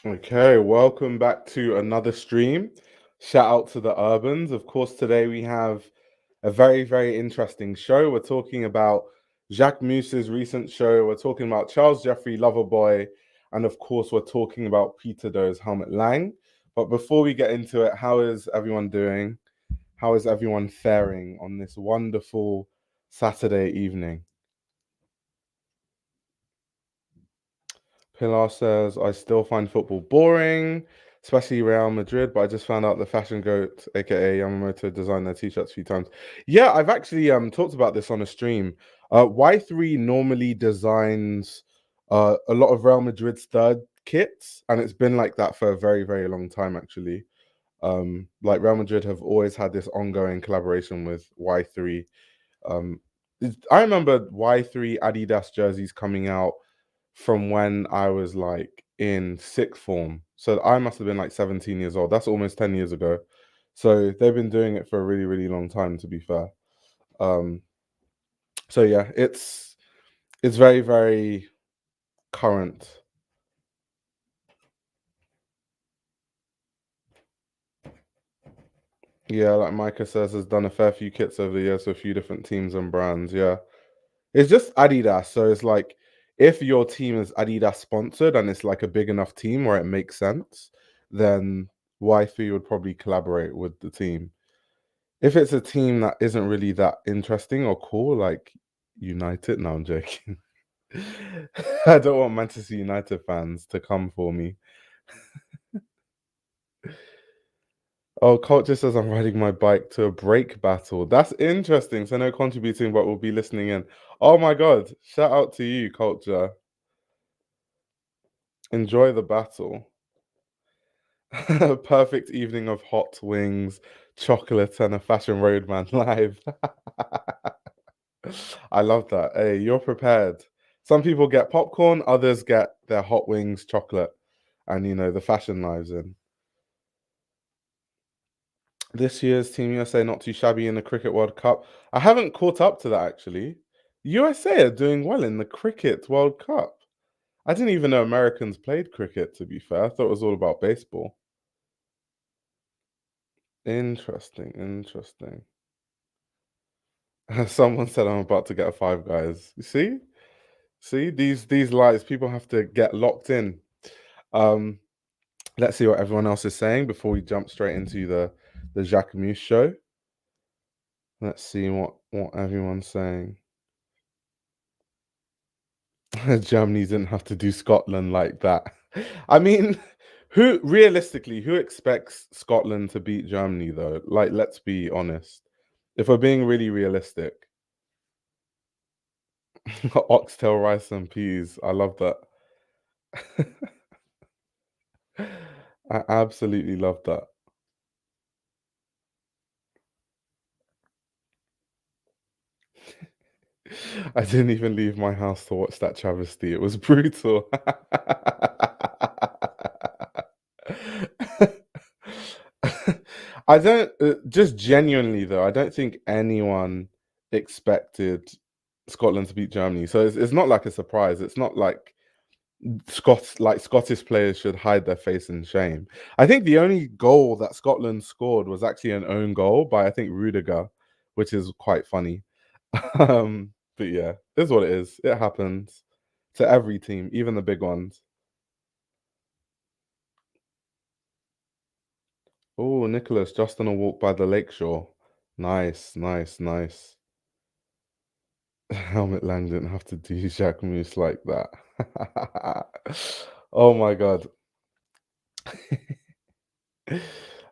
Okay, welcome back to another stream. Shout out to the Urbans. Of course, today we have a very, very interesting show. We're talking about Jacquemus's recent show. We're talking about Charles Jeffrey Loverboy. And of course, we're talking about Patti Smith's Helmut Lang. But before we get into it, how is everyone doing? How is everyone faring on this wonderful Saturday evening? Pilar says, I still find football boring, especially Real Madrid, but I just found out the fashion goat, aka Yamamoto, designed their t-shirts a few times. Yeah, I've actually talked about this on a stream. Y3 normally designs a lot of Real Madrid's third kits, and it's been like that for a very, very long time, actually. Like Real Madrid have always had this ongoing collaboration with Y3. I remember Y3 Adidas jerseys coming out from when I was like in sixth form. So I must have been like 17 years old. That's almost 10 years ago. So they've been doing it for a really, really long time, to be fair. So yeah, it's very, very current. Yeah, like Micah says, has done a fair few kits over the years for a few different teams and brands. Yeah. It's just Adidas. So it's like if your team is Adidas sponsored and it's like a big enough team where it makes sense, then Y3 would probably collaborate with the team. If it's a team that isn't really that interesting or cool, like United, no, I'm joking. I don't want Manchester United fans to come for me. Oh, Culture says I'm riding my bike to a break battle. That's interesting. So no contributing, but we'll be listening in. Oh my God. Shout out to you, Culture. Enjoy the battle. Perfect evening of hot wings, chocolate, and a fashion roadman live. I love that. Hey, you're prepared. Some people get popcorn, others get their hot wings, chocolate, and the fashion lives in. This year's Team USA not too shabby in the Cricket World Cup. I haven't caught up to that actually. USA are doing well in the Cricket World Cup. I didn't even know Americans played cricket, to be fair. I thought it was all about baseball. Interesting. Someone said I'm about to get a Five Guys. You see these lies. People have to get locked in. Let's see what everyone else is saying before we jump straight into the Jacquemus show. Let's see what everyone's saying. Germany didn't have to do Scotland like that. I mean, who expects Scotland to beat Germany though? Like, let's be honest. If we're being really realistic. Oxtail, rice, and peas. I love that. I absolutely love that. I didn't even leave my house to watch that travesty. It was brutal. I don't, just genuinely though, I don't think anyone expected Scotland to beat Germany. So it's not like a surprise. It's not like Scottish players should hide their face in shame. I think the only goal that Scotland scored was actually an own goal by I think Rudiger, which is quite funny. But yeah, it is what it is. It happens to every team, even the big ones. Oh, Nicholas, just on a walk by the lakeshore. Nice. Helmut Lang didn't have to do Jacquemus like that. Oh my god.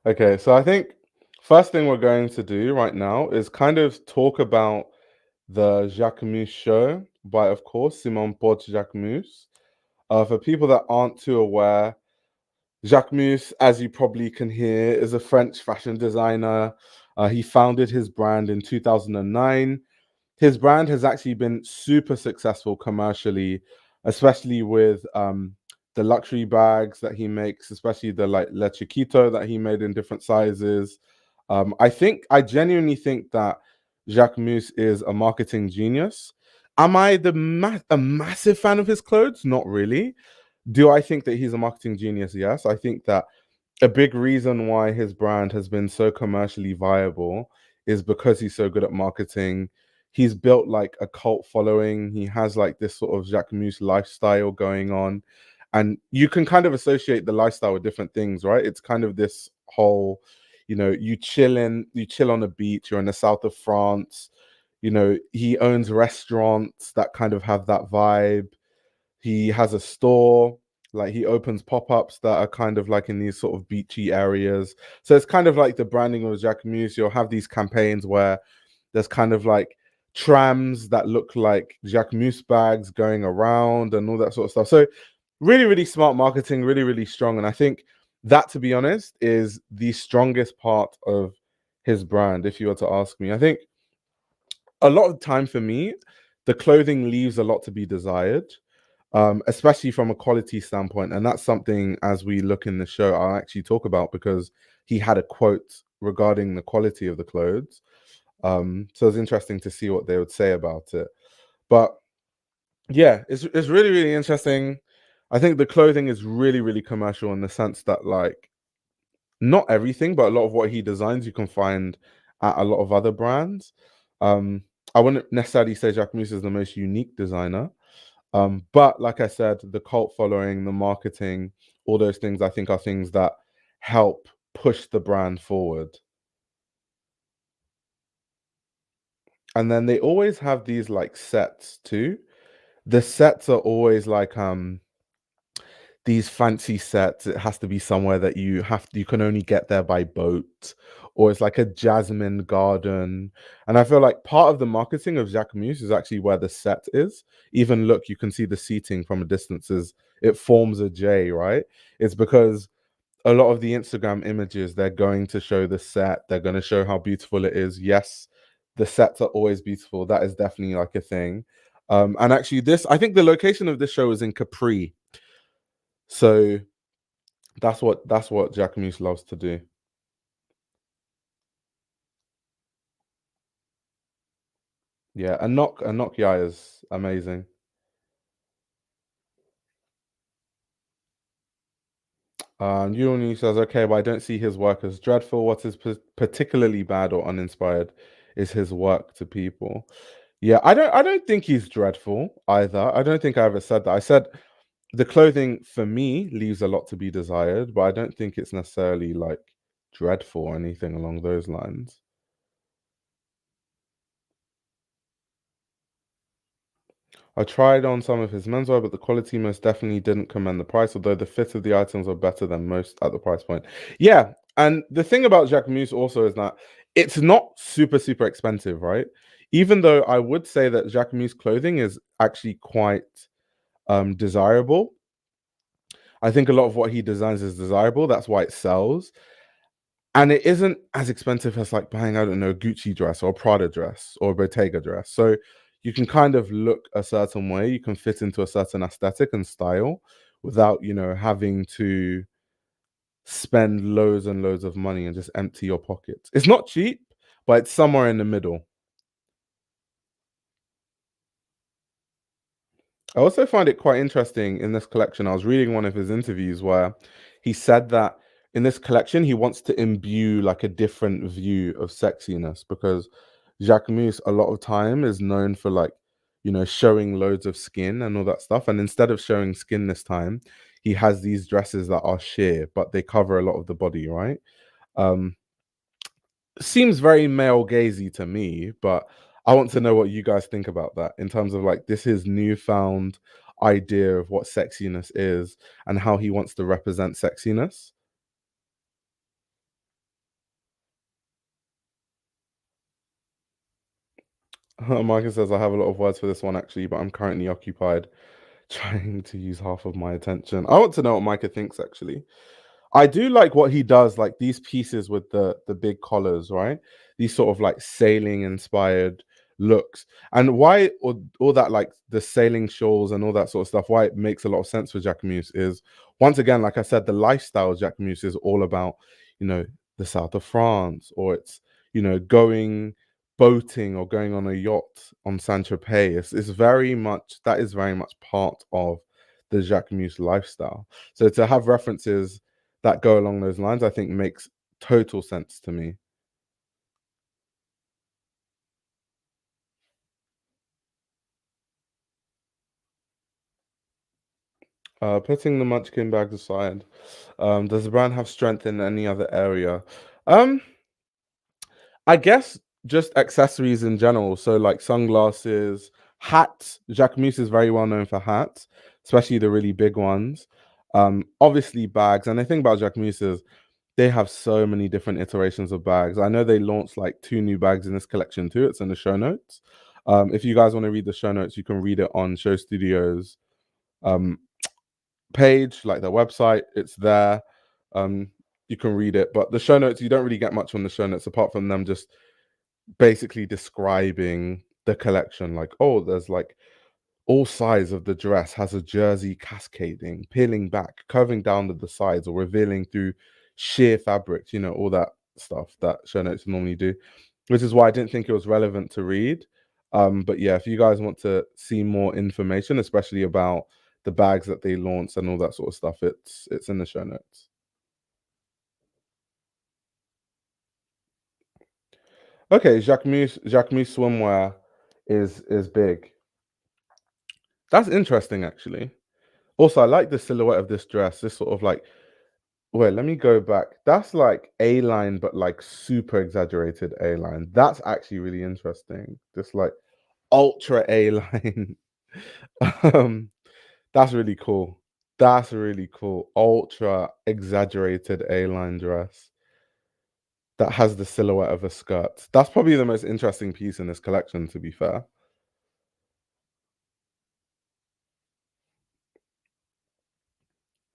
Okay, so I think first thing we're going to do right now is kind of talk about the Jacquemus show by, of course, Simon Paul Jacquemus. For people that aren't too aware, Jacquemus, as you probably can hear, is a French fashion designer. He founded his brand in 2009. His brand has actually been super successful commercially, especially with the luxury bags that he makes, especially the like Le Chiquito that he made in different sizes. I genuinely think that Jacquemus is a marketing genius. Am I a massive fan of his clothes? Not really. Do I think that he's a marketing genius? Yes. I think that a big reason why his brand has been so commercially viable is because he's so good at marketing. He's built like a cult following. He has like this sort of Jacquemus lifestyle going on. And you can kind of associate the lifestyle with different things, right? It's kind of this whole, you chill on the beach, you're in the south of France. He owns restaurants that kind of have that vibe. He has a store, like he opens pop-ups that are kind of like in these sort of beachy areas. So it's kind of like the branding of Jacquemus. You'll have these campaigns where there's kind of like trams that look like Jacquemus bags going around and all that sort of stuff. So really, really smart marketing, really, really strong. And I think that, to be honest, is the strongest part of his brand, if you were to ask me. I think a lot of time for me, the clothing leaves a lot to be desired, especially from a quality standpoint. And that's something, as we look in the show, I'll actually talk about, because he had a quote regarding the quality of the clothes. So it's interesting to see what they would say about it. But yeah, it's really, really interesting. I think the clothing is really, really commercial in the sense that, like, not everything, but a lot of what he designs you can find at a lot of other brands. Um, I wouldn't necessarily say Jacquemus is the most unique designer, but like I said, the cult following, the marketing, all those things, I think, are things that help push the brand forward. And then they always have these like sets too. The sets are always like these fancy sets. It has to be somewhere that you can only get there by boat, or it's like a jasmine garden. And I feel like part of the marketing of Jacquemus is actually where the set is. Even look, you can see the seating from a distance, it forms a J, right? It's because a lot of the Instagram images, they're going to show the set, they're going to show how beautiful it is. Yes, the sets are always beautiful. That is definitely like a thing. And actually, I think the location of this show is in Capri. So that's what Jacquemus loves to do. Yeah, a knock yai is amazing. Uni says, okay, but I don't see his work as dreadful. What is particularly bad or uninspired is his work to people. Yeah, I don't think he's dreadful either. I don't think I ever said that. I said the clothing for me leaves a lot to be desired, but I don't think it's necessarily like dreadful or anything along those lines. I tried on some of his menswear, but the quality most definitely didn't commend the price, although the fit of the items are better than most at the price point. Yeah, and the thing about Jacquemus also is that it's not super, super expensive, right? Even though I would say that Jacquemus clothing is actually quite desirable. I think a lot of what he designs is desirable. That's why it sells. And it isn't as expensive as like buying, I don't know, a Gucci dress or a Prada dress or a Bottega dress. So you can kind of look a certain way, you can fit into a certain aesthetic and style without, having to spend loads and loads of money and just empty your pockets. It's not cheap, but it's somewhere in the middle. I also find it quite interesting in this collection. I was reading one of his interviews where he said that in this collection, he wants to imbue like a different view of sexiness, because Jacquemus a lot of time is known for like, showing loads of skin and all that stuff. And instead of showing skin this time, he has these dresses that are sheer, but they cover a lot of the body, right? Um, Seems very male gazy to me, but I want to know what you guys think about that in terms of like this his newfound idea of what sexiness is and how he wants to represent sexiness. Marcus says, I have a lot of words for this one actually, but I'm currently occupied trying to use half of my attention. I want to know what Micah thinks actually. I do like what he does, like these pieces with the big collars, right? These sort of like sailing inspired looks, and why all that like the sailing shawls and all that sort of stuff. Why it makes a lot of sense for Jacquemus is, once again, like I said, the lifestyle of Jacquemus is all about you know the south of France, or it's going boating or going on a yacht on Saint Tropez. It's very much that is very much part of the Jacquemus lifestyle. So to have references that go along those lines, I think makes total sense to me. Putting the Munchkin bags aside, does the brand have strength in any other area? Um, I guess just accessories in general. So like sunglasses, hats. Jacquemus is very well known for hats, especially the really big ones. Obviously bags. And the thing about Jacquemus is they have so many different iterations of bags. I know they launched like 2 new bags in this collection too. It's in the show notes. If you guys want to read the show notes, you can read it on Show Studios um page, like their website. It's there. Um, you can read it, but the show notes, you don't really get much on the show notes apart from them just basically describing the collection. Like, oh, there's like all sides of the dress has a jersey cascading, peeling back, curving down to the sides, or revealing through sheer fabrics, all that stuff that show notes normally do, which is why I didn't think it was relevant to read. But yeah, if you guys want to see more information, especially about the bags that they launched and all that sort of stuff, it's in the show notes. Okay, Jacquemus swimwear is big. That's interesting, actually. Also, I like the silhouette of this dress. This sort of like, wait, let me go back. That's like A-line, but like super exaggerated A-line. That's actually really interesting. This like ultra A-line. um, that's really cool. That's really cool. Ultra exaggerated A-line dress that has the silhouette of a skirt. That's probably the most interesting piece in this collection, to be fair.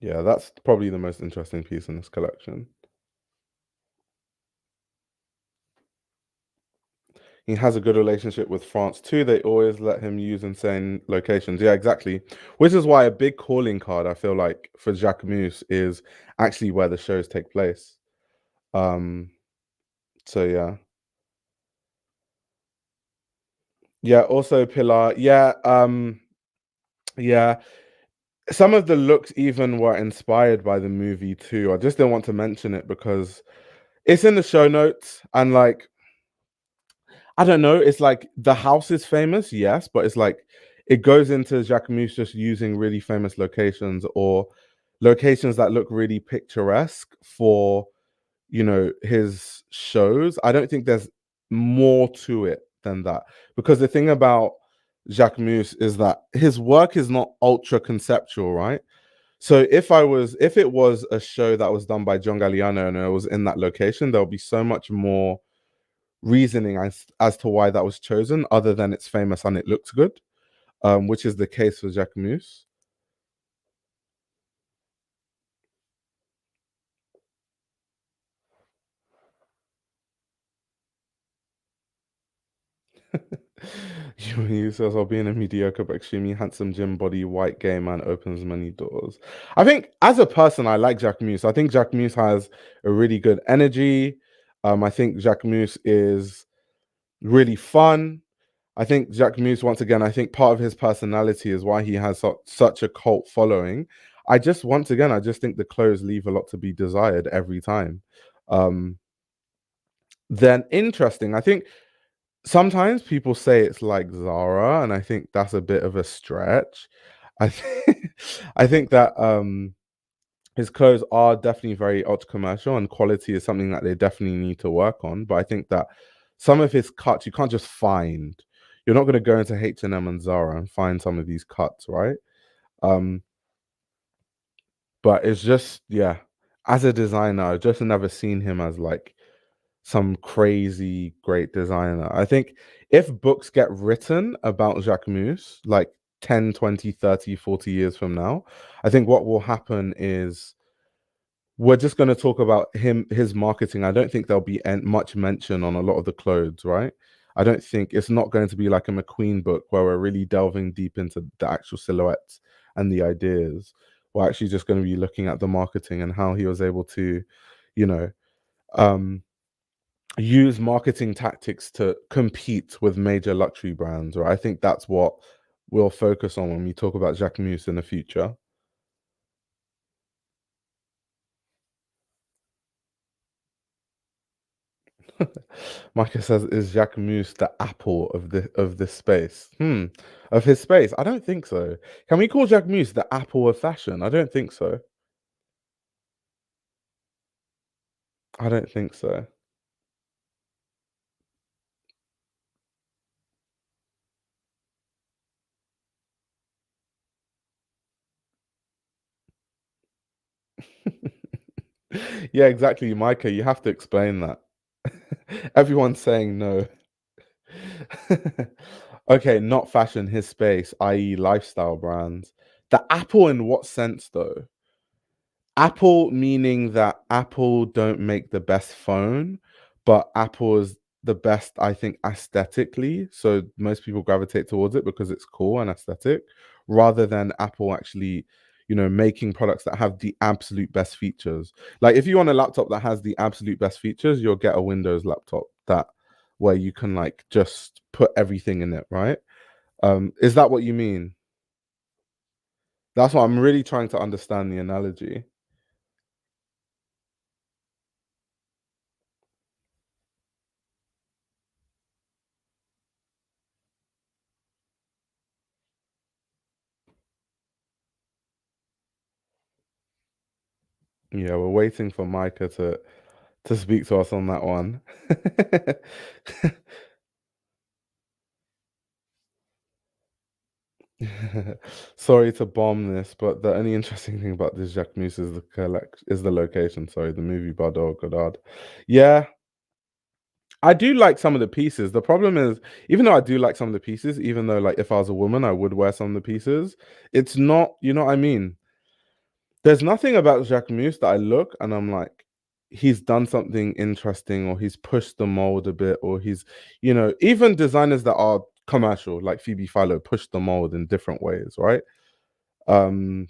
Yeah, that's probably the most interesting piece in this collection. He has a good relationship with France too. They always let him use insane locations. Yeah, exactly. Which is why a big calling card, I feel like, for Jacquemus is actually where the shows take place. Um, so yeah. Yeah, also Pilar. Yeah, yeah. Some of the looks even were inspired by the movie too. I just didn't want to mention it because it's in the show notes and like I don't know. It's like the house is famous, yes, but it's like it goes into Jacquemus just using really famous locations or locations that look really picturesque for his shows. I don't think there's more to it than that because the thing about Jacquemus is that his work is not ultra conceptual, right? So if it was a show that was done by John Galliano and it was in that location, there'll be so much more reasoning as to why that was chosen, other than it's famous and it looks good, which is the case for Jacquemus. You says, "I'll be in a mediocre but extremely handsome gym body, white gay man opens many doors." I think as a person, I like Jacquemus. I think Jacquemus has a really good energy. I think Jacquemus is really fun. I think Jacquemus, once again, I think part of his personality is why he has such a cult following. Once again, I just think the clothes leave a lot to be desired every time. Um, then interesting. I think sometimes people say it's like Zara, and I think that's a bit of a stretch. I think I think that his clothes are definitely very ultra commercial, and quality is something that they definitely need to work on. But I think that some of his cuts you can't just find. You're not going to go into H&M and Zara and find some of these cuts, right? Um, but it's just yeah. As a designer, I've just never seen him as like some crazy great designer. I think if books get written about Jacquemus, like 10, 20, 30, 40 years from now, I think what will happen is we're just going to talk about his marketing. I don't think there'll be much mention on a lot of the clothes, right? I don't think it's not going to be like a McQueen book where we're really delving deep into the actual silhouettes and the ideas. We're actually just going to be looking at the marketing and how he was able to, you know, um, use marketing tactics to compete with major luxury brands, right? I think that's what we'll focus on when we talk about Jacquemus in the future. Micah says, "Is Jacquemus the apple of this space? Of his space? I don't think so. Can we call Jacquemus the apple of fashion? I don't think so. I don't think so." Yeah, exactly, Micah. You have to explain that. Everyone's saying no. Okay, not fashion, his space, i.e., lifestyle brands. The apple in what sense, though? Apple meaning that Apple don't make the best phone, but Apple is the best, I think, aesthetically. So most people gravitate towards it because it's cool and aesthetic, rather than Apple actually, making products that have the absolute best features. Like if you want a laptop that has the absolute best features, you'll get a Windows laptop that where you can like just put everything in it, right? Is that what you mean? That's what I'm really trying to understand the analogy. Yeah, we're waiting for Micah to speak to us on that one. Sorry to bomb this, but the only interesting thing about this Jacquemus is the location. Sorry, the movie Bardot Godard. Yeah, I do like some of the pieces. The problem is, even though I do like some of the pieces, even though like if I was a woman, I would wear some of the pieces. It's not, you know what I mean? There's nothing about Jacquemus that I look and I'm like, he's done something interesting or he's pushed the mold a bit or even designers that are commercial like Phoebe Philo push the mold in different ways, right? Um,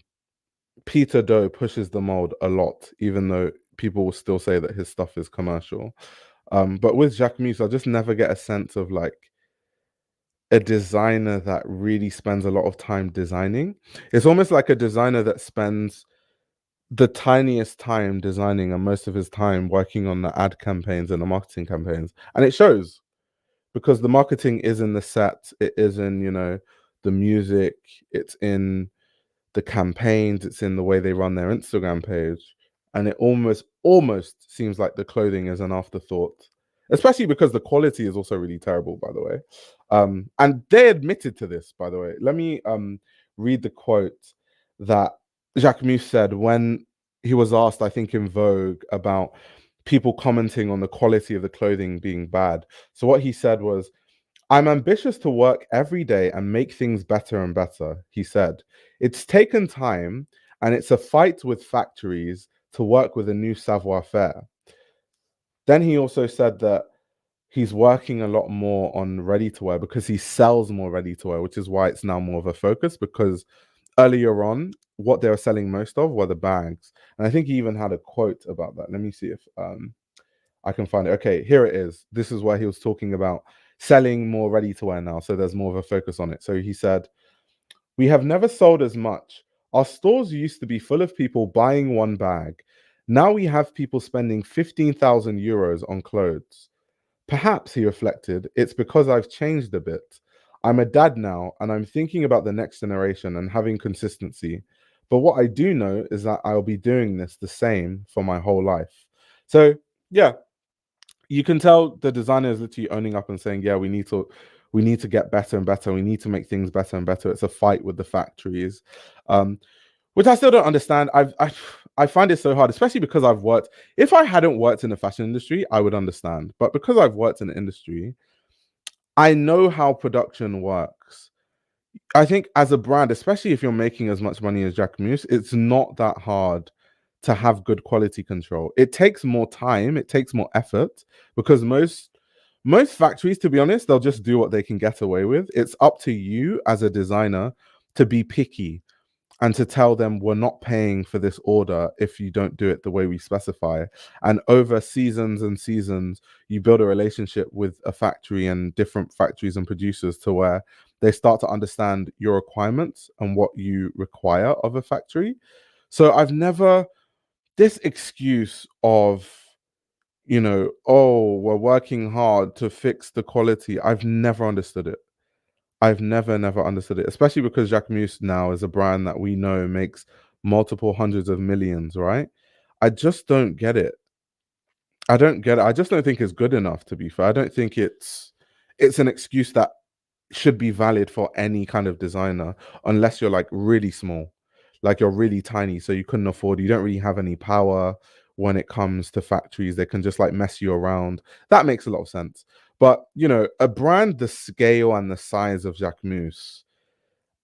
Peter Doe pushes the mold a lot, even though people will still say that his stuff is commercial. But with Jacquemus, I just never get a sense of like a designer that really spends a lot of time designing. It's almost like a designer that spends the tiniest time designing and most of his time working on the ad campaigns and the marketing campaigns. And it shows because the marketing is in the set, it is in, the music, it's in the campaigns, it's in the way they run their Instagram page. And it almost seems like the clothing is an afterthought, especially because the quality is also really terrible, by the way. And they admitted to this, by the way. Let me read the quote that Jacquemus said when he was asked, I think in Vogue, about people commenting on the quality of the clothing being bad. So what he said was, "I'm ambitious to work every day and make things better and better," he said. "It's taken time and it's a fight with factories to work with a new savoir faire." Then he also said that he's working a lot more on ready to wear because he sells more ready to wear, which is why it's now more of a focus because earlier on, what they were selling most of were the bags. And I think he even had a quote about that. Let me see if I can find it. Okay, here it is. This is where he was talking about selling more ready to wear now. So there's more of a focus on it. So he said, "We have never sold as much. Our stores used to be full of people buying one bag. Now we have people spending 15,000 euros on clothes. Perhaps," he reflected, "it's because I've changed a bit. I'm a dad now and I'm thinking about the next generation and having consistency. But what I do know is that I'll be doing this the same for my whole life." So, yeah, you can tell the designer is literally owning up and saying, "Yeah, we need to get better and better. We need to make things better and better." It's a fight with the factories, um, which I still don't understand. I find it so hard, especially because I've worked. If I hadn't worked in the fashion industry, I would understand. But because I've worked in the industry, I know how production works. I think as a brand, especially if you're making as much money as Jacquemus, it's not that hard to have good quality control. It takes more time, it takes more effort because most factories, to be honest, they'll just do what they can get away with. It's up to you as a designer to be picky and to tell them we're not paying for this order if you don't do it the way we specify. And over seasons and seasons, you build a relationship with a factory and different factories and producers to where they start to understand your requirements and what you require of a factory. So I've never, this excuse of oh, we're working hard to fix the quality. I've never understood it. I've never understood it, especially because Jacquemus now is a brand that we know makes multiple hundreds of millions, right? I just don't get it. I don't get it. I just don't think it's good enough, to be fair. I don't think it's an excuse that should be valid for any kind of designer unless you're like really small, like you're really tiny, so you couldn't afford, you don't really have any power when it comes to factories. They can just like mess you around. That makes a lot of sense. But a brand the scale and the size of Jacquemus,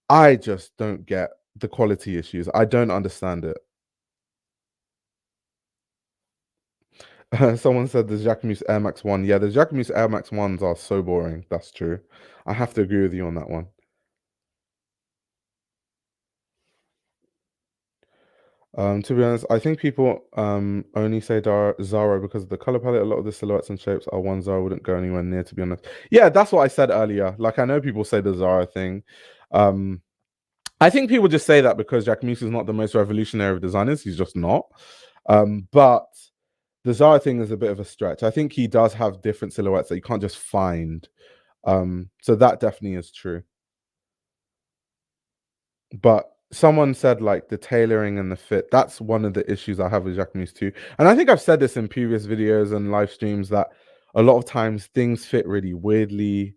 I just don't get the quality issues. I don't understand it. Someone said the Jacquemus Air Max 1. Yeah, the Jacquemus Air Max 1s are so boring. That's true. I have to agree with you on that one. To be honest, I think people only say Zara because of the color palette. A lot of the silhouettes and shapes are ones Zara wouldn't go anywhere near, to be honest. Yeah, that's what I said earlier. Like, I know people say the Zara thing. Um, I think people just say that because Jacquemus is not the most revolutionary of designers. He's just not. But the Zara thing is a bit of a stretch. I think he does have different silhouettes that you can't just find. So that definitely is true. But someone said like the tailoring and the fit, that's one of the issues I have with Jacquemus too. And I think I've said this in previous videos and live streams that a lot of times things fit really weirdly.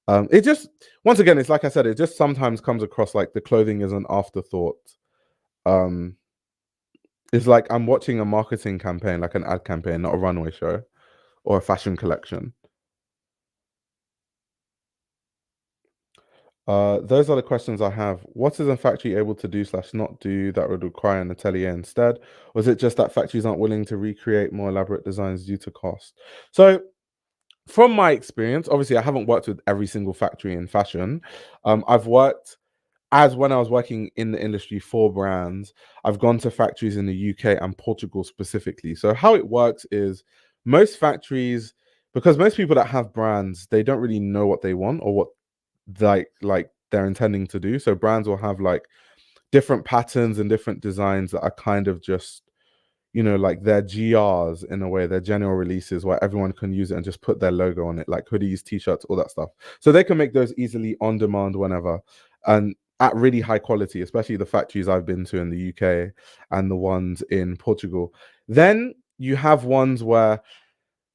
It just, once again, it's like I said, it just sometimes comes across like the clothing is an afterthought. Um, it's like I'm watching a marketing campaign, like an ad campaign, not a runway show or a fashion collection. Those are the questions I have. What is a factory able to do slash not do that would require an atelier instead? Or is it just that factories aren't willing to recreate more elaborate designs due to cost? So, from my experience, obviously, I haven't worked with every single factory in fashion. I've worked as when I was working in the industry for brands, I've gone to factories in the UK and Portugal specifically. So, how it works is most factories, because most people that have brands, they don't really know what they want or what like they're intending to do. So brands will have like different patterns and different designs that are kind of just like their GRs in a way, their general releases where everyone can use it and just put their logo on it, like hoodies, t-shirts, all that stuff. So they can make those easily on demand whenever and at really high quality, especially the factories I've been to in the UK and the ones in Portugal. Then you have ones where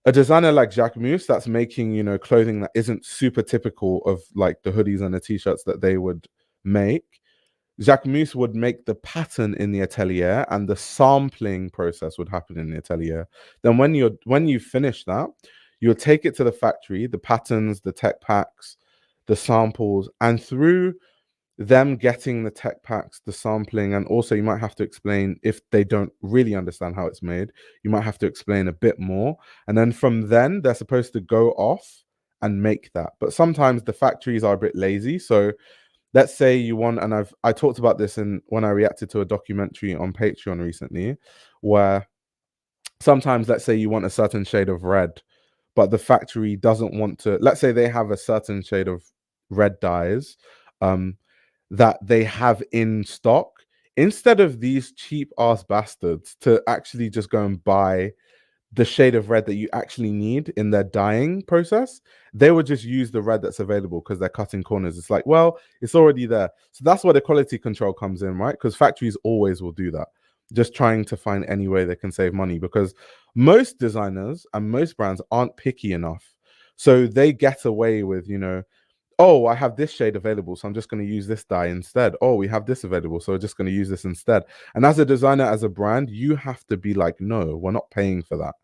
a designer like Jacquemus that's making, clothing that isn't super typical of like the hoodies and the t-shirts that they would make. Jacquemus would make the pattern in the atelier and the sampling process would happen in the atelier. Then when you finish that, you'll take it to the factory, the patterns, the tech packs, the samples, and through them getting the tech packs, the sampling, and also you might have to explain if they don't really understand how it's made, you might have to explain a bit more. And then from then, they're supposed to go off and make that. But sometimes the factories are a bit lazy. So let's say you want, and I talked about this in when I reacted to a documentary on Patreon recently, where sometimes let's say you want a certain shade of red, but the factory doesn't want to, let's say they have a certain shade of red dyes. That they have in stock, instead of these cheap ass bastards to actually just go and buy the shade of red that you actually need in their dyeing process, they would just use the red that's available because they're cutting corners. It's like, well, it's already there. So that's where the quality control comes in, right? Because factories always will do that, just trying to find any way they can save money because most designers and most brands aren't picky enough. So they get away with, oh, I have this shade available, so I'm just going to use this dye instead. Oh, we have this available, so we're just going to use this instead. And as a designer, as a brand, you have to be like, no, we're not paying for that.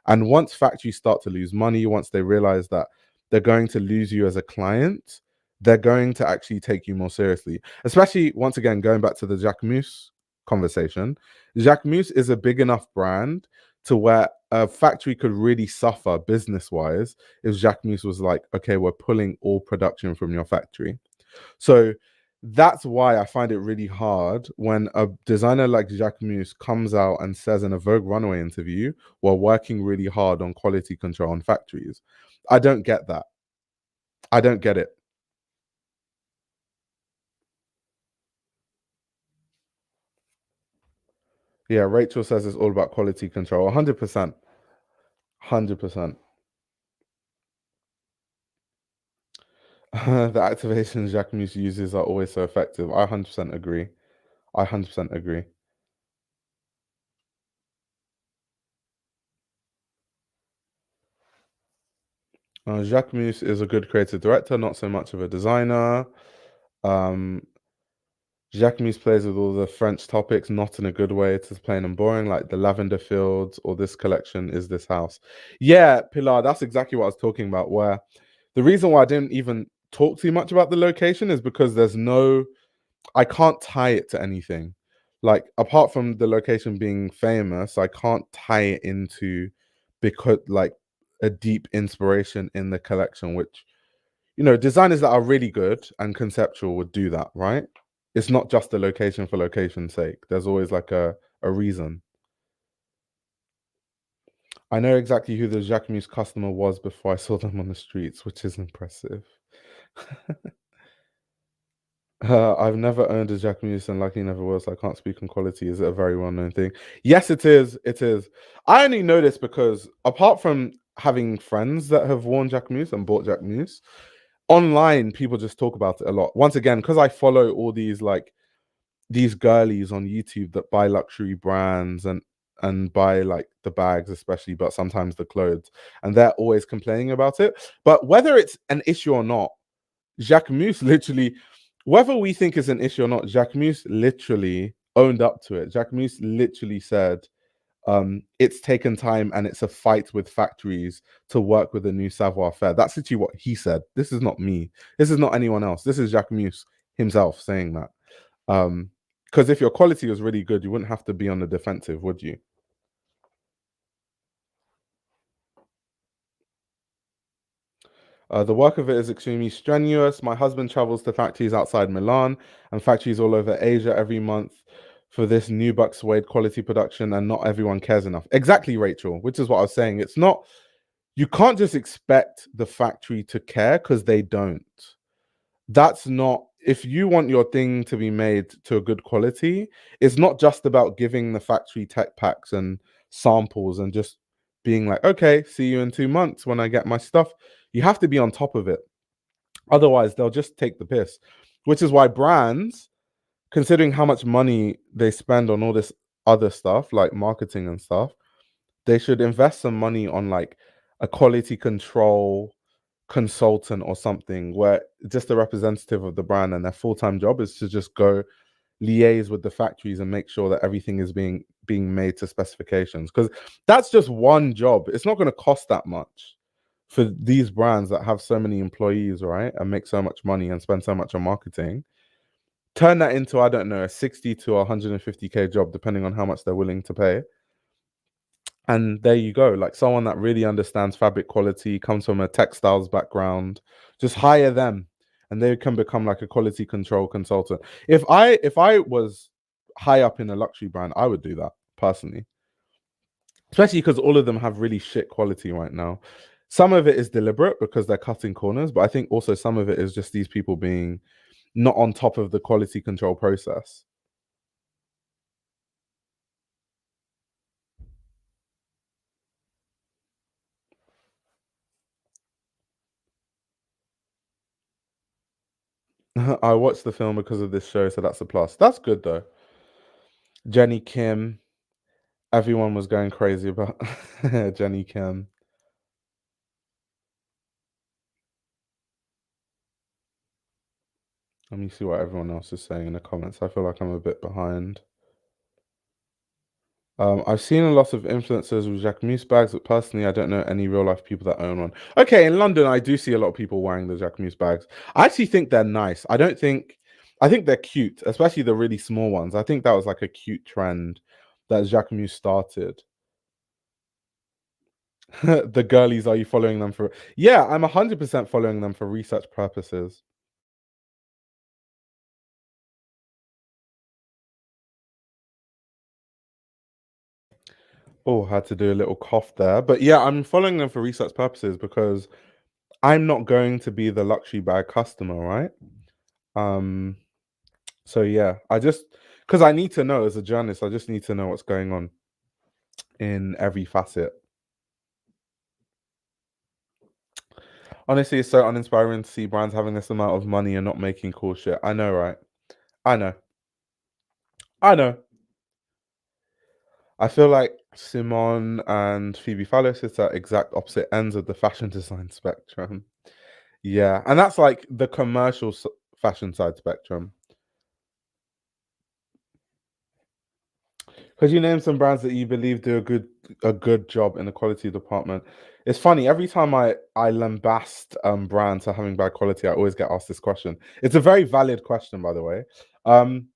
And once factories start to lose money, once they realize that they're going to lose you as a client, they're going to actually take you more seriously. Especially, once again, going back to the Jacquemus conversation, Jacquemus is a big enough brand to where a factory could really suffer business wise if Jacquemus was like, okay, we're pulling all production from your factory. So that's why I find it really hard when a designer like Jacquemus comes out and says in a Vogue runway interview, we're working really hard on quality control on factories. I don't get that. I don't get it. Yeah, Rachel says it's all about quality control. 100%. 100%. The activations Jacquemus uses are always so effective. I 100% agree. I 100% agree. Jacquemus is a good creative director, not so much of a designer. Um, Jacquemus plays with all the French topics, not in a good way. It's just plain and boring, like the lavender fields or this collection is this house. Yeah, Pilar, that's exactly what I was talking about. Where the reason why I didn't even talk too much about the location is because I can't tie it to anything. Like apart from the location being famous, I can't tie it into because like a deep inspiration in the collection, which designers that are really good and conceptual would do that, right? It's not just the location for location's sake. There's always like a reason. I know exactly who the Jacquemus customer was before I saw them on the streets, which is impressive. I've never owned a Jacquemus and luckily never will, so I can't speak on quality. Is it a very well-known thing? Yes, it is. It is. I only know this because apart from having friends that have worn Jacquemus and bought Jacquemus, online people just talk about it a lot. Once again, because I follow all these girlies on YouTube that buy luxury brands and buy like the bags especially, but sometimes the clothes, and they're always complaining about it. But whether it's an issue or not, Jacquemus literally, whether we think it's an issue or not, Jacquemus literally owned up to it. Jacquemus literally said, it's taken time and it's a fight with factories to work with a new savoir faire. That's literally what he said. This is not me. This is not anyone else. This is Jacquemus himself saying that. Because if your quality was really good, you wouldn't have to be on the defensive, would you? The work of it is extremely strenuous. My husband travels to factories outside Milan and factories all over Asia every month for this new buck suede quality production, and not everyone cares enough. Exactly, Rachel, which is what I was saying. It's not, you can't just expect the factory to care because they don't. That's not, if you want your thing to be made to a good quality, it's not just about giving the factory tech packs and samples and just being like, okay, see you in 2 months when I get my stuff. You have to be on top of it. Otherwise, they'll just take the piss, which is why brands, considering how much money they spend on all this other stuff like marketing and stuff, they should invest some money on like a quality control consultant or something, where just a representative of the brand and their full-time job is to just go liaise with the factories and make sure that everything is being made to specifications, because that's just one job. It's not going to cost that much for these brands that have so many employees, right, and make so much money and spend so much on marketing. Turn that into, I don't know, a 60 to 150k job depending on how much they're willing to pay. And there you go, like someone that really understands fabric quality, comes from a textiles background, just hire them and they can become like a quality control consultant. If I was high up in a luxury brand, I would do that personally, especially because all of them have really shit quality right now. Some of it is deliberate because they're cutting corners, but I think also some of it is just these people being not on top of the quality control process. I watched the film because of this show, so that's a plus. That's good though. Jenny Kim, everyone was going crazy about Jenny Kim. Let me see what everyone else is saying in the comments. I feel like I'm a bit behind. I've seen a lot of influencers with Jacquemus bags, but personally, I don't know any real life people that own one. Okay, in London, I do see a lot of people wearing the Jacquemus bags. I actually think they're nice. I think they're cute, especially the really small ones. I think that was like a cute trend that Jacquemus started. The girlies, are you following them for? Yeah, I'm 100% following them for research purposes. Oh, had to do a little cough there. But yeah, I'm following them for research purposes because I'm not going to be the luxury bag customer, right? Um, so yeah, I just, because I need to know as a journalist, I just need to know what's going on in every facet. Honestly, it's so uninspiring to see brands having this amount of money and not making cool shit. I know, right? I know. I know. I feel like Simone and Phoebe Phallus is at exact opposite ends of the fashion design spectrum. Yeah, and that's like the commercial fashion side spectrum. Could you name some brands that you believe do a good job in the quality department? It's funny, every time I lambast brands for having bad quality, I always get asked this question. It's a very valid question, by the way. Um,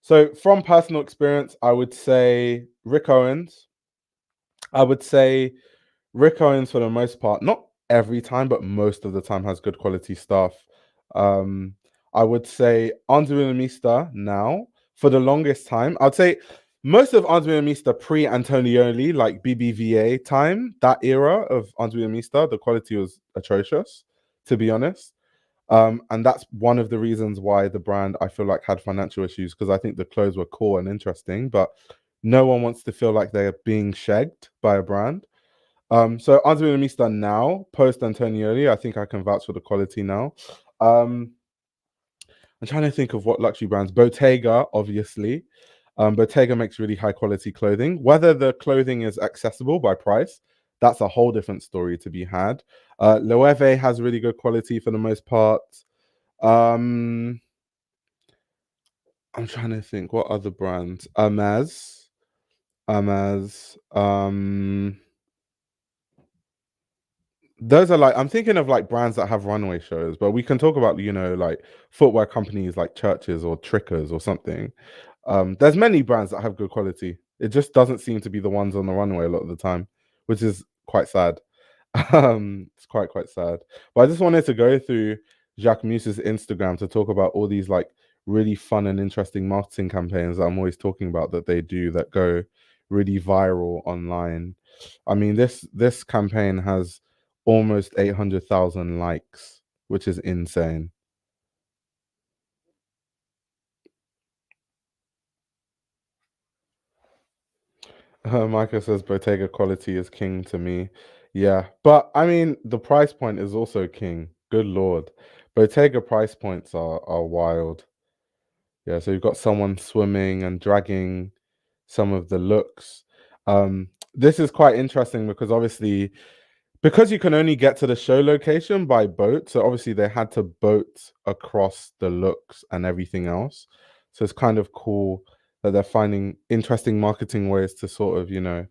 so from personal experience, I would say Rick Owens. I would say Rick Owens, for the most part, not every time, but most of the time, has good quality stuff. Um, I would say Andrea Mista now, for the longest time. I'd say most of Andrea Mista pre Antonioli, like BBVA time, that era of Andrea Mista, the quality was atrocious, to be honest. And that's one of the reasons why the brand, I feel like, had financial issues, because I think the clothes were cool and interesting, but no one wants to feel like they're being shagged by a brand. So Andrea Mista now, post Antonioli, I think I can vouch for the quality now. Um, I'm trying to think of what luxury brands. Bottega, obviously. Bottega makes really high quality clothing. Whether the clothing is accessible by price, that's a whole different story to be had. Loewe has really good quality for the most part. Um, I'm trying to think what other brands. Hermes. Those are like, I'm thinking of like brands that have runway shows, but we can talk about, like footwear companies like Churches or Trickers or something. There's many brands that have good quality. It just doesn't seem to be the ones on the runway a lot of the time, which is quite sad. It's quite sad. But I just wanted to go through Jacquemus's Instagram to talk about all these like really fun and interesting marketing campaigns that I'm always talking about that they do that go really viral online. I mean, this campaign has almost 800,000 likes, which is insane. Michael says Bottega quality is king to me. Yeah, but I mean, the price point is also king. Good lord. Bottega price points are wild. Yeah, so you've got someone swimming and dragging some of the looks. This is quite interesting because obviously, because you can only get to the show location by boat, so obviously they had to boat across the looks and everything else. So it's kind of cool that they're finding interesting marketing ways to sort of,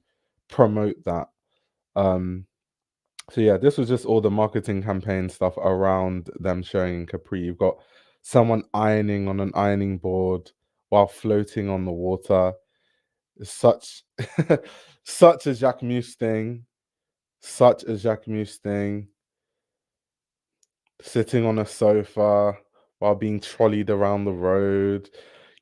promote that. Um, so yeah, this was just all the marketing campaign stuff around them showing in Capri. You've got someone ironing on an ironing board while floating on the water. It's such such a Jacquemus thing. Such a Jacquemus thing. Sitting on a sofa while being trolleyed around the road.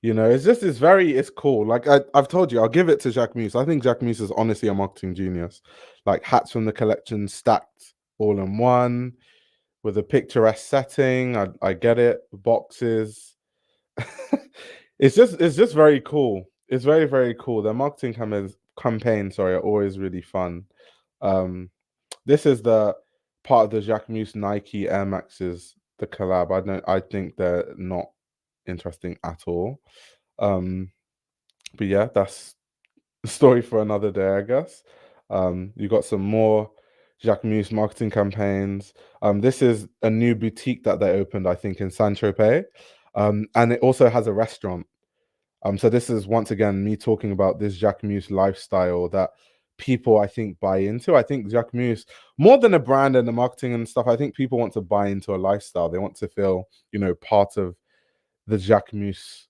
It's cool. Like I've told you, I'll give it to Jacquemus. I think Jacquemus is honestly a marketing genius. Like hats from the collection stacked all in one with a picturesque setting. I get it. Boxes. It's just very cool. It's very, very cool. Their marketing campaigns, sorry, are always really fun. Um, this is the part of the Jacquemus Nike Air Maxes, the collab. I think they're not interesting at all. Um, but yeah, that's the story for another day, I guess. You got some more Jacquemus marketing campaigns. This is a new boutique that they opened, I think, in Saint Tropez. And it also has a restaurant. So this is once again me talking about this Jacquemus lifestyle that people I think buy into. I think Jacquemus, more than a brand and the marketing and stuff, I think people want to buy into a lifestyle. They want to feel, part of the Jacquemus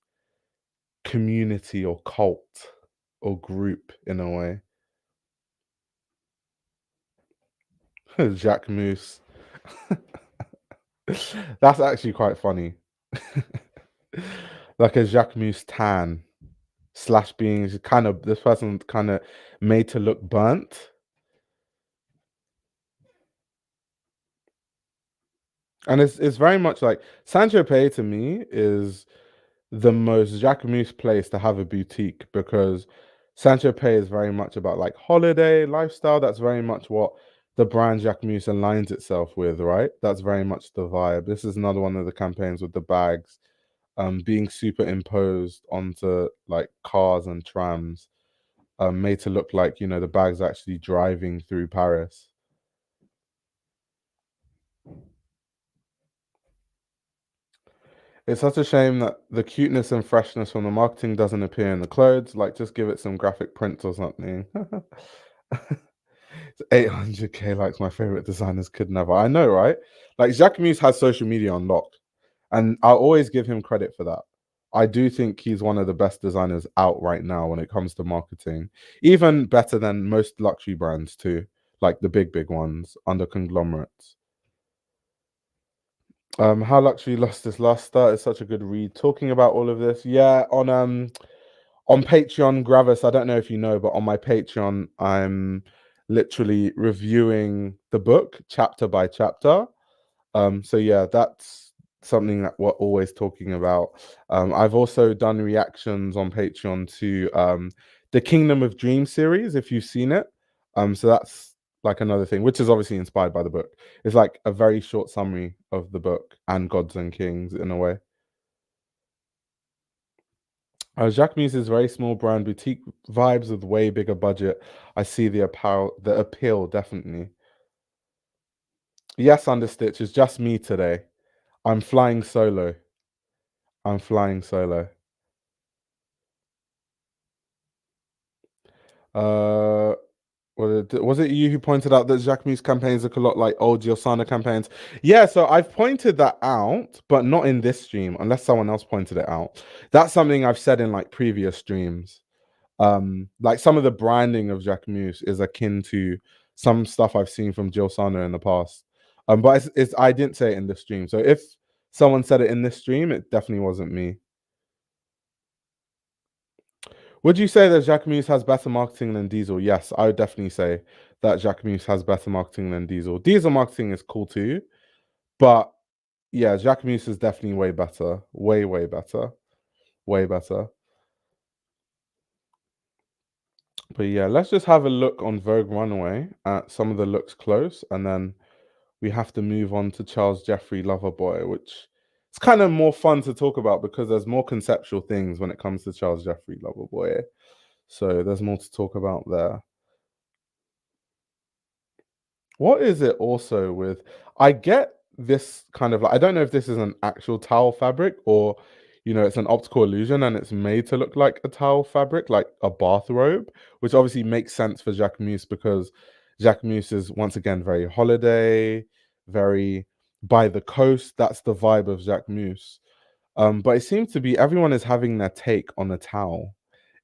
community or cult or group in a way. Jacquemus. That's actually quite funny. Like a Jacquemus tan slash being kind of this person kind of made to look burnt. And it's very much like Saint Tropez to me is the most Jacquemus place to have a boutique because Saint Tropez is very much about like holiday lifestyle. That's very much what the brand Jacquemus aligns itself with, right? That's very much the vibe. This is another one of the campaigns with the bags being superimposed onto like cars and trams, made to look like, the bag's actually driving through Paris. It's such a shame that the cuteness and freshness from the marketing doesn't appear in the clothes. Like, just give it some graphic prints or something. 800K likes, my favorite designers could never. I know, right? Like, Jacquemus has social media on lock, and I'll always give him credit for that. I do think he's one of the best designers out right now when it comes to marketing, even better than most luxury brands too, like the big ones under conglomerates. How Luxury Lost Its Luster is such a good read. Talking about all of this, yeah, on Patreon, Gravis. I don't know if you know, but on my Patreon, I'm literally reviewing the book chapter by chapter. So yeah, that's something that we're always talking about. I've also done reactions on Patreon to the Kingdom of Dreams series, if you've seen it. So that's like another thing, which is obviously inspired by the book. It's like a very short summary of the book and Gods and Kings in a way. Jacquemus is very small brand boutique vibes with way bigger budget. I see the appeal definitely. Yes, Understitch, it's just me today. I'm flying solo. I'm flying solo. Uh, was it you who pointed out that Jacquemus campaigns look a lot like old Giosana campaigns? Yeah, so I've pointed that out, but not in this stream, unless someone else pointed it out. That's something I've said in like previous streams. Like some of the branding of Jacquemus is akin to some stuff I've seen from Giosana in the past. But it's I didn't say it in this stream. So if someone said it in this stream, it definitely wasn't me. Would you say that Jacquemus has better marketing than Diesel? Yes, I would definitely say that Jacquemus has better marketing than Diesel. Diesel marketing is cool too, but yeah, Jacquemus is definitely way better. Way better. Way better. But yeah, let's just have a look on Vogue Runaway at some of the looks close, and then we have to move on to Charles Jeffrey Loverboy, which it's kind of more fun to talk about because there's more conceptual things when it comes to Charles Jeffrey Loverboy. So there's more to talk about there. What is it also with? I get this kind of like, I don't know if this is an actual towel fabric or, it's an optical illusion and it's made to look like a towel fabric, like a bathrobe, which obviously makes sense for Jacquemus because Jacquemus is once again very holiday, very by the coast. That's the vibe of Jacquemus. But it seems to be everyone is having their take on a towel.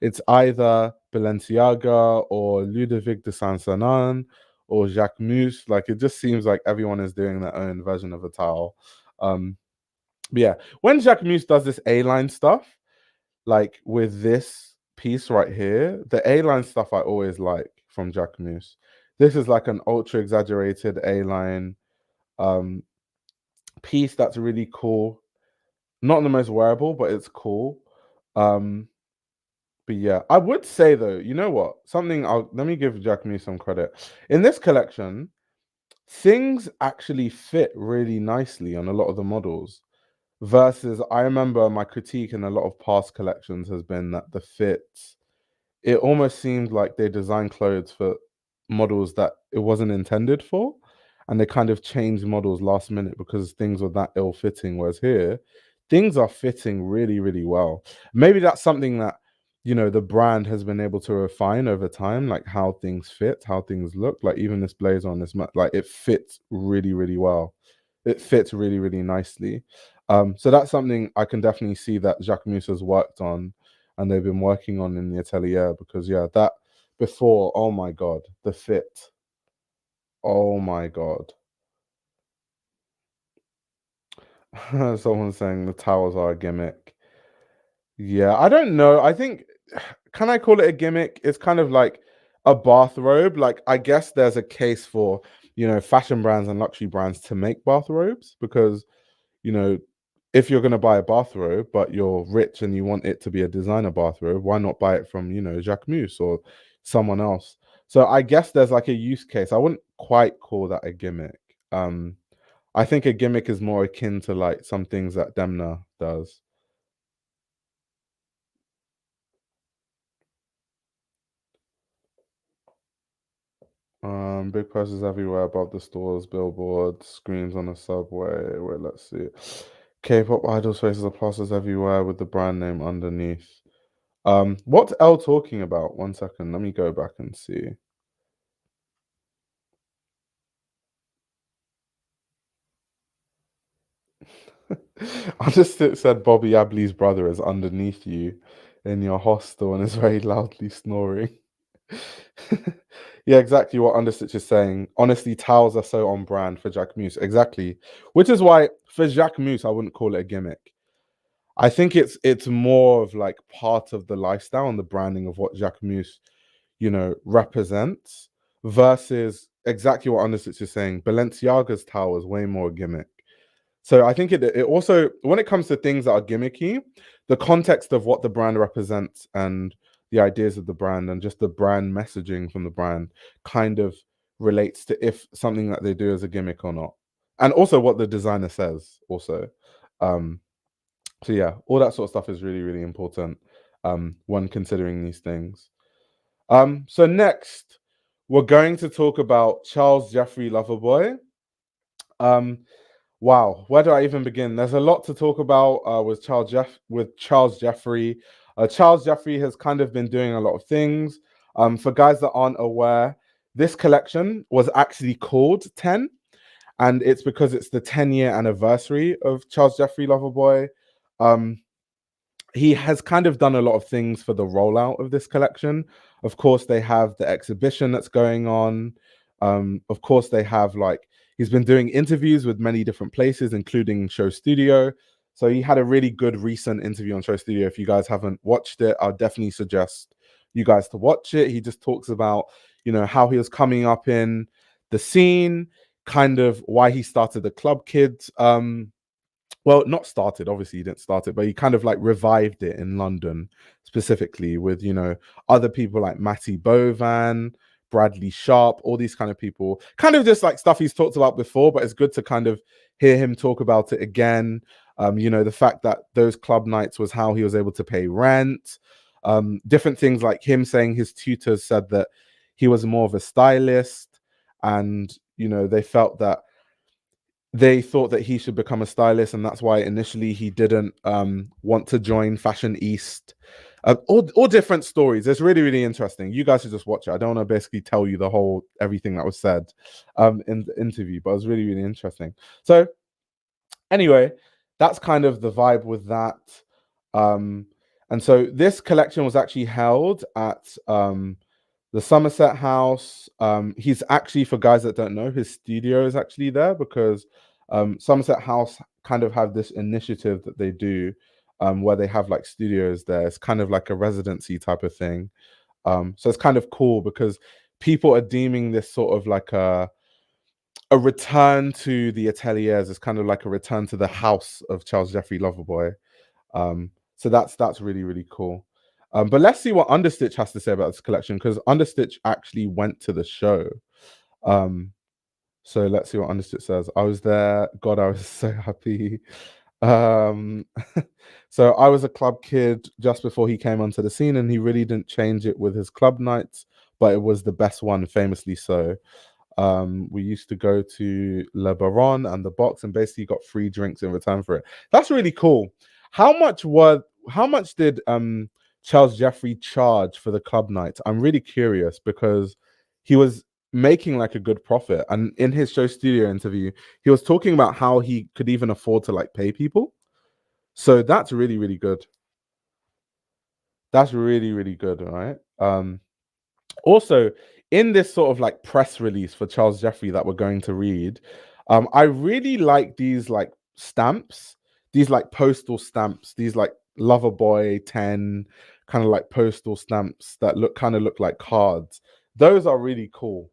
It's either Balenciaga or Ludovic de Saint-Saëns or Jacquemus. Like it just seems like everyone is doing their own version of a towel. But yeah, when Jacquemus does this A-line stuff, like with this piece right here, the A-line stuff I always like from Jacquemus. This is like an ultra exaggerated A-line piece that's really cool. Not the most wearable, but it's cool. But yeah, I would say though, you know what? Let me give Jacquemus some credit. In this collection, things actually fit really nicely on a lot of the models. Versus, I remember my critique in a lot of past collections has been that the fits, it almost seemed like they designed clothes for models that it wasn't intended for. And they kind of changed models last minute because things were that ill fitting. Whereas here, things are fitting really well. Maybe that's something that, the brand has been able to refine over time, like how things fit, how things look. Like even this blazer on this, like it fits really well. It fits really nicely. So that's something I can definitely see that Jacquemus has worked on and they've been working on in the atelier because yeah, that before, oh my god, the fit. Oh my god. Someone's saying the towels are a gimmick. Yeah, I don't know. I think can I call it a gimmick? It's kind of like a bathrobe. Like I guess there's a case for, fashion brands and luxury brands to make bathrobes because, you know, if you're going to buy a bathrobe, but you're rich and you want it to be a designer bathrobe, why not buy it from, Jacquemus or someone else? So I guess there's like a use case. I wouldn't quite call that a gimmick. Um, I think a gimmick is more akin to like some things that Demna does. Big posters everywhere above the stores, billboards, screens on the subway. Wait, let's see. K-pop idols faces are plasters everywhere with the brand name underneath. What's Elle talking about? One second, let me go back and see. I just it said Bobby Abley's brother is underneath you in your hostel and is very loudly snoring. Yeah, exactly what Understitch is saying. Honestly, towels are so on brand for Jacquemus. Exactly. Which is why for Jacquemus, I wouldn't call it a gimmick. I think it's more of like part of the lifestyle and the branding of what Jacquemus, represents versus exactly what Understitch is saying. Balenciaga's towel is way more a gimmick. So I think it also, when it comes to things that are gimmicky, the context of what the brand represents and the ideas of the brand and just the brand messaging from the brand kind of relates to if something that they do is a gimmick or not. And also what the designer says also. Um, so yeah, all that sort of stuff is really, really important when considering these things. So next, we're going to talk about Charles Jeffrey Loverboy. Um, Wow, where do I even begin? There's a lot to talk about with Charles Jeffrey. Charles Jeffrey has kind of been doing a lot of things. For guys that aren't aware, this collection was actually called 10, and it's because it's the 10-year anniversary of Charles Jeffrey Loverboy. Um, he has kind of done a lot of things for the rollout of this collection. Of course, they have the exhibition that's going on. Of course, they have like he's been doing interviews with many different places, including Show Studio. So he had a really good recent interview on Show Studio. If you guys haven't watched it, I'll definitely suggest you guys to watch it. He just talks about, how he was coming up in the scene, kind of why he started the Club Kids well, not started, obviously he didn't start it, but he kind of like revived it in London specifically with, other people like Matty Bovan, Bradley Sharp, all these kind of people. Kind of just like stuff he's talked about before, but it's good to kind of hear him talk about it again. The fact that those club nights was how he was able to pay rent. Different things like him saying his tutors said that he was more of a stylist and, they felt that they thought that he should become a stylist, and that's why initially he didn't want to join Fashion East. All different stories. It's really, really interesting. You guys should just watch it. I don't want to basically tell you the whole everything that was said in the interview, but it was really, really interesting. So anyway, that's kind of the vibe with that. And so this collection was actually held at the Somerset House. He's actually, for guys that don't know, his studio is actually there because Somerset House kind of have this initiative that they do where they have like studios there. It's kind of like a residency type of thing. So it's kind of cool because people are deeming this sort of like a return to the ateliers. It's kind of like a return to the house of Charles Jeffrey Loverboy. So that's really, really cool. But let's see what Understitch has to say about this collection because Understitch actually went to the show. So let's see what Understitch says. I was there. God, I was so happy. Um, so I was a club kid just before he came onto the scene, and he really didn't change it with his club nights, but it was the best one, famously so. We used to go to Le Baron and the box and basically got free drinks in return for it. That's really cool. How much did Charles Jeffrey charge for the club night? I'm really curious because he was making like a good profit. And in his Show Studio interview, he was talking about how he could even afford to like pay people. So that's really, really good. That's really, really good, all right? Also, in this sort of like press release for Charles Jeffrey that we're going to read, I really like these like stamps, these like postal stamps, these like Loverboy 10 kind of like postal stamps that look like cards. Those are really cool.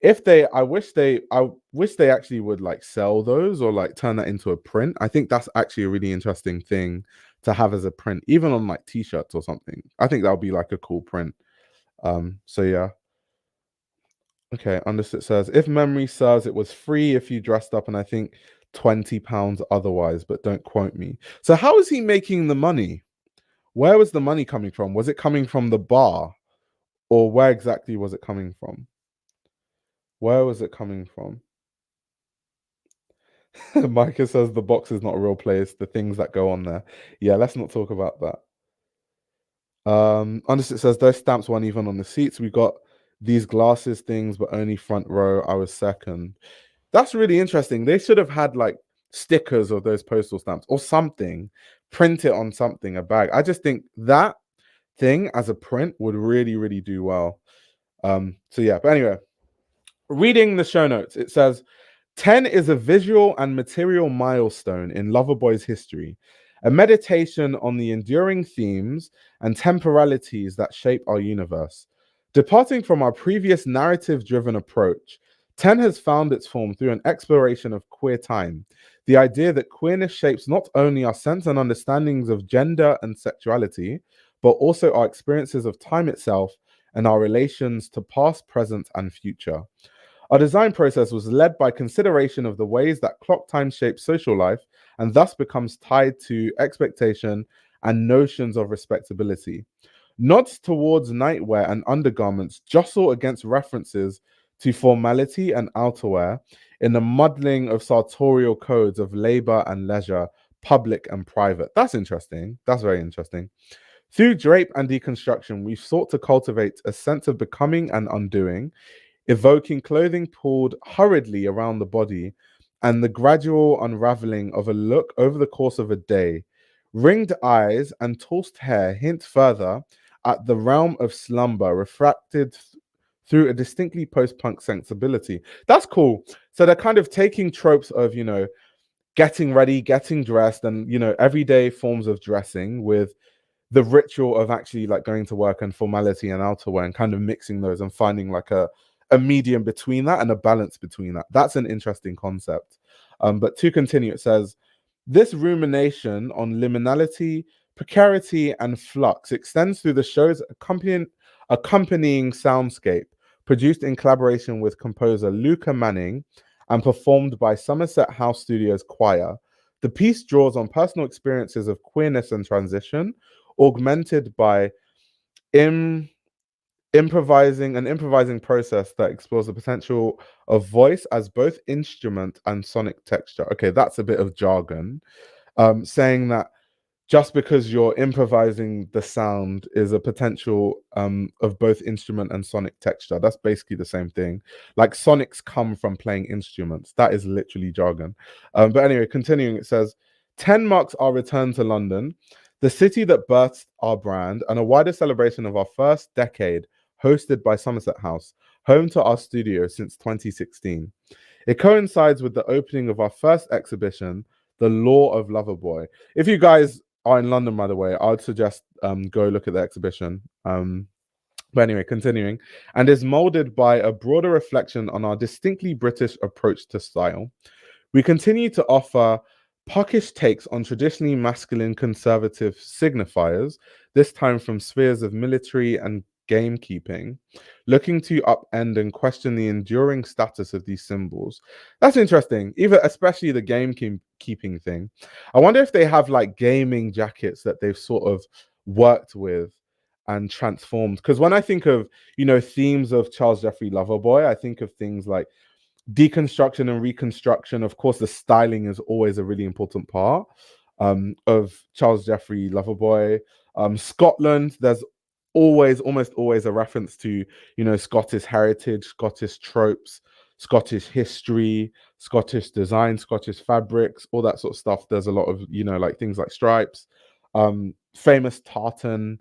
I wish they actually would like sell those or like turn that into a print. I think that's actually a really interesting thing to have as a print, even on like t-shirts or something. I think that would be like a cool print. So yeah. Okay, understood. Says, if memory serves, it was free if you dressed up, and I think £20 otherwise, but don't quote me. So how is he making the money? Where was the money coming from? Was it coming from the bar? Or where exactly was it coming from? Where was it coming from? Micah says the box is not a real place, the things that go on there. Yeah, let's not talk about that. Understood says those stamps weren't even on the seats. We got these glasses things, but only front row. I was second. That's really interesting. They should have had like stickers of those postal stamps or something, print it on something, a bag. I just think that thing as a print would really, really do well. So yeah, but anyway, reading the show notes, it says 10 is a visual and material milestone in Loverboy's history, a meditation on the enduring themes and temporalities that shape our universe. Departing from our previous narrative-driven approach, 10 has found its form through an exploration of queer time, the idea that queerness shapes not only our sense and understandings of gender and sexuality, but also our experiences of time itself and our relations to past, present, and future. Our design process was led by consideration of the ways that clock time shapes social life and thus becomes tied to expectation and notions of respectability. Nods towards nightwear and undergarments jostle against references to formality and outerwear in the muddling of sartorial codes of labor and leisure, public and private. That's interesting. That's very interesting. Through drape and deconstruction, we've sought to cultivate a sense of becoming and undoing, evoking clothing pulled hurriedly around the body and the gradual unraveling of a look over the course of a day. Ringed eyes and tossed hair hint further at the realm of slumber refracted through a distinctly post-punk sensibility. That's cool. So they're kind of taking tropes of, getting ready, getting dressed, and, everyday forms of dressing with the ritual of actually like going to work and formality and outerwear and kind of mixing those and finding like a medium between that and a balance between that. That's an interesting concept. But to continue, it says, this rumination on liminality, precarity, and flux extends through the show's accompanying soundscape, produced in collaboration with composer Luca Manning and performed by Somerset House Studios Choir. The piece draws on personal experiences of queerness and transition, augmented by improvising process that explores the potential of voice as both instrument and sonic texture. Okay, that's a bit of jargon. Saying that just because you're improvising the sound is a potential of both instrument and sonic texture. That's basically the same thing. Like sonics come from playing instruments. That is literally jargon. But anyway, continuing, it says, 10 marks our return to London, the city that birthed our brand, and a wider celebration of our first decade hosted by Somerset House, home to our studio since 2016. It coincides with the opening of our first exhibition, The Lore of Loverboy. If you guys are in London, by the way, I would suggest go look at the exhibition. But anyway, continuing, and is molded by a broader reflection on our distinctly British approach to style. We continue to offer puckish takes on traditionally masculine conservative signifiers, this time from spheres of military and gamekeeping, looking to upend and question the enduring status of these symbols. That's interesting, even especially the gamekeeping thing. I wonder if they have like gaming jackets that they've sort of worked with and transformed. Because when I think of, themes of Charles Jeffrey Loverboy, I think of things like deconstruction and reconstruction. Of course, the styling is always a really important part of Charles Jeffrey Loverboy. Scotland, there's almost always a reference to, Scottish heritage, Scottish tropes, Scottish history, Scottish design, Scottish fabrics, all that sort of stuff. There's a lot of, like things like stripes, famous tartan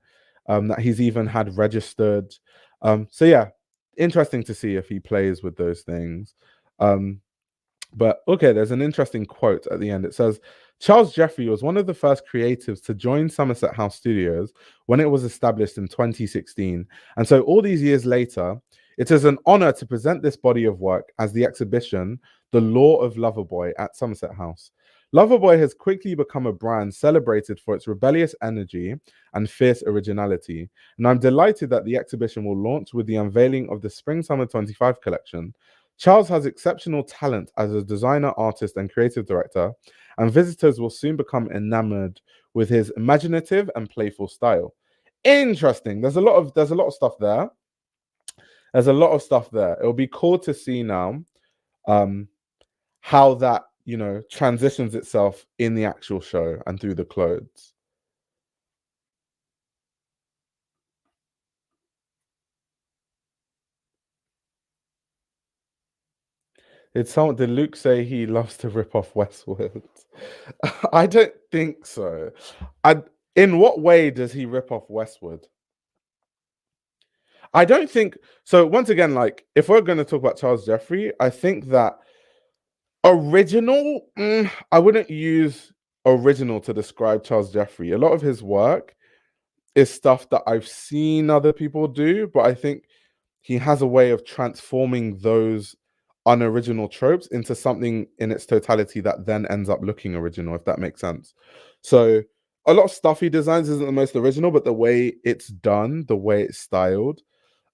that he's even had registered. So yeah, interesting to see if he plays with those things. But okay, there's an interesting quote at the end. It says, Charles Jeffrey was one of the first creatives to join Somerset House Studios when it was established in 2016. And so all these years later, it is an honor to present this body of work as the exhibition, The Lore of Loverboy at Somerset House. Loverboy has quickly become a brand celebrated for its rebellious energy and fierce originality, and I'm delighted that the exhibition will launch with the unveiling of the Spring-Summer 25 collection. Charles has exceptional talent as a designer, artist, and creative director, and visitors will soon become enamored with his imaginative and playful style. Interesting. There's a lot of stuff there. There's a lot of stuff there. It'll be cool to see now how that, transitions itself in the actual show and through the clothes. Did Luke say he loves to rip off Westwood? I don't think so. In what way does he rip off Westwood? I don't think so. Once again, like, if we're going to talk about Charles Jeffrey, I think that original, I wouldn't use original to describe Charles Jeffrey. A lot of his work is stuff that I've seen other people do, but I think he has a way of transforming those unoriginal tropes into something in its totality that then ends up looking original, if that makes sense. So a lot of stuff he designs isn't the most original, but the way it's done, the way it's styled,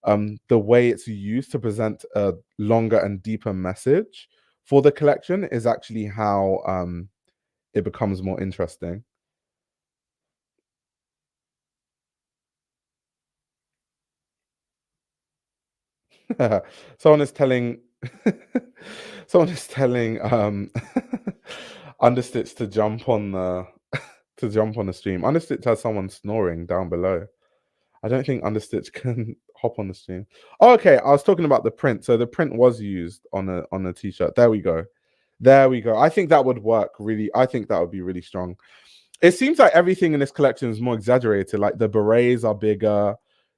the way it's used to present a longer and deeper message for the collection is actually how it becomes more interesting. Someone is telling someone is telling Understitch to jump on the stream. Understitch has someone snoring down below. I don't think Understitch can hop on the stream. Oh, okay, I was talking about the print. So the print was used on a t-shirt. There we go. There we go. I think that would work really. I think that would be really strong. It seems like everything in this collection is more exaggerated. Like the berets are bigger,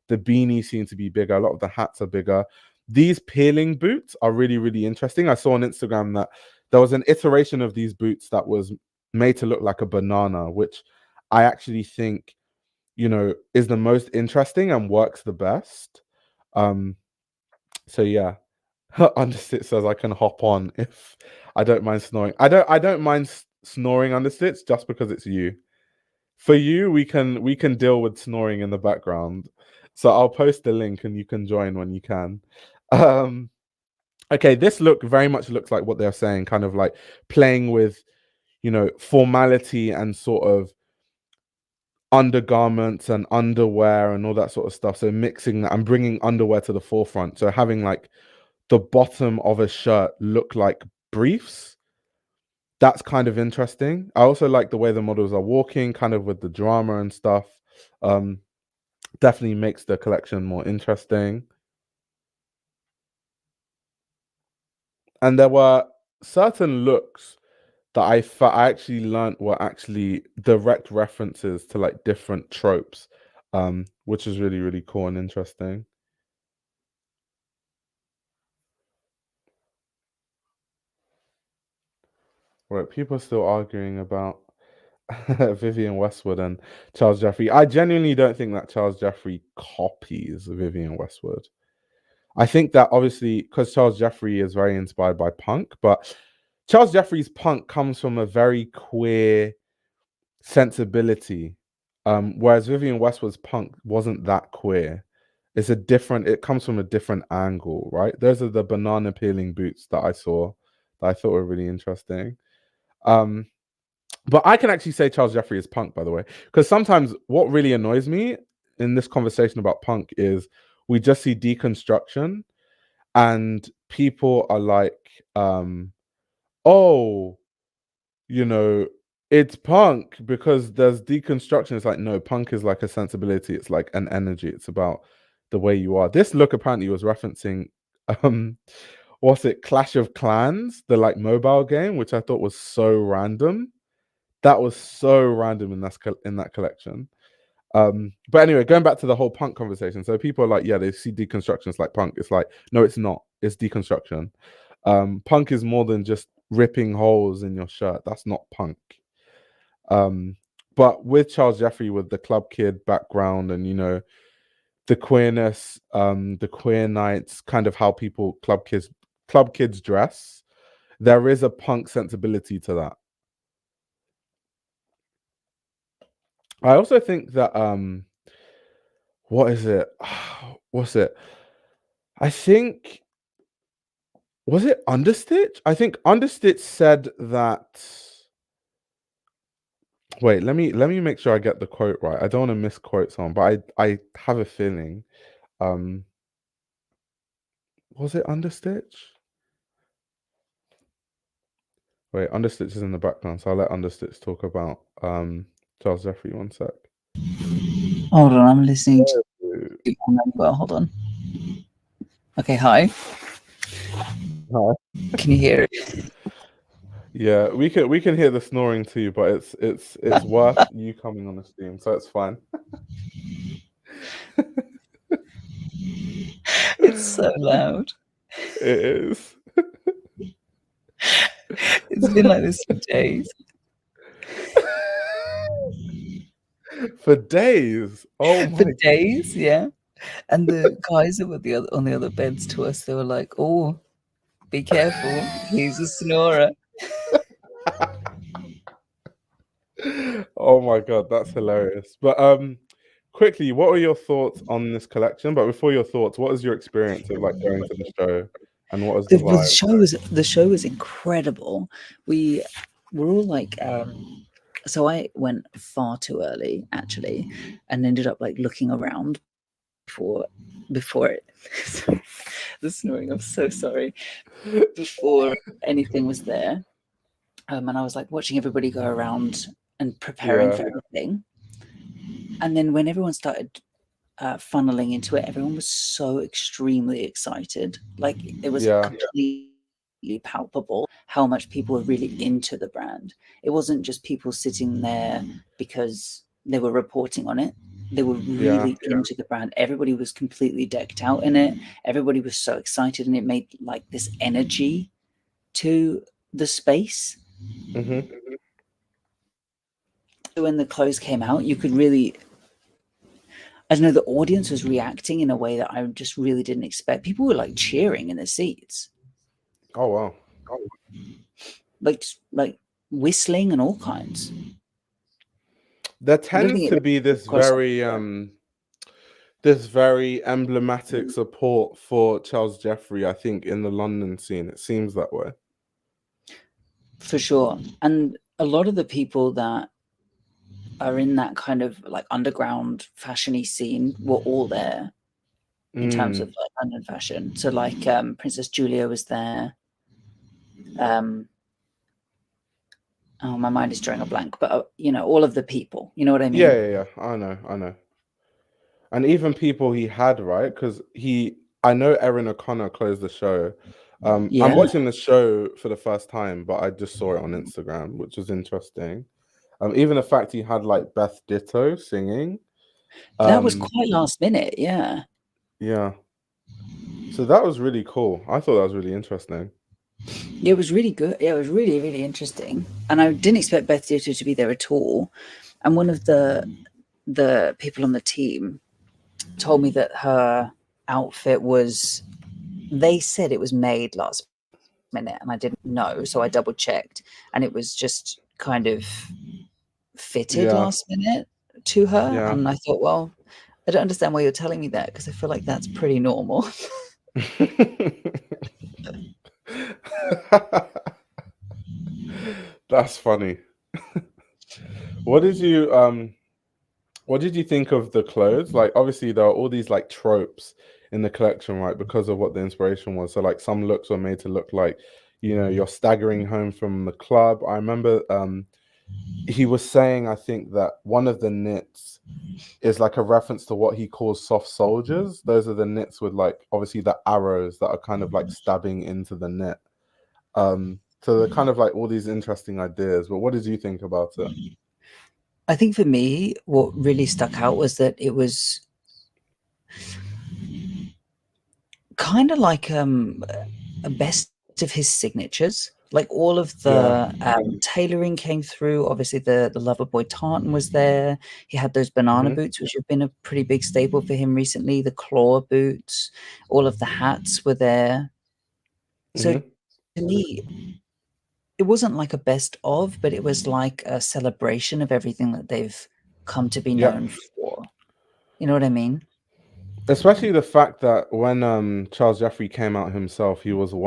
the beanies seem to be bigger, a lot of the hats are bigger. These peeling boots are really, really interesting. I saw on Instagram that there was an iteration of these boots that was made to look like a banana, which I actually think, is the most interesting and works the best. So yeah. Understitch says I can hop on if I don't mind snoring. I don't mind snoring, Understitch, just because it's you. For you, we can deal with snoring in the background. So I'll post the link and you can join when you can. Um okay, this look very much looks like what they're saying, kind of like playing with, formality and sort of undergarments and underwear and all that sort of stuff. So mixing that and bringing underwear to the forefront. So having like the bottom of a shirt look like briefs. That's kind of interesting. I also like the way the models are walking, kind of with the drama and stuff. Definitely makes the collection more interesting. And there were certain looks that I actually learned were actually direct references to like different tropes, which is really, really cool and interesting. Right, people are still arguing about Vivienne Westwood and Charles Jeffrey. I genuinely don't think that Charles Jeffrey copies Vivienne Westwood. I think that obviously because Charles Jeffrey is very inspired by punk, but Charles Jeffrey's punk comes from a very queer sensibility, whereas Vivienne Westwood's punk wasn't that queer. It comes from a different angle, right? Those are the banana peeling boots that I saw that I thought were really interesting. Um, but I can actually say Charles Jeffrey is punk, by the way, because sometimes what really annoys me in this conversation about punk is we just see deconstruction and people are like, oh, you know, it's punk because there's deconstruction. It's like, no, punk is like a sensibility. It's like an energy. It's about the way you are. This look apparently was referencing, um, what's it, Clash of Clans, the like mobile game, which I thought was so random. That was so random in that collection. But anyway, going back to the whole punk conversation. So people are like, yeah, they see deconstruction as like punk. It's like, no, it's not. It's deconstruction. Punk is more than just ripping holes in your shirt. That's not punk. But with Charles Jeffrey, with the club kid background and the queerness, the queer nights, kind of how club kids dress, there is a punk sensibility to that. I also think that what is it? What's it? I think was it Understitch? I think Understitch said that. Wait, let me make sure I get the quote right. I don't want to misquote someone, but I have a feeling. Um, was it Understitch? Wait, Understitch is in the background, so I'll let Understitch talk about Charles Jeffrey. One sec. Hold on, I'm listening to you. Well, hold on. Okay, hi. Hi. Can you hear it? Yeah, we can hear the snoring too, but it's worth you coming on the stream, so it's fine. It's so loud. It is. It's been like this for days. For days. Oh For my. days, yeah. And the guys that were on the other beds to us, they were like, "Oh, be careful, he's a snorer." Oh my god, that's hilarious. But quickly, what were your thoughts on this collection? But before your thoughts, what was your experience of like going to the show and what was the The vibe? show was incredible. We were all like, so I went far too early actually, and ended up like looking around before it. The snoring. I'm so sorry. Before anything was there, and I was like watching everybody go around and preparing Yeah, for everything. And then when everyone started funneling into it, everyone was so extremely excited. Like it was yeah, completely palpable how much people were really into the brand. It wasn't just people sitting there because they were reporting on it. They were yeah. really into the brand. Everybody was completely decked out in it. Everybody was so excited, and it made like this energy to the space. Mm-hmm. When the clothes came out, you could really, I don't know, the audience was reacting in a way that I just really didn't expect. People were like cheering in their seats, Oh wow. like whistling and all kinds. There I don't tends think to it be this very emblematic support for Charles Jeffrey, I think, in the London scene. It seems that way. for sure. And a lot of the people that are in that kind of like underground fashiony scene were all there in terms of Mm, like London fashion. So like Princess Julia was there. Um, oh, my mind is drawing a blank, but you know, all of the people. You know what I yeah, mean? yeah, yeah. I know, I know. And even people he had, right? Because I know Erin O'Connor closed the show. I'm Yeah, watching the show for the first time, but I just saw it on Instagram, which was interesting. Even the fact he had like Beth Ditto singing. that was Um, quite last minute. Yeah. yeah. So that was really cool. I thought that was really interesting. Yeah, it was really good. Yeah, it was really, really interesting. And I didn't expect Beth Ditto to be there at all. And one of the people on the team told me that her outfit was, they said it was made last minute, and I didn't know, so I double checked, and it was just kind of fitted Yeah, last minute to her. yeah. And I thought, well, I don't understand why you're telling me that, because I feel like that's pretty normal. That's funny. What did you what did you think of the clothes? Like, obviously, there are all these like tropes in the collection, right? Because of what the inspiration was. So, like, some looks were made to look like, you're staggering home from the club. I remember he was saying, I think, that one of the knits is like a reference to what he calls soft soldiers. Those are the knits with like obviously the arrows that are kind of like stabbing into the knit. So they're kind of like all these interesting ideas. But what did you think about it? I think for me, what really stuck out was that it was kind of like a best of his signatures. Like all of Yeah. the tailoring came through. Obviously, the Loverboy tartan was there. He had those banana Hmm. boots, which have been a pretty big staple for him recently. The claw boots, all of the hats were there. So Hmm. to me, it wasn't like a best of, but it was like a celebration of everything that they've come to be Yeah. known for. You know what I mean? Especially the fact that when Charles Jeffrey came out himself, he wasn't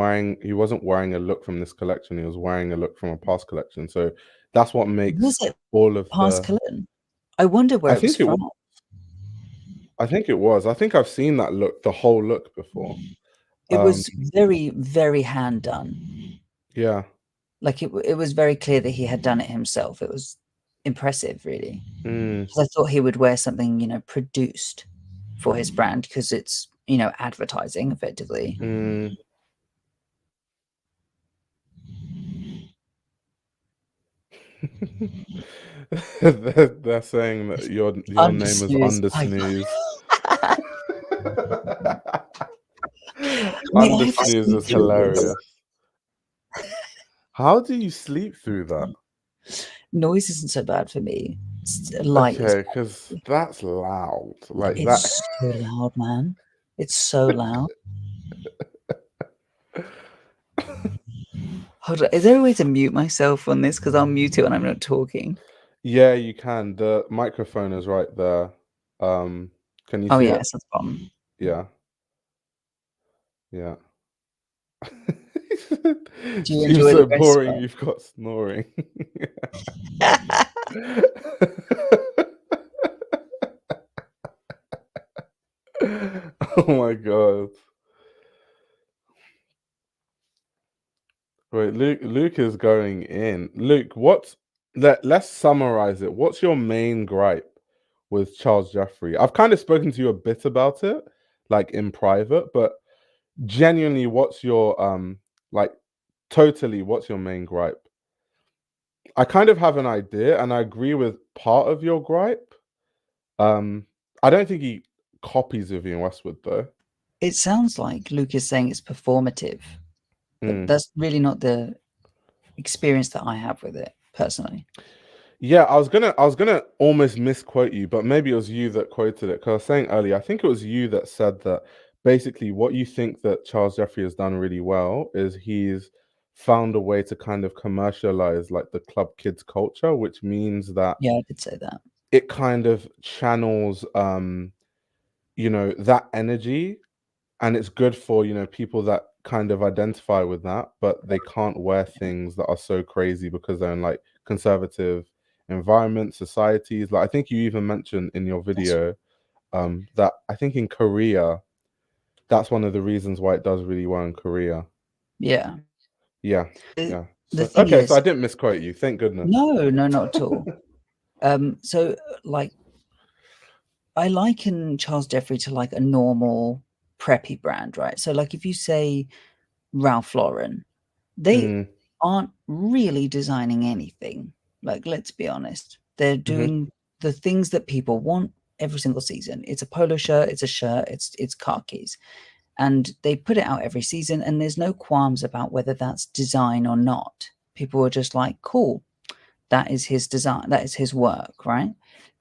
wearing a look from this collection. He was wearing a look from a past collection. So that's what makes Was it all of past collection? I wonder where I it was think it was. from. I think it was. I think I've seen that look, the whole look before. It was very, very hand done. Yeah. Like it was very clear that he had done it himself. It was impressive, really. Because I thought he would wear something, you know, produced for his brand because it's, you know, advertising effectively. They're saying that your name is Under Snooze. Under Snooze is hilarious. How do you sleep through that? Noise isn't so bad for me. Light. Okay, because that's loud. Like it's so loud, man. It's so loud. Hold on. Is there a way to mute myself on this? Because I'll mute it when I'm not talking. Yeah, you can. The microphone is right there. Can you see Oh, it? yes, that's the problem. Yeah. Yeah. Do you She's enjoy so the best boring, part? you've got snoring. Oh my god. Wait, Luke is going in. Luke, let's summarize it. What's your main gripe with Charles Jeffrey? I've kind of spoken to you a bit about it, like in private, but genuinely, what's your like totally what's your main gripe? I kind of have an idea and I agree with part of your gripe. I don't think he copies Vivienne Westwood though. It sounds like Luke is saying it's performative, but that's really not the experience that I have with it personally. Yeah, I was gonna almost misquote you, but maybe it was you that quoted it. Because I was saying earlier, I think it was you that said that basically what you think that Charles Jeffrey has done really well is he's found a way to kind of commercialize like the club kids culture, which means that Yeah, I did say that. it kind of channels you know, that energy, and it's good for, you know, people that kind of identify with that, but they can't wear things that are so crazy because they're in like conservative environments, societies. Like I think you even mentioned in your video that I think in Korea, that's one of the reasons why it does really well in Korea. Yeah. Yeah. Yeah. The So, thing okay, is, so I didn't misquote you. Thank goodness. no, not at all. So like I liken Charles Jeffrey to like a normal preppy brand, right? So like if you say Ralph Lauren, they aren't really designing anything. Like, let's be honest. They're doing the things that people want every single season. It's a polo shirt, it's a shirt, it's khakis. And they put it out every season, and there's no qualms about whether that's design or not. People are just like, cool, that is his design, that is his work, right?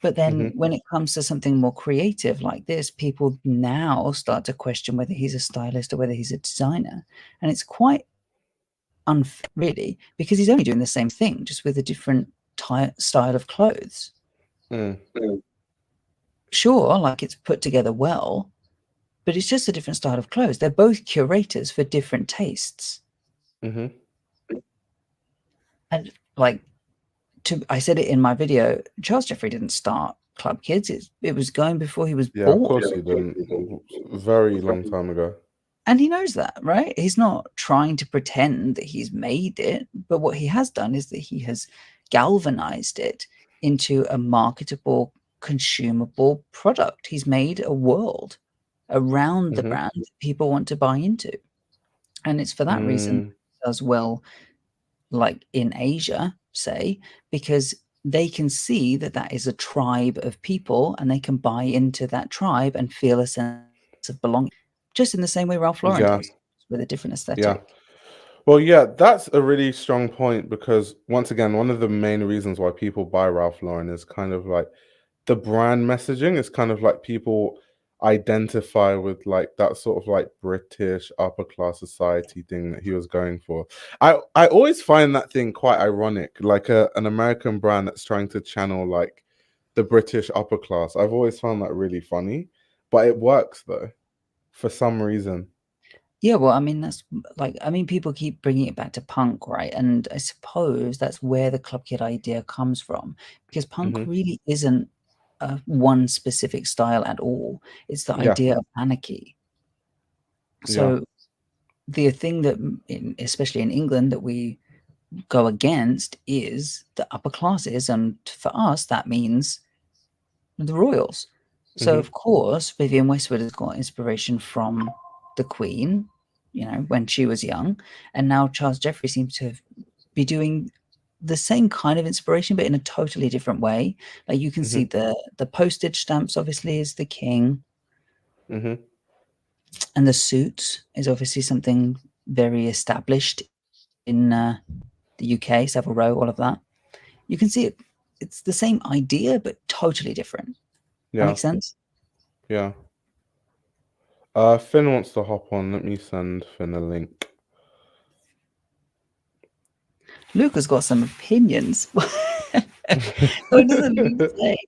But then when it comes to something more creative like this, people now start to question whether he's a stylist or whether he's a designer. And it's quite unfair, really, because he's only doing the same thing, just with a different style of clothes. Sure, like it's put together well, but it's just a different style of clothes. They're both curators for different tastes. And like, I said it in my video, Charles Jeffrey didn't start Club Kids. It was going before he was born. Of course he didn't. Very long time ago. And he knows that, right? He's not trying to pretend that he's made it, but what he has done is that he has galvanized it into a marketable, consumable product. He's made a world around the brand that people want to buy into. And it's for that reason as well, like in Asia, say, because they can see that that is a tribe of people and they can buy into that tribe and feel a sense of belonging. Just in the same way Ralph Lauren does, with a different aesthetic. Yeah. Well, yeah, that's a really strong point because once again, one of the main reasons why people buy Ralph Lauren is kind of like the brand messaging is kind of like people identify with like that sort of like British upper class society thing that he was going for. I always find that thing quite ironic, like an American brand that's trying to channel like the British upper class. I've always found that really funny, but it works though, for some reason. Yeah, well, I mean, that's like, I mean, people keep bringing it back to punk, right? And I suppose that's where the club kid idea comes from, because punk Hmm. really isn't one specific style at all. It's the Yeah, idea of anarchy. yeah. So the thing that, especially in England, that we go against is the upper classes, and for us, that means the royals. So Hmm. of course, Vivienne Westwood has got inspiration from the Queen, when she was young, and now Charles Jeffrey seems to be doing the same kind of inspiration, but in a totally different way. Like you can Hmm. see the postage stamps, obviously, is the king, Hmm. and the suit is obviously something very established in the UK, Savile Row, all of that. You can see it. It's the same idea, but totally different. That Yeah, makes sense. yeah. Finn wants to hop on. Let me send Finn a link. Luke has got some opinions. What doesn't Luke say?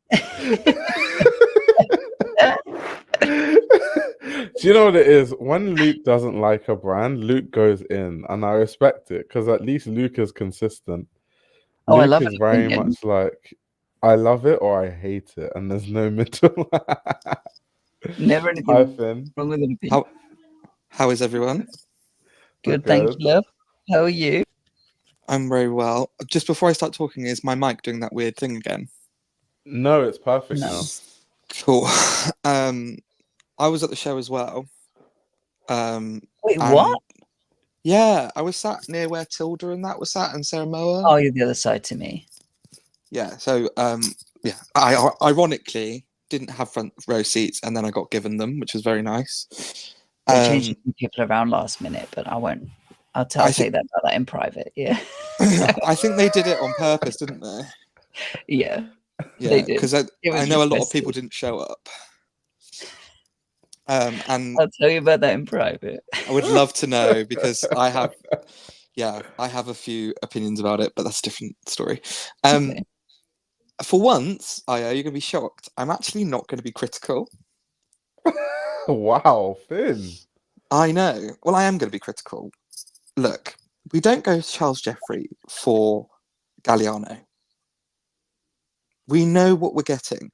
Do you know what it is? When Luke doesn't like a brand, Luke goes in, and I respect it because at least Luke is consistent. Oh, I Luke love is an very opinion. much like, I love it or I hate it, and there's no middle. Never Hi, anything Finn. wrong with an opinion. How is everyone? We're Good, thank good. you, love. How are you? I'm very well. Just before I start talking, is my mic doing that weird thing again? No, it's perfect No. now. Cool. I was at the show as well. Wait, And what? yeah, I was sat near where Tilda and that was sat, and Sarah Moa. Oh, you're the other side to me. Yeah. So yeah, I ironically didn't have front row seats, and then I got given them, which was very nice. They changed people around last minute, but I won't. I'll say that about that in private. Yeah. I think they did it on purpose, didn't they? Yeah. Yeah, They did. because It I was know a lot of people requested. didn't show up. And I'll tell you about that in private. I would love to know because I have a few opinions about it, but that's a different story. Okay. For once, Io, you're gonna be shocked. I'm actually not gonna be critical. Wow, Finn. I know. Well, I am gonna be critical. Look, we don't go to Charles Jeffrey for Galliano. We know what we're getting.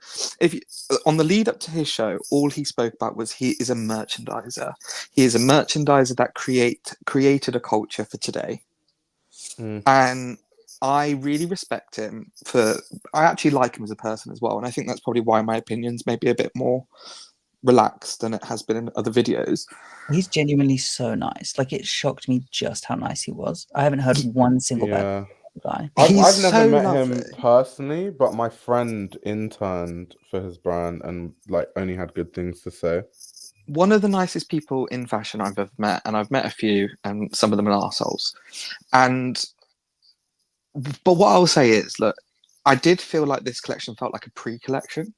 On the lead up to his show, all he spoke about was he is a merchandiser. He is a merchandiser that created a culture for today. And I really respect him I actually like him as a person as well. And I think that's probably why my opinion's maybe a bit more relaxed than it has been in other videos. He's genuinely so nice. Like, it shocked me just how nice he was. I haven't heard one single bad guy. I've never so met lovely. him personally, but my friend interned for his brand and like only had good things to say. One of the nicest people in fashion I've ever met, and I've met a few, and some of them are arseholes. But what I'll say is, look, I did feel like this collection felt like a pre-collection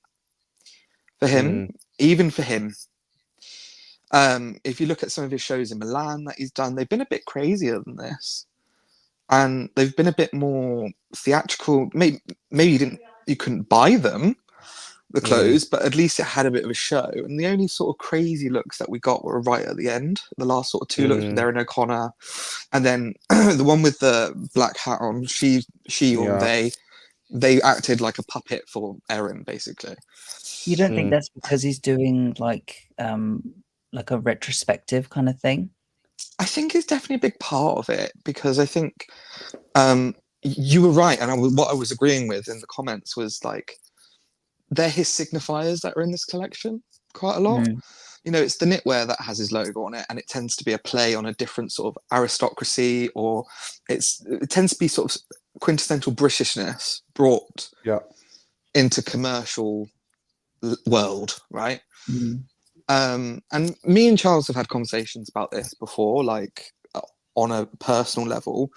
for him, even for him. If you look at some of his shows in Milan that he's done, they've been a bit crazier than this, and they've been a bit more theatrical. Maybe you couldn't buy them, the clothes, but at least it had a bit of a show. And the only sort of crazy looks that we got were right at the end. The last sort of two looks with Erin O'Connor, and then the one with the black hat on. She or they acted like a puppet for Erin, basically. You don't think that's because he's doing like a retrospective kind of thing? I think it's definitely a big part of it, because I think you were right, and what I was agreeing with in the comments was like, they're his signifiers that are in this collection quite a lot. It's the knitwear that has his logo on it, and it tends to be a play on a different sort of aristocracy, or it tends to be sort of quintessential Britishness brought into commercial world, right? And me and Charles have had conversations about this before, like on a personal level,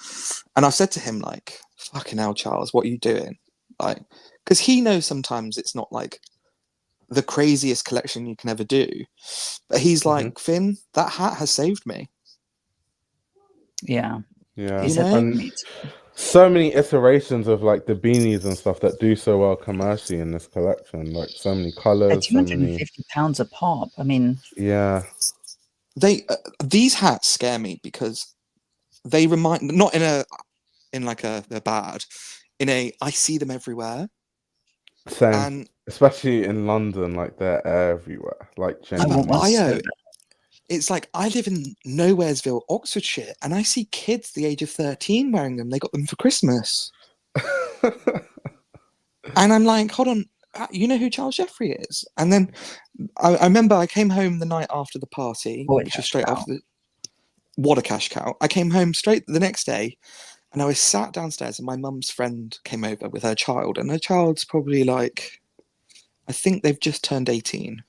and I've said to him, like, fucking hell, Charles, what are you doing? Like, because he knows sometimes it's not like the craziest collection you can ever do, but he's like, Finn, that hat has saved me. Yeah. Yeah. He said that to me too. so many iterations of like the beanies and stuff that do so well commercially in this collection. Like so many They're colors, so many. £250 a pop. I mean, Yeah. These hats scare me because they remind, not in a they're bad, I see them everywhere. Same. And especially in London, like they're everywhere. Like I want one so Bio, bad. it's like I live in Nowheresville, Oxfordshire, and I see kids the age of 13 wearing them. They got them for Christmas. And I'm like, hold on, you know who Charles Jeffrey is? And then I remember I came home the night after the party, What a which was cash straight cow. after what a cash cow. I came home straight the next day, and I was sat downstairs, and my mum's friend came over with her child, and her child's probably like, I think they've just turned 18.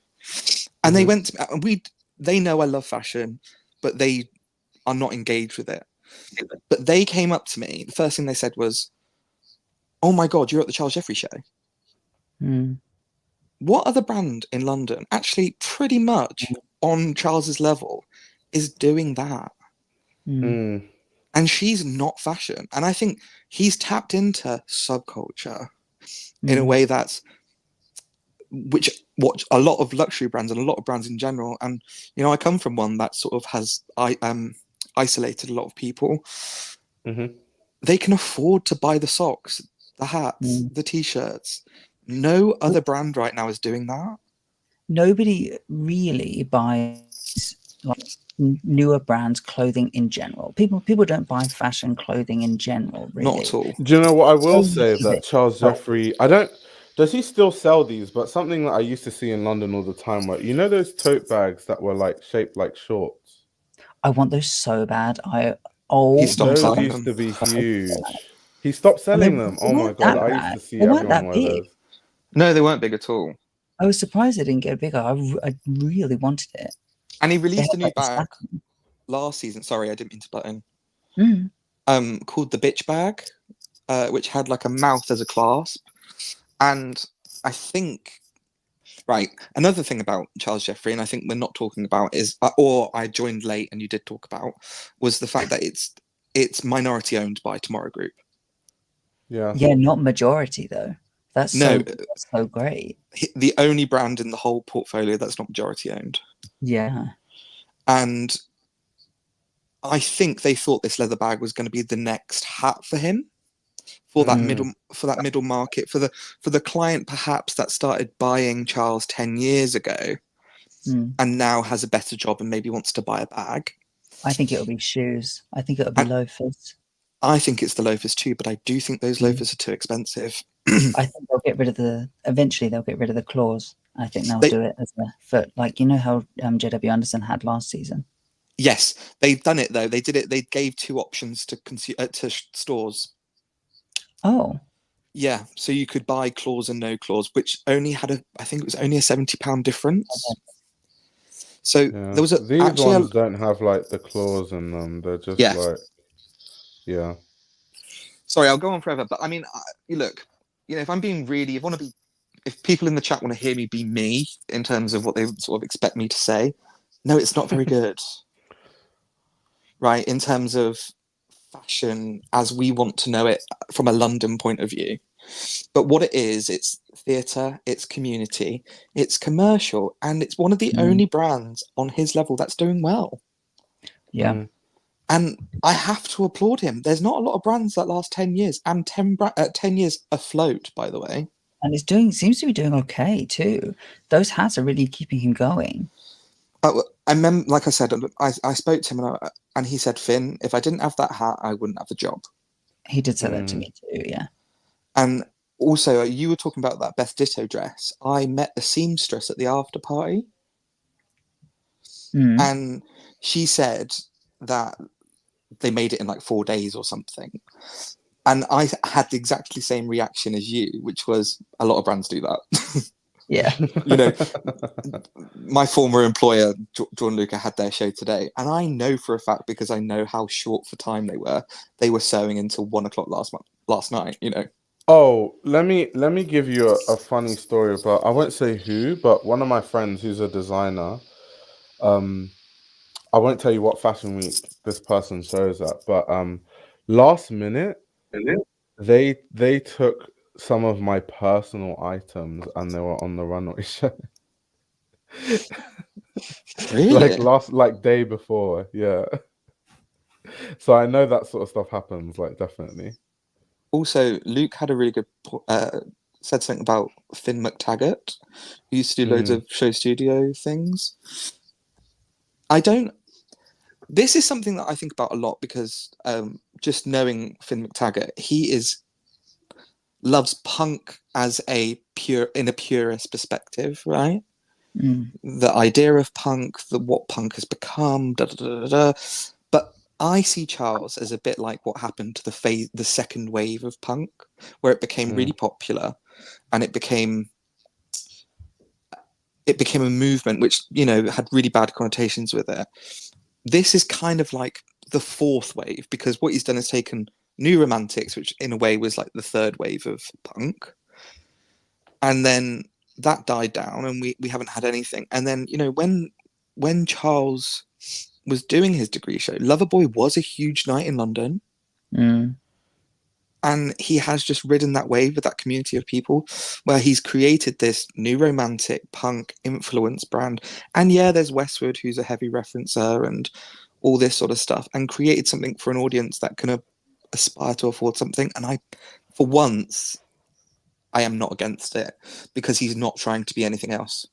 And they went to, and they know I love fashion, but they are not engaged with it. But they came up to me. The first thing they said was, "Oh my God, you're at the Charles Jeffrey show." Mm. What other brand in London, actually pretty much on Charles's level, is doing that? Mm. And she's not fashion. And I think he's tapped into subculture in a way that's what a lot of luxury brands and a lot of brands in general. And you know, I come from one that sort of has isolated a lot of people. They can afford to buy the socks, the hats, the t-shirts. No other brand right now is doing that. Nobody really buys like newer brands clothing in general. People don't buy fashion clothing in general, really. Not at all. Do you know what I will So say? much of That it- Charles Jeffrey, does he still sell these? But something that I used to see in London all the time were, you know, those tote bags that were like shaped like shorts? I want those so bad. He stopped Those selling used them. to be huge. He stopped selling them. Oh my weren't God. that I used bad. to see They weren't everyone that wear big. those. No, they weren't big at all. I was surprised they didn't get bigger. I really wanted it. And he They released had a new like the bag satin. last season. Sorry, I didn't mean to butt in. Mm. Called the Bitch Bag, which had like a mouth as a clasp. And I think, right, another thing about Charles Jeffrey, and I think we're not talking about is, or I joined late and you did talk about, was the fact that it's minority owned by Tomorrow Group. Yeah. Yeah, not majority though. That's No, so great. the only brand in the whole portfolio that's not majority owned. Yeah. And I think they thought this leather bag was going to be the next hat for him, for that middle market, for the client perhaps that started buying Charles 10 years ago and now has a better job and maybe wants to buy a bag. I think it'll be shoes. I think it'll be loafers. I think it's the loafers too, but I do think those loafers are too expensive. I think they'll get rid of eventually they'll get rid of the claws. I think they'll do it as a foot, like you know how JW Anderson had last season. Yes, they've done it though. They did it. They gave two options to stores. Oh. Yeah, so you could buy claws and no claws, which only had I think it was only a £70 difference. So there was these ones don't have like the claws in them. They're just like, yeah. Sorry, I'll go on forever, but I mean, look, you know, if I'm being really, if people in the chat want to hear me be me in terms of what they sort of expect me to say, no, it's not very good. Right, in terms of fashion as we want to know it from a London point of view. But what it is, it's theatre, it's community, it's commercial, and it's one of the only brands on his level that's doing well. Yeah. And I have to applaud him. There's not a lot of brands that last 10 years, and 10 years afloat, by the way. And seems to be doing okay too. Those hats are really keeping him going. I remember, like I said, I spoke to him and he said, Finn, if I didn't have that hat, I wouldn't have the job. He did say that to me too, yeah. And also, you were talking about that Beth Ditto dress. I met the seamstress at the after party. And she said that they made it in like 4 days or something. And I had the exactly same reaction as you, which was a lot of brands do that. Yeah. You know, my former employer, Jordanluca, had their show today. And I know for a fact, because I know how short for time they were sewing until 1 o'clock last night, you know. Oh, let me give you a funny story about, I won't say who, but one of my friends who's a designer. I won't tell you what fashion week this person shows at, but last minute They took some of my personal items and they were on the runway show. Really? Like day before, yeah. So I know that sort of stuff happens, like definitely. Also, Luke had a really good said something about Finn McTaggart, who used to do loads of show studio things. This is something that I think about a lot because just knowing Finn McTaggart, loves punk as in a purist perspective, right? The idea of punk, what punk has become, da da da da da. But I see Charles as a bit like what happened to the second wave of punk, where it became really popular, and it became a movement which had really bad connotations with it. This is kind of like the fourth wave, because what he's done is taken New Romantics, which in a way was like the third wave of punk, and then that died down and we haven't had anything. And then when Charles was doing his degree show, Loverboy was a huge night in London, and he has just ridden that wave with that community of people where he's created this new romantic punk influence brand. And yeah, there's Westwood, who's a heavy referencer, and all this sort of stuff, and created something for an audience that can aspire to afford something. And for once, I am not against it, because he's not trying to be anything else.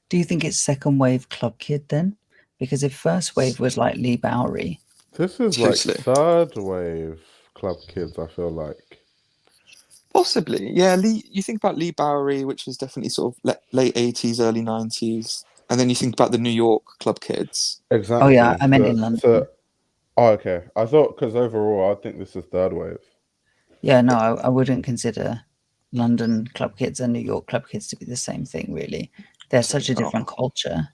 Do you think it's second wave Club Kid then? Because if first wave was like Lee Bowery, this is Totally. like third wave Club Kids, I feel like. Possibly, yeah. You think about Lee Bowery, which was definitely sort of late 80s, early 90s, and then you think about the New York Club Kids. Exactly. Oh yeah, I meant in London. Okay. I thought, because overall, I think this is third wave. Yeah, no, I wouldn't consider London Club Kids and New York Club Kids to be the same thing, really. They're such a different culture.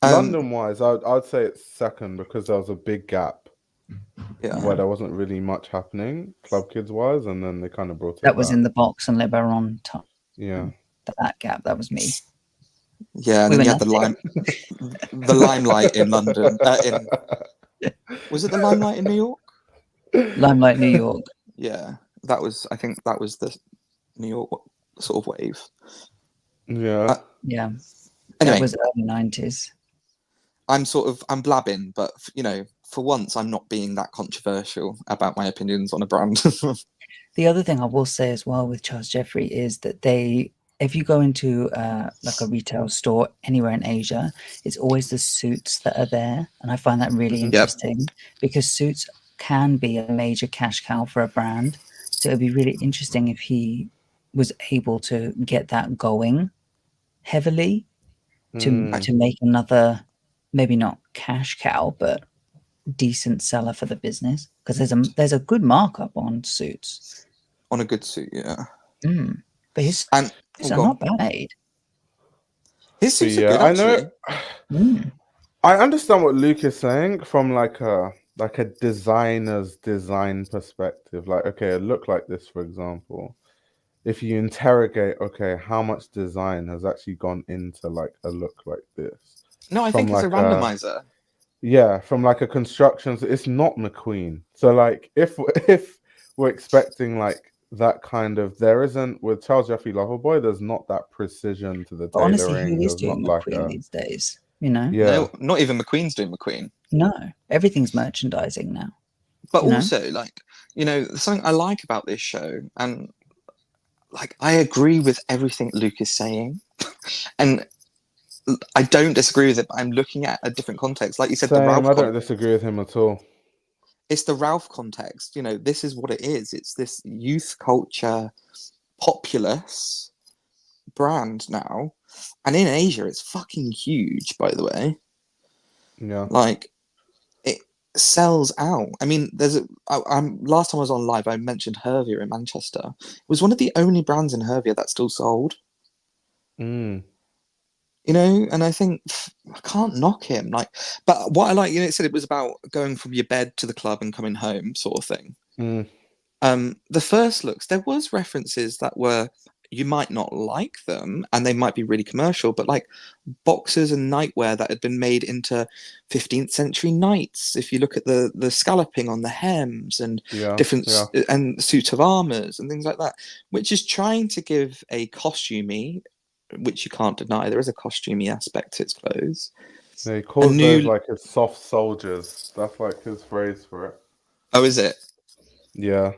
London-wise, I'd say it's second, because there was a big gap where there wasn't really much happening Club Kids-wise, and then they kind of brought it That was back. in the box and Le Baron time. Yeah. That gap, that was me. Yeah, and then you had the Limelight in London. Was it the Limelight in New York? Limelight, New York. Yeah, I think that was the New York sort of wave. Yeah. Yeah. Anyway, that was early 90s. I'm blabbing, but for once I'm not being that controversial about my opinions on a brand. The other thing I will say as well with Charles Jeffrey is that if you go into like a retail store anywhere in Asia, it's always the suits that are there. And I find that really interesting, because suits can be a major cash cow for a brand. So it'd be really interesting if he was able to get that going heavily to make another, maybe not cash cow, but decent seller for the business, because there's a good markup on suits. On a good suit, yeah. But his suits are not bad. His suits are good, actually. I understand what Luke is saying from like a designer's design perspective. Like, okay, a look like this, for example, if you interrogate, okay, how much design has actually gone into like a look like this? No, I think it's a randomizer. Yeah, from like a construction, it's not McQueen. So like, if we're expecting like that kind of, there isn't with Charles Jeffrey Loverboy, there's not that precision to the tailoring. Honestly, who is doing McQueen these days? Yeah. No, not even McQueen's doing McQueen. No, everything's merchandising now. But also, like, something I like about this show, and like, I agree with everything Luke is saying, and I don't disagree with it, but I'm looking at a different context. Like you said, I don't disagree with him at all. It's the Ralph context. This is what it is. It's this youth culture, populace brand now. And in Asia, it's fucking huge, by the way. Yeah. Like, it sells out. I mean, last time I was on live, I mentioned Hervia in Manchester. It was one of the only brands in Hervia that still sold. And I think I can't knock him. Like, but what I like, it said it was about going from your bed to the club and coming home, sort of thing. The first looks, there was references that were you might not like them and they might be really commercial, but like boxers and nightwear that had been made into 15th century knights. If you look at the scalloping on the hems and different and suits of armors and things like that, which is trying to give a costumey, which you can't deny, there is a costumey aspect to its clothes. He calls those like his soft soldiers. That's like his phrase for it. Oh, is it? Yeah.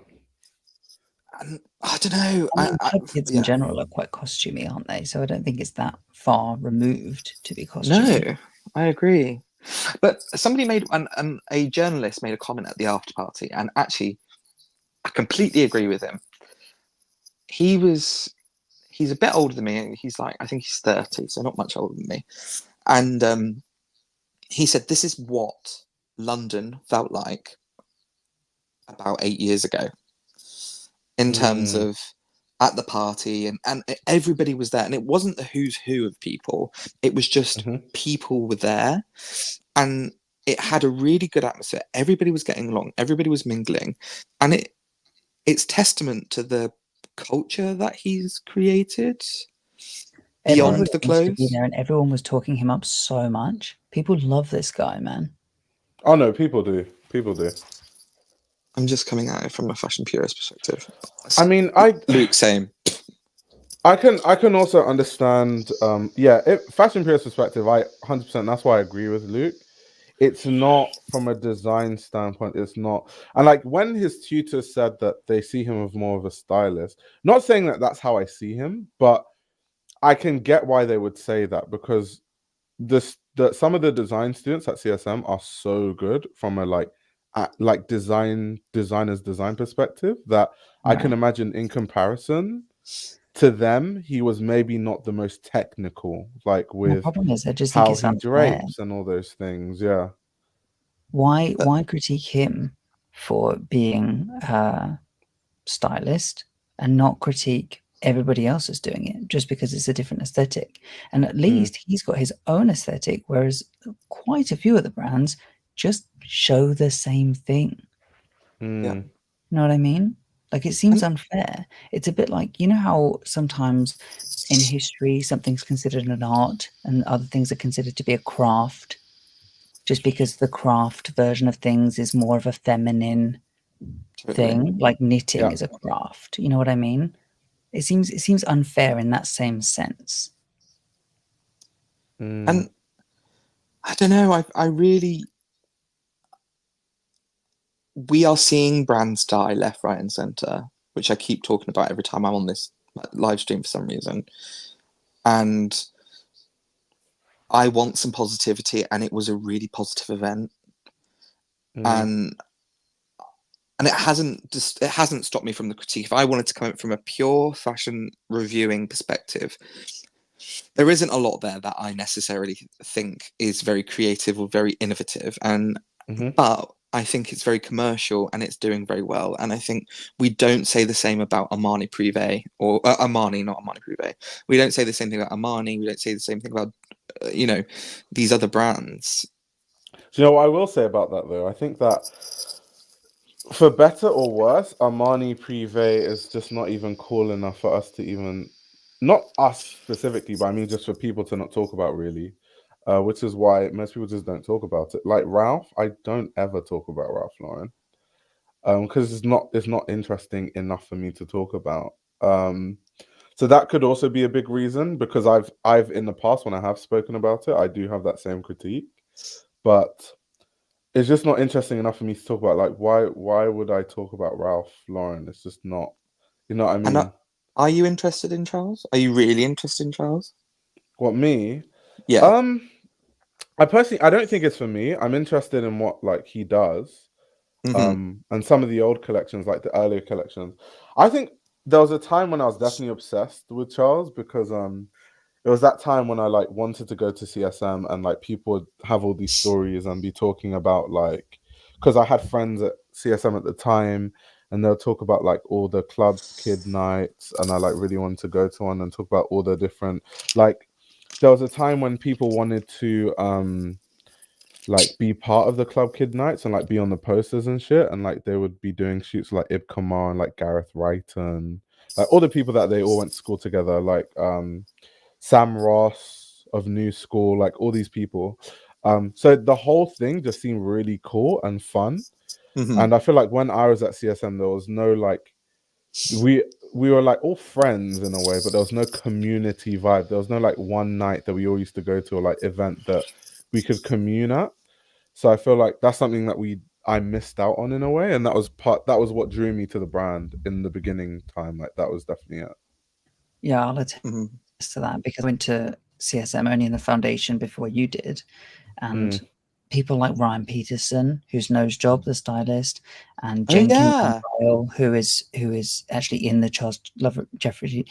And I don't know. Club kids in general are quite costumey, aren't they? So I don't think it's that far removed to be costumey. No, I agree. But somebody made a journalist made a comment at the after party, and actually, I completely agree with him. He's a bit older than me. He's like, I think he's 30, so not much older than me. And he said, this is what London felt like about 8 years ago. In terms of at the party, and everybody was there, and it wasn't the who's who of people, it was just people were there, and it had a really good atmosphere. Everybody was getting along, everybody was mingling, and it's testament to the culture that he's created beyond the clothes. And everyone was talking him up so much. People love this guy, man. Oh no, people do. I'm just coming at it from a fashion purist perspective. I mean, Luke, same. I can also understand. Fashion purist perspective, I 100%. That's why I agree with Luke. It's not from a design standpoint. It's not, and like when his tutor said that they see him as more of a stylist. Not saying that that's how I see him, but I can get why they would say that, because some of the design students at CSM are so good from a designer's design perspective that I can imagine in comparison to them, he was maybe not the most technical, like with the problem is I just how think it's he unfair. drapes and all those things. Yeah. Why critique him for being a stylist and not critique everybody else that's doing it just because it's a different aesthetic? And at least he's got his own aesthetic, whereas quite a few of the brands just show the same thing. Yeah. You know what I mean? Like, it seems unfair. It's a bit like, you know how sometimes in history something's considered an art and other things are considered to be a craft, just because the craft version of things is more of a feminine thing, like knitting is a craft. You know what I mean? It seems unfair in that same sense. And I don't know, I really, we are seeing brands die left, right, and center, which I keep talking about every time I'm on this live stream for some reason. And I want some positivity, and it was a really positive event. And it hasn't stopped me from the critique. If I wanted to come in from a pure fashion reviewing perspective, there isn't a lot there that I necessarily think is very creative or very innovative. And but I think it's very commercial and it's doing very well. And I think we don't say the same about Armani Privé or Armani, not Armani Privé. We don't say the same thing about Armani. We don't say the same thing about these other brands. Do you know what I will say about that though? I think that for better or worse, Armani Privé is just not even cool enough for us to even, not us specifically, but I mean just for people to not talk about really, which is why most people just don't talk about it. Like Ralph, I don't ever talk about Ralph Lauren, because it's not interesting enough for me to talk about. So that could also be a big reason, because I've in the past when I have spoken about it, I do have that same critique, but it's just not interesting enough for me to talk about. Like, why would I talk about Ralph Lauren? It's just not, you know what I mean? And are you interested in Charles? Are you really interested in Charles? What, me? Yeah. I don't think it's for me. I'm interested in what like he does. And some of the old collections, like the earlier collections. I think there was a time when I was definitely obsessed with Charles, because it was that time when I like wanted to go to CSM, and like people would have all these stories and be talking about, like, because I had friends at CSM at the time, and they'll talk about like all the club kid nights, and I like really wanted to go to one and talk about all the different, like, there was a time when people wanted to like be part of the club kid nights and like be on the posters and shit, and like they would be doing shoots like Ib Kamar and like Gareth Wrighton, like all the people that they all went to school together, like Sam Ross of New School, like all these people. So the whole thing just seemed really cool and fun. And I feel like when I was at CSM, there was no like we were like all friends in a way, but there was no community vibe. There was no like one night that we all used to go to, or like event that we could commune at. So I feel like that's something that I missed out on in a way, and that was what drew me to the brand in the beginning time. Like that was definitely it. Yeah, I'll attest to that, because I went to CSM only in the foundation before you did, and people like Ryan Peterson, who's Nose Job, the stylist, and Jenkins and Kyle, who is actually in the Charles Jeffrey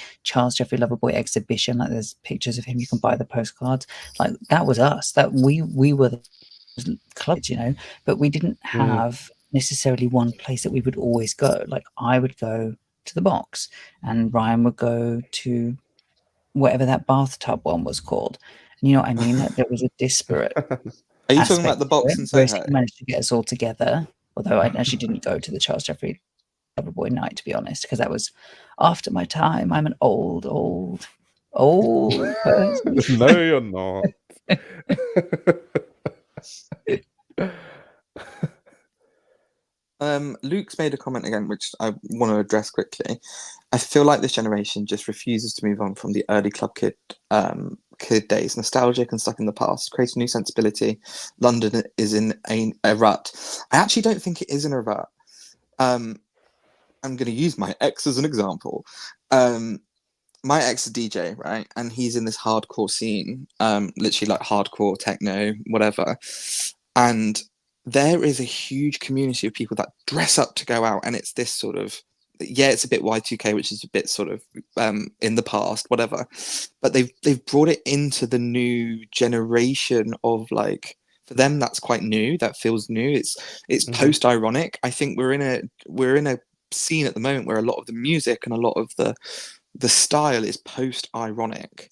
Loverboy exhibition. Like there's pictures of him. You can buy the postcards. Like that was us. That we were the clubs, you know, but we didn't have necessarily one place that we would always go. Like I would go to the box, and Ryan would go to whatever that bathtub one was called. And you know what I mean? Like there was a disparate. Are you talking about the box in Soho? He managed to get us all together. Although I actually didn't go to the Charles Jeffrey Loverboy night, to be honest, because that was after my time. I'm an old person. No, you're not. Luke's made a comment again, which I want to address quickly. I feel like this generation just refuses to move on from the early club kid days, nostalgic and stuck in the past, create a new sensibility. London is in a rut. I actually don't think it is in a rut. I'm going to use my ex as an example. My ex is DJ, right? And he's in this hardcore scene, literally like hardcore techno, whatever. And there is a huge community of people that dress up to go out, and it's this sort of, yeah, it's a bit Y2K, which is a bit sort of in the past, whatever. But they've brought it into the new generation of like, for them that's quite new. That feels new. It's post-ironic. I think we're in a scene at the moment where a lot of the music and a lot of the style is post-ironic.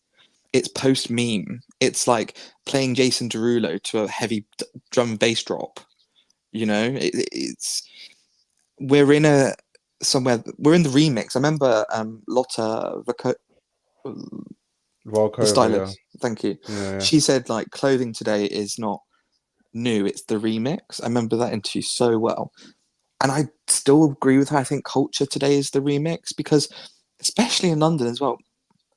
It's post-meme. It's like playing Jason Derulo to a heavy drum and bass drop. You know, we're in the remix. I remember Lotta, the stylist. Yeah. Thank you. Yeah. She said like clothing today is not new. It's the remix. I remember that interview so well, and I still agree with her. I think culture today is the remix, because especially in London as well,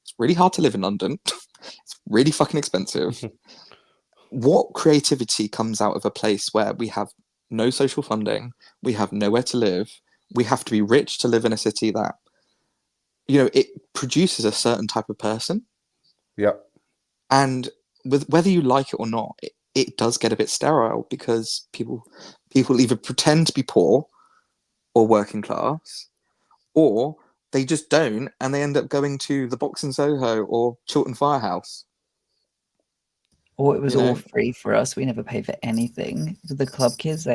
it's really hard to live in London. It's really fucking expensive. What creativity comes out of a place where we have no social funding, we have nowhere to live, we have to be rich to live in a city that, you know, it produces a certain type of person. Yep. And with whether you like it or not, it does get a bit sterile, because people either pretend to be poor or working class, or they just don't, and they end up going to the Box in Soho or Chiltern Firehouse. Or it was all free for us. We never paid for anything. The club kids, they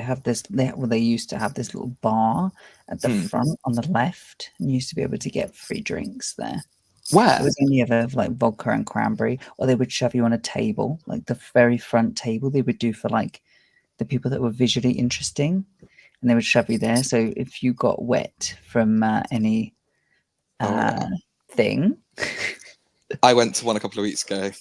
used to have this little bar at the front on the left, and you used to be able to get free drinks there. Where? It was only ever like vodka and cranberry, or they would shove you on a table, like the very front table they would do for like the people that were visually interesting, and they would shove you there. So if you got wet from any thing. I went to one a couple of weeks ago.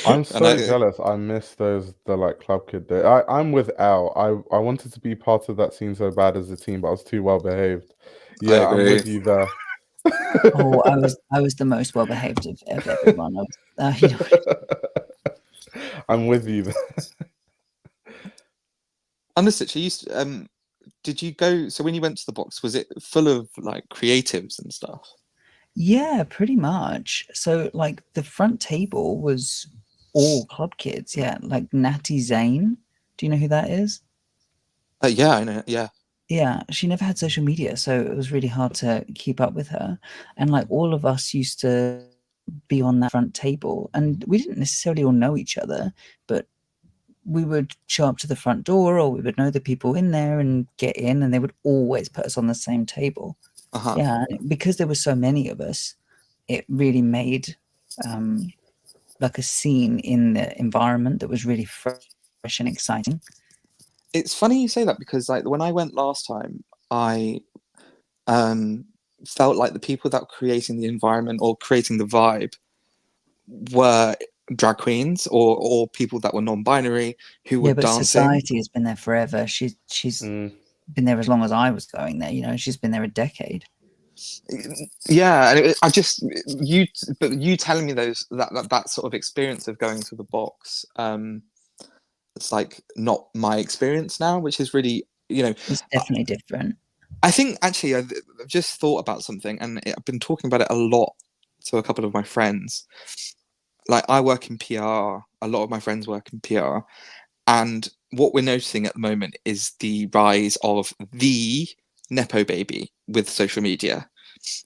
I'm so jealous. I miss the like club kid day. I'm with Al. I wanted to be part of that scene so bad as a team, but I was too well behaved. Yeah, I'm with you there. Oh, I was the most well behaved of everyone. I'm with you there. Understood. Did you go? So when you went to the box, was it full of like creatives and stuff? Yeah, pretty much. So like the front table was all club kids. Yeah, like Natty Zane. Do you know who that is? Yeah, I know. Yeah. Yeah, she never had social media, so it was really hard to keep up with her. And like all of us used to be on that front table, and we didn't necessarily all know each other, but we would show up to the front door, or we would know the people in there and get in, and they would always put us on the same table. Yeah, because there were so many of us, it really made like a scene in the environment that was really fresh and exciting. It's funny you say that, because like when I went last time, I felt like the people that were creating the environment or creating the vibe were drag queens or people that were non-binary who were Yeah, but dancing. society has been there forever. She's Mm. been there as long as I was going there. You know, she's been there a decade. Yeah, and but you telling me that sort of experience of going through the box, it's like not my experience now, which is really, you know, It's definitely different. I think actually I've just thought about something, and I've been talking about it a lot to a couple of my friends. Like, I work in PR, a lot of my friends work in PR, and what we're noticing at the moment is the rise of the Nepo baby with social media.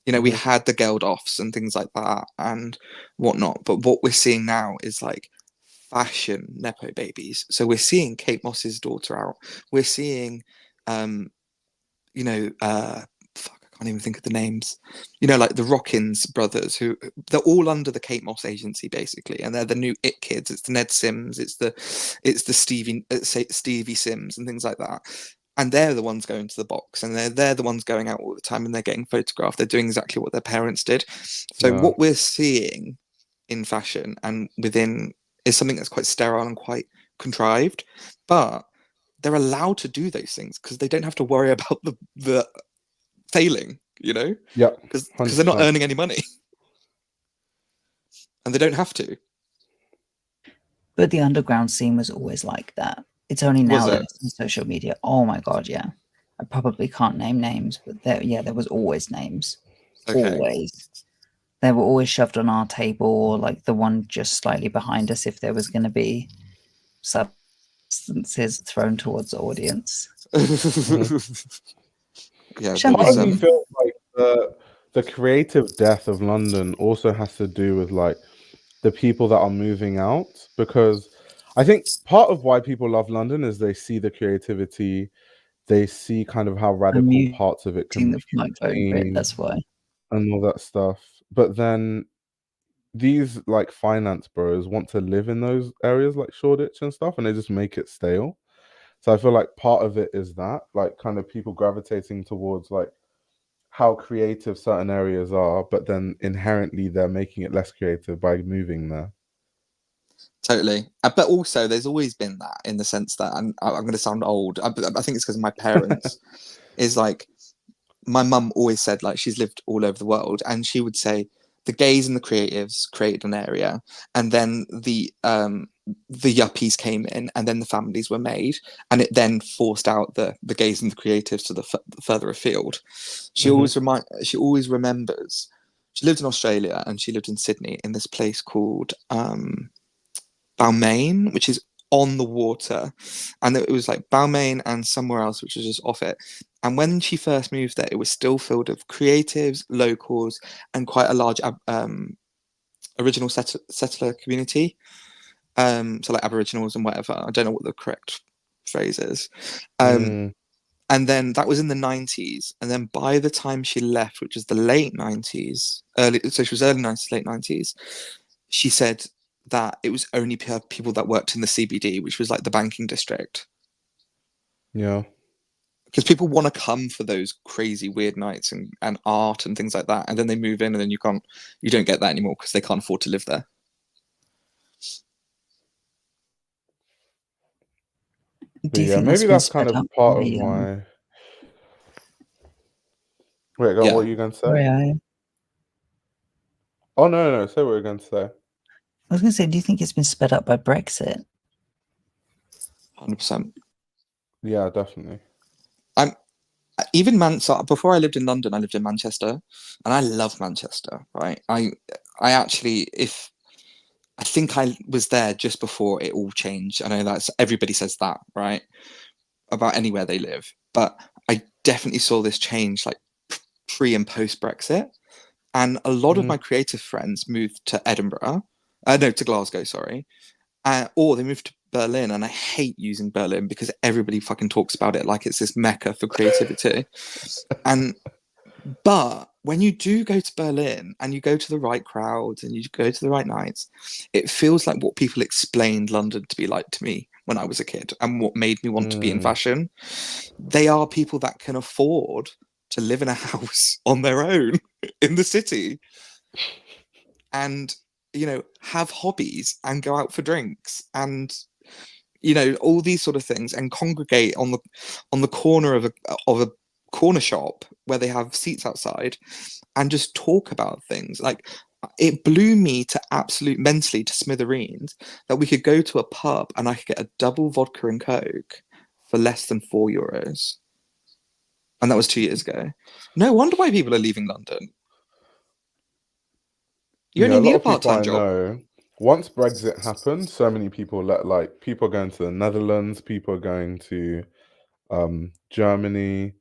You know, we had the Geldoffs and things like that and whatnot, but what we're seeing now is like fashion Nepo babies. So we're seeing Kate Moss's daughter out. We're seeing, you know, fuck, I can't even think of the names. You know, like the Rockins brothers, who they're all under the Kate Moss agency basically, and they're the new it kids. It's the Ned Sims, it's the Stevie Sims and things like that. And they're the ones going to the box, and they're the ones going out all the time, and they're getting photographed. They're doing exactly what their parents did. So what we're seeing in fashion and within is something that's quite sterile and quite contrived, but they're allowed to do those things because they don't have to worry about the failing, you know? Yeah, because they're not 100%. earning any money, and they don't have to. But the underground scene was always like that. It's only now Was that it? it's on social media. Oh my god, yeah. I probably can't name names, but there was always names. Okay. Always. They were always shoved on our table, or like the one just slightly behind us if there was going to be substances thrown towards the audience. Yeah, Champagne. Part of me feels like the creative death of London also has to do with like the people that are moving out, because I think part of why people love London is they see the creativity, they see kind of how radical parts of it can the microphone bit, that's why. and all that stuff. But then these like finance bros want to live in those areas like Shoreditch and stuff, and they just make it stale. So I feel like part of it is that, like, kind of people gravitating towards like how creative certain areas are, but then inherently they're making it less creative by moving there. Totally. But also there's always been that, in the sense that, and I'm going to sound old, I think it's because of my parents, is like, my mum always said, like, she's lived all over the world, and she would say the gays and the creatives created an area, and then the yuppies came in, and then the families were made, and it then forced out the gays and the creatives to the further afield. She always remembers, she lived in Australia and she lived in Sydney in this place called Balmain, which is on the water, and it was like Balmain and somewhere else which was just off it. And when she first moved there, it was still filled of creatives, locals, and quite a large original settler community. So like Aboriginals and whatever. I don't know what the correct phrase is. And then that was in the 90s. And then by the time she left, which was the late 90s, so she was early 90s, late 90s, she said that it was only people that worked in the CBD, which was like the banking district. Yeah. Because people want to come for those crazy weird nights and art and things like that, and then they move in, and then you don't get that anymore because they can't afford to live there. Yeah, maybe that's kind of part of why. Wait, go on, what are you going to say? Oh no, say what you're going to say. I was going to say, do you think it's been sped up by Brexit? 100%. Yeah, definitely. Even before I lived in London, I lived in Manchester, and I love Manchester, right? I actually, I think I was there just before it all changed. I know that's, everybody says that, right? About anywhere they live. But I definitely saw this change like pre and post Brexit. And a lot of my creative friends moved to to Glasgow, sorry. Or they moved to Berlin, and I hate using Berlin because everybody fucking talks about it like it's this mecca for creativity. But when you do go to Berlin and you go to the right crowds and you go to the right nights, it feels like what people explained London to be like to me when I was a kid, and what made me want to be in fashion. They are people that can afford to live in a house on their own in the city and, you know, have hobbies and go out for drinks and, you know, all these sort of things, and congregate on the corner of a corner shop where they have seats outside and just talk about things. Like, it blew me to absolute mentally to smithereens that we could go to a pub and I could get a double vodka and coke for less than €4. And that was 2 years ago. No wonder why people are leaving London. You Yeah, only a need lot a of people part-time I job. know, once Brexit happened, so many people people are going to the Netherlands, people are going to Germany.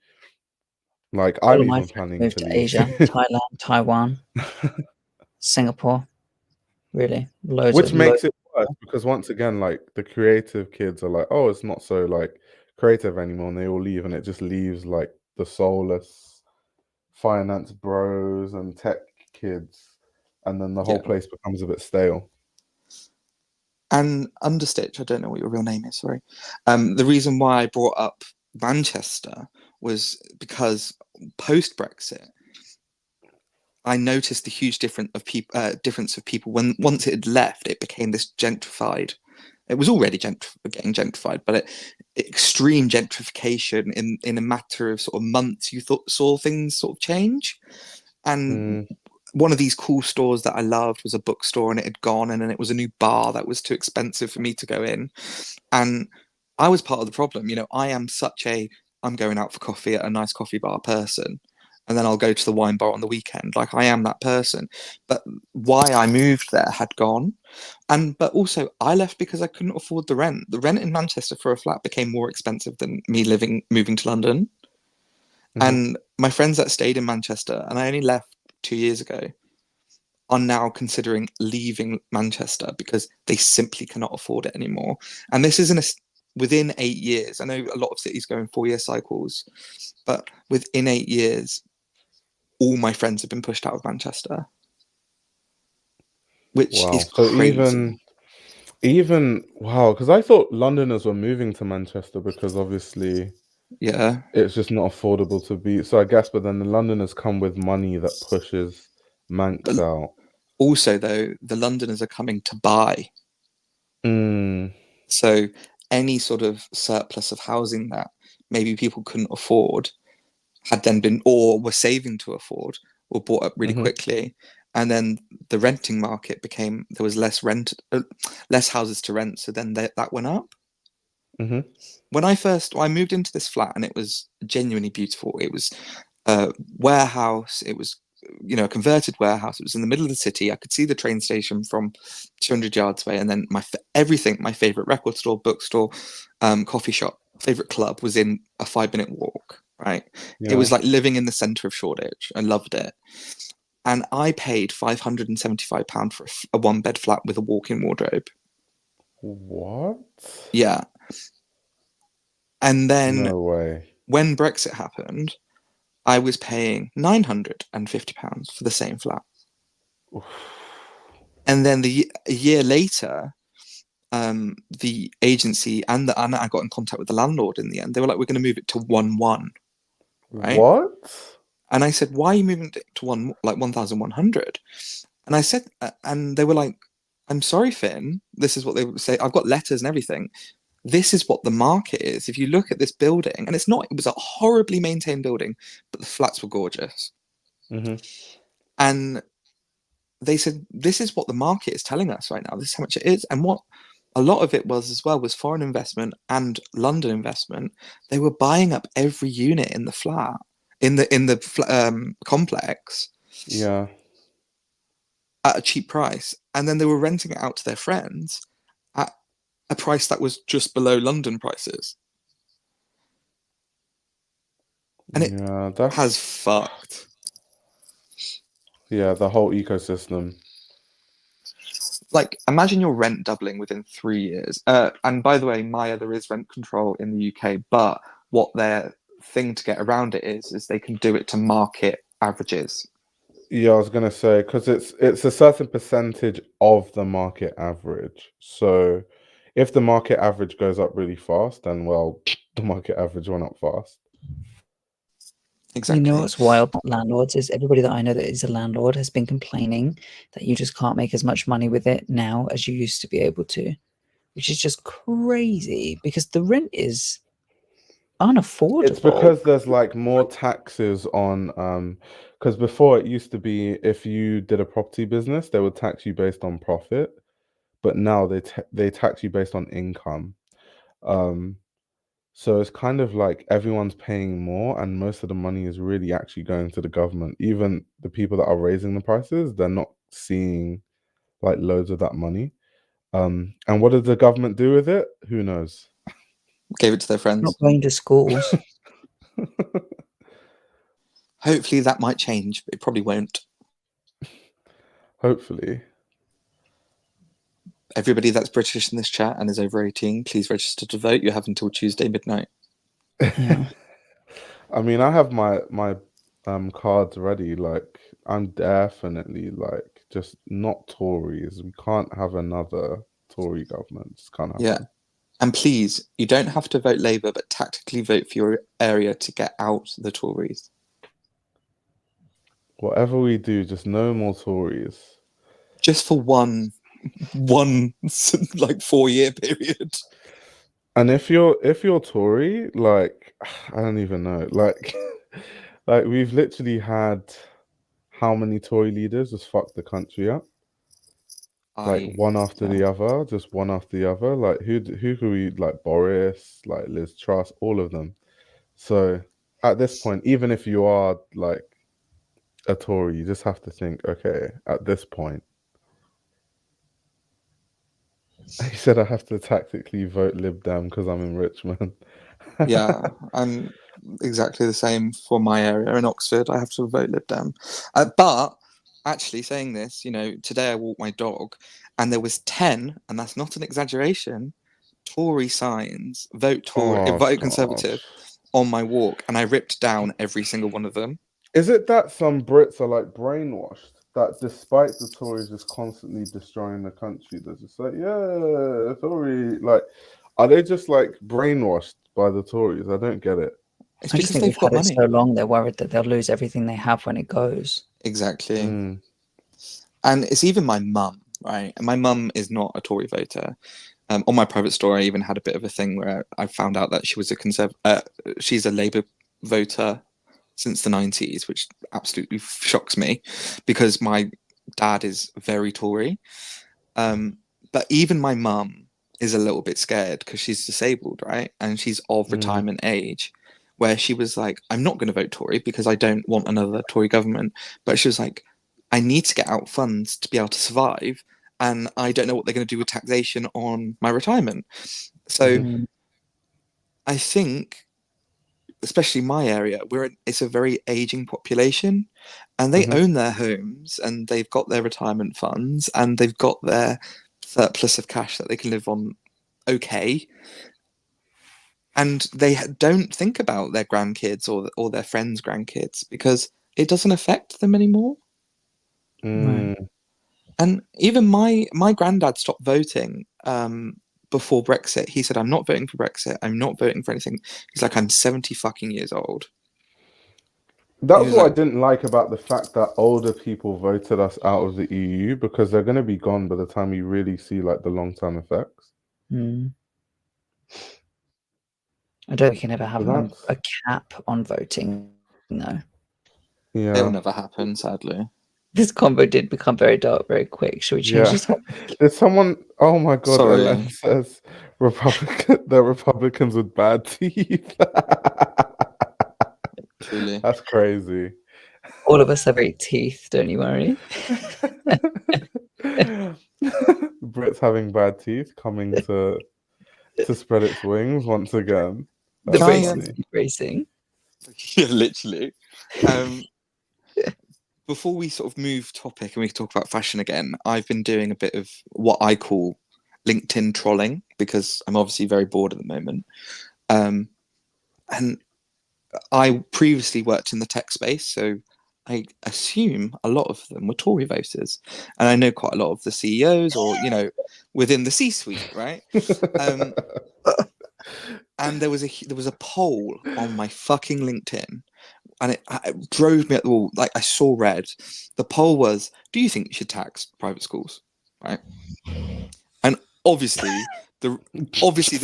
Like, All I'm of my even friends planning moved to to leave. Asia, Thailand, Taiwan, Singapore. Really, Which makes loads. it worse because once again, like, the creative kids are like, oh, it's not so like creative anymore, and they all leave, and it just leaves like the soulless finance bros and tech kids, and then the whole Yeah. place becomes a bit stale. And Understitch, I don't know what your real name is, sorry. The reason why I brought up Manchester was because post-Brexit, I noticed the huge difference of people when once it had left, it became this gentrified. It was already getting gentrified, but extreme gentrification in a matter of sort of months. You saw things sort of change, and one of these cool stores that I loved was a bookstore, and it had gone, and then it was a new bar that was too expensive for me to go in, and I was part of the problem. You know, I'm going out for coffee at a nice coffee bar person, and then I'll go to the wine bar on the weekend. Like, I am that person. But why I moved there had gone. But also I left because I couldn't afford the rent. The rent in Manchester for a flat became more expensive than me moving to London. And my friends that stayed in Manchester, and I only left 2 years ago, are now considering leaving Manchester because they simply cannot afford it anymore. And this isn't within 8 years. I know a lot of cities go in 4-year cycles, but within 8 years, all my friends have been pushed out of Manchester, which Wow. is So crazy. even wow, because I thought Londoners were moving to Manchester because obviously Yeah. it's just not affordable to be. So I guess, but then the Londoners come with money that pushes Manx But out. also, though, the Londoners are coming to buy. Mm, So any sort of surplus of housing that maybe people couldn't afford had then been, or were saving to afford, were bought up really quickly. And then the renting market became, there was less houses to rent. So then that went up. When I moved into this flat, and it was genuinely beautiful. It was a warehouse. It was, you know, a converted warehouse. It was in the middle of the city. I could see the train station from 200 yards away. And then everything, my favorite record store, bookstore, coffee shop, favorite club was in a 5-minute walk, right? It yeah. was like living in the center of Shoreditch. I loved it. And I paid £575 for a one-bed flat with a walk-in wardrobe. What? Yeah. And then No way. when Brexit happened, I was paying £950 for the same flat. Oof. And then a year later, the agency and I got in contact with the landlord in the end. They were like, we're going to move it to 1-1, right? What? And I said, why are you moving it to 1,100? And I said, and they were like, I'm sorry, Finn. This is what they would say. I've got letters and everything. This is what the market is. If you look at this building, and it was a horribly maintained building, but the flats were gorgeous. And they said, this is what the market is telling us right now. This is how much it is. And what a lot of it was as well was foreign investment and London investment. They were buying up every unit in the flat, in the complex, Yeah. at a cheap price. And then they were renting it out to their friends at a price that was just below London prices. And it Yeah, has that's fucked. yeah, the whole ecosystem. Like, imagine your rent doubling within 3 years. And by the way, Maya, there is rent control in the UK, but what their thing to get around it is they can do it to market averages. Yeah, I was gonna say because it's a certain percentage of the market average. So if the market average goes up really fast, then well, the market average went up fast. Exactly. You know what's wild about landlords is everybody that I know that is a landlord has been complaining that you just can't make as much money with it now as you used to be able to, which is just crazy because the rent is unaffordable. It's because there's like more taxes on because before it used to be if you did a property business, they would tax you based on profit, but now they tax you based on income. So it's kind of like everyone's paying more, and most of the money is really actually going to the government. Even the people that are raising the prices, they're not seeing like loads of that money. And what did the government do with it? Who knows? Gave it to their not friends. going to schools. Hopefully that might change, but it probably won't. Hopefully. Everybody that's British in this chat and is over 18, please register to vote. You have until Tuesday midnight. Yeah. I mean, I have my cards ready. Like, I'm definitely like just not Tories. We can't have another Tory government. Just can't happen. Yeah. And please, you don't have to vote Labour, but tactically vote for your area to get out the Tories. Whatever we do, just no more Tories. Just for one like 4-year period. And if you're Tory, like I don't even know, like like we've literally had how many Tory leaders just fuck the country up? Like one after the other, just one after the other. Like who could we like Boris, like Liz Truss, all of them. So at this point, even if you are like a Tory, you just have to think, okay, at this point, he said I have to tactically vote Lib Dem because I'm in Richmond. Yeah, I'm exactly the same for my area in Oxford. I have to vote Lib Dem. But actually saying this, you know, today I walked my dog and there was 10, and that's not an exaggeration, Tory signs, vote Tory, Oh, vote gosh. Conservative on my walk, and I ripped down every single one of them. Is it that some Brits are like brainwashed that despite the Tories just constantly destroying the country, they're just like, yeah, Tory, like, are they just like brainwashed by the Tories? I don't get it. It's I just because think they've got had it money. so long, they're worried that they'll lose everything they have when it goes. Exactly. Mm. And it's even my mum, right? And my mum is not a Tory voter. On my private story, I even had a bit of a thing where I found out that she was she's a Labour voter since the 90s, which absolutely shocks me because my dad is very Tory. But even my mum is a little bit scared because she's disabled, right? And she's of retirement age, where she was like, I'm not going to vote Tory because I don't want another Tory government. But she was like, I need to get out funds to be able to survive. And I don't know what they're going to do with taxation on my retirement. So I think, especially my area, it's a very aging population, and they own their homes and they've got their retirement funds and they've got their surplus of cash that they can live on okay. And they don't think about their grandkids or their friends' grandkids because it doesn't affect them anymore. Right. And even my granddad stopped voting before Brexit. He said, I'm not voting for Brexit. I'm not voting for anything. He's like, I'm 70 fucking years old. That's what I didn't like about the fact that older people voted us out of the EU, because they're going to be gone by the time you really see like the long-term effects. I don't think we can ever have a cap on voting, no. Yeah. It'll never happen, sadly. This combo did become very dark very quick. Should we change this topic? Did someone... Oh my god, Sorry. Ellen says they're Republicans with bad teeth. Truly. That's crazy. All of us have great teeth, don't you worry. Brits having bad teeth coming to spread its wings once again. The racing. Yeah, literally. Before we sort of move topic and we talk about fashion again, I've been doing a bit of what I call LinkedIn trolling because I'm obviously very bored at the moment. And I previously worked in the tech space, so I assume a lot of them were Tory voters. And I know quite a lot of the CEOs or, you know, within the C-suite, right? And there was a poll on my fucking LinkedIn and it drove me at the wall. Like, I saw red. The poll was, do you think we should tax private schools? Right. And obviously the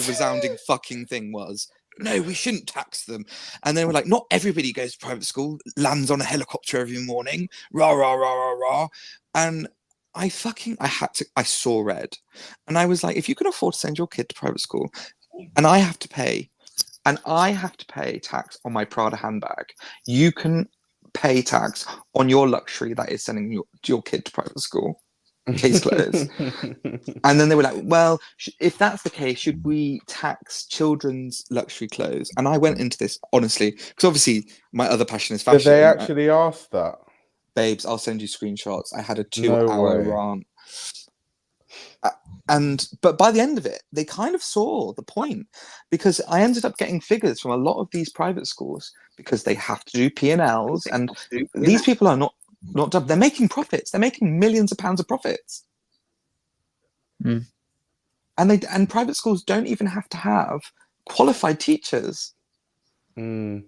resounding fucking thing was, no, we shouldn't tax them. And then we're like, not everybody goes to private school, lands on a helicopter every morning, rah, rah, rah, rah, rah. And I saw red. And I was like, if you can afford to send your kid to private school, and I have to pay tax on my Prada handbag, you can pay tax on your luxury that is sending your kid to private school. Case closed. And then they were like, well, if that's the case, should we tax children's luxury clothes? And I went into this honestly, because obviously my other passion is fashion. Did they actually ask that? Babes, I'll send you screenshots. I had a 2-hour rant. But by the end of it, they kind of saw the point, because I ended up getting figures from a lot of these private schools, because they have to do P&Ls, and these people are not done. They're making profits. They're making millions of pounds of profits. Mm. And private schools don't even have to have qualified teachers. Mm.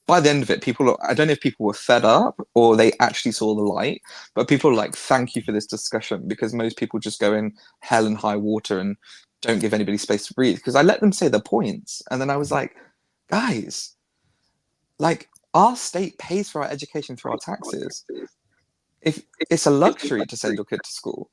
By the end of it, I don't know if people were fed up or they actually saw the light, but people are like, thank you for this discussion, because most people just go in hell and high water and don't give anybody space to breathe, because I let them say their points. And then I was like, guys, like, our state pays for our education through our taxes. If it's a luxury to send your kid to school.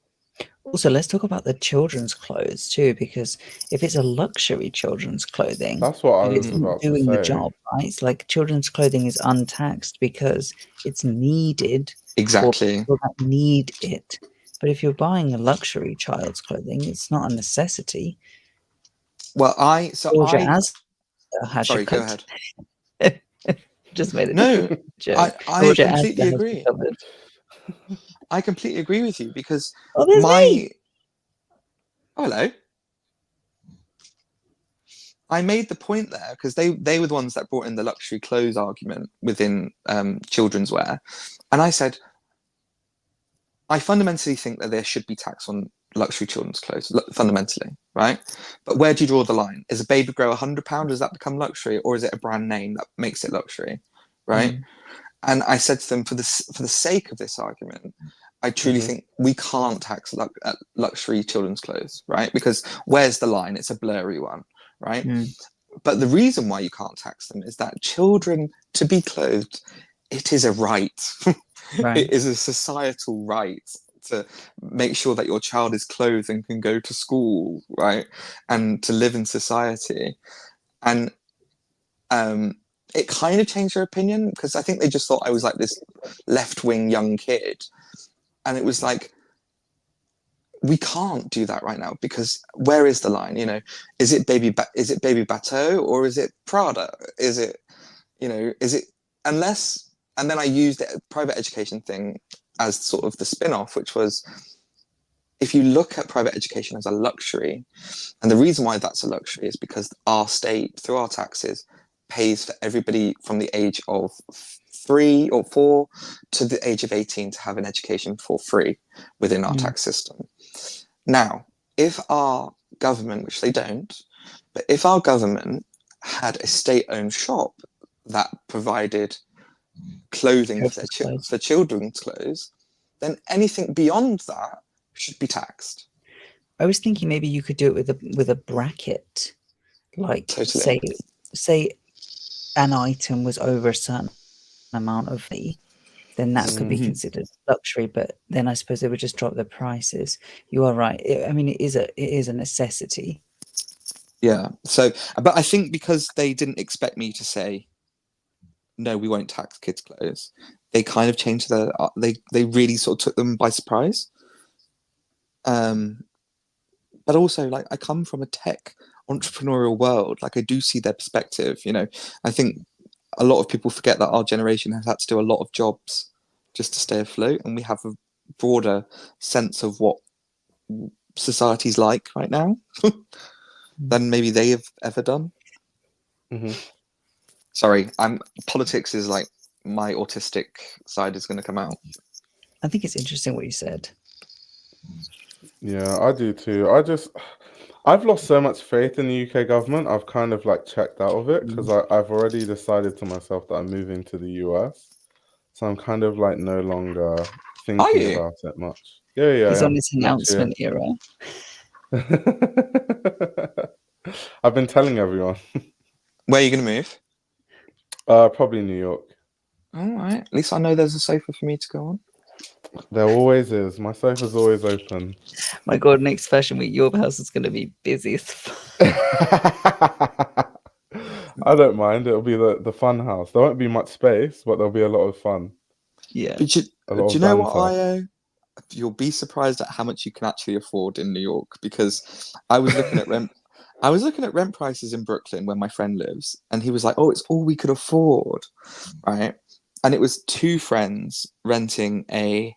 Also, let's talk about the children's clothes too, because if it's a luxury children's clothing, That's what I it was isn't about doing to the say. job, right? It's like children's clothing is untaxed because it's needed Exactly. for people that need it. But if you're buying a luxury child's clothing, it's not a necessity. Well, Georgia has sorry, go ahead. Just made it. No, joke. I completely agree. I completely agree with you, because there's me. Oh, hello. I made the point there because they were the ones that brought in the luxury clothes argument within children's wear, and I said, I fundamentally think that there should be tax on luxury children's clothes, fundamentally, right? But where do you draw the line? Is a baby grow £100? Does that become luxury, or is it a brand name that makes it luxury, right? Mm. And I said to them, for the sake of this argument, I truly think we can't tax luxury children's clothes, right? Because where's the line? It's a blurry one, right? Mm. But the reason why you can't tax them is that children to be clothed, it is a right. Right. It is a societal right to make sure that your child is clothed and can go to school, right? And to live in society. And it kind of changed their opinion, because I think they just thought I was like this left-wing young kid. And it was like, we can't do that right now, because where is the line? You know, is it Baby Bateau, or is it Prada? Is it, is it, unless, and then I used the private education thing as sort of the spin-off, which was, if you look at private education as a luxury, and the reason why that's a luxury is because our state, through our taxes, pays for everybody from the age of 3 or 4 to the age of 18 to have an education for free within our tax system. Now, if our government, which they don't, but if our government had a state-owned shop that provided clothing for children's clothes, then anything beyond that should be taxed. I was thinking maybe you could do it with a bracket, like totally. say an item was over a certain amount of fee, then that could be considered luxury. But then I suppose they would just drop the prices. You are right. I mean, it is a necessity. Yeah. So, but I think because they didn't expect me to say, no, we won't tax kids' clothes, they kind of changed their. They really sort of took them by surprise. But also, like, I come from a tech entrepreneurial world. Like, I do see their perspective. I think a lot of people forget that our generation has had to do a lot of jobs just to stay afloat, and we have a broader sense of what society's like right now than maybe they have ever done. Mm-hmm. Sorry, politics is like my autistic side is going to come out. I think it's interesting what you said. Yeah, I do too. I've lost so much faith in the UK government. I've kind of like checked out of it because I've already decided to myself that I'm moving to the US. So I'm kind of like no longer Are thinking you? about it much. Yeah, He's yeah, on his next year. announcement era. I've been telling everyone. Where are you going to move? Probably New York. All right. At least I know there's a sofa for me to go on. There always is. My sofa's always open. My God, next fashion week, your house is going to be busy as fuck. I don't mind. It'll be the fun house. There won't be much space, but there'll be a lot of fun. Yeah. But A lot do of you know what, banter. Io? You'll be surprised at how much you can actually afford in New York, because I was looking at rent. I was looking at rent prices in Brooklyn where my friend lives, and he was like, "Oh, it's all we could afford," right? And it was two friends renting a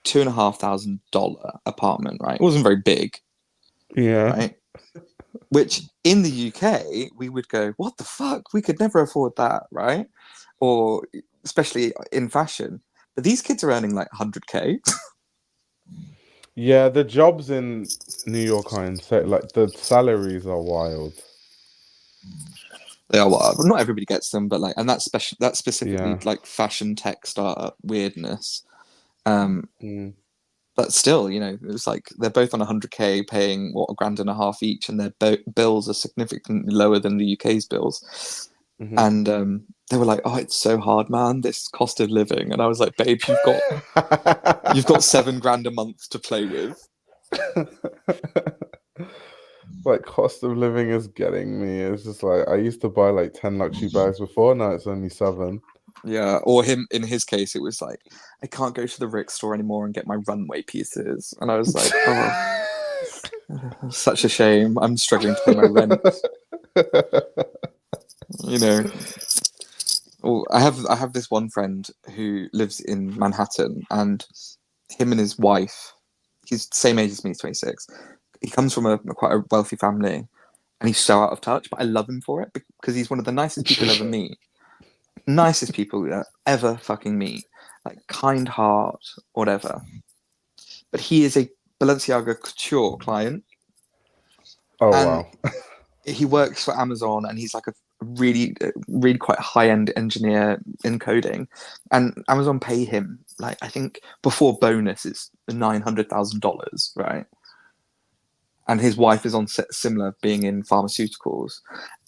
$2,500 apartment, right? It wasn't very big, Yeah. right? Which in the UK we would go, "What the fuck? We could never afford that," right? Or especially in fashion. But these kids are earning like 100K. Yeah, the jobs in New York are insane. Like the salaries are wild. They are wild. Not everybody gets them, but like, and that's specifically Yeah. like fashion tech startup weirdness. Um, Mm. but still, you know, it was like they're both on 100K, paying what, $1,500 each, and their bills are significantly lower than the UK's bills. Mhm. And they were like, "Oh, it's so hard, man. This cost of living." And I was like, "Babe, you've got $7 a month to play with." Like cost of living is getting me. It's just like I used to buy like 10 luxury bags before, now it's only 7. Yeah, or him in his case, it was like, "I can't go to the Rick store anymore and get my runway pieces," and I was like, "Oh, such a shame. I'm struggling to pay my rent." You know. Well, I have this one friend who lives in Manhattan, and him and his wife, he's the same age as me, he's 26. He comes from a quite a wealthy family, and he's so out of touch, but I love him for it because he's one of the nicest people you'll ever meet. Nicest people you ever fucking meet. Like, kind heart, whatever. But he is a Balenciaga couture client, Oh and wow. he works for Amazon, and he's like a really quite high-end engineer in coding, and Amazon pay him, like, I think before bonus it's $900,000, right? And his wife is on similar, being in pharmaceuticals,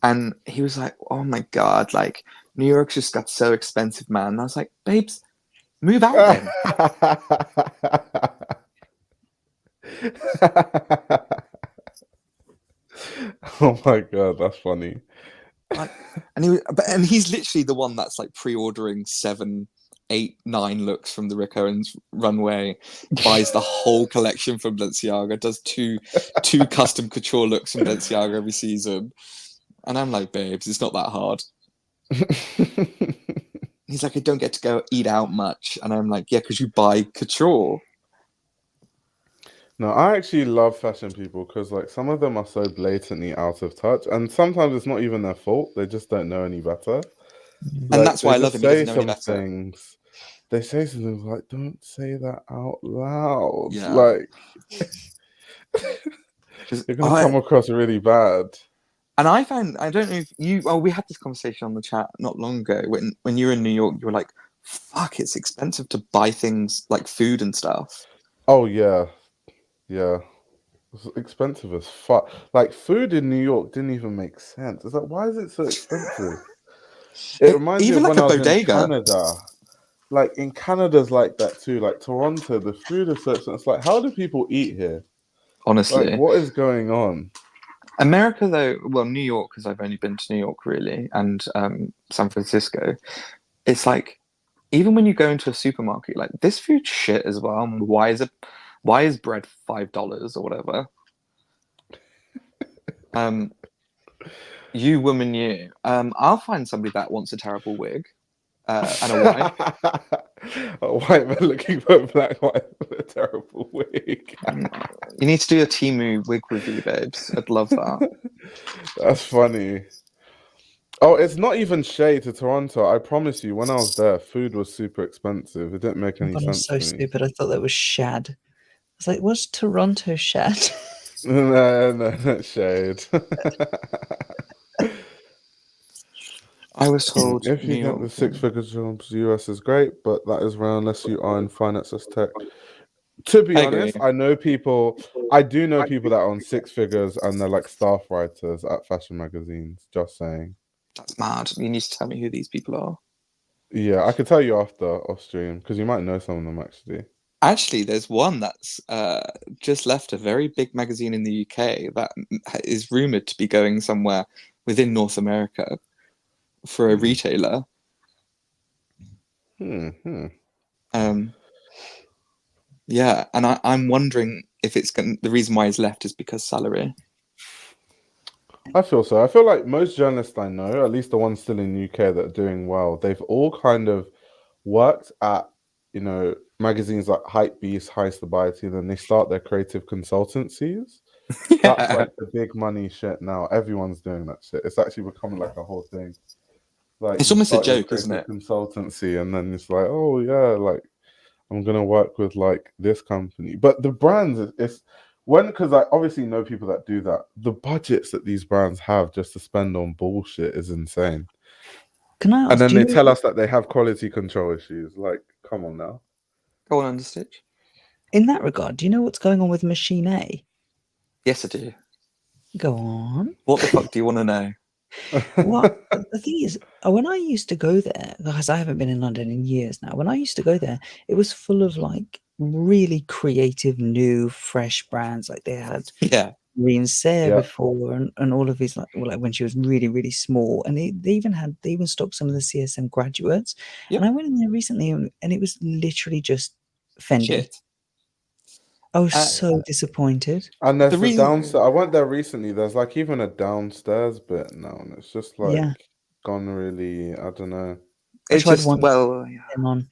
and he was like, "Oh my God, like, New York's just got so expensive, man." And I was like, "Babes, move out then." Oh my God, that's funny. Like, and he's literally the one that's like pre-ordering 7, 8, 9 looks from the Rick Owens runway, buys the whole collection from Balenciaga, does two custom couture looks from Balenciaga every season, and I'm like, "Babes, it's not that hard." He's like, "I don't get to go eat out much," and I'm like, "Yeah, because you buy couture." No, I actually love fashion people because like some of them are so blatantly out of touch, and sometimes it's not even their fault. They just don't know any better. And Like that's why they I love just him. He say doesn't know any some better. things. They say something like, "Don't say that out loud." Yeah. Like Because you're gonna come across really bad. And I found, I don't know if you, well, we had this conversation on the chat not long ago when you were in New York, you were like, "Fuck, it's expensive to buy things like food and stuff." Oh yeah, yeah. It's expensive as fuck. Like food in New York didn't even make sense. It's like, why is it so expensive? It reminds me Even of like when a I was in bodega, Canada. Like in Canada's like that too. Like Toronto, the food is so expensive. It's like, how do people eat here? Like, honestly. what is going on? America, though, well, New York, because I've only been to New York really, and San Francisco, it's like, even when you go into a supermarket, like, this food shit as well. Why is bread $5 or whatever? Um, you woman, you. I'll find somebody that wants a terrible wig, and a wife. A white man looking for a black wife with a terrible wig. You need to do a Temu wig review, babes. I'd love that. That's funny. Oh, it's not even shade to Toronto. I promise you, when I was there, food was super expensive. It didn't make Oh any God, I'm sense so to me. stupid. I thought that was shad. I was like, what's Toronto shad? No, shade. I was told If New you get the York. six-figure jobs, US is great, but that is rare unless you are in finance as tech. To be I agree. honest, I know people. I do know people that are on six figures and they're like staff writers at fashion magazines. Just saying. That's mad. You need to tell me who these people are. Yeah, I could tell you after off stream because you might know some of them actually. Actually, there's one that's just left a very big magazine in the UK that is rumored to be going somewhere within North America for a retailer. Yeah, and I'm wondering if it's the reason why he's left is because salary. I feel so. I feel like most journalists I know, at least the ones still in UK that are doing well, they've all kind of worked at, magazines like Hypebeast, High Sobriety, and then they start their creative consultancies. That's Yeah, like the big money shit now. Everyone's doing that shit. It's actually becoming like a whole thing. Like it's you almost a start your joke, isn't creative it? consultancy, and then it's like, oh yeah, like I'm gonna work with like this company. But the brands, it's when because I obviously know people that do that. The budgets that these brands have just to spend on bullshit is insane. Can I And ask? then Do you they know tell us that they have quality control issues. Like, come on now. Go on, Understitch. in that regard? Do you know what's going on with Machine A? Yes, I do. Go on. What the fuck do you want to know? Well, the thing is, when I used to go there, because I haven't been in London in years now, when I used to go there, it was full of like really creative, new, fresh brands. Like they had Yeah, Reen Sayre Yeah. before, and all of these like when she was really, really small, and they even stocked some of the CSM graduates. Yep. And I went in there recently, and it was literally just Fendi. shit. I was so disappointed. And there's The the reason- downstairs. I went there recently. There's like even a downstairs bit now, and it's just like Yeah. gone really. I don't know. I It's tried just one well. them on.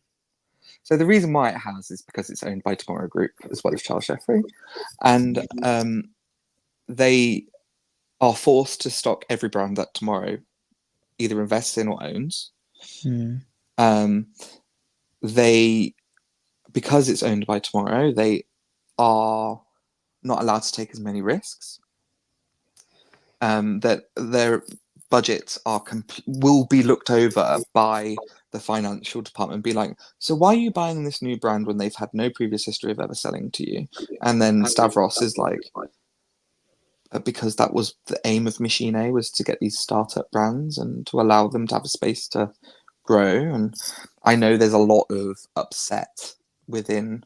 So the reason why it has is because it's owned by Tomorrow Group as well as Charles Jeffrey, and they are forced to stock every brand that Tomorrow either invests in or owns. They, because it's owned by Tomorrow, they are not allowed to take as many risks. That their budgets will be looked over by the financial department, be like, so why are you buying this new brand when they've had no previous history of ever selling to you? And then Stavros is like, because that was the aim of Machine A, was to get these startup brands and to allow them to have a space to grow. And I know there's a lot of upset within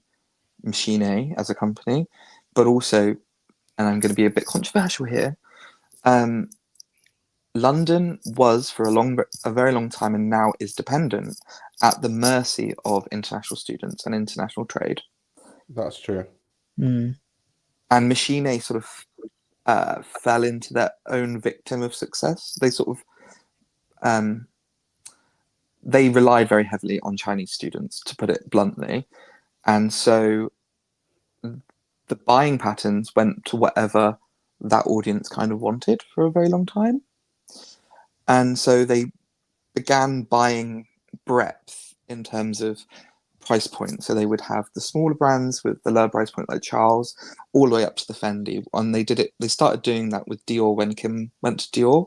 Machine A as a company, but also, and I'm going to be a bit controversial here, London was for a very long time and now is dependent at the mercy of international students and international trade. That's true. Mm. And Machine A sort of fell into their own victim of success. They sort of they relied very heavily on Chinese students, to put it bluntly, and so the buying patterns went to whatever that audience kind of wanted for a very long time. And so they began buying breadth in terms of price point. So they would have the smaller brands with the lower price point, like Charles, all the way up to the Fendi. And they started doing that with Dior when Kim went to Dior,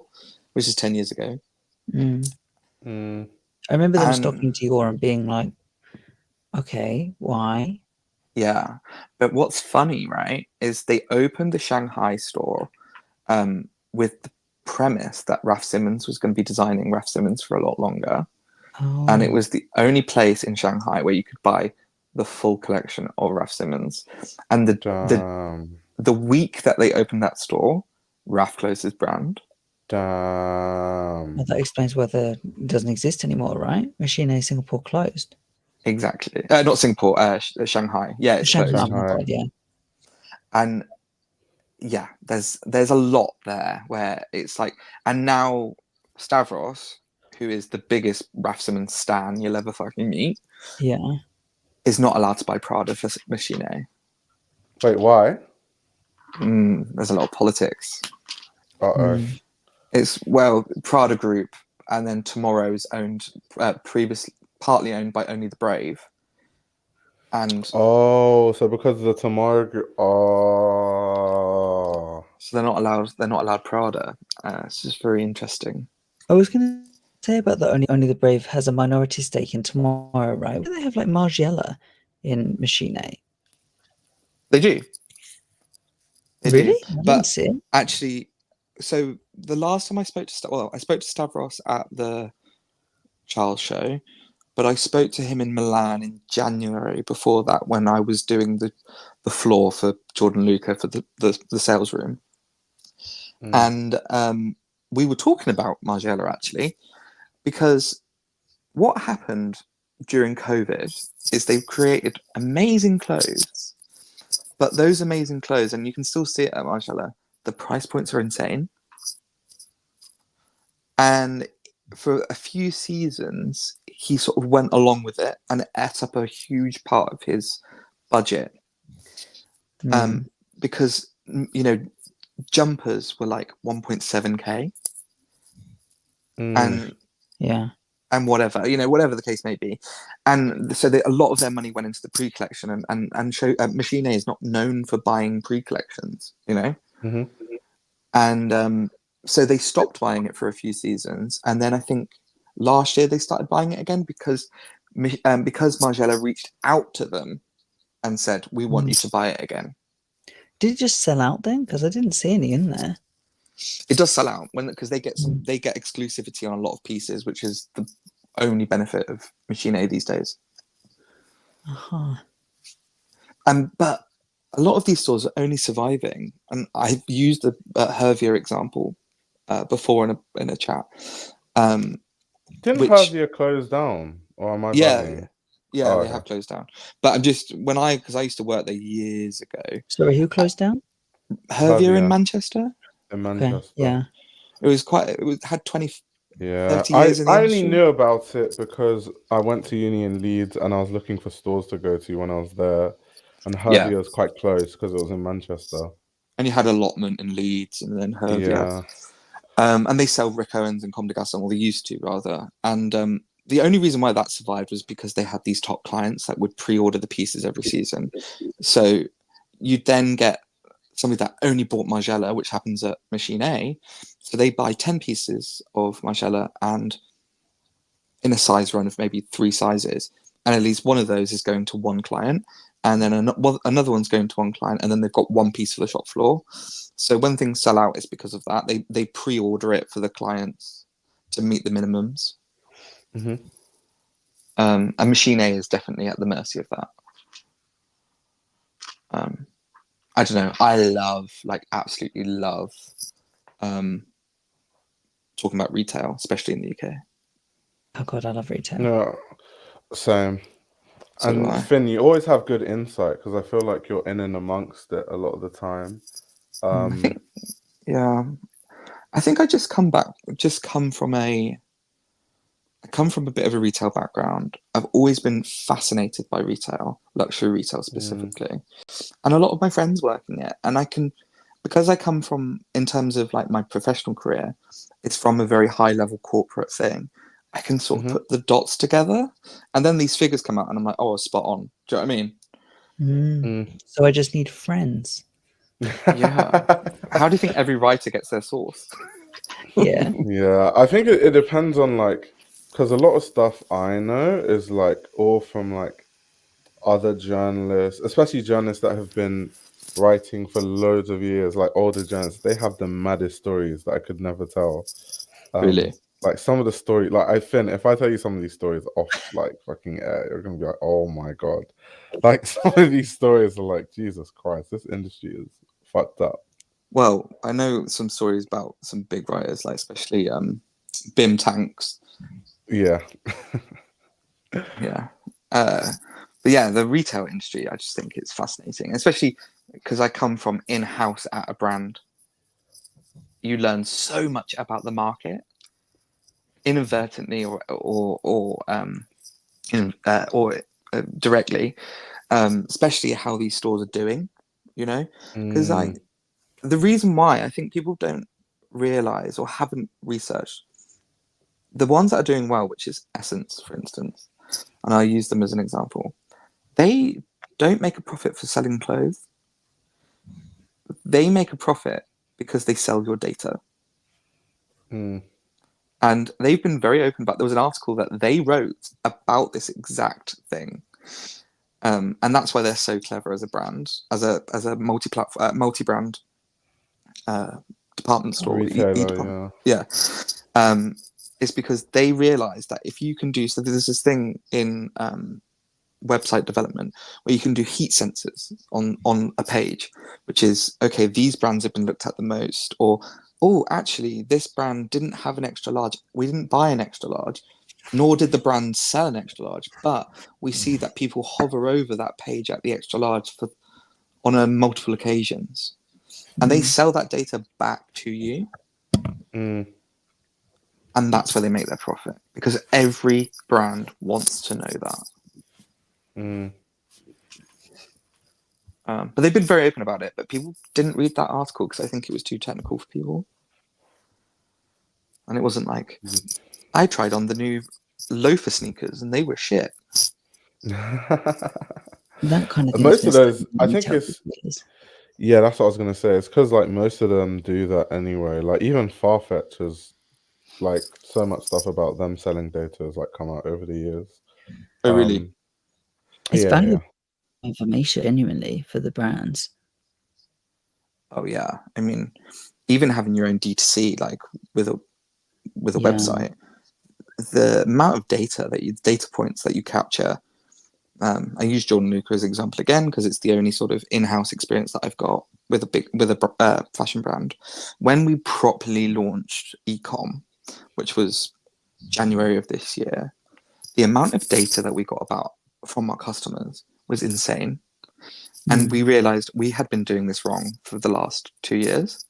which is 10 years ago. I remember them stocking Dior and being like, okay, why? Yeah. But what's funny, right, is they opened the Shanghai store with the premise that Raf Simons was going to be designing Raf Simons for a lot longer. Oh. And it was the only place in Shanghai where you could buy the full collection of Raf Simons. And the week that they opened that store, Raf closed his brand. Damn. Well, that explains why it doesn't exist anymore, right? Machine A Singapore closed. Exactly. Not Singapore, Shanghai. Yeah, it's Shanghai. closed. Oh my God, yeah. And yeah, there's a lot there where it's like, and now Stavros, who is the biggest Raf Simons stan you'll ever fucking meet, is not allowed to buy Prada for Machine A. Wait, why? There's a lot of politics. It's Prada Group, and then Tomorrow's owned partly owned by Only the Brave. And so because of the Tomorrow Group, So they're not allowed Prada. It's just very interesting. I was going to say about the Only the Brave has a minority stake in Tomorrow, right? Do they have like Margiela in Machine A? They do. They Really? do. I didn't But see it. actually, so the last time I spoke to I spoke to Stavros at the Charles show, but I spoke to him in Milan in January before that when I was doing the floor for Jordanluca for the sales room. And we were talking about Margiela actually, because what happened during COVID is they've created amazing clothes, but those amazing clothes, and you can still see it at Margiela, the price points are insane. And for a few seasons, he sort of went along with it and it ate up a huge part of his budget. Because, you know, jumpers were like 1.7k. And yeah, and whatever, you know, whatever the case may be. And so a lot of their money went into the pre-collection, and Machine A is not known for buying pre-collections, you know. And so they stopped buying it for a few seasons, and then I think last year they started buying it again because Margiela reached out to them and said, we want you to buy it again. Did it just sell out then? Because I didn't see any in there. It does sell out because they get exclusivity on a lot of pieces, which is the only benefit of Machine A these days. But a lot of these stores are only surviving, and I've used the Hervier example before in a chat. Didn't Hervier close down, or am I bugging? Yeah, they have closed down. But I'm just because I used to work there years ago. Sorry, who closed down? Hervier in Manchester. In Manchester. Okay, yeah. It had 20, 30 years in the I industry. only knew about it because I went to uni in Leeds and I was looking for stores to go to when I was there. And Hervier was quite close because it was in Manchester. And you had Allotment in Leeds and then Hervier. And they sell Rick Owens and Comme des Garçons, or they used to rather. And the only reason why that survived was because they had these top clients that would pre-order the pieces every season. So you'd then get somebody that only bought Margiela, which happens at Machine A. So they buy 10 pieces of Margiela and in a size run of maybe 3 sizes. And at least one of those is going to one client. And then another one's going to one client. And then they've got one piece for the shop floor. So when things sell out, it's because of that. They pre-order it for the clients to meet the minimums. And Machine A is definitely at the mercy of that. I don't know. I absolutely love talking about retail, especially in the UK. Oh God, I love retail. No, same. So and Finn, you always have good insight because I feel like you're in and amongst it a lot of the time. I think I just come from a bit of a retail background. I've always been fascinated by retail, luxury retail specifically. And a lot of my friends work in it. And because I come from, in terms of like my professional career, it's from a very high level corporate thing. I can sort of put the dots together, and then these figures come out and I'm like, oh, spot on. Do you know what I mean? So I just need friends. Yeah. How do you think every writer gets their source? Yeah. Yeah, I think it depends on because a lot of stuff I know is all from other journalists, especially journalists that have been writing for loads of years, like older journalists. They have the maddest stories that I could never tell. Really? Some of the story, Finn, if I tell you some of these stories off fucking air, you're gonna be like, oh my God. Some of these stories are Jesus Christ, this industry is fucked up. Well, I know some stories about some big writers, especially Bim Tanks. Yeah. Yeah. But yeah, the retail industry, I just think it's fascinating, especially because I come from in-house at a brand. You learn so much about the market, inadvertently or directly, especially how these stores are doing. You know, because the reason why I think people don't realize or haven't researched the ones that are doing well, which is Essence, for instance, and I use them as an example. They don't make a profit for selling clothes. They make a profit because they sell your data. Mm. And they've been very open about. There was an article that they wrote about this exact thing, and that's why they're so clever as a brand, as a multi-brand department store, Retailer, yeah. It's because they realised that if you can do so, there's this thing in website development where you can do heat sensors on a page, which is okay. These brands have been looked at the most, or oh, actually, this brand didn't have an extra large. We didn't buy an extra large, nor did the brand sell an extra large. But we see that people hover over that page at the extra large on multiple occasions, and they sell that data back to you. Mm. And that's where they make their profit, because every brand wants to know that. Mm. But they've been very open about it. But people didn't read that article because I think it was too technical for people. And it wasn't like, I tried on the new loafer sneakers and they were shit. That kind of thing. Most of those, I think it's, yeah, that's what I was going to say. It's because like most of them do that anyway. Like even Farfetch has like so much stuff about them selling data has like come out over the years. Oh, really? It's yeah, valuable information genuinely for the brands. Oh yeah, I mean, even having your own D2C like with a website, the amount of data points that you capture. I use Jordanluca as an example again because it's the only sort of in-house experience that I've got with a fashion brand. When we properly launched ecom, which was January of this year, the amount of data that we got from our customers was insane. And we realized we had been doing this wrong for the last 2 years.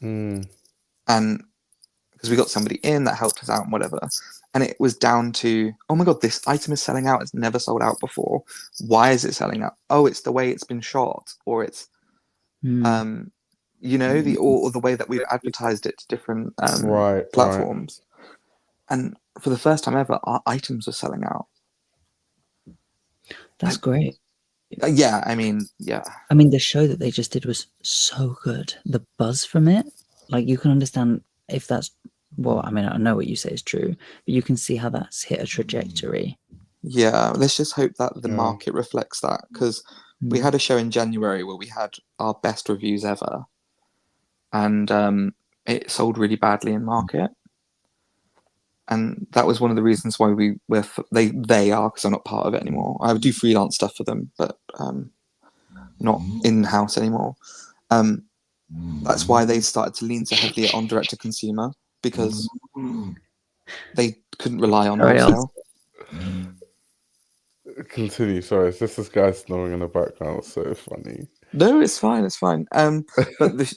And because we got somebody in that helped us out and whatever. And it was down to, oh my God, this item is selling out. It's never sold out before. Why is it selling out? Oh, it's the way it's been shot, or it's, you know, or the way that we've advertised it to different platforms. And for the first time ever, our items are selling out. That's great. Yeah, I mean, yeah. I mean, the show that they just did was so good. The buzz from it, like you can understand if that's, well, I mean, I know what you say is true, but you can see how that's hit a trajectory. Yeah, let's just hope that the market reflects that, because we had a show in January where we had our best reviews ever, and it sold really badly in market. And that was one of the reasons why they are, because I'm not part of it anymore. I would do freelance stuff for them, but not in-house anymore. That's why they started to lean so heavily on direct-to-consumer, because they couldn't rely on wholesale. Continue. Sorry, it's just this guy snoring in the background. It's so funny. No, it's fine. It's fine. But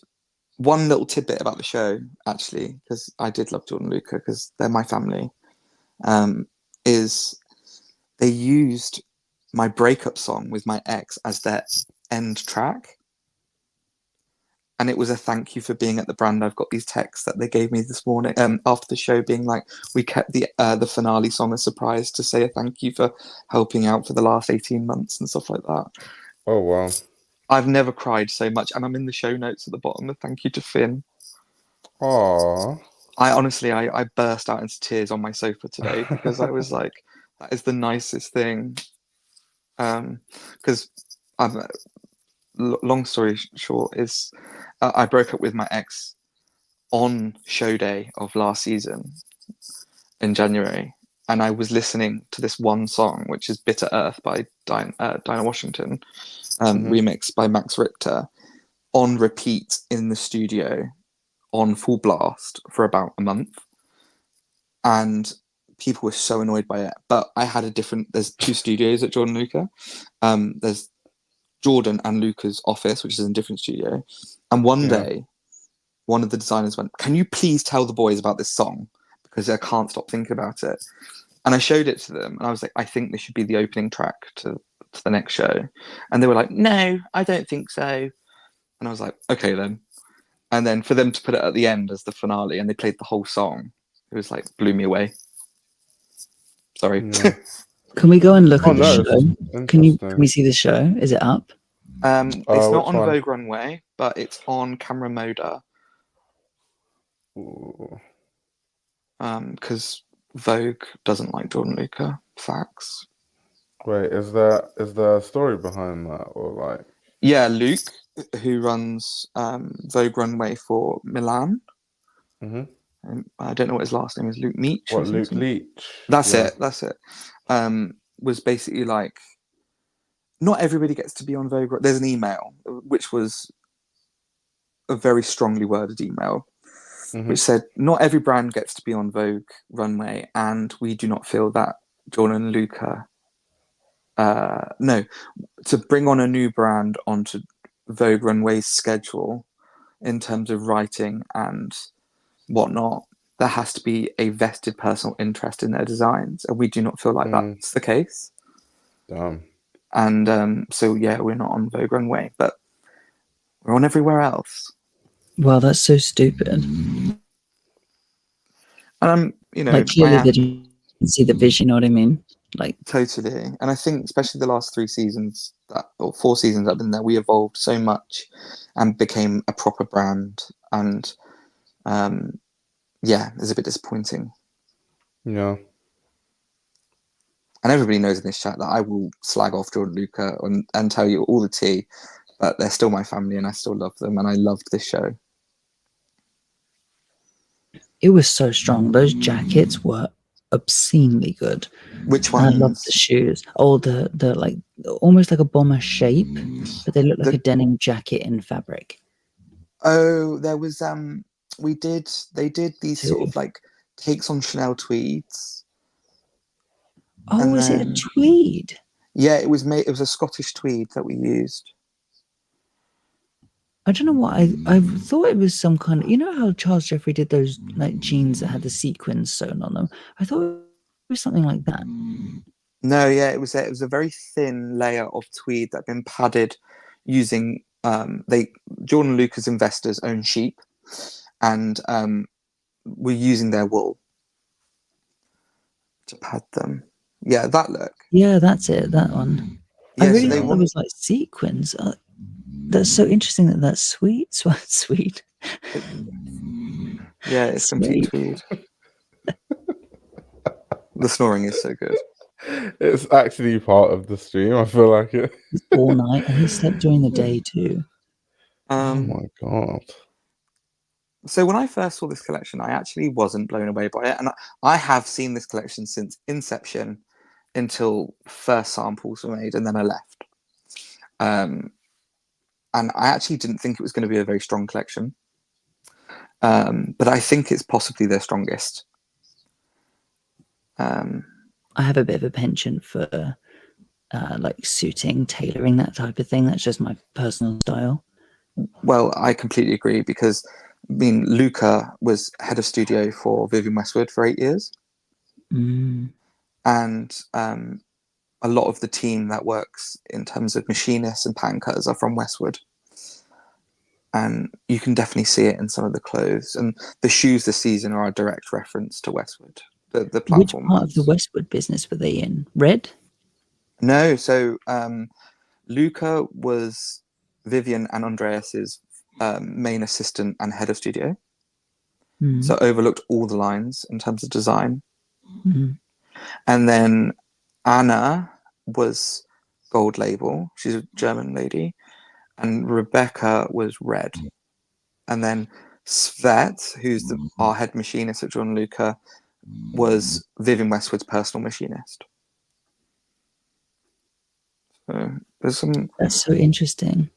one little tidbit about the show, actually, because I did love Jordanluca because they're my family, is they used my breakup song with my ex as their end track. And it was a thank you for being at the brand. I've got these texts that they gave me this morning after the show being like, we kept the finale song a surprise to say a thank you for helping out for the last 18 months and stuff like that. Oh, wow. I've never cried so much. And I'm in the show notes at the bottom. A thank you to Finn. Aww. I honestly burst out into tears on my sofa today because I was like, that is the nicest thing. Because long story short is I broke up with my ex on show day of last season in January, and I was listening to this one song, which is Bitter Earth by Dinah Washington, remixed by Max Richter, on repeat in the studio on full blast for about a month. And people were so annoyed by it. But I had there's 2 studios at Jordanluca. There's Jordan and Luca's office, which is in a different studio. And one day, one of the designers went, can you please tell the boys about this song? Because I can't stop thinking about it. And I showed it to them, and I was like, I think this should be the opening track to the next show. And they were like, no, I don't think so. And I was like, okay then. And then for them to put it at the end as the finale, and they played the whole song, it was like, blew me away. Sorry. Yeah. Can we go and look at the show? Can we see the show? Is it up? It's not on Vogue Runway, but it's on Camera Moda Ooh. Because Vogue doesn't like Jordanluca. Facts. Wait, is there a story behind that, or like? Yeah, Luke, who runs Vogue Runway for Milan. Mhm. I don't know what his last name is. Luke Meach or What, Luke something. Leach? That's Yeah. it. That's it. Was basically like, not everybody gets to be on Vogue. There's an email which was a very strongly worded email, which Mhm. said, "Not every brand gets to be on Vogue Runway, and we do not feel that Jordanluca. No, to bring on a new brand onto Vogue Runway's schedule in terms of writing and whatnot, there has to be a vested personal interest in their designs, and we do not feel like that's the case. Damn. And so yeah, we're not on Vogue Runway, but we're on everywhere else. Well, that's so stupid. And I'm, Like, clearly they didn't see the vision. You know what I mean? Like, totally. And I think especially the last 3 seasons or 4 seasons I've been there, we evolved so much and became a proper brand. And yeah, it's a bit disappointing. Yeah. And everybody knows in this chat that I will slag off Jordanluca and tell you all the tea, but they're still my family and I still love them and I loved this show. it was so strong. Those jackets were obscenely good. Which And I ones? love the shoes. Oh, the like almost like a bomber shape, but they look like a denim jacket in fabric. Oh, there was they did these sort of like takes on Chanel tweeds. Oh, was it a tweed? Yeah, it was a Scottish tweed that we used. I don't know what I thought it was some kind of, you know how Charles Jeffrey did those like jeans that had the sequins sewn on them. I thought it was something like that. No, yeah, it was a very thin layer of tweed that had been padded using Jordanluca's investors own sheep, and were using their wool to pad them. Yeah, that look. Yeah, that's it. That one. Yeah, I really so thought it was like sequins. That's so interesting that that's sweet. Sweet. Yeah, it's complete tweed. The snoring is so good. It's actually part of the stream. I feel like it. All night, and he slept during the day too. Oh my god. So when I first saw this collection, I actually wasn't blown away by it, and I have seen this collection since inception until first samples were made, and then I left. And I actually didn't think it was going to be a very strong collection, but I think it's possibly their strongest. I have a bit of a penchant for like suiting, tailoring, that type of thing. That's just my personal style. Well, I completely agree because, I mean, Luca was head of studio for Vivienne Westwood for 8 years. And a lot of the team that works in terms of machinists and pattern cutters are from Westwood. And you can definitely see it in some of the clothes. And the shoes this season are a direct reference to Westwood. The platform. Which part of the Westwood business were they in? Red? No, so Luca was Vivienne and Andreas's main assistant and head of studio. So overlooked all the lines in terms of design. And then Anna was gold label. She's a German lady. And Rebecca was red. And then Svet, who's our head machinist at Jordanluca, was Vivienne Westwood's personal machinist. So there's some. That's so interesting.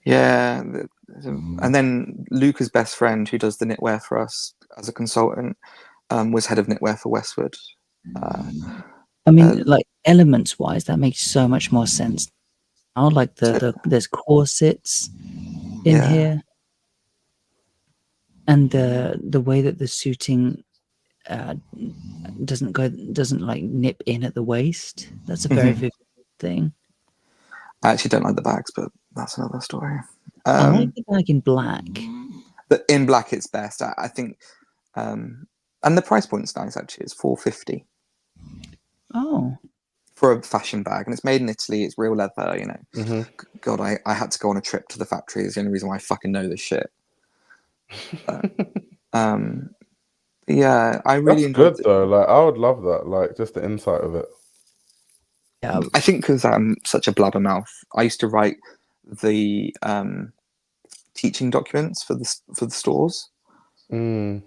Yeah, and then Luca's best friend, who does the knitwear for us as a consultant, was head of knitwear for Westwood. I mean, like elements-wise, that makes so much more sense. Now, like there's corsets in here, and the way that the suiting doesn't like nip in at the waist. That's a very vivid thing. I actually don't like the bags, but that's another story. I like the bag in black. In black, it's best. I think, and the price point's nice. Actually, it's $4.50. Oh, for a fashion bag, and it's made in Italy. It's real leather, you know. God, I had to go on a trip to the factory. It's the only reason why I fucking know this shit. Yeah, I really That's enjoyed good it. though. Like, I would love that. Like, just the insight of it. Yeah, I think because I'm such a blabbermouth, I used to write the teaching documents for the stores. Mm.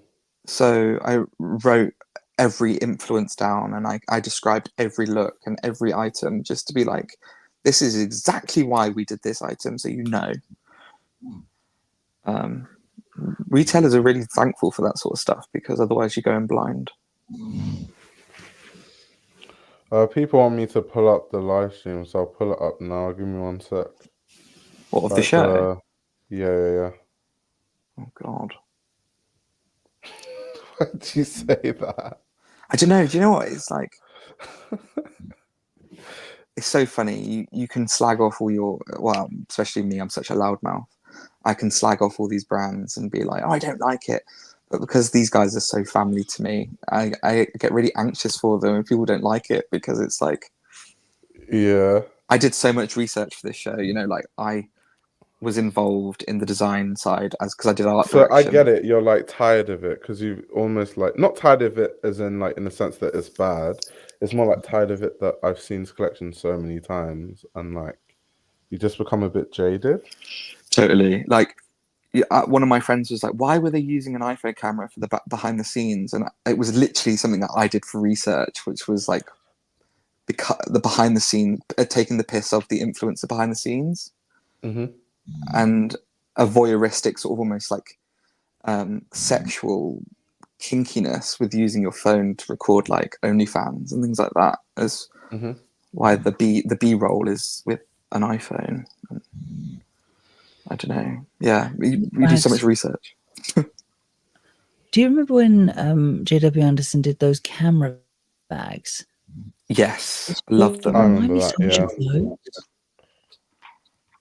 So I wrote every influence down, and I described every look and every item just to be like, this is exactly why we did this item, so you know. Retailers are really thankful for that sort of stuff because otherwise you go in blind. People want me to pull up the live stream, so I'll pull it up now. Give me 1 sec. What of the Like show? yeah. Oh God. Why'd you say that? I don't know. Do you know what? It's like, it's so funny. You can slag off all your, well, especially me, I'm such a loudmouth. I can slag off all these brands and be like, oh, I don't like it. But because these guys are so family to me, I get really anxious for them if people don't like it, because it's like, Yeah. I did so much research for this show, you know, like I was involved in the design side because I did art So I direction. get it. You're like tired of it because you almost like not tired of it as in like in the sense that it's bad. It's more like tired of it that I've seen this collection so many times and like you just become a bit jaded. Totally. Like, one of my friends was like, why were they using an iPhone camera for the behind the scenes? And it was literally something that I did for research, which was like the behind the scene, taking the piss of the influencer behind the scenes, Mm-hmm. and a voyeuristic sort of almost like sexual kinkiness with using your phone to record like OnlyFans and things like that, as Mm-hmm. why the B roll is with an iPhone. I don't know. Yeah, we do so much research. do you remember when JW Anderson did those camera bags? Yes, I love They them. I remind remember me that, so much yeah. of those.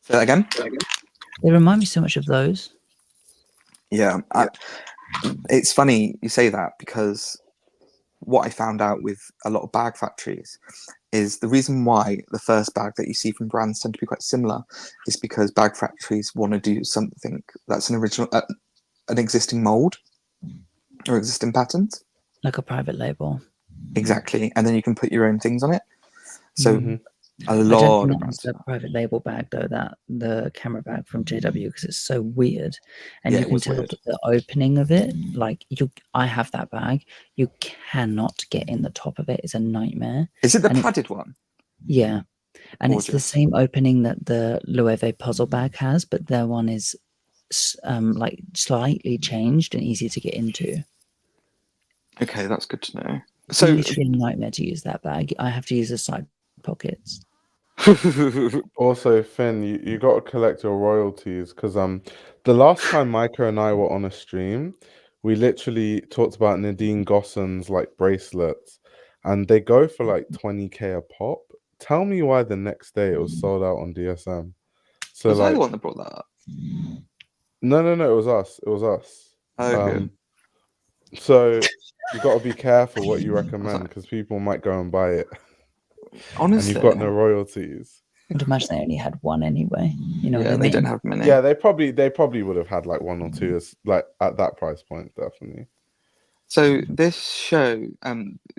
Say that again. They remind me so much of those. Yeah, it's funny you say that, because what I found out with a lot of bag factories is the reason why the first bag that you see from brands tend to be quite similar is because bag factories want to do something that's an original, an existing mold or existing patent. Like a private label. Exactly, and then you can put your own things on it. So Mm-hmm. a I don't lot think of that's brands. a private label bag though, that the camera bag from JW, because it's so weird. And Yeah, you it can was tell weird. that the opening of it, like I have that bag. You cannot get in the top of it. It's a nightmare. Is it the And padded one? yeah. And it's the Gorgeous. same opening that the Loewe puzzle bag has, but their one is like slightly changed and easier to get into. Okay, that's good to know. It's So literally a nightmare to use that bag. I have to use the side pockets. Also, Finn, you got to collect your royalties because the last time Micah and I were on a stream, we literally talked about Nadine Gosson's like bracelets, and they go for like 20K a pop. Tell me why the next day it was sold out on DSM. So was I the like, one that brought that up? no, it was us. It was us. Oh, good. So you got to be careful what you I was recommend like, because people might go and buy it, and honestly, you've got no royalties. I'd imagine they only had one anyway. You know yeah, what I they mean? don't have many. Yeah, they probably would have had like one or two as like at that price point, definitely. So this show,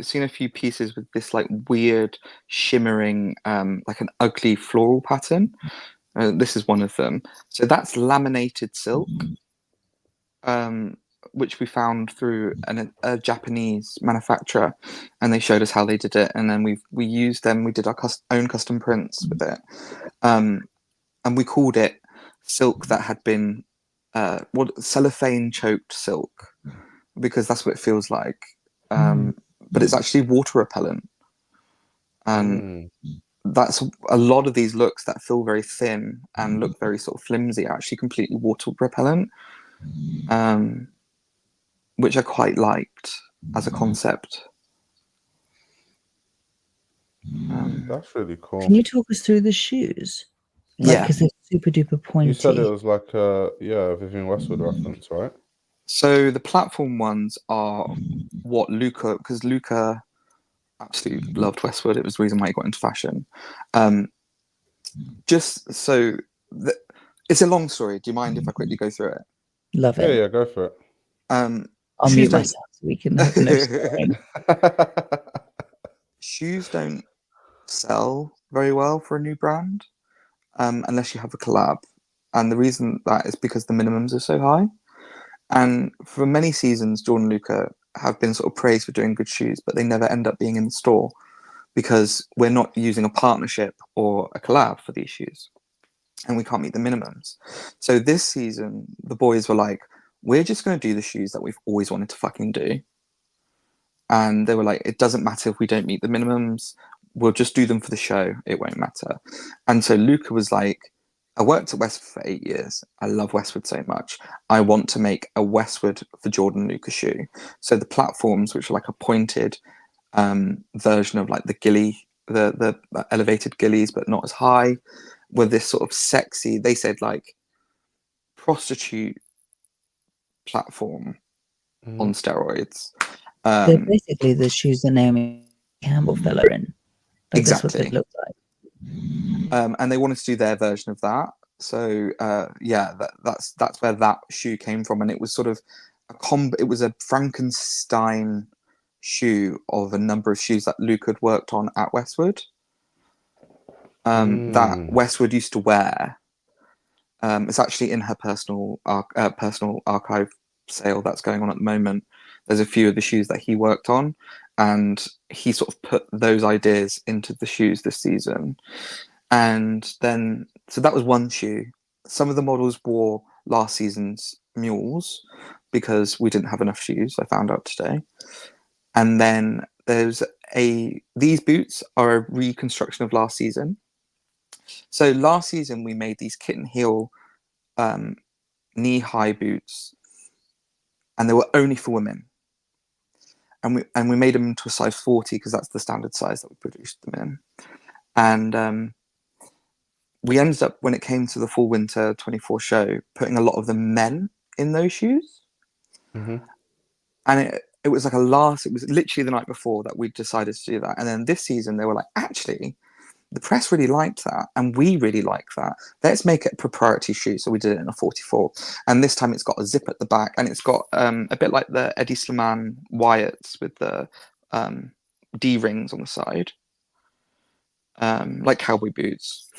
seen a few pieces with this like weird shimmering, like an ugly floral pattern. This is one of them. So that's laminated silk, which we found through a Japanese manufacturer, and they showed us how they did it, and then we used them. We did our own custom prints with it, and we called it silk that had been cellophane choked silk, because that's what it feels like. But it's actually water repellent, and that's a lot of these looks that feel very thin and look very sort of flimsy are actually completely water repellent, which I quite liked as a concept. That's really cool. Can you talk us through the shoes? Like, Yeah. because they're super duper pointy. You said it was like a Vivienne Westwood reference, right? So the platform ones are what Luca, because Luca absolutely loved Westwood. It was the reason why he got into fashion. Just so it's a long story. Do you mind if I quickly go through it? Love it. Yeah, go for it. I'll Shoes mute don't myself so we can have no swearing. shoes don't sell very well for a new brand, unless you have a collab. And the reason that is because the minimums are so high. And for many seasons, Jordanluca have been sort of praised for doing good shoes, but they never end up being in the store because we're not using a partnership or a collab for these shoes, and we can't meet the minimums. So this season, the boys were like, we're just going to do the shoes that we've always wanted to fucking do. And they were like, it doesn't matter if we don't meet the minimums, we'll just do them for the show, it won't matter. And so Luca was like, I worked at Westwood for 8 years. I love Westwood so much. I want to make a Westwood for Jordanluca shoe. So the platforms, which are like a pointed version of like the gilly, the elevated gillies, but not as high, were this sort of sexy, they said like prostitute platform on steroids. They're basically the shoes that Naomi Campbell fell in. Like, that's what they Exactly. look like. And they wanted to do their version of that. So yeah, that's where that shoe came from, and it was sort of it was a Frankenstein shoe of a number of shoes that Luke had worked on at Westwood. That Westwood used to wear. It's actually in her personal archive sale that's going on at the moment. There's a few of the shoes that he worked on, and he sort of put those ideas into the shoes this season. And then, so that was one shoe. Some of the models wore last season's mules because we didn't have enough shoes, I found out today. And then these boots are a reconstruction of last season. So last season we made these kitten heel knee-high boots, and they were only for women. And we made them into a size 40 because that's the standard size that we produced them in. And we ended up, when it came to the fall winter 24 show, putting a lot of the men in those shoes. And it was like it was literally the night before that we decided to do that. And then this season they were like, actually, the press really liked that, and we really like that. Let's make it a proprietary shoe. So we did it in a 44. And this time it's got a zip at the back, and it's got a bit like the Eddie Slimane Wyatts with the D-rings on the side, like cowboy boots.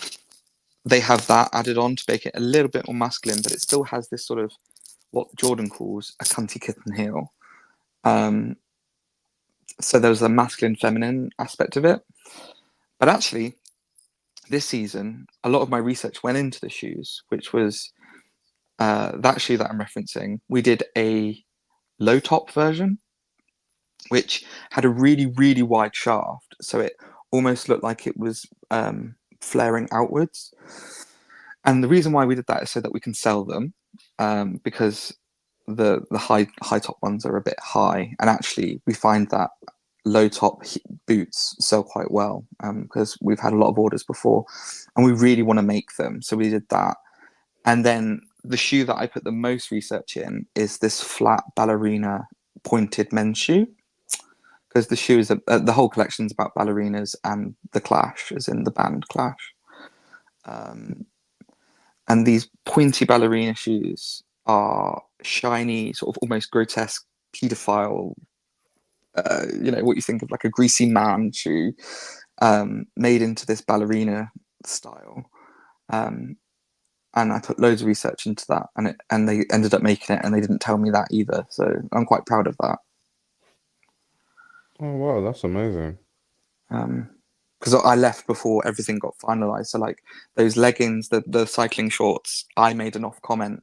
They have that added on to make it a little bit more masculine, but it still has this sort of what Jordan calls a cunty kitten heel. So there's a masculine feminine aspect of it. But actually, this season, a lot of my research went into the shoes, which was that shoe that I'm referencing. We did a low top version, which had a really, really wide shaft. So it almost looked like it was flaring outwards. And the reason why we did that is so that we can sell them, because the high top ones are a bit high. And actually, we find that low top boots sell quite well because we've had a lot of orders before, and we really want to make them. So we did that. And then the shoe that I put the most research in is this flat ballerina pointed men's shoe, because the shoe is the whole collection is about ballerinas and the Clash, as in the band Clash. And these pointy ballerina shoes are shiny, sort of almost grotesque pedophile, what you think of like a greasy man shoe, made into this ballerina style. And I put loads of research into that, and they ended up making it, and they didn't tell me that either. So I'm quite proud of that. Oh wow, that's amazing. Because I left before everything got finalized. So like those leggings, the cycling shorts, I made an off comment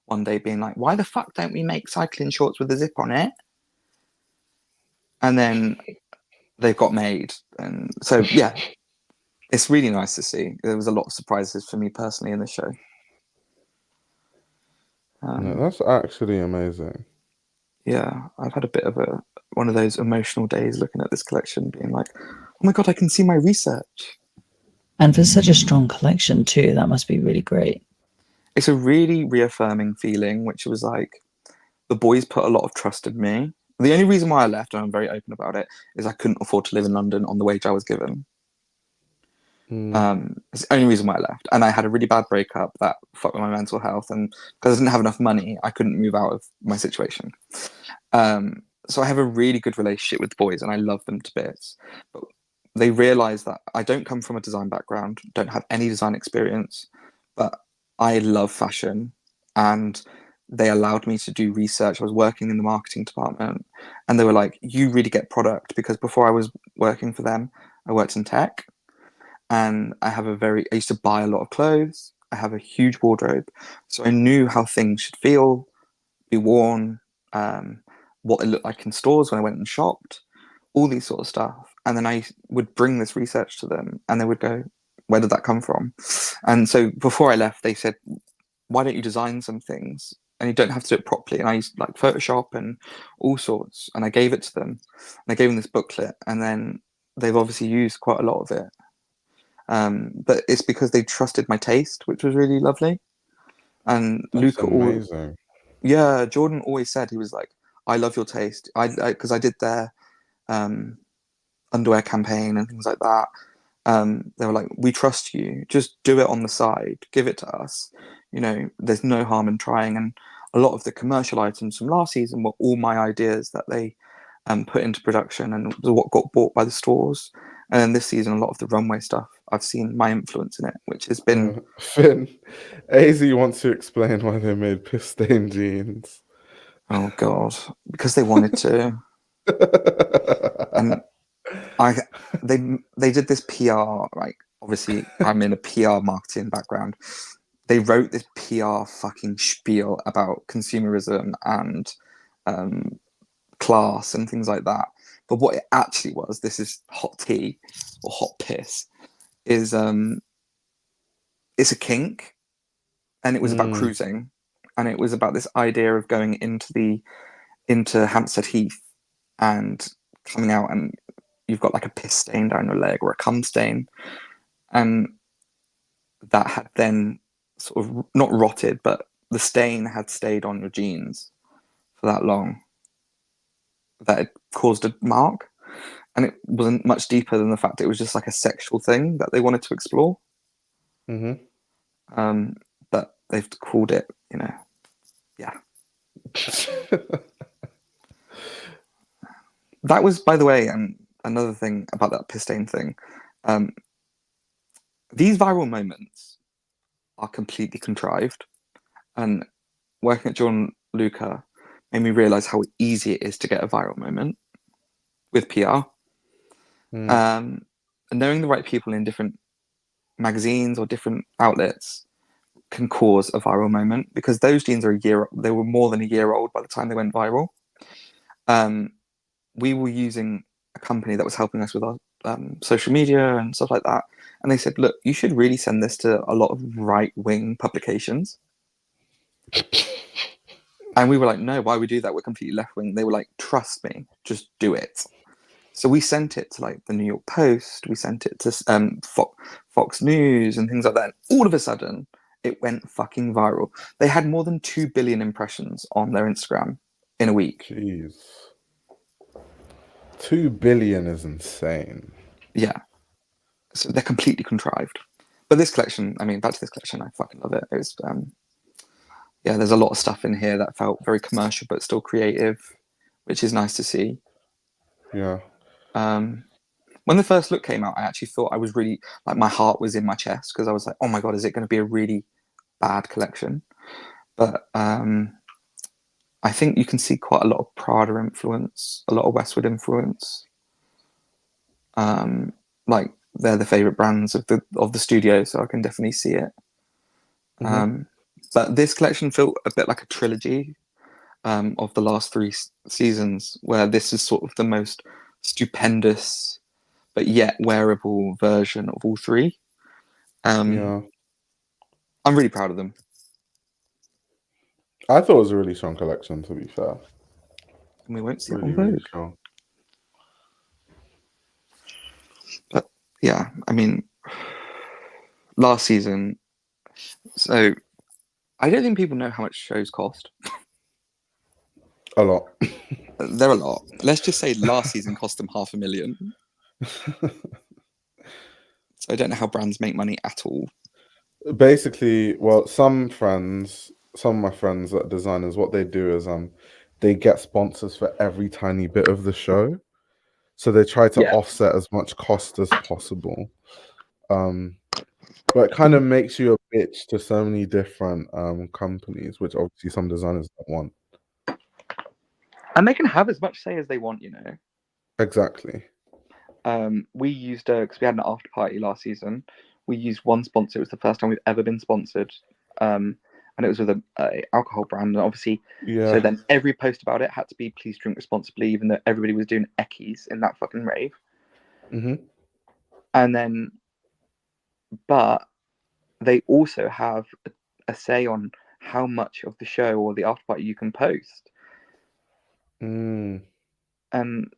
one day being like, why the fuck don't we make cycling shorts with a zip on it? And then they got made. And so, yeah, it's really nice to see. There was a lot of surprises for me personally in the show. No, that's actually amazing. Yeah, I've had a bit of one of those emotional days looking at this collection, being like, oh my God, I can see my research. And for such a strong collection too, that must be really great. It's a really reaffirming feeling, which was like, the boys put a lot of trust in me. The only reason why I left, and I'm very open about it, is I couldn't afford to live in London on the wage I was given. It's the only reason why I left. And I had a really bad breakup that fucked with my mental health, and because I didn't have enough money, I couldn't move out of my situation. So I have a really good relationship with the boys, and I love them to bits. But they realise that I don't come from a design background, don't have any design experience, but I love fashion, and they allowed me to do research. I was working in the marketing department, and they were like, "You really get product," because before I was working for them, I worked in tech, and I used to buy a lot of clothes. I have a huge wardrobe, so I knew how things should feel, be worn, what it looked like in stores when I went and shopped, all these sort of stuff. And then I would bring this research to them, and they would go, "Where did that come from?" And so before I left, they said, "Why don't you design some things? And you don't have to do it properly." And I used like Photoshop and all sorts. And I gave it to them. And I gave them this booklet, and then they've obviously used quite a lot of it. But it's because they trusted my taste, which was really lovely. And That's Luca, amazing. yeah, Jordan always said, he was like, "I love your taste." Because I did their underwear campaign and things like that. They were like, "We trust you. Just do it on the side. Give it to us. There's no harm in trying." And a lot of the commercial items from last season were all my ideas that they put into production, and what got bought by the stores. And then this season, a lot of the runway stuff, I've seen my influence in it, which has been... Finn, AZ wants to explain why they made piss stained jeans. Oh God, because they wanted to. And they did this PR, right? Obviously, I'm in a PR marketing background. They wrote this PR fucking spiel about consumerism and class and things like that. But what it actually was, this is hot tea or hot piss, is it's a kink, and it was about cruising, and it was about this idea of going into Hampstead Heath and coming out, and you've got like a piss stain down your leg or a cum stain, and that had then sort of not rotted, but the stain had stayed on your jeans for that long that it caused a mark. And it wasn't much deeper than the fact it was just like a sexual thing that they wanted to explore. But they've called it, yeah. That was, by the way, another thing about that piss stain thing. These viral moments are completely contrived, and working at Jordanluca made me realize how easy it is to get a viral moment with PR. And knowing the right people in different magazines or different outlets can cause a viral moment, because those jeans they were more than a year old by the time they went viral. We were using a company that was helping us with our social media and stuff like that, and they said, "Look, you should really send this to a lot of right-wing publications." And we were like, "No, why would we do that? We're completely left-wing." They were like, "Trust me, just do it." So we sent it to like the New York Post, we sent it to Fox News and things like that. And all of a sudden, it went fucking viral. They had more than 2 billion impressions on their Instagram in a week. Jeez. 2 billion is insane. Yeah. So they're completely contrived. But this collection, back to this collection, I fucking love it. It was, there's a lot of stuff in here that felt very commercial but still creative, which is nice to see. Yeah. When the first look came out, I actually thought I was really, like, my heart was in my chest, because I was like, oh my God, is it going to be a really bad collection? But I think you can see quite a lot of Prada influence, a lot of Westwood influence. Like, they're the favorite brands of the studio, so I can definitely see it. But this collection felt a bit like a trilogy of the last 3 seasons, where this is sort of the most stupendous but yet wearable version of all 3. Yeah. I'm really proud of them. I thought it was a really strong collection, to be fair. And we won't see Really, it on really Vogue. strong. But yeah, last season, so I don't think people know how much shows cost. A lot. They're a lot. Let's just say last season cost them $500,000. So I don't know how brands make money at all. Basically, well, some of my friends that are designers, what they do is they get sponsors for every tiny bit of the show. So they try to offset as much cost as possible. But it kind of makes you a bitch to so many different companies, which obviously some designers don't want. And they can have as much say as they want, you know. Exactly. We used because we had an after party last season. We used one sponsor. It was the first time we've ever been sponsored, and it was with a alcohol brand. And obviously, so then every post about it had to be "Please drink responsibly," even though everybody was doing eckies in that fucking rave. And then, but they also have a say on how much of the show or the after party you can post. And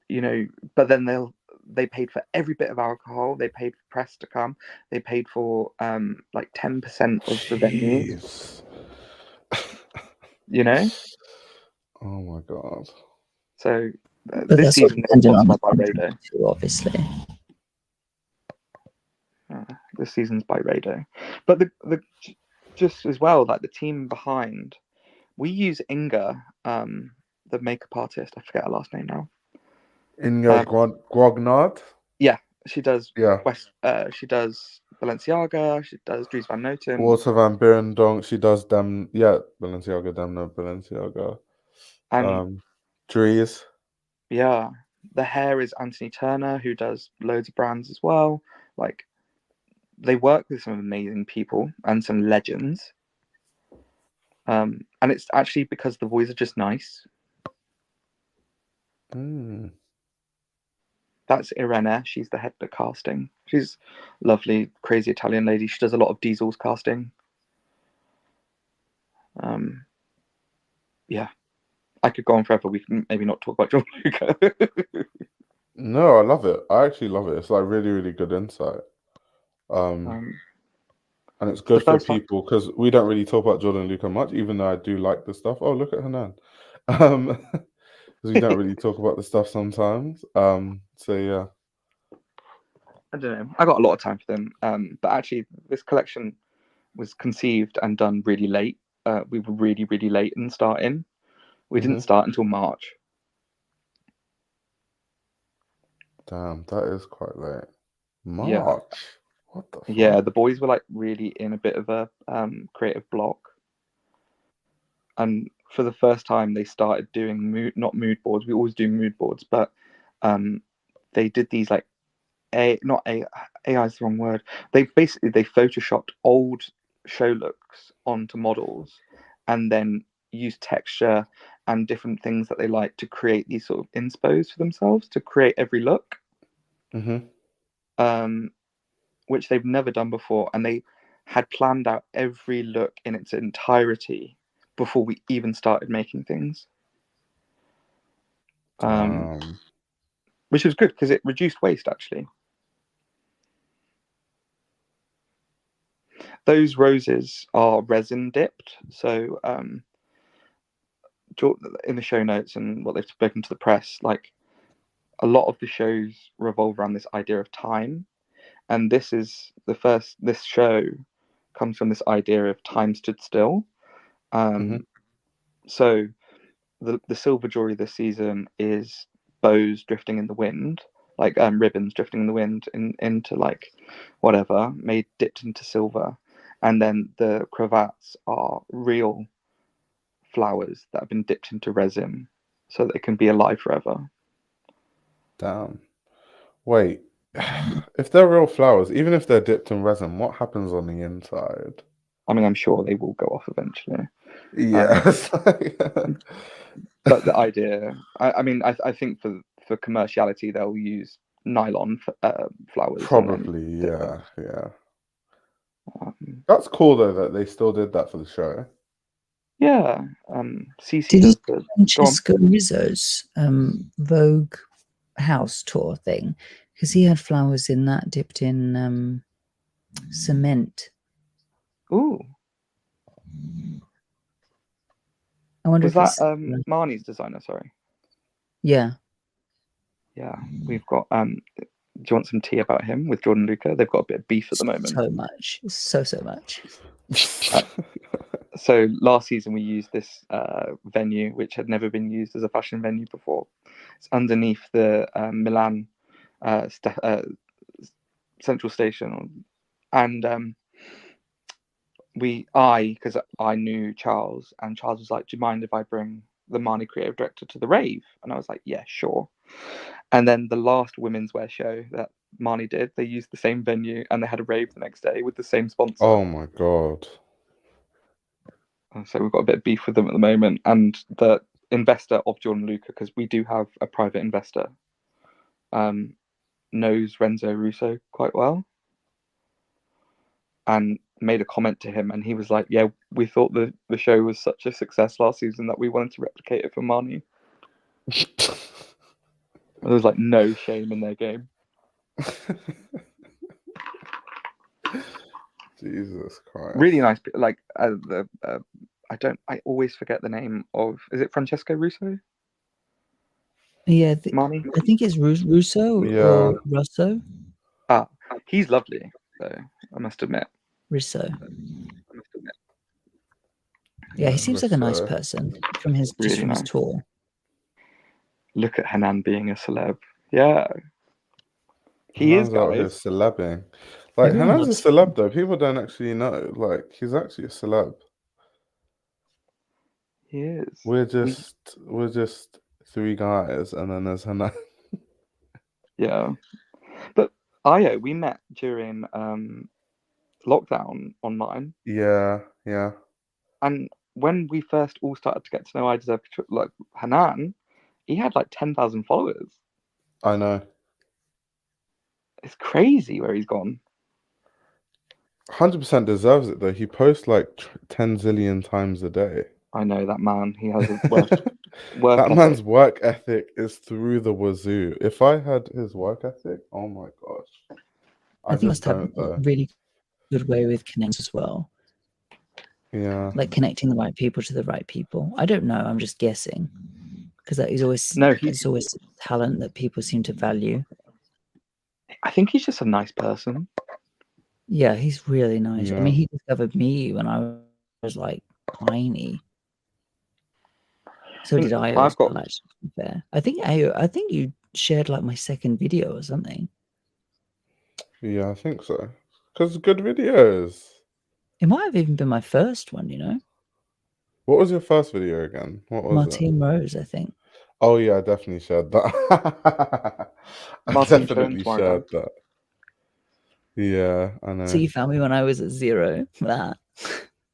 you know, but then they paid for every bit of alcohol. They paid for press to come. They paid for like 10% of the venue. You know. Oh my god. So this season they're sponsored by Rado. Too, obviously. This season's by Rado, but the just as well, like the team behind, we use Inga, the makeup artist. I forget her last name now. Inga Grognard. Yeah, she does. Yeah. She does Balenciaga. She does Dries Van Noten. Walter van Beirendonk. She does them. Yeah, Balenciaga. Them no Balenciaga. Dries. Yeah, the hair is Anthony Turner, who does loads of brands as well. Like, they work with some amazing people and some legends. And it's actually because the boys are just nice. That's Irene. She's the head of casting. She's lovely, crazy Italian lady. She does a lot of Diesel's casting. Yeah, I could go on forever. We can maybe not talk about Jordanluca. No, I love it. I actually love it. It's like really, really good insight. And it's good for people because we don't really talk about Jordanluca much, even though I do like the stuff. Oh, look at Hanan. Because we don't really talk about the stuff sometimes. So yeah. I don't know. I got a lot of time for them. But actually, this collection was conceived and done really late. We were really, really late in starting. We didn't start until March. Damn, that is quite late. March? Yeah. What the fuck? Yeah, the boys were like really in a bit of a creative block. And for the first time, they started doing not mood boards. We always do mood boards, but they did these like AI is the wrong word. They photoshopped old show looks onto models, and then used texture and different things that they like to create these sort of inspos for themselves to create every look. Which they've never done before, and they had planned out every look in its entirety before we even started making things. Which was good because it reduced waste, actually. Those roses are resin dipped, so in the show notes and what they've spoken to the press, like a lot of the shows revolve around this idea of time, and this show comes from this idea of time stood still. So the silver jewelry this season is bows drifting in the wind, like ribbons drifting in the wind into like whatever, dipped into silver, and then the cravats are real flowers that have been dipped into resin so they can be alive forever. Damn. Wait, if they're real flowers, even if they're dipped in resin, what happens on the inside? I mean, I'm sure they will go off eventually. Yes. But the idea, I think for commerciality, they'll use nylon flowers. Probably, yeah. That's cool though that they still did that for the show. Yeah. Did you see Francesco Rizzo's Vogue House tour thing? Because he had flowers in that dipped in cement. Ooh. I wonder if that Marnie's designer, sorry. Yeah. Yeah. We've got you want some tea about him with Jordanluca? They've got a bit of beef at the moment. So much. So much. So last season we used this venue, which had never been used as a fashion venue before. It's underneath the Milan Central Station, and because I knew Charles, and Charles was like, "Do you mind if I bring the Marnie creative director to the rave?" And I was like, "Yeah, sure." And then the last women's wear show that Marnie did, they used the same venue, and they had a rave the next day with the same sponsor. Oh my god. So we've got a bit of beef with them at the moment, and the investor of Jordanluca, because we do have a private investor, knows Renzo Russo quite well, and made a comment to him, and he was like, "Yeah, we thought the show was such a success last season that we wanted to replicate it for Marnie." There was like no shame in their game. Jesus Christ. Really nice. Like I always forget the name of. Is it Francesco Russo? Yeah, Marnie? I think it's Russo or Russo. He's lovely, though, I must admit. Russo. Yeah, he seems like a nice person from his Really from his nice. tour. Look at Hanan being a celeb. Yeah. He is, out here guys. celebbing. Like, Hanan's a celeb, though. People don't actually know. Like, he's actually a celeb. He is. We're just three guys, and then there's Hanan. Yeah. But Ayo, we met during lockdown online. Yeah. And when we first all started to get to know I Deserve like Hanan, he had like 10,000 followers. I know. It's crazy where he's gone. 100% deserves it, though. He posts like 10 zillion times a day. I know that man. He has a work that ethic. man's work ethic is through the wazoo. If I had his work ethic, oh my gosh. I think he must have a really good way with connections as well. Yeah. Like connecting the right people to the right people. I don't know. I'm just guessing. Because that is always it's always talent that people seem to value. I think he's just a nice person. Yeah, he's really nice. Yeah. I mean, he discovered me when I was like tiny. So did I. I've got. Fair. I think you shared like my second video or something. Yeah, I think so. Because good videos. It might have even been my first one, you know. What was your first video again? What was Martine Rose, I think. Oh yeah, I definitely shared that. I definitely shared that. Yeah, I know. So you found me when I was at 0. That.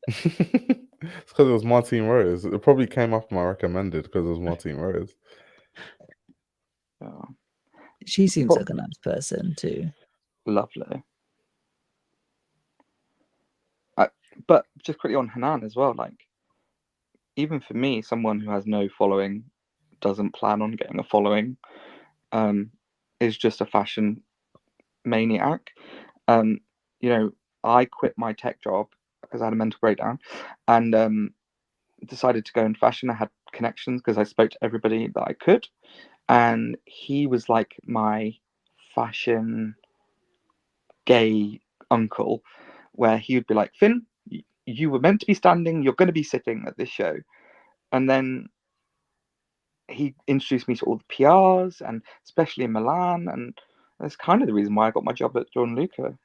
It's because it was Martine Rose. It probably came up in my recommended because it was Martine Rose. Yeah. She seems like a nice person too. Lovely. But just quickly on Hanan as well, like, even for me, someone who has no following, doesn't plan on getting a following, is just a fashion maniac. You know, I quit my tech job because I had a mental breakdown, and decided to go in fashion. I had connections because I spoke to everybody that I could, and he was like my fashion gay uncle, where he would be like, "Finn, you were meant to be standing, you're going to be sitting at this show." And then he introduced me to all the PRs, and especially in Milan, and that's kind of the reason why I got my job at Jordanluca.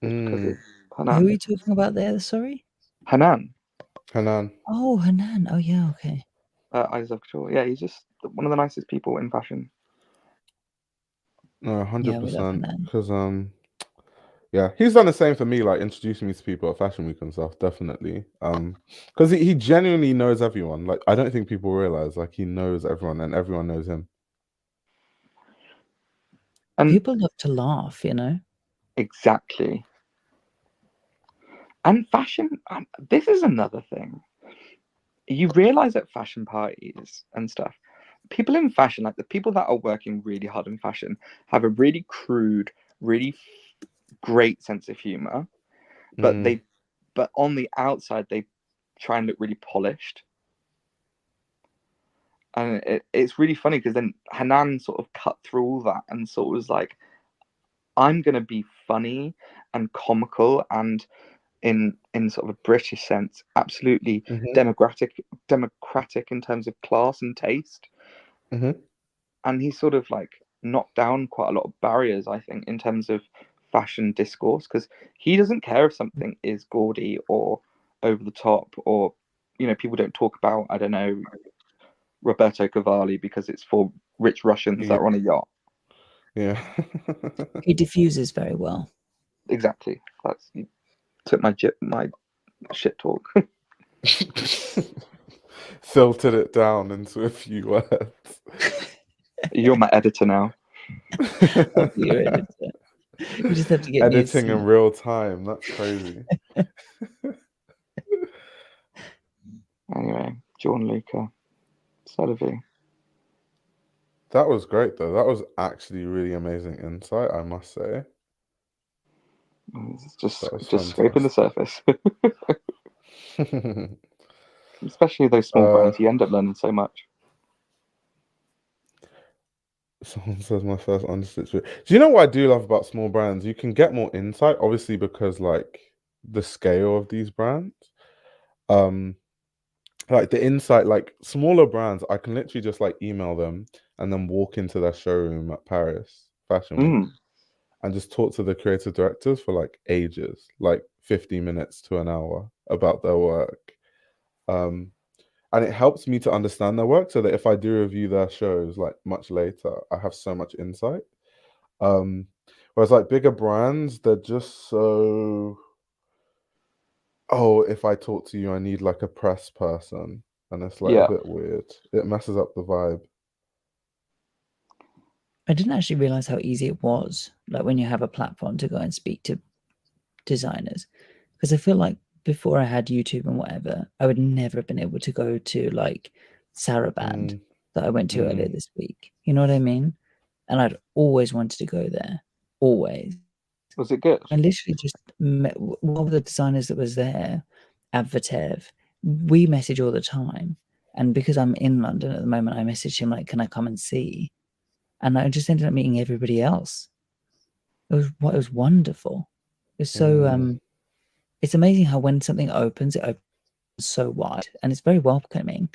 Because of Hanan. Who are you talking about there? Sorry, Hanan. Oh, Hanan. Oh yeah, okay. Isaac Shaw. Yeah, he's just one of the nicest people in fashion. No, 100%. Because yeah, he's done the same for me, like introducing me to people at Fashion Week and stuff. Definitely, because he genuinely knows everyone. Like, I don't think people realize, like, he knows everyone and everyone knows him. And people love to laugh, you know. Exactly. And fashion, this is another thing. You realize at fashion parties and stuff, people in fashion, like the people that are working really hard in fashion, have a really crude, really great sense of humor, but but on the outside they try and look really polished. And it's really funny because then Hanan sort of cut through all that and sort of was like, I'm going to be funny and comical and in sort of a British sense, absolutely democratic in terms of class and taste. And he's sort of like knocked down quite a lot of barriers, I think, in terms of fashion discourse, because he doesn't care if something is gaudy or over the top, or, you know, people don't talk about, I don't know, Roberto Cavalli because it's for rich Russians that are on a yacht. Yeah. He diffuses very well. Exactly. That's, you took my shit talk. Filtered it down into a few words. You're my editor now. I'll be your editor. You just have to get editing in real time. That's crazy. Anyway, Jordanluca, said.The. That was great, though. That was actually really amazing insight, I must say. It's just scraping the surface. Especially those small brands, you end up learning so much. Someone says my first understitch. Do you know what I do love about small brands? You can get more insight, obviously, because like the scale of these brands. Like the insight, like smaller brands, I can literally just like email them and then walk into their showroom at Paris Fashion Week and just talk to the creative directors for like ages, like 50 minutes to an hour about their work. And it helps me to understand their work so that if I do review their shows like much later, I have so much insight. Whereas like bigger brands, they're just so, oh, if I talk to you, I need like a press person. And it's like a bit weird. It messes up the vibe. I didn't actually realize how easy it was, like when you have a platform to go and speak to designers. Because I feel like before I had YouTube and whatever, I would never have been able to go to like Saraband that I went to earlier this week. You know what I mean? And I'd always wanted to go there. Always. Was it good? I literally just met one of the designers that was there, Advertev. We message all the time. And because I'm in London at the moment, I messaged him like, can I come and see? And I just ended up meeting everybody else. It was wonderful. It was so it's amazing how when something opens, it opens so wide and it's very welcoming.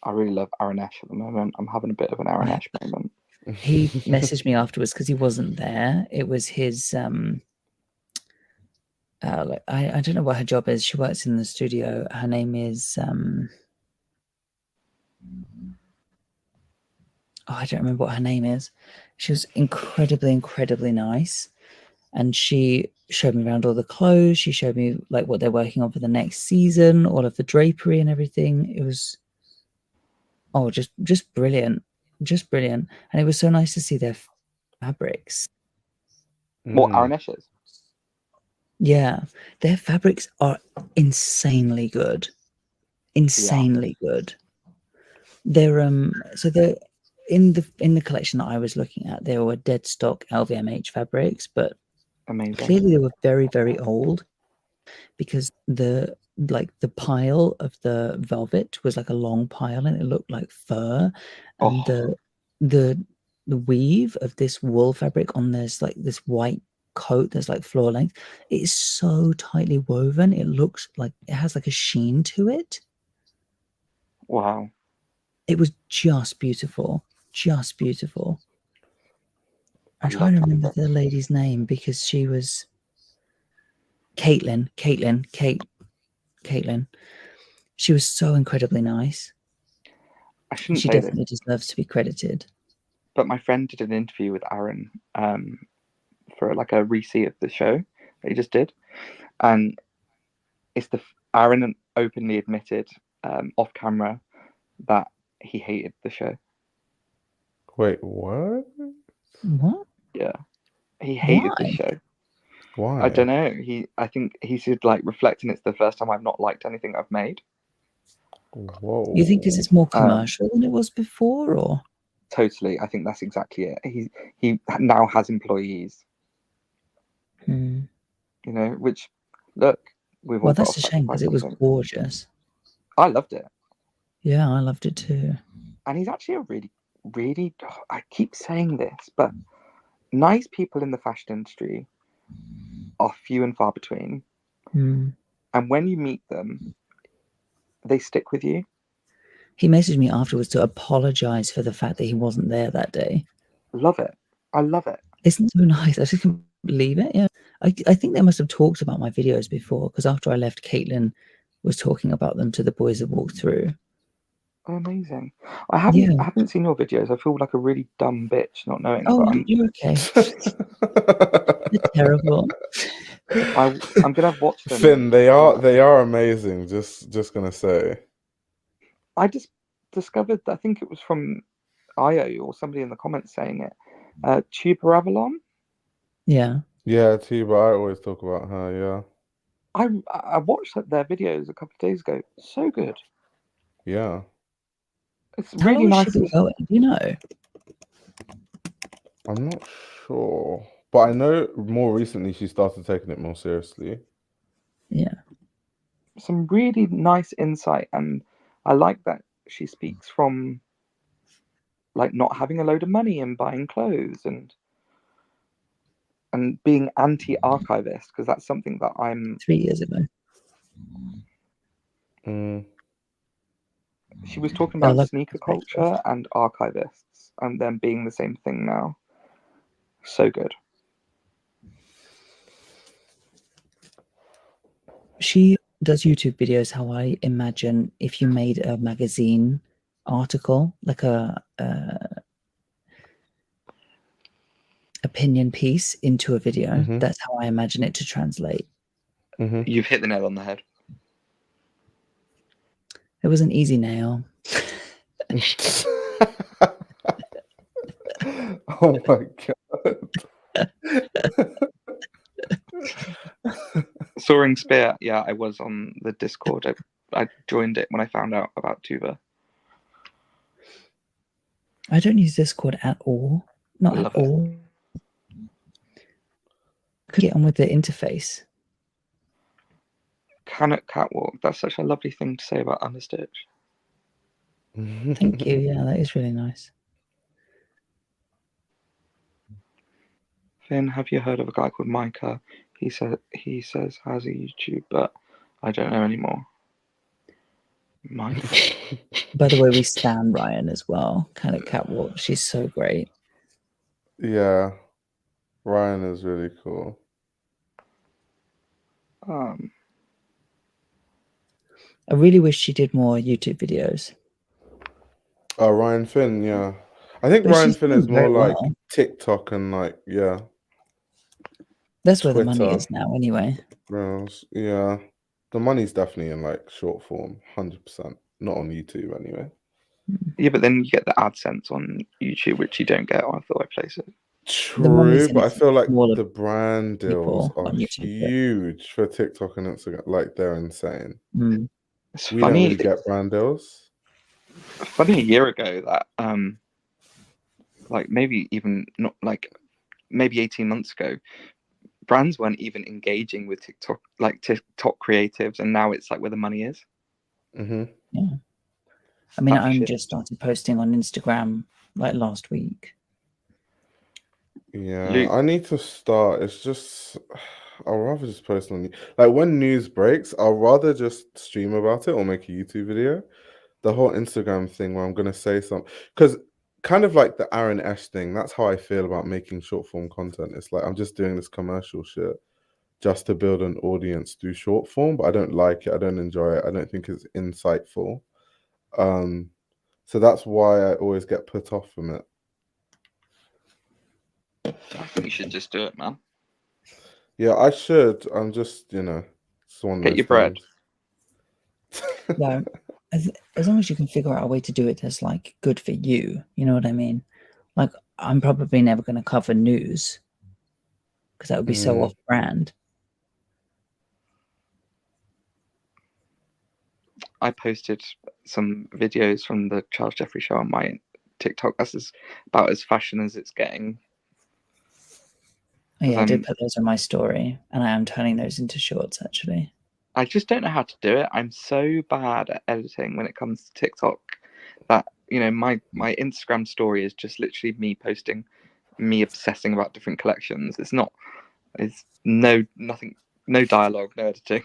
I really love Aaron Ash at the moment. I'm having a bit of an Aaron Ash moment. He messaged me afterwards because he wasn't there. It was his like, I don't know what her job is. She works in the studio. Her name is I don't remember what her name is. She was incredibly nice. And she showed me around all the clothes. She showed me like what they're working on for the next season, all of the drapery and everything. It was just brilliant. Just brilliant. And it was so nice to see their fabrics. What Aaron Ash's? Yeah. Their fabrics are insanely good. Insanely good. They're so they're in the collection that I was looking at, they were dead stock LVMH fabrics, but clearly they were very old because the pile of the velvet was like a long pile and it looked like fur, and the weave of this wool fabric on this white coat that's like floor length, it is so tightly woven. It looks like it has like a sheen to it. Wow. It was just beautiful. Just beautiful. I'm trying to remember the lady's name because she was Caitlin. She was so incredibly nice. I shouldn't she say definitely this, deserves to be credited. but my friend did an interview with Aaron for like a re-see of the show that he just did, and Aaron openly admitted off camera that he hated the show. Wait, what? What? Yeah, he hated the show. Why? I don't know. I think he said, like, reflecting, it's the first time I've not liked anything I've made. Whoa. You think because it's more commercial than it was before, or? Totally. I think that's exactly it. He now has employees. You know, which, look, we've all well, that's a shame because it was gorgeous. I loved it. Yeah, I loved it too. And he's actually a really really, I keep saying this, but nice people in the fashion industry are few and far between. Mm. And when you meet them, they stick with you. He messaged me afterwards to apologize for the fact that he wasn't there that day. Love it. I love it. Isn't it so nice? I just can't believe it. Yeah. I think they must have talked about my videos before, because after I left, Caitlin was talking about them to the boys that walked through. Oh, amazing. I haven't seen your videos. I feel like a really dumb bitch not knowing. Oh, but you're okay. You're terrible. I'm gonna have watched them. Finn, they are amazing. Just gonna say. I just discovered, I think it was from Io or somebody in the comments saying it. Tuber Avalon. Yeah. Yeah, Tiba. I always talk about her. Yeah. I watched their videos a couple of days ago. So good. Yeah. It's How really long has nice. she been going? Do you know? I'm not sure, but I know more recently she started taking it more seriously. Yeah. Some really nice insight, and I like that she speaks from like not having a load of money and buying clothes and being anti-archivist, because that's something that I'm 3 years ago. She was talking Yeah, about like sneaker culture and archivists and them being the same thing now. So good. She does YouTube videos how I imagine if you made a magazine article, like a opinion piece into a video. That's how I imagine it to translate. You've hit the nail on the head. It was an easy nail. Oh my god. Soaring Spear, yeah, I was on the Discord. I joined it when I found out about Tuba. I don't use Discord at all. Not at all. Could get on with the interface. Canuck Catwalk, that's such a lovely thing to say about Understitch. Thank you. Yeah, that is really nice. Finn, have you heard of a guy called Micah? He says has a YouTube, but I don't know anymore. Micah. By the way, we stan Ryan as well. Kind of catwalk. She's so great. Yeah, Ryan is really cool. I really wish she did more YouTube videos. Oh, Ryan Finn, yeah. I think But Ryan she's Finn doing is more very like well. TikTok and like, yeah. That's where the Twitter. money is now, anyway. Reels, yeah. The money's definitely in like short form, 100%. Not on YouTube anyway. Yeah, but then you get the AdSense on YouTube, which you don't get on other places. True, but I feel like smaller the brand deals people are on YouTube, huge for TikTok and Instagram. Like, they're insane. It's We don't funny. really get brand deals. Funny, a year ago that like maybe even not like maybe 18 months ago, brands weren't even engaging with TikTok, like TikTok creatives, and now it's like where the money is. Yeah. I mean, I only just started posting on Instagram like last week. Yeah, Luke. I need to start. It's just, I'll rather just post on, like, when news breaks, I'll rather just stream about it or make a YouTube video. The whole Instagram thing where I'm going to say something, because kind of like the Aaron Esh thing, that's how I feel about making short form content. It's like I'm just doing this commercial shit just to build an audience through short form, but I don't like it. I don't enjoy it. I don't think it's insightful. So that's why I always get put off from it. I think you should just do it, man. Yeah, I should. I'm just, it's one of Get those your bread. Yeah, as long as you can figure out a way to do it that's like good for you, you know what I mean? Like, I'm probably never going to cover news because that would be so off brand. I posted some videos from the Charles Jeffrey show on my TikTok. That's about as fashion as it's getting. Oh, yeah, I did put those on my story, and I am turning those into shorts, actually. I just don't know how to do it. I'm so bad at editing when it comes to TikTok that you know, my Instagram story is just literally me posting, me obsessing about different collections. It's nothing, no dialogue, no editing.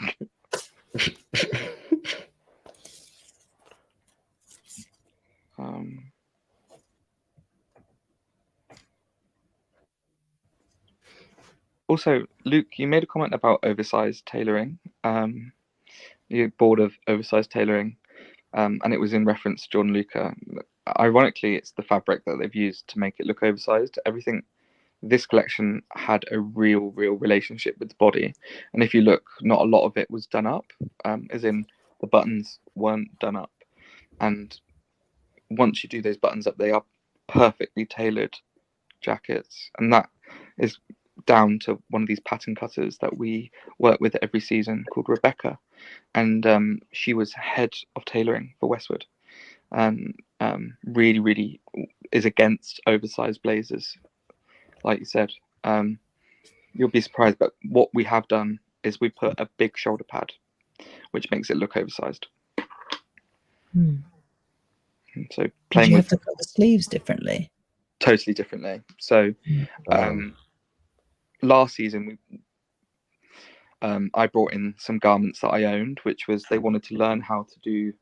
Also, Luke, you made a comment about oversized tailoring. You're bored of oversized tailoring, and it was in reference to Jordanluca. Ironically, it's the fabric that they've used to make it look oversized. Everything, this collection had a real relationship with the body, and if you look, not a lot of it was done up, as in the buttons weren't done up, and once you do those buttons up, they are perfectly tailored jackets, and that is down to one of these pattern cutters that we work with every season called Rebecca, and she was head of tailoring for Westwood, and really is against oversized blazers, like you said. You'll be surprised, but what we have done is we put a big shoulder pad, which makes it look oversized. So Did you have to cut the sleeves differently? Totally differently. So last season I brought in some garments that I owned, which was they wanted to learn how to do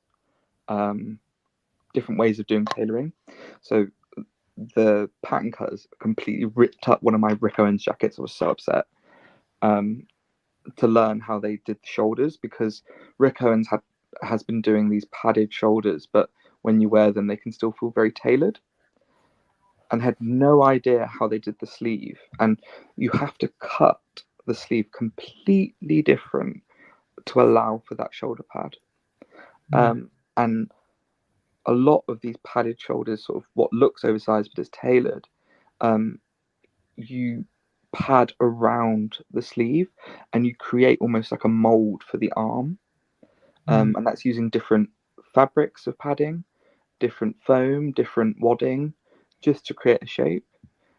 different ways of doing tailoring. So the pattern cutters completely ripped up one of my Rick Owens jackets. I was so upset, to learn how they did the shoulders, because Rick Owens has been doing these padded shoulders, but when you wear them they can still feel very tailored, and had no idea how they did the sleeve. And you have to cut the sleeve completely different to allow for that shoulder pad. And a lot of these padded shoulders, sort of what looks oversized but is tailored, you pad around the sleeve and you create almost like a mold for the arm. And that's using different fabrics of padding, different foam, different wadding, just to create a shape.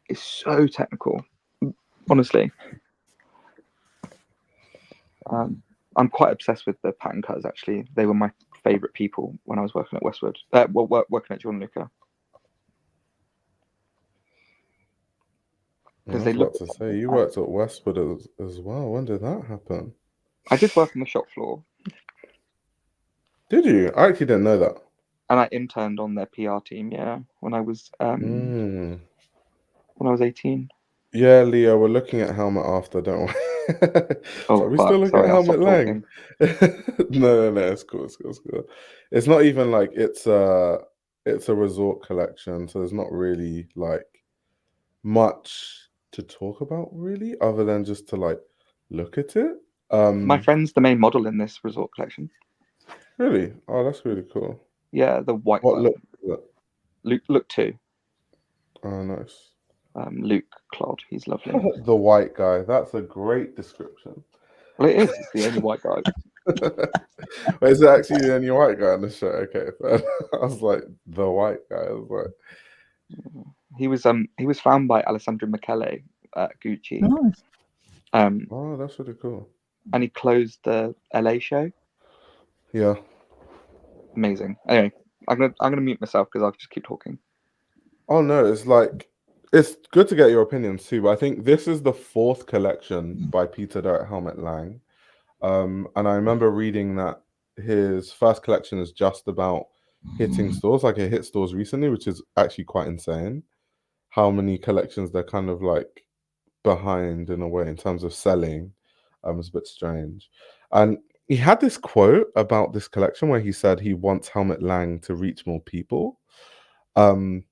It's so technical, honestly. I'm quite obsessed with the pattern cutters, actually. They were my favourite people when I was working at Westwood. Working at Jordanluca. I was about to say, you worked at Westwood as well. When did that happen? I did work on the shop floor. Did you? I actually didn't know that. And I interned on their PR team, yeah, when I was 18. Yeah, Leo, we're looking at Helmut after, don't we? Oh, are we still looking at Helmut Lang? No, it's cool. It's not even like it's a resort collection, so there's not really like much to talk about, really, other than just to like look at it. My friend's the main model in this resort collection. Really? Oh, that's really cool. Yeah, the white What one. look is it? Luke 2. Oh, nice. Luke Clod, he's lovely. The white guy. That's a great description. Well, it is. It's the only white guy. Wait, is it actually the only white guy on the show? Okay, I was like, the white guy. I was like, he was found by Alessandro Michele at Gucci. Nice. Oh, that's really cool. And he closed the LA show. Yeah. Amazing. Anyway, I'm gonna mute myself because I'll just keep talking. Oh no, it's like, it's good to get your opinions too, but I think this is the 4th collection by Peter Doe at Helmut Lang. And I remember reading that his first collection is just about hitting stores, like it hit stores recently, which is actually quite insane. How many collections they're kind of like behind in a way in terms of selling. It's a bit strange. And he had this quote about this collection where he said he wants Helmut Lang to reach more people. And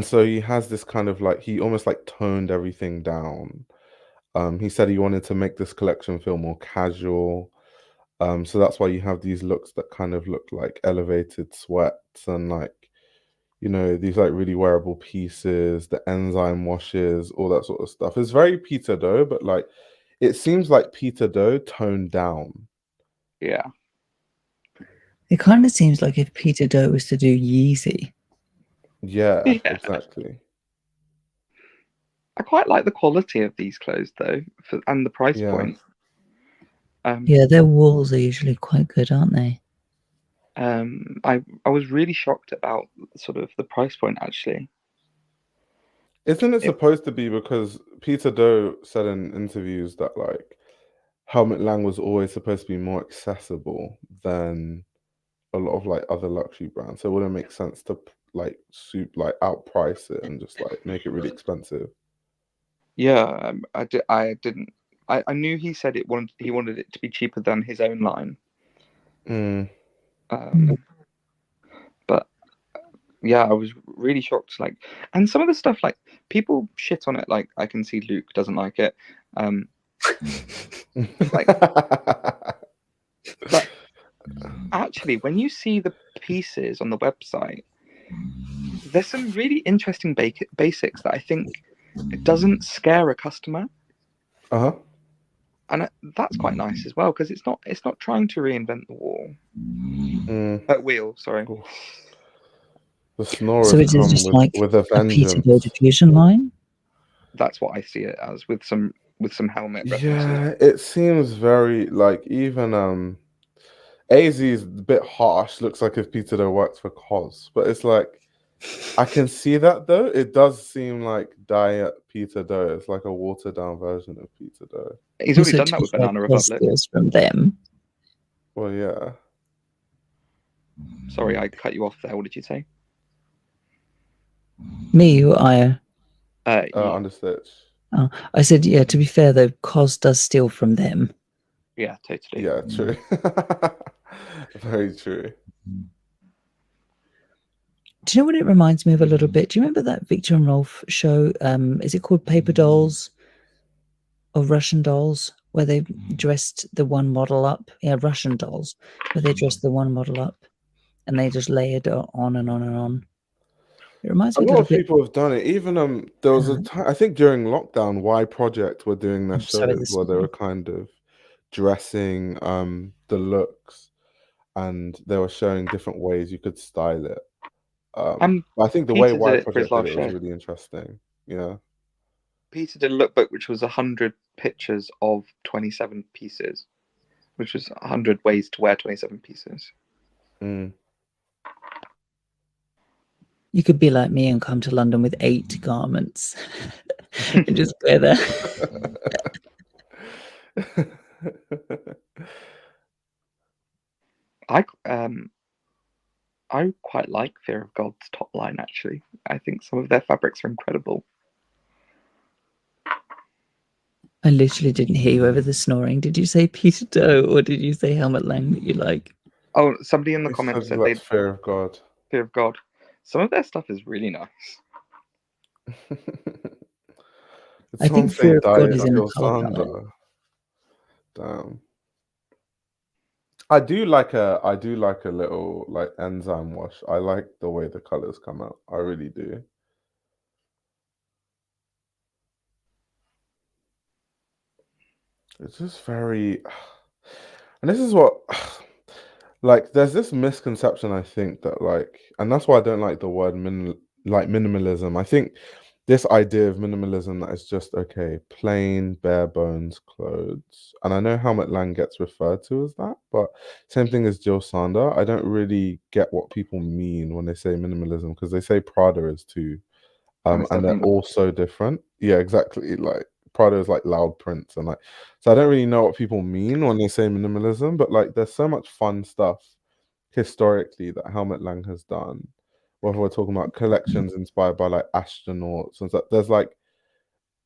so he has this kind of like, he almost like toned everything down. He said he wanted to make this collection feel more casual. So that's why you have these looks that kind of look like elevated sweats and like, you know, these like really wearable pieces, the enzyme washes, all that sort of stuff. It's very Peter Doe, but like, it seems like Peter Doe toned down. Yeah. It kind of seems like if Peter Doe was to do Yeezy. Yeah, exactly. I quite like the quality of these clothes though, and the price point. Yeah, their walls are usually quite good, aren't they? I was really shocked about sort of the price point, actually. Isn't it supposed to be because Peter Doe said in interviews that like Helmut Lang was always supposed to be more accessible than a lot of like other luxury brands, so it wouldn't make sense to like outprice it and just like make it really expensive. Yeah, I didn't. I knew he said he wanted it to be cheaper than his own line. But yeah, I was really shocked. Like, and some of the stuff, like people shit on it. Like, I can see Luke doesn't like it. But actually, when you see the pieces on the website, there's some really interesting basics that I think it doesn't scare a customer. And that's quite nice as well, because it's not trying to reinvent the wheel. Sorry. The snore So has it is come just like with a a Peter vengeance. Doe diffusion line. That's what I see it as, with some Helmut references. Yeah, it seems very like even AZ is a bit harsh. Looks like if Peter Doe works for COS, but it's like I can see that though. It does seem like Diet Peter Doe. It's like a watered down version of Peter Doe. He's already done that with Banana Republic. From them. Well, yeah. Sorry, I cut you off there. What did you say? Me or Aya? Understitch. Oh, I said, yeah, to be fair though, COS does steal from them. Yeah, totally. Yeah, true. Very true. Do you know what it reminds me of a little bit? Do you remember that Victor and Rolf show? Is it called Paper Dolls or Russian Dolls, where they dressed the one model up? Yeah, Russian Dolls, where they dressed the one model up and they just layered it on and on and on. It reminds me a lot of people have done it. Even there was a time, I think during lockdown, Y Project were doing their shows where they were kind of dressing the looks, and they were showing different ways you could style it. I think the way Y Project did it was really interesting. Yeah. Peter did a lookbook which was 100 pictures of 27 pieces, which was 100 ways to wear 27 pieces. You could be like me and come to London with 8 garments and just wear that. I quite like Fear of God's top line, actually. I think some of their fabrics are incredible. I literally didn't hear you over the snoring. Did you say Peter Doe or did you say Helmut Lang that you like? Oh, somebody in the comments said they Fear of God. Fear of God. Some of their stuff is really nice. I think Fear of God is in the color palette. Damn. I do like a little like enzyme wash. I like the way the colors come out. I really do. It's just very, and this is what, like, there's this misconception, I think, that like, and that's why I don't like the word minimalism. I think this idea of minimalism that is just, okay, plain, bare bones clothes. And I know Helmut Lang gets referred to as that, but same thing as Jill Sander. I don't really get what people mean when they say minimalism, because they say Prada is too. And they're all so different. Yeah, exactly. Like Prada is like loud prints and like, so I don't really know what people mean when they say minimalism, but like there's so much fun stuff historically that Helmut Lang has done. Whether we're talking about collections inspired by like astronauts and stuff,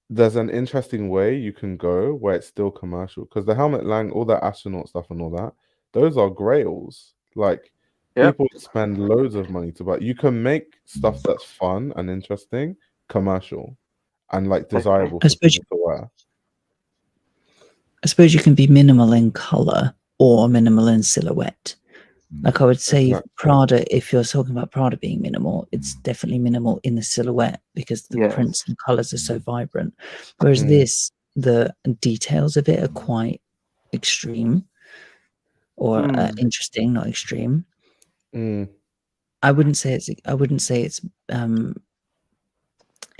there's an interesting way you can go where it's still commercial, because the Helmut Lang, all that astronaut stuff and all that, those are grails. Like people spend loads of money to buy. You can make stuff that's fun and interesting commercial and like desirable for people to wear. I suppose you can be minimal in color or minimal in silhouette. Like I would say Prada, if you're talking about Prada being minimal, it's definitely minimal in the silhouette because the prints and colors are so vibrant. Whereas this, the details of it are quite extreme or interesting, not extreme. I wouldn't say it's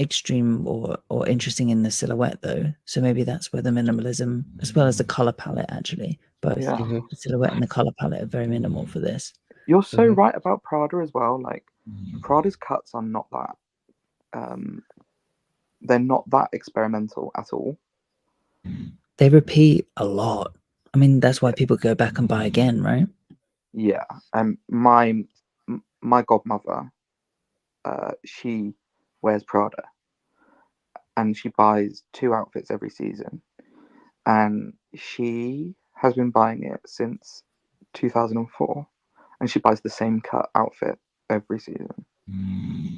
extreme or interesting in the silhouette though. So maybe that's where the minimalism, as well as the color palette, actually, both the silhouette and the color palette are very minimal for this. You're so Mhm. right about Prada as well. Like, Prada's cuts are not that. They're not that experimental at all. They repeat a lot. I mean, that's why people go back and buy again, right? Yeah. My godmother, she wears Prada, and she buys 2 outfits every season, and she has been buying it since 2004, and she buys the same cut outfit every season.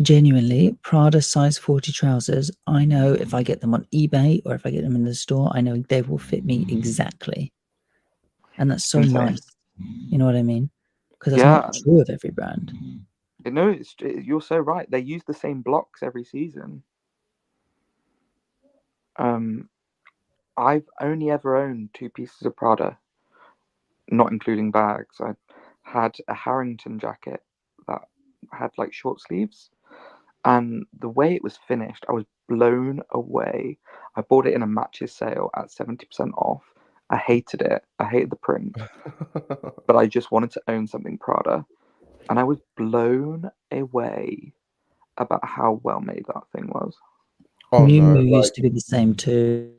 Genuinely, Prada size 40 trousers, I know if I get them on eBay or if I get them in the store, I know they will fit me exactly. And that's so Insane. nice. You know what I mean? Because that's Yeah. not true of every brand. No, you're so right. They use the same blocks every season. I've only ever owned 2 pieces of Prada, not including bags. I had a Harrington jacket that had like short sleeves, and the way it was finished, I was blown away. I bought it in a matches sale at 70% off. I hated it. I hated the print, but I just wanted to own something Prada, and I was blown away about how well made that thing was. Oh Miu no, Miu like used to be the same too.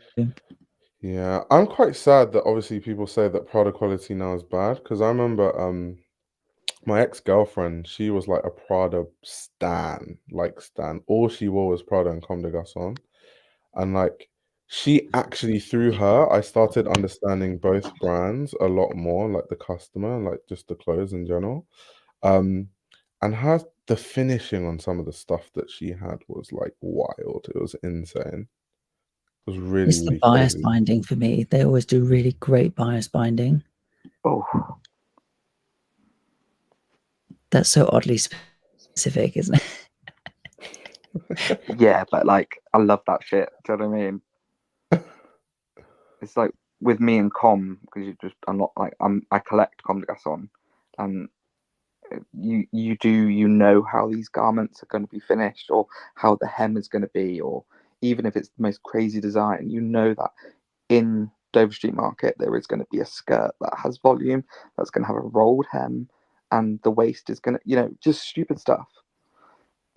yeah, I'm quite sad that obviously people say that Prada quality now is bad because I remember my ex-girlfriend, she was like a Prada stan, like stan. All she wore was Prada and Comme des Garçons. And like she actually through her, I started understanding both brands a lot more, like the customer, like just the clothes in general. Um, and her the finishing on some of the stuff that she had was like wild. It was insane. It was really, It's the really bias crazy. binding for me. They always do really great bias binding. Oh, That's so oddly specific, isn't it? yeah, but like I love that shit. Do you know what I mean? It's like with me and Com, because I'm not like I collect Comme des Garçons, and you know how these garments are going to be finished, or how the hem is going to be, or even if it's the most crazy design, you know that in Dover Street Market there is going to be a skirt that has volume, that's going to have a rolled hem, and the waist is going to, just stupid stuff.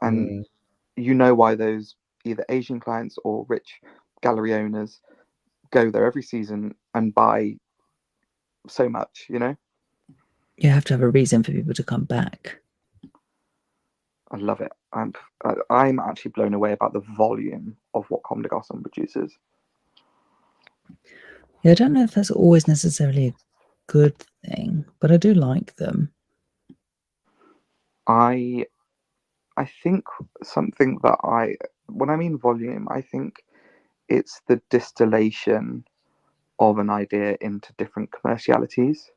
And Mm. you know why those either Asian clients or rich gallery owners go there every season and buy so much, You have to have a reason for people to come back. I love it. I'm actually blown away about the volume of what Comme des Garçons produces. Yeah, I don't know if that's always necessarily a good thing, but I do like them. I think something that when I mean volume, I think it's the distillation of an idea into different commercialities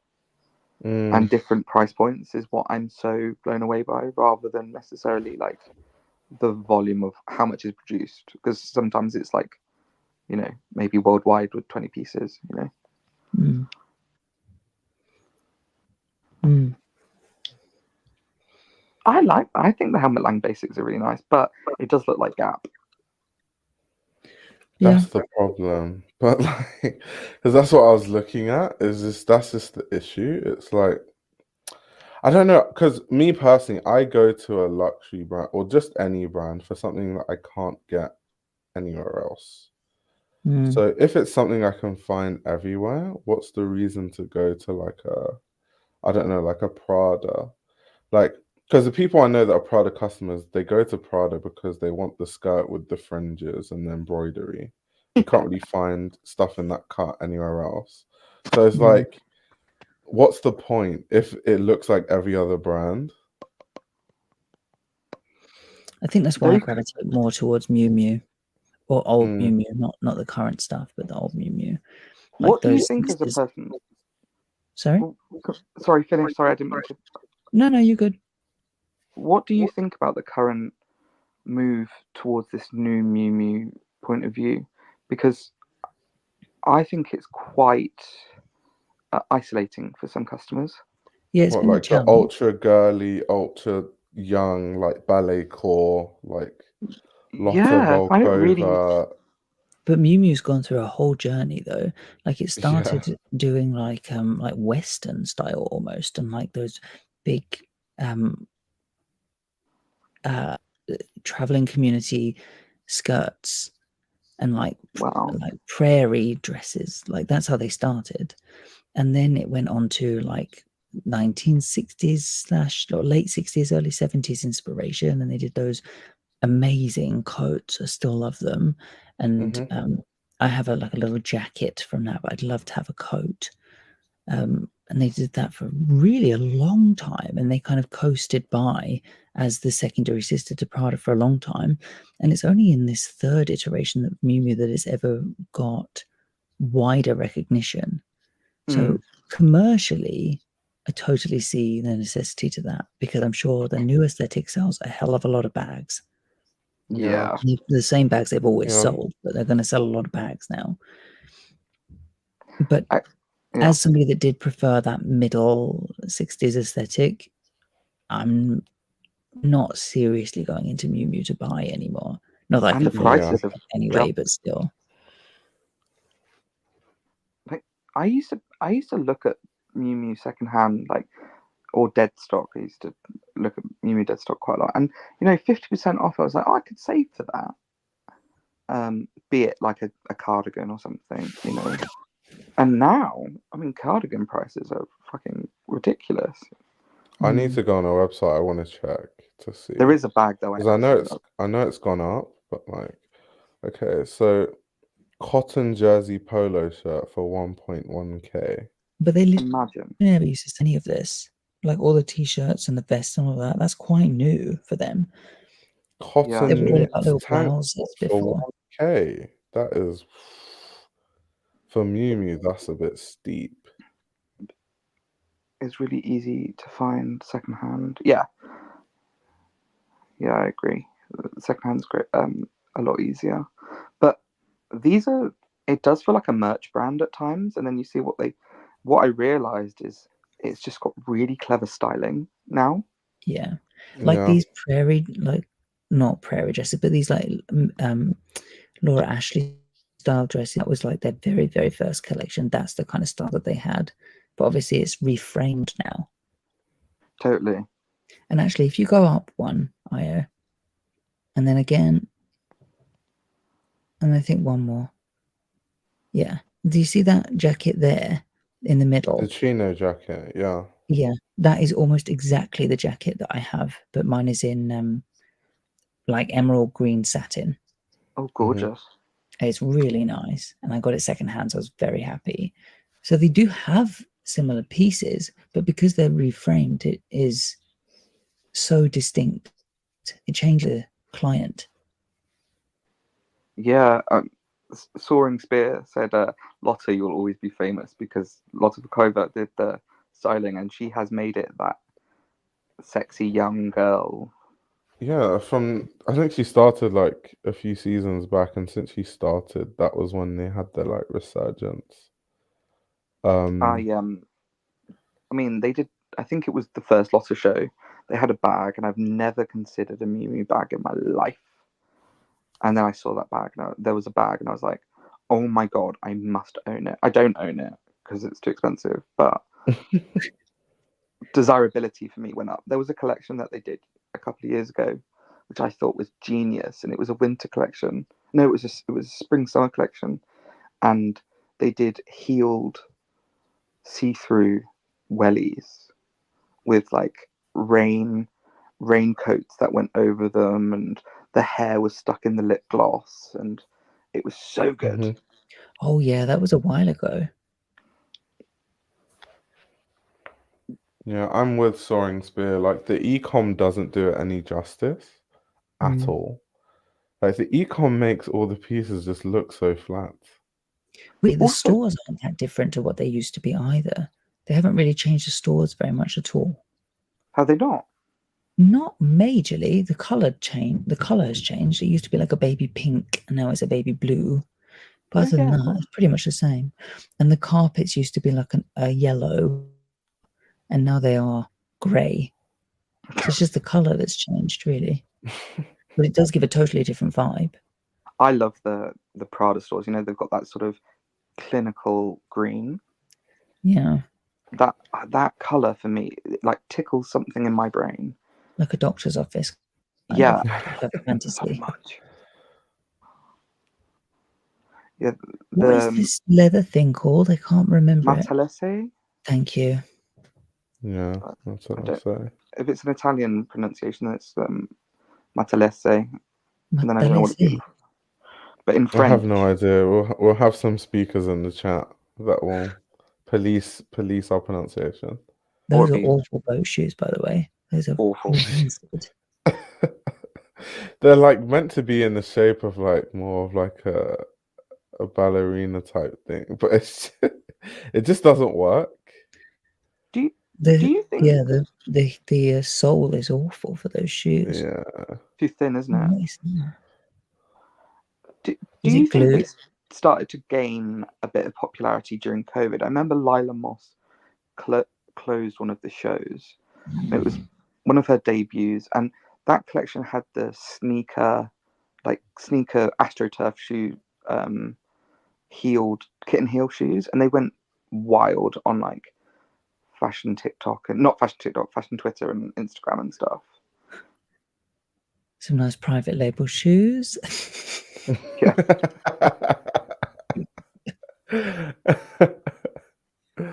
and Mm. different price points is what I'm so blown away by, rather than necessarily like the volume of how much is produced. Because sometimes it's like, maybe worldwide with 20 pieces, Mm. Mm. I think the Helmut Lang basics are really nice, but it does look like Gap. Yeah, That's the problem. But like, because that's what I was looking at, that's just the issue. It's like, I don't know, because me personally, I go to a luxury brand or just any brand for something that I can't get anywhere else. mm. So if it's something I can find everywhere, what's the reason to go to like I don't know, like a Prada? Like, because the people I know that are Prada customers, they go to Prada because they want the skirt with the fringes and the embroidery. You can't really find stuff in that cut anywhere else. So it's Mm. like, what's the point if it looks like every other brand? I think that's why I Those, gravitate more towards Miu Miu or old Miu Mm. Miu, not the current stuff, but the old Miu Miu. Like what do you those think as a sisters. person? Sorry? Oh, sorry, finish. Sorry, I didn't mean to. No, you're good. What do you think about the current move towards this new Miu Miu point of view? Because I think it's quite isolating for some customers. Yeah, it's What, been a like the challenge. ultra girly, ultra young, like ballet core, like Lotte Yeah, I find it really. Volkova. But Miu Miu's gone through a whole journey though. Like it Yeah. started doing like Western style almost, and like those big traveling community skirts and like prairie dresses. Like that's how they started. And then it went on to like 1960s / late 60s, early 70s inspiration. And they did those amazing coats. I still love them. And I have a little jacket from that, but I'd love to have a coat. And they did that for really a long time, and they kind of coasted by as the secondary sister to Prada for a long time. And it's only in this third iteration of Miu Miu that it's ever got wider recognition. So commercially, I totally see the necessity to that, because I'm sure the new aesthetic sells a hell of a lot of bags. Yeah. The same bags they've always sold, but they're going to sell a lot of bags now. But as somebody that did prefer that middle 60s aesthetic, I'm not seriously going into Miu Miu to buy anymore. Not that I And could the prices have anyway, jumped. but still. Like I used to look at Miu Miu secondhand, like, or dead stock. I used to look at Miu Miu dead stock quite a lot, and 50% off. I was like, oh, I could save for that. Be it like a cardigan or something, And now, I mean, cardigan prices are fucking ridiculous. I need to go on a website. I want to check to see. There is a bag though. Because I know it's gone up, but like, okay, so cotton jersey polo shirt for 1.1k. But they imagine never used to see any of this. Like all the t-shirts and the vests and all that. That's quite new for them. Cotton they were all about little tank blouses for before. 1k. That is, for Miu Miu, that's a bit steep. It's really easy to find secondhand. Yeah, I agree. Secondhand's great. A lot easier, but it does feel like a merch brand at times. And then you see what I realized is it's just got really clever styling now. Yeah, like these not prairie dresses, but these like Laura Ashley style dresses. That was like their very, very first collection. That's the kind of style that they had. But obviously it's reframed now. Totally. And actually, if you go up one, Io, and then again, and I think one more. Yeah. Do you see that jacket there in the middle? The chino jacket, yeah. Yeah, that is almost exactly the jacket that I have, but mine is in like emerald green satin. Oh, gorgeous. It's really nice. And I got it secondhand, so I was very happy. So they do have similar pieces, but because they're reframed, it is so distinct. It changes the client. Yeah. Soaring Spear said, Lotta, you'll always be famous, because Lotta Bukova did the styling and she has made it that sexy young girl. Yeah, I think she started like a few seasons back, and since she started, that was when they had their like resurgence. I mean, they did. I think it was the first Lotta show. They had a bag, and I've never considered a Miu Miu bag in my life. And then I saw that bag. Now there was a bag, and I was like, "Oh my god, I must own it." I don't own it because it's too expensive, but desirability for me went up. There was a collection that they did a couple of years ago, which I thought was genius, and it was a winter collection. No, it was a spring summer collection, and they did heeled see-through wellies with like raincoats that went over them, and the hair was stuck in the lip gloss, and it was so good. Oh yeah, that was a while ago. Yeah, I'm with Soaring Spear. Like the ecom doesn't do it any justice at all. Like the ecom makes all the pieces just look so flat. Wait, the stores aren't that different to what they used to be either. They haven't really changed the stores very much at all. Have they not? Not majorly. The color has changed. It used to be like a baby pink, and now it's a baby blue. But other than that, it's pretty much the same. And the carpets used to be like a yellow, and now they are grey. So it's just the color that's changed, really. But it does give a totally different vibe. I love the Prada stores. They've got that sort of clinical green. Yeah. that color for me, it, like, tickles something in my brain. Like a doctor's office. Yeah, Of so fantasy. much. Yeah, What is this leather thing called? I can't remember it. Mattalese? Thank you. Yeah, that's what I say. If it's an Italian pronunciation, it's Mattalese. And then I don't know what it's Mattalese. but in I French. have no idea. We'll have some speakers in the chat that will police our pronunciation. Those Or are be awful boat shoes, by the way. Those are awful. rancid. They're like meant to be in the shape of like more of like a ballerina type thing, but it just doesn't work. Do you think? Yeah, the sole is awful for those shoes. Yeah, Too thin, isn't it? Nice. Do Is you it think they glue? started to gain a bit of popularity during COVID? I remember Lila Moss closed one of the shows. It was one of her debuts, and that collection had the sneaker AstroTurf shoe, kitten heel shoes, and they went wild on like fashion TikTok and not fashion TikTok, fashion Twitter and Instagram and stuff. Some nice private label shoes. Yeah.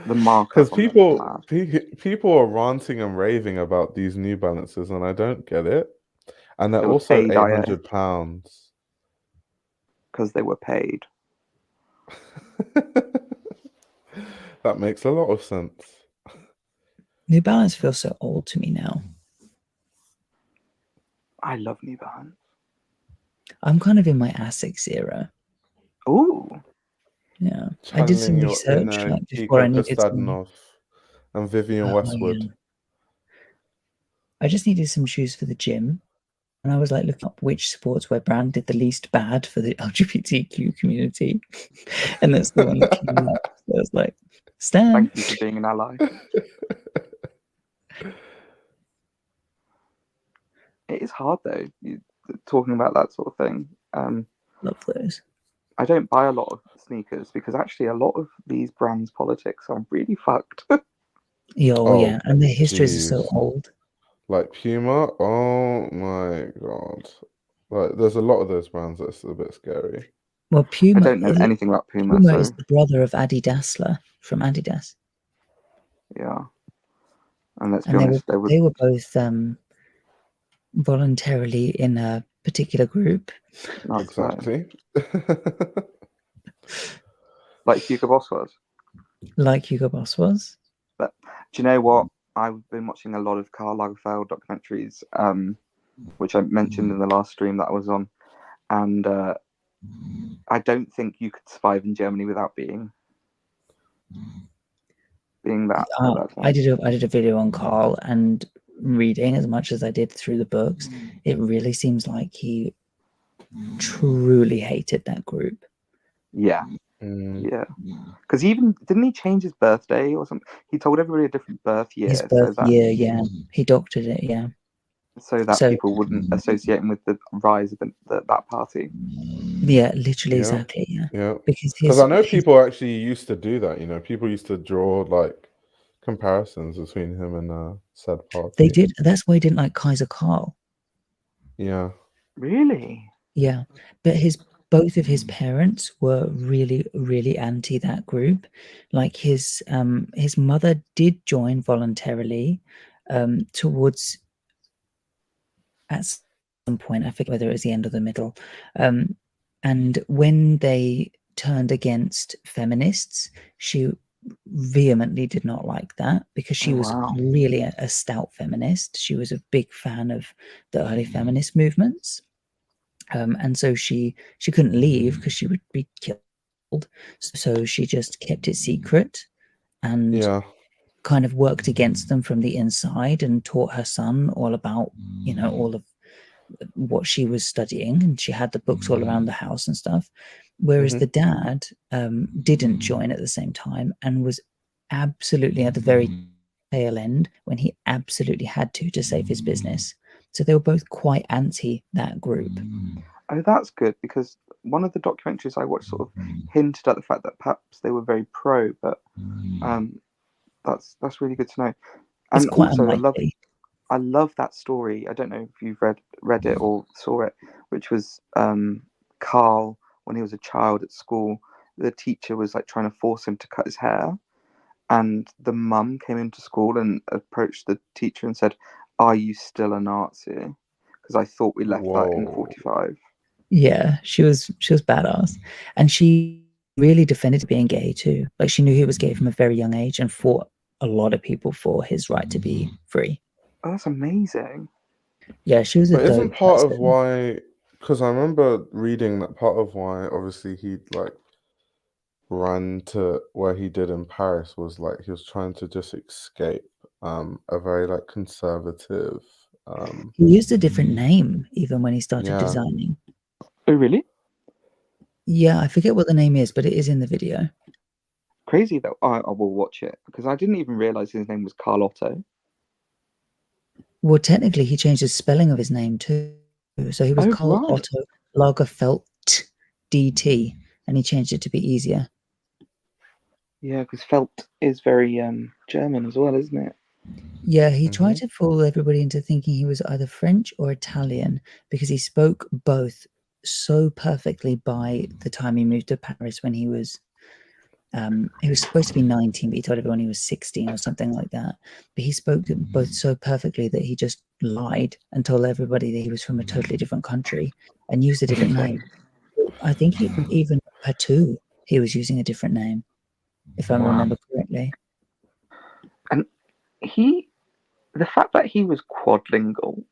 The markup because people are ranting and raving about these New Balances, and I don't get it. And they're also £800 because they were paid. That makes a lot of sense. New Balance feels so old to me now. I love New Balance. I'm kind of in my Asics era. Ooh. Yeah. I did some research like before I needed some... and Vivienne Westwood. Yeah. I just needed some shoes for the gym. And I was like looking up which sportswear brand did the least bad for the LGBTQ community. And that's the one that came up. So I was like, Stan. Thank you for being an ally. It is hard though, talking about that sort of thing. Love those. I don't buy a lot of sneakers because actually a lot of these brands' politics are really fucked. Yeah, and their histories are so old. Like Puma, oh my god! Like, there's a lot of those brands that's a bit scary. Well, Puma. I don't know anything about Puma. Puma is the brother of Adi Dassler from Adidas. Yeah, and let's be honest, they were both voluntarily in a particular group. Not exactly. Like Hugo Boss was. Like Hugo Boss was. But do you know what? I've been watching a lot of Karl Lagerfeld documentaries, which I mentioned in the last stream that I was on, and I don't think you could survive in Germany without being that. I did a video on Karl, and reading as much as I did through the books, it really seems like he truly hated that group. Yeah. Yeah, because even didn't he change his birthday or something? He told everybody a different birth year. His birth year, yeah, he doctored it, yeah, so that people wouldn't associate him with the rise of that party. Yeah, literally, exactly, yeah. Because I know people actually used to do that. You know, people used to draw like comparisons between him and said party. They did. That's why he didn't like Kaiser Karl. Yeah. Really? Yeah, but both of his parents were really, really anti that group. Like his mother did join voluntarily towards, at some point, I forget whether it was the end or the middle. And when they turned against feminists, she vehemently did not like that because she was really a stout feminist. She was a big fan of the early feminist movements. And so she couldn't leave because she would be killed. So she just kept it secret and kind of worked against them from the inside and taught her son all about, all of what she was studying. And she had the books all around the house and stuff. Whereas the dad didn't join at the same time and was absolutely at the very tail end when he absolutely had to save his business. So they were both quite anti that group. Oh, that's good, because one of the documentaries I watched sort of hinted at the fact that perhaps they were very pro, but That's really good to know. It's And quite also, unlikely. I love that story. I don't know if you've read it or saw it, which was Carl when he was a child at school. The teacher was like trying to force him to cut his hair, and the mum came into school and approached the teacher and said, "Are you still a Nazi? Because I thought we left that in Whoa. 45." Yeah, she was badass, and she really defended being gay too. Like she knew he was gay from a very young age and fought a lot of people for his right to be free. Oh, that's amazing. Yeah, she was a But isn't dope part of person. why? Because I remember reading that part of why, obviously, he like ran to where he did in Paris was like he was trying to just escape a very like conservative. He used a different name even when he started Yeah. designing. Oh, really? Yeah, I forget what the name is, but it is in the video. Crazy though. I will watch it because I didn't even realize his name was Carlotto. Well, technically, he changed the spelling of his name too. So he was Oh, Carl right. Otto Lagerfeld DT, and he changed it to be easier. Yeah, because felt is very German as well, isn't it? Yeah, he tried to fool everybody into thinking he was either French or Italian because he spoke both so perfectly by the time he moved to Paris when he was supposed to be 19, but he told everyone he was 16 or something like that. But he spoke both so perfectly that he just lied and told everybody that he was from a totally different country and used a different name. I think even Patu, he was using a different name, if I remember correctly. And the fact that he was quadlingual,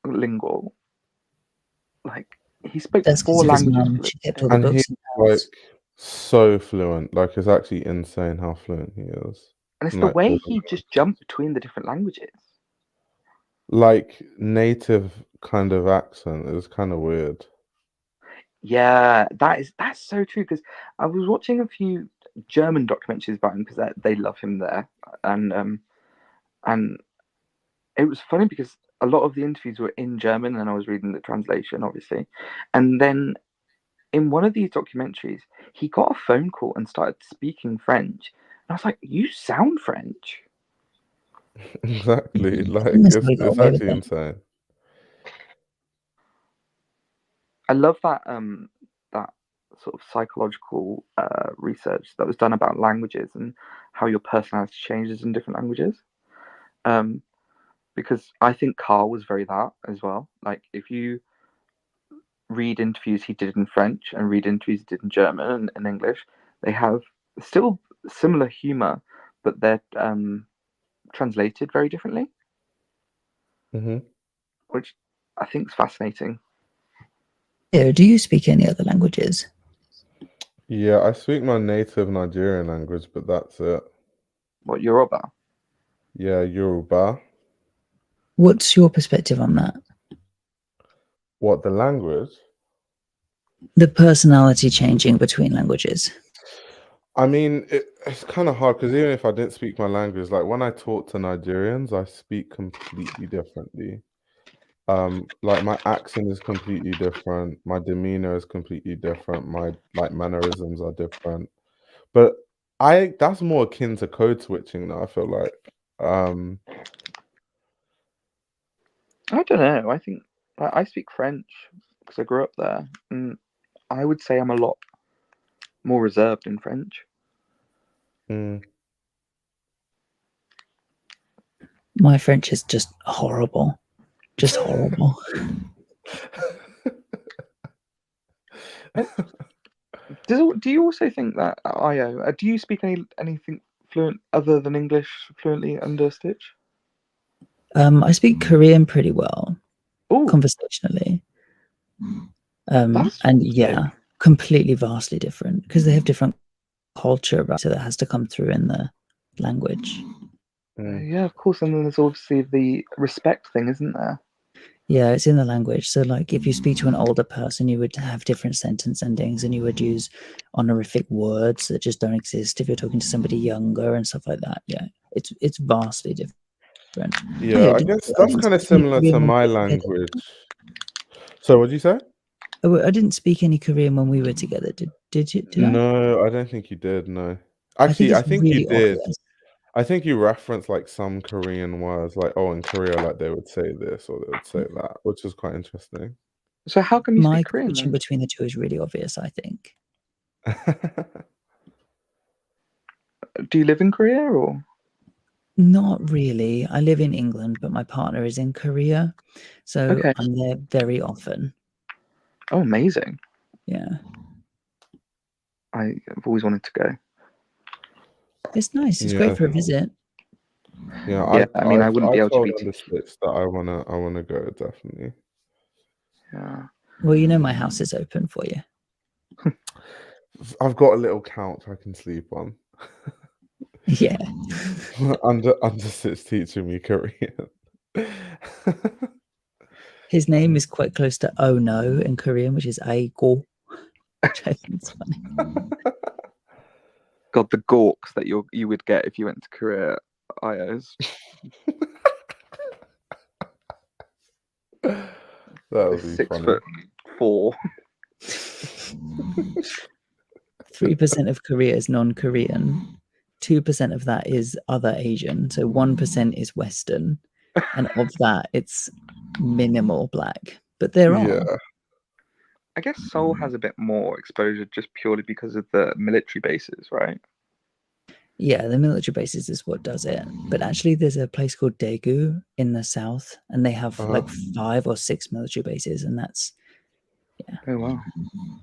like he spoke That's because 4 of his languages. mum. She kept all the And books he's in the like house. so fluent. Like it's actually insane how fluent he is. And it's in, the like, way all he of just them. jumped between the different languages. Like native kind of accent. It was kind of weird. Yeah, that's so true. Because I was watching a few German documentaries about him because they love him there, and it was funny because a lot of the interviews were in German, and I was reading the translation, obviously, and then in one of these documentaries, he got a phone call and started speaking French, and I was like, "You sound French." Exactly. Like That's how he got it's away with actually it. insane. I love that that sort of psychological research that was done about languages and how your personality changes in different languages. Because I think Carl was very that as well. Like if you read interviews he did in French and read interviews he did in German and English, they have still similar humor, but they're translated very differently, which I think is fascinating. Yeah, do you speak any other languages? Yeah, I speak my native Nigerian language, but that's it. What, Yoruba? Yeah, Yoruba. What's your perspective on that? What, the language? The personality changing between languages. I mean, it's kind of hard because even if I didn't speak my language, like when I talk to Nigerians, I speak completely differently. Like my accent is completely different, my demeanor is completely different, my like mannerisms are different. But that's more akin to code switching now, I feel like. I don't know. I think I speak French because I grew up there, and I would say I'm a lot more reserved in French. My French is just horrible. Just horrible. Do you also think that Io? Do you speak anything fluent other than English fluently under Stitch? I speak Korean pretty well, Oh, conversationally. that's And sick. yeah, completely vastly different because they have different culture about it that has to come through in the language. Yeah, of course. And then there's obviously the respect thing, isn't there? Yeah, it's in the language. So, like, if you speak to an older person, you would have different sentence endings and you would use honorific words that just don't exist if you're talking to somebody younger and stuff like that. Yeah, it's vastly different. Yeah, I guess that's didn't kind of speak any similar Korean to when my we were together. language. So, what'd you say? I didn't speak any Korean when we were together. Did you? Did I? No, I don't think you did. No, I think actually, I it's think you really did. obvious. I think you reference like some Korean words, like in Korea, like they would say this or they would say that, which is quite interesting. So how come you My speak Korean connection then? between the two is really obvious, I think. Do you live in Korea or? Not really. I live in England, but my partner is in Korea, so Okay. I'm there very often. Oh, amazing! Yeah, I've always wanted to go. it's nice. It's Yeah, great for a visit. yeah. Yeah, I mean, I wouldn't be I told LGBT. Under Stitch that I wanna go definitely. Yeah. Well, you know my house is open for you. I've got a little couch I can sleep on. Yeah. Under Stitch teaching me Korean. His name is quite close to "oh no" in Korean, which is "aigo," which I think is funny. God, the gawks that you would get if you went to Korea, IOs. That would be funny. 6'4". 3% of Korea is non-Korean. 2% of that is other Asian. So 1% is Western, and of that, it's minimal black. But there Yeah. are. I guess Seoul has a bit more exposure just purely because of the military bases, right? Yeah, the military bases is what does it. But actually, there's a place called Daegu in the south, and they have like 5 or 6 military bases, and that's Oh wow.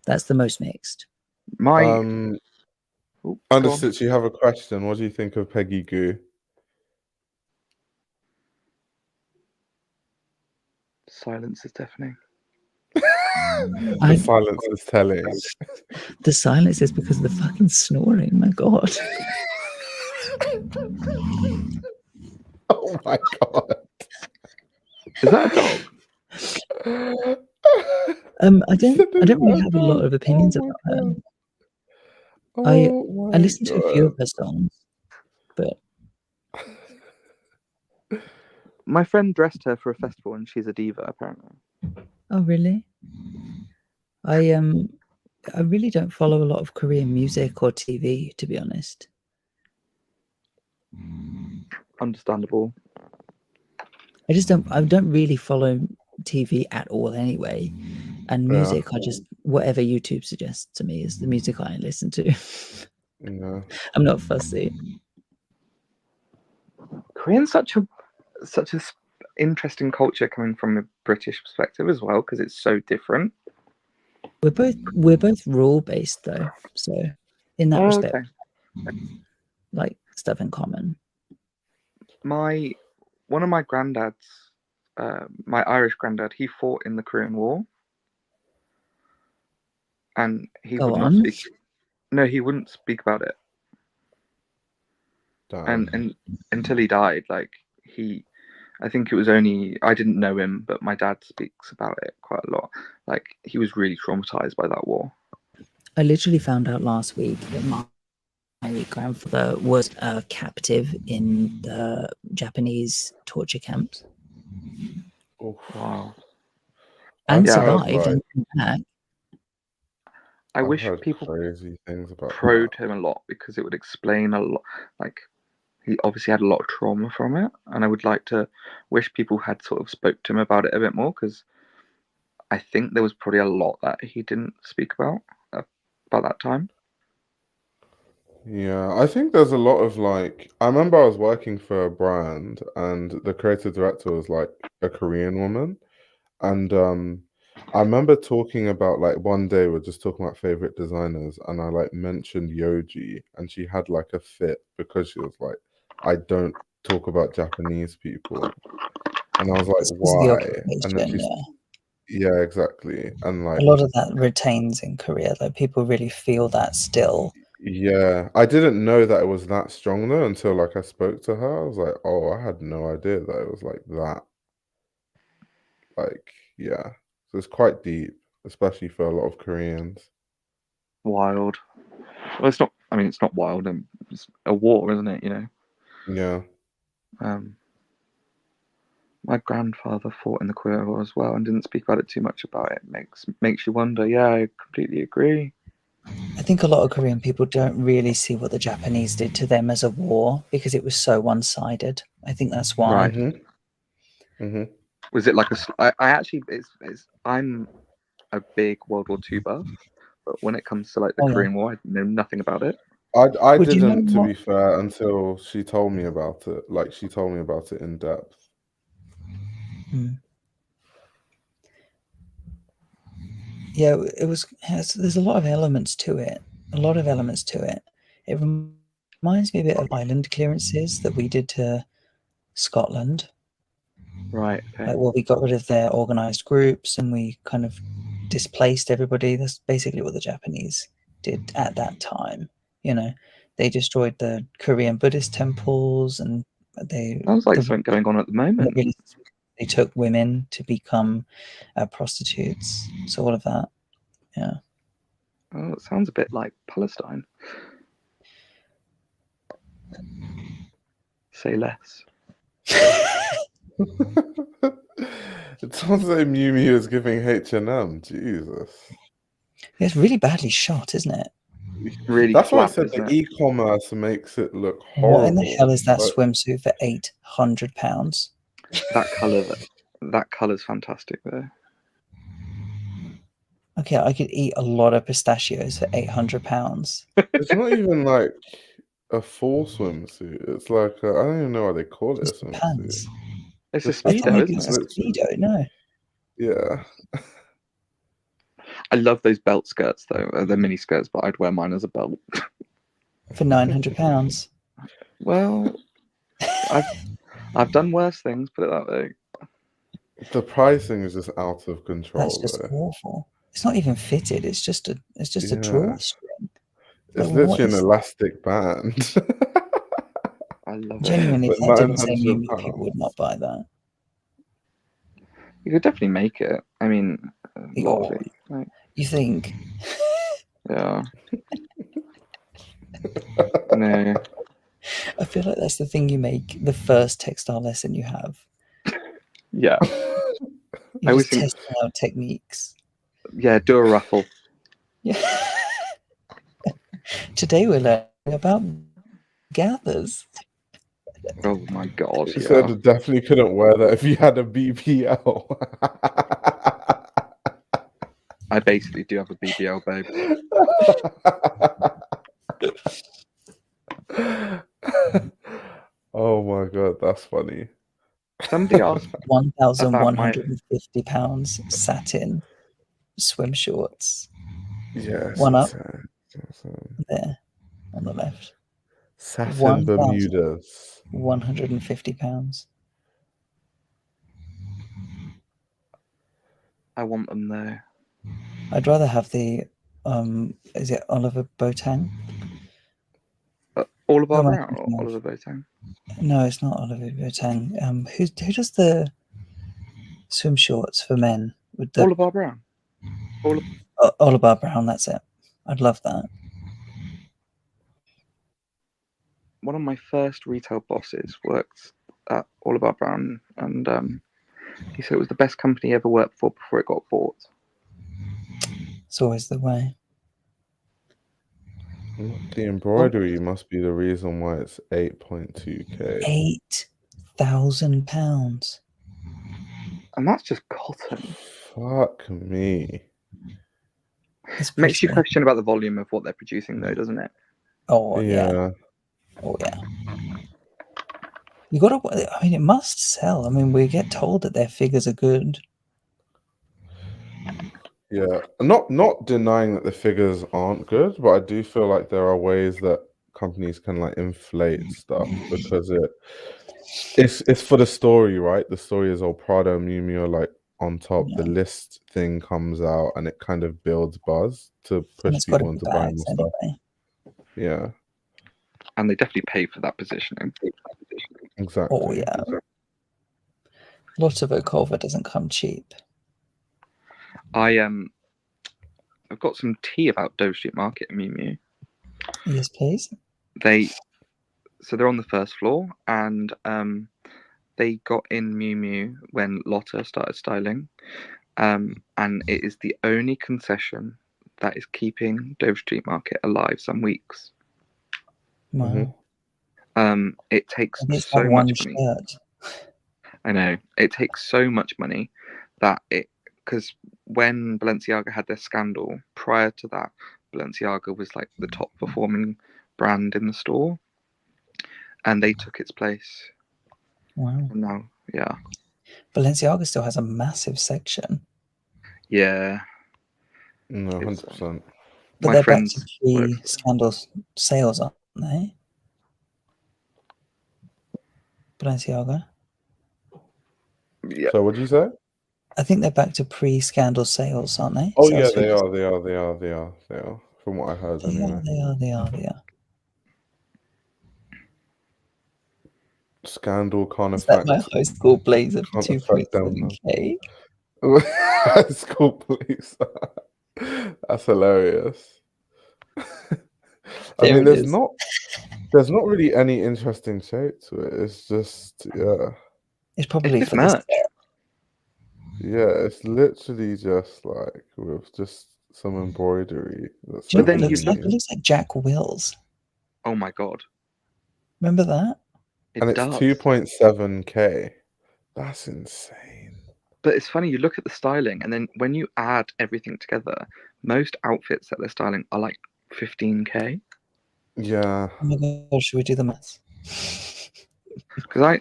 the most mixed. My go on. Understood. You have a question. What do you think of Peggy Goo? Silence is deafening. The silence is telling. The silence is because of the fucking snoring. My God. Oh my god. Is that a dog? I don't really have a lot of opinions about her. I listened to a few of her songs, but My friend dressed her for a festival, and she's a diva apparently. oh really? I really don't follow a lot of Korean music or TV, to be honest. Understandable. I don't really follow TV at all anyway. And music, I just whatever YouTube suggests to me is the music I listen to. Yeah. I'm not fussy. Korean's such a interesting culture coming from a British perspective as well, because it's so different. We're both rule based though, so in that respect, like stuff in common. One of my granddads, my Irish granddad, he fought in the Korean War, and he would not speak. No, he wouldn't speak about it. Damn. And until he died, like I think it was only, I didn't know him, but my dad speaks about it quite a lot. Like, he was really traumatized by that war. I literally found out last week that my grandfather was a captive in the Japanese torture camps. Oh, wow. And survived and came back. I wish people crazy things about probed him a lot, because it would explain a lot. Like, he obviously had a lot of trauma from it, and I would like to wish people had sort of spoke to him about it a bit more, because I think there was probably a lot that he didn't speak about that time. Yeah, I think there's a lot of like, I remember I was working for a brand and the creative director was like a Korean woman. And I remember talking about like one day we're just talking about favorite designers and I like mentioned Yoji and she had like a fit because she was like, I don't talk about Japanese people. And I was like, why? And then yeah, exactly. And like a lot of that retains in Korea, like people really feel that still. Yeah, I didn't know that it was that strong though until like I spoke to her. I was like, oh, I had no idea that it was like that. Like, yeah. So it's quite deep, especially for a lot of Koreans. Wild. Well, it's not, I mean, it's not wild, and it's a war, isn't it, you know? Yeah. My grandfather fought in the Korean War as well and didn't speak about it too much. About it makes you wonder. Yeah, I completely agree. I think a lot of Korean people don't really see what the Japanese did to them as a war because it was so one-sided. I think that's why. Right. Mm-hmm. Was it like I actually, I'm a big World War II buff, but when it comes to like the Oh, yeah. Korean War, I know nothing about it. I Would you know didn't, to what- be fair, until she told me about it. Like, she told me about it in depth. Yeah, there's a lot of elements to it. It reminds me a bit of island clearances that we did to Scotland. Right. Okay. Like, well, we got rid of their organized groups and we kind of displaced everybody. That's basically what the Japanese did at that time. You know, they destroyed the Korean Buddhist temples, and Sounds like something going on at the moment. they took women to become prostitutes. So all of that, yeah. Oh, it sounds a bit like Palestine. Say less. It sounds like Miu Miu is giving H&M. Jesus. It's really badly shot, isn't it? Really That's why I flat, said the isn't it? e-commerce makes it look horrible. What in the hell is that Like, swimsuit for £800? That colour's fantastic though. Okay, I could eat a lot of pistachios for £800. it's not even like a full swimsuit. It's like I don't even know why they call it a Just swimsuit. pants. It's a Just I thought speedo, maybe isn't it's a it? speedo. No, Yeah. I love those belt skirts though. They're mini skirts, but I'd wear mine as a belt. for £900. Well, I've done worse things. Put it that way. The pricing is just out of control. That's just though. awful. It's not even fitted. It's just a Yeah. drawstring. It's Like, literally an elastic band. I love it. Genuinely, if But that didn't say Miu £900. Miu, people would not buy that. You could definitely make it. I mean, a lot of Oh, it. Like, you think? yeah. No. I feel like that's the thing you make the first textile lesson you have. Yeah. You're always just think- testing out techniques. Yeah. Do a ruffle. Yeah. Today we're learning about gathers. Oh my god. You Yeah. said definitely couldn't wear that if you had a BPL. I basically do have a BBL, babe. Oh my god, that's funny. Somebody asked £1,150 satin swim shorts. Yes. One up it's, there on the left. satin Bermudas. £150. I want them though. I'd rather have the is it Oliver Boateng? Oliver Who am I Brown or thinking of? Oliver Boateng? No, it's not Oliver Boateng. Who does the swim shorts for men with the Oliver Brown. Oliver Brown? That's it. I'd love that. One of my first retail bosses worked at Oliver Brown, and he said it was the best company he ever worked for before it got bought. It's always the way. The embroidery must be the reason why it's 8.2k. £8,000. And that's just cotton. Fuck me. It's Makes you pretty. question about the volume of what they're producing, though, doesn't it? Oh yeah. Yeah. Oh yeah. You gotta. I mean, it must sell. I mean, we get told that their figures are good. Yeah. Not denying that the figures aren't good, but I do feel like there are ways that companies can like inflate stuff because it's for the story, right? The story is Prado and Miu Miu are like on top. Yeah. The list thing comes out and it kind of builds buzz to And push it's got to people be into buying bags more stuff. anyway. Yeah, And they definitely pay for that positioning. exactly. Oh yeah. Lots of Okova doesn't come cheap. I've got some tea about Dover Street Market and Miu Miu. Yes, please. They're on the first floor, and they got in Miu Miu when Lotta started styling, and it is the only concession that is keeping Dover Street Market alive some weeks. Wow. It takes Maybe it's so that much one money. shirt. I know. It takes so much money that because when Balenciaga had their scandal, prior to that, Balenciaga was like the top performing brand in the store, and they took its place. Wow. And now, yeah. Balenciaga still has a massive section. Yeah. No, It's, 100%. But my they're back to friends work for pre-scandal sales, aren't they? Balenciaga. Yeah. So what did you say? I think they're back to pre-scandal sales, aren't they? Oh Sales yeah, they figures. are. They are. From what I heard, anyway. They are. Scandal can't Is that my affect. high school blazer for Can't affect them. 2.7K? High school police. That's hilarious. I There mean, it there's is. not really any interesting shape to it. It's just It's probably It's for just this. merch. it's literally just like with just some embroidery. That's Do you know But what then it you looks like? look. It looks like Jack Wills. Oh my god. Remember that? and it's does. 2.7K. That's insane. But it's funny, you look at the styling, and then when you add everything together, most outfits that they're styling are like 15K. Yeah. Oh my god, should we do the maths? Because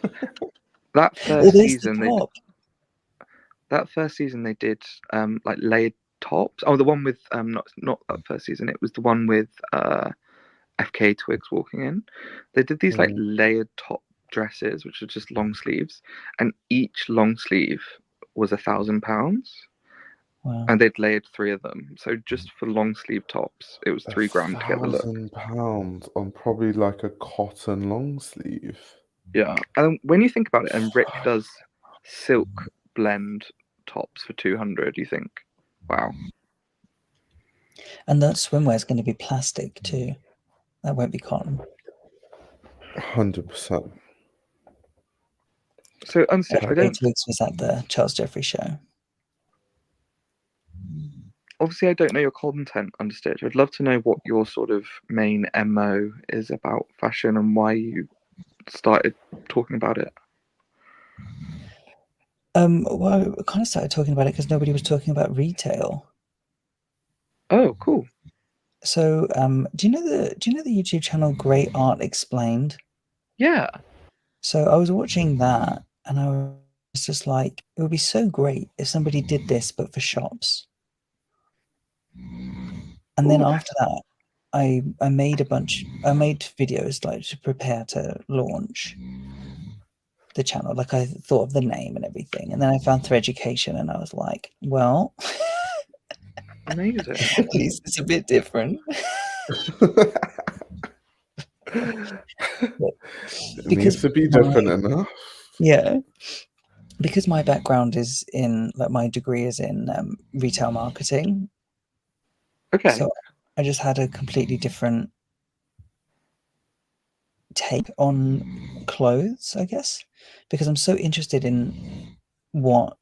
that Oh, first there's season the they did like layered tops. Oh, the one with not that first season. It was the one with FK Twigs walking in. They did these like layered top dresses, which are just long sleeves, and each long sleeve was £1,000. Wow. And they'd layered 3 of them. So just for long sleeve tops, it was £3,000 to get the look. £1,000 on probably like a cotton long sleeve. Yeah. And when you think about it, and Rick does silk blend tops for 200, you think, wow. And that swimwear is going to be plastic too. That won't be cotton. 100%. So Unstitched, I don't. Twigs was at the Charles Jeffrey show. Obviously, I don't know your content, Unstitched. I'd love to know what your sort of main MO is about fashion and why you started talking about it. Well, I kind of started talking about it because nobody was talking about retail. Oh, cool. So, do you know the YouTube channel Great Art Explained? Yeah. So I was watching that, and I was just like, it would be so great if somebody did this, but for shops. And then after that, I made videos like to prepare to launch the channel. Like I thought of the name and everything, and then I found Thread Education, and I was like, well, Amazing. at least it's a bit different. It needs to be different enough. Yeah, because my background is in, like, my degree is in retail marketing. Okay. So I just had a completely different take on clothes, I guess, because I'm so interested in not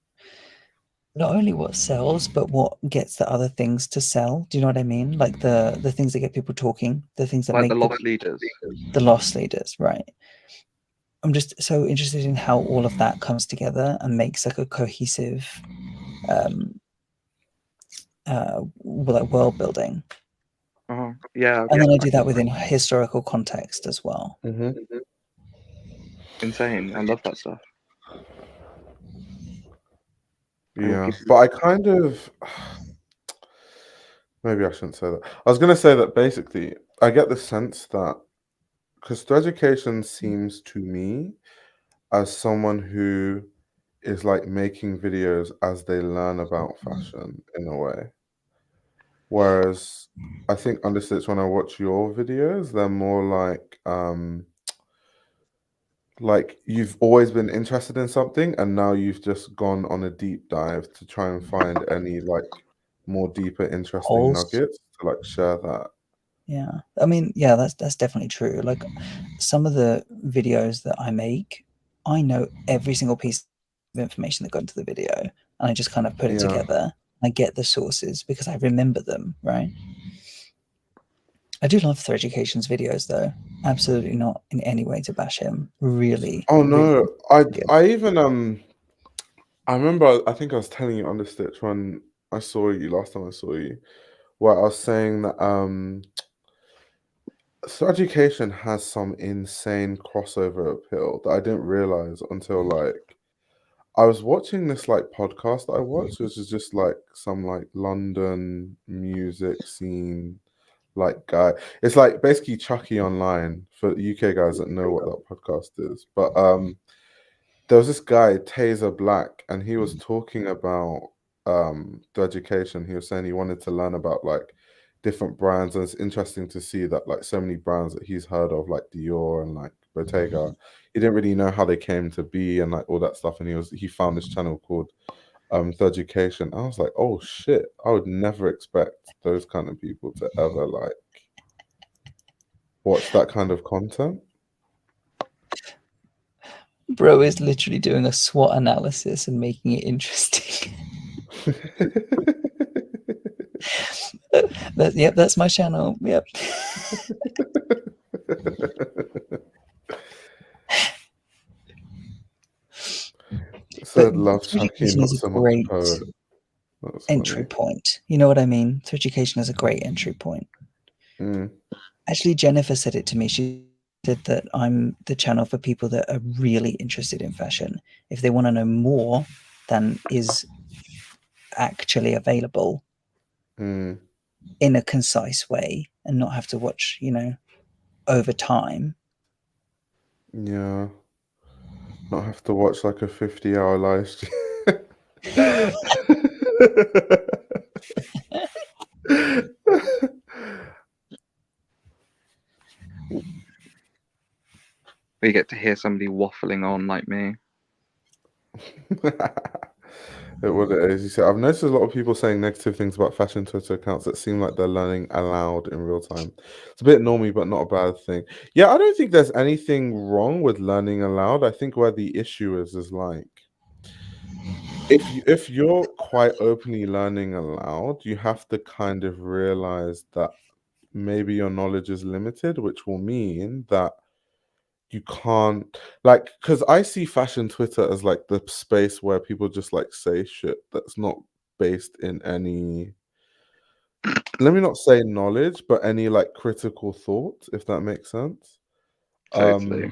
only what sells, but what gets the other things to sell. Do you know what I mean? Like the things that get people talking, the things that Like make the lost leaders. The lost leaders, right? I'm just so interested in how all of that comes together and makes like a cohesive like world building. Yeah. And then I do that within historical context as well. Insane. I love that stuff. Yeah, but I kind of maybe I shouldn't say that. I was going to say that basically I get the sense that because education seems to me as someone who is like making videos as they learn about fashion in a way. Whereas I think Understitch, when I watch your videos, they're more like you've always been interested in something and now you've just gone on a deep dive to try and find any like more deeper interesting nuggets to like share that. Yeah, I mean, yeah, that's definitely true. Like some of the videos that I make, I know every single piece of information that got into the video, and I just kind of put it together I get the sources because I remember them, right? I do love Thread Education's videos, though. Absolutely not in any way to bash him. Really. Oh really no, I even I remember, I think I was telling you on the Stitch when I saw you last time I saw you, where I was saying that so education has some insane crossover appeal that I didn't realize until like I was watching this like podcast that I watched, which is just like some like London music scene like guy. It's like basically Chucky Online for UK guys that know what that podcast is. But there was this guy, Taser Black, and he was talking about the education. He was saying he wanted to learn about like different brands, and it's interesting to see that like so many brands that he's heard of, like Dior and like Bottega, he didn't really know how they came to be and like all that stuff. And he found this channel called The Education. I was like, oh shit, I would never expect those kind of people to ever like watch that kind of content. Bro is literally doing a SWOT analysis and making it interesting. Yep, that's my channel. Yep. Said love Thread Chucky, Education not is a so much great poet. That's entry funny. point. You know what I mean? Thread Education is a great entry point. Actually, Jennifer said it to me. She said that I'm the channel for people that are really interested in fashion. If they want to know more than is actually available in a concise way and not have to watch, over time. Yeah. Not have to watch like a 50-hour live stream. We get to hear somebody waffling on like me. What it is, you see, I've noticed a lot of people saying negative things about fashion Twitter accounts that seem like they're learning aloud in real time. It's a bit normy, but not a bad thing. Yeah, I don't think there's anything wrong with learning aloud. I think where the issue is like if you're quite openly learning aloud, you have to kind of realize that maybe your knowledge is limited, which will mean that you can't like, because I see fashion Twitter as like the space where people just like say shit that's not based in any, let me not say knowledge, but any like critical thought, if that makes sense. Totally.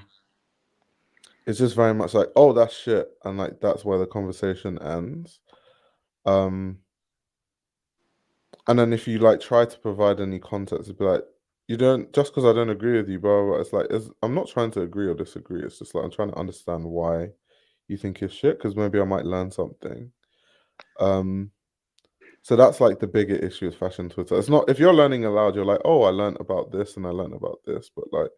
It's just very much like, oh, that's shit, and like that's where the conversation ends. And then if you like try to provide any context, it'd be like, you don't, just because I don't agree with you, bro. It's like, I'm not trying to agree or disagree. It's just like I'm trying to understand why you think it's shit, because maybe I might learn something. So that's like the bigger issue with fashion Twitter. It's not, if you're learning aloud, you're like, oh, I learned about this and I learned about this, but like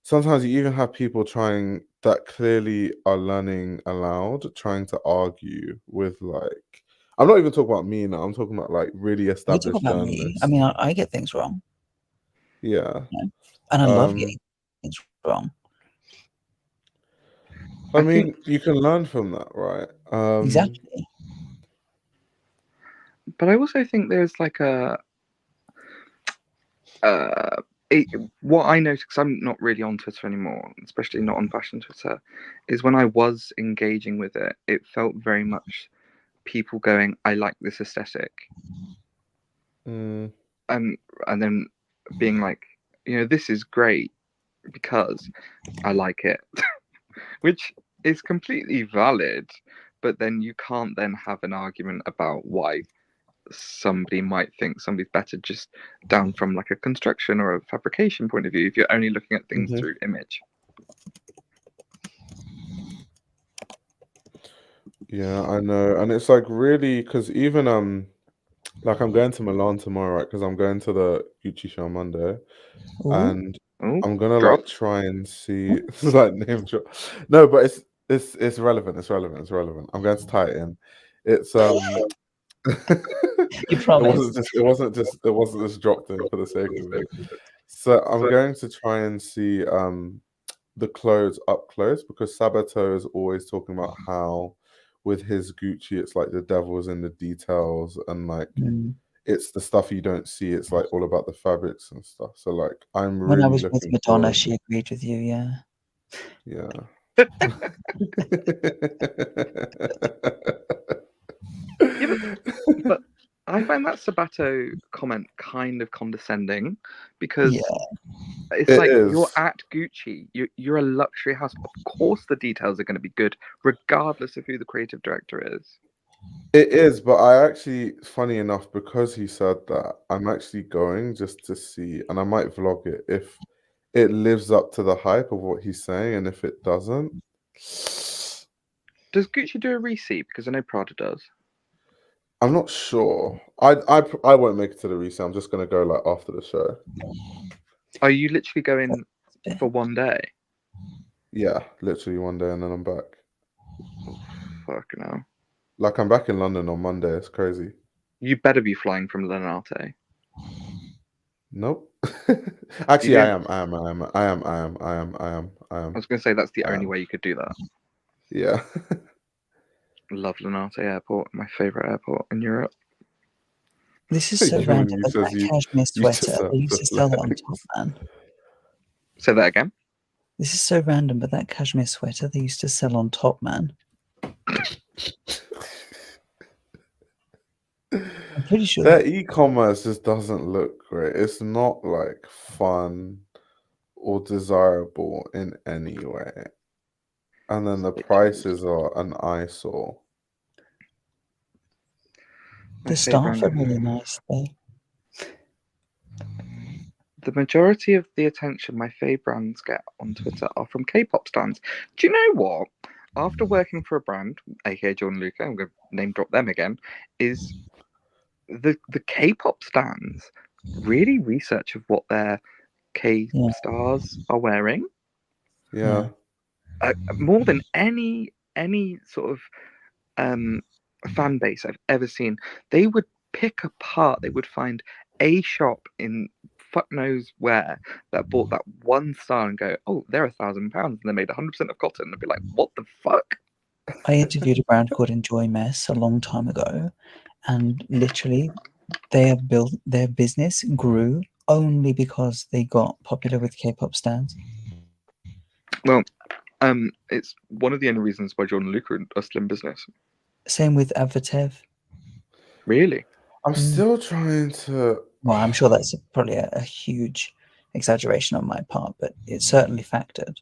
sometimes you even have people trying that clearly are learning aloud, trying to argue with like, I'm not even talking about me now. I'm talking about like really You talk established about me. journalists. I mean, I get things wrong. Yeah. And I love getting things wrong. I mean, you can learn from that, right? Exactly. But I also think there's like what I noticed, because I'm not really on Twitter anymore, especially not on fashion Twitter, is when I was engaging with it, it felt very much people going, I like this aesthetic. And then being like, this is great because I like it, which is completely valid, but then you can't then have an argument about why somebody might think somebody's better just down from like a construction or a fabrication point of view if you're only looking at things through image. Yeah, I know. And it's like really, because even like I'm going to Milan tomorrow, right? Because I'm going to the Gucci show on Monday. And I'm gonna like try and see this is like name drop. No, but it's relevant, it's relevant. I'm going to tie it in. It's You promised. it wasn't just dropped in for the sake of it. So I'm going to try and see the clothes up close, because Sabato is always talking about how with his Gucci, it's like the devil's in the details, and like it's the stuff you don't see. It's like all about the fabrics and stuff. So like I'm When I really was with looking Madonna, forward. she agreed with you, yeah. Yeah. But I find that Sabato comment kind of condescending, because it's It like, you're is. at Gucci, you're a luxury house. Of course the details are going to be good, regardless of who the creative director is. It is, but I actually, funny enough, because he said that, I'm actually going just to see, and I might vlog it if it lives up to the hype of what he's saying, and if it doesn't. Does Gucci do a receipt? Because I know Prada does. I'm not sure. I won't make it to the resale. I'm just gonna go like after the show. Are you literally going for one day? Yeah, literally one day, and then I'm back. Fucking hell. Like I'm back in London on Monday. It's crazy. You better be flying from Linate. Nope. Actually, You I don't- am. I was going to say that's the I only am. way you could do that. Yeah. Love Linate Airport, my favourite airport in Europe. This is so When random, you but says that you cashmere just sweater, have they used to to sell that on flex. Top Man. Say that again. This is so random, but that cashmere sweater they used to sell on Top Man. I'm pretty sure Their e-commerce just doesn't look great. It's not like fun or desirable in any way. And then the prices are an eyesore. the staff are really nice though. The majority of the attention my fave brands get on Twitter are from K-pop stands. Do you know what? After working for a brand, aka Jordanluca, I'm going to name drop them again, is the K-pop stands really research of what their K-stars are wearing. Yeah. More than any sort of fan base I've ever seen. They would pick apart, they would find a shop in fuck knows where that bought that one star and go, oh, they're £1,000 and they made 100% of cotton, and be like, what the fuck? I interviewed a brand called Enjoy Mess a long time ago, and literally their business grew only because they got popular with K-pop stands. Well, it's one of the only reasons why Jordanluca are still in business. Same with Advertev. Really? I'm still trying to. Well, I'm sure that's probably a huge exaggeration on my part, but it's certainly factored.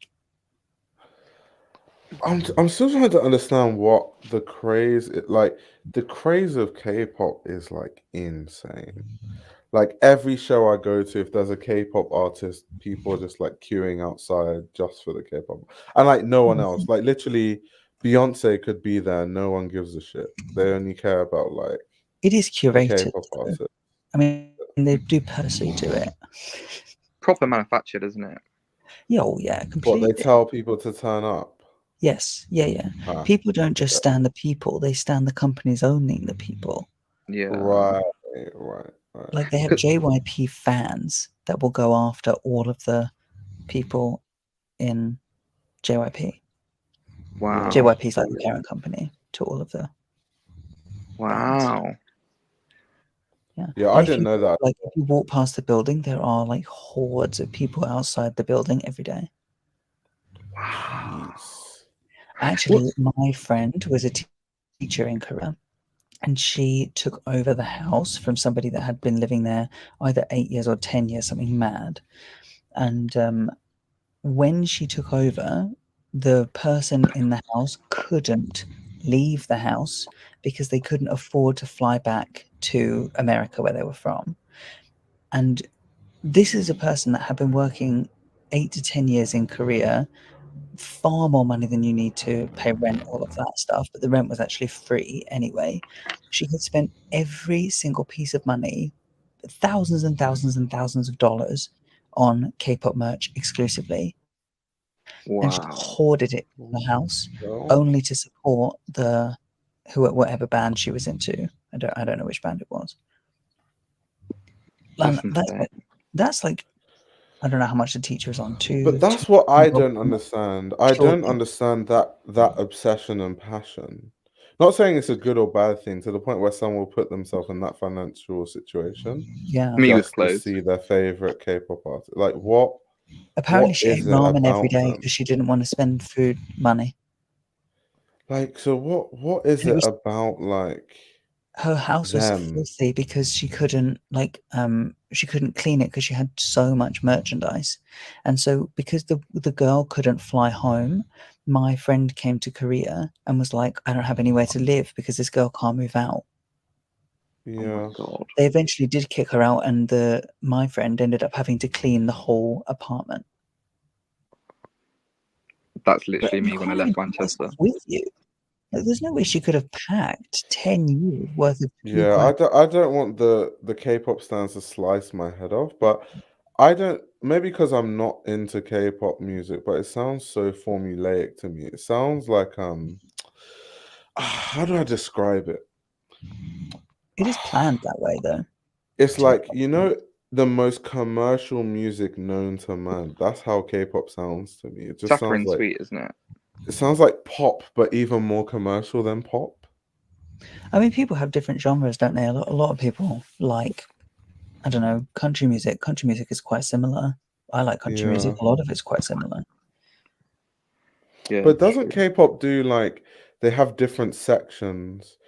I'm still trying to understand what the craze like. The craze of K-pop is like insane. Like every show I go to, if there's a K-pop artist, people are just like queuing outside just for the K-pop, and like no one else. Like literally, Beyonce could be there. No one gives a shit. They only care about like it is curated. K-pop artist. I mean, they do purposely do it. Proper manufactured, isn't it? Yeah, oh yeah, completely. What they tell people to turn up. Yes, yeah. People don't just stand the people; they stand the companies owning the people. Yeah. Right. Like they have JYP fans that will go after all of the people in JYP. Wow. JYP is like the parent company to all of the. Wow. Fans. Yeah, I didn't know that. Like if you walk past the building, there are like hordes of people outside the building every day. Wow. Actually, my friend was a teacher in Korea, and she took over the house from somebody that had been living there either 8 years or 10 years, something mad. And when she took over, the person in the house couldn't leave the house because they couldn't afford to fly back to America where they were from. And this is a person that had been working 8 to 10 years in Korea, far more money than you need to pay rent, all of that stuff, but the rent was actually free anyway. She had spent every single piece of money, thousands and thousands and thousands of dollars, on K-pop merch exclusively. Wow. And she hoarded it in the house only to support whatever band she was into. I don't know which band it was. That's like, I don't know how much the teacher is on too. But that's what I don't understand. I don't understand that obsession and passion, Not saying it's a good or bad thing, to the point where someone will put themselves in that financial situation Yeah. Me with just to clothes. see their favorite K-pop artist. Like, what Apparently, she ate is it ramen every about day them? because she didn't want to spend food money. Like, so what is And it it was about, like, her house was them? filthy because she couldn't clean it because she had so much merchandise. And so because the girl couldn't fly home, my friend came to Korea and was like, I don't have anywhere to live because this girl can't move out. Oh Yeah. my god. They eventually did kick her out, and my friend ended up having to clean the whole apartment. That's But literally you me when I can't left even take your Manchester. stuff with you. Like, there's no way she could have packed 10 years worth of Yeah, I don't want the K-pop stans to slice my head off, but I don't, maybe because I'm not into K-pop music, but it sounds so formulaic to me. It sounds like how do I describe it? It is planned that way, though. It's to a like, you know, the most commercial music known to man. That's how K-pop sounds to me. It just sounds Saccharine like sweet, isn't it? it sounds like pop, but even more commercial than pop. I mean, people have different genres, don't they? A lot of people like, I don't know, country music. Country music is quite similar. I like country music. Yeah. A lot of it's quite similar. Yeah. But doesn't K-pop do, like, they have different sections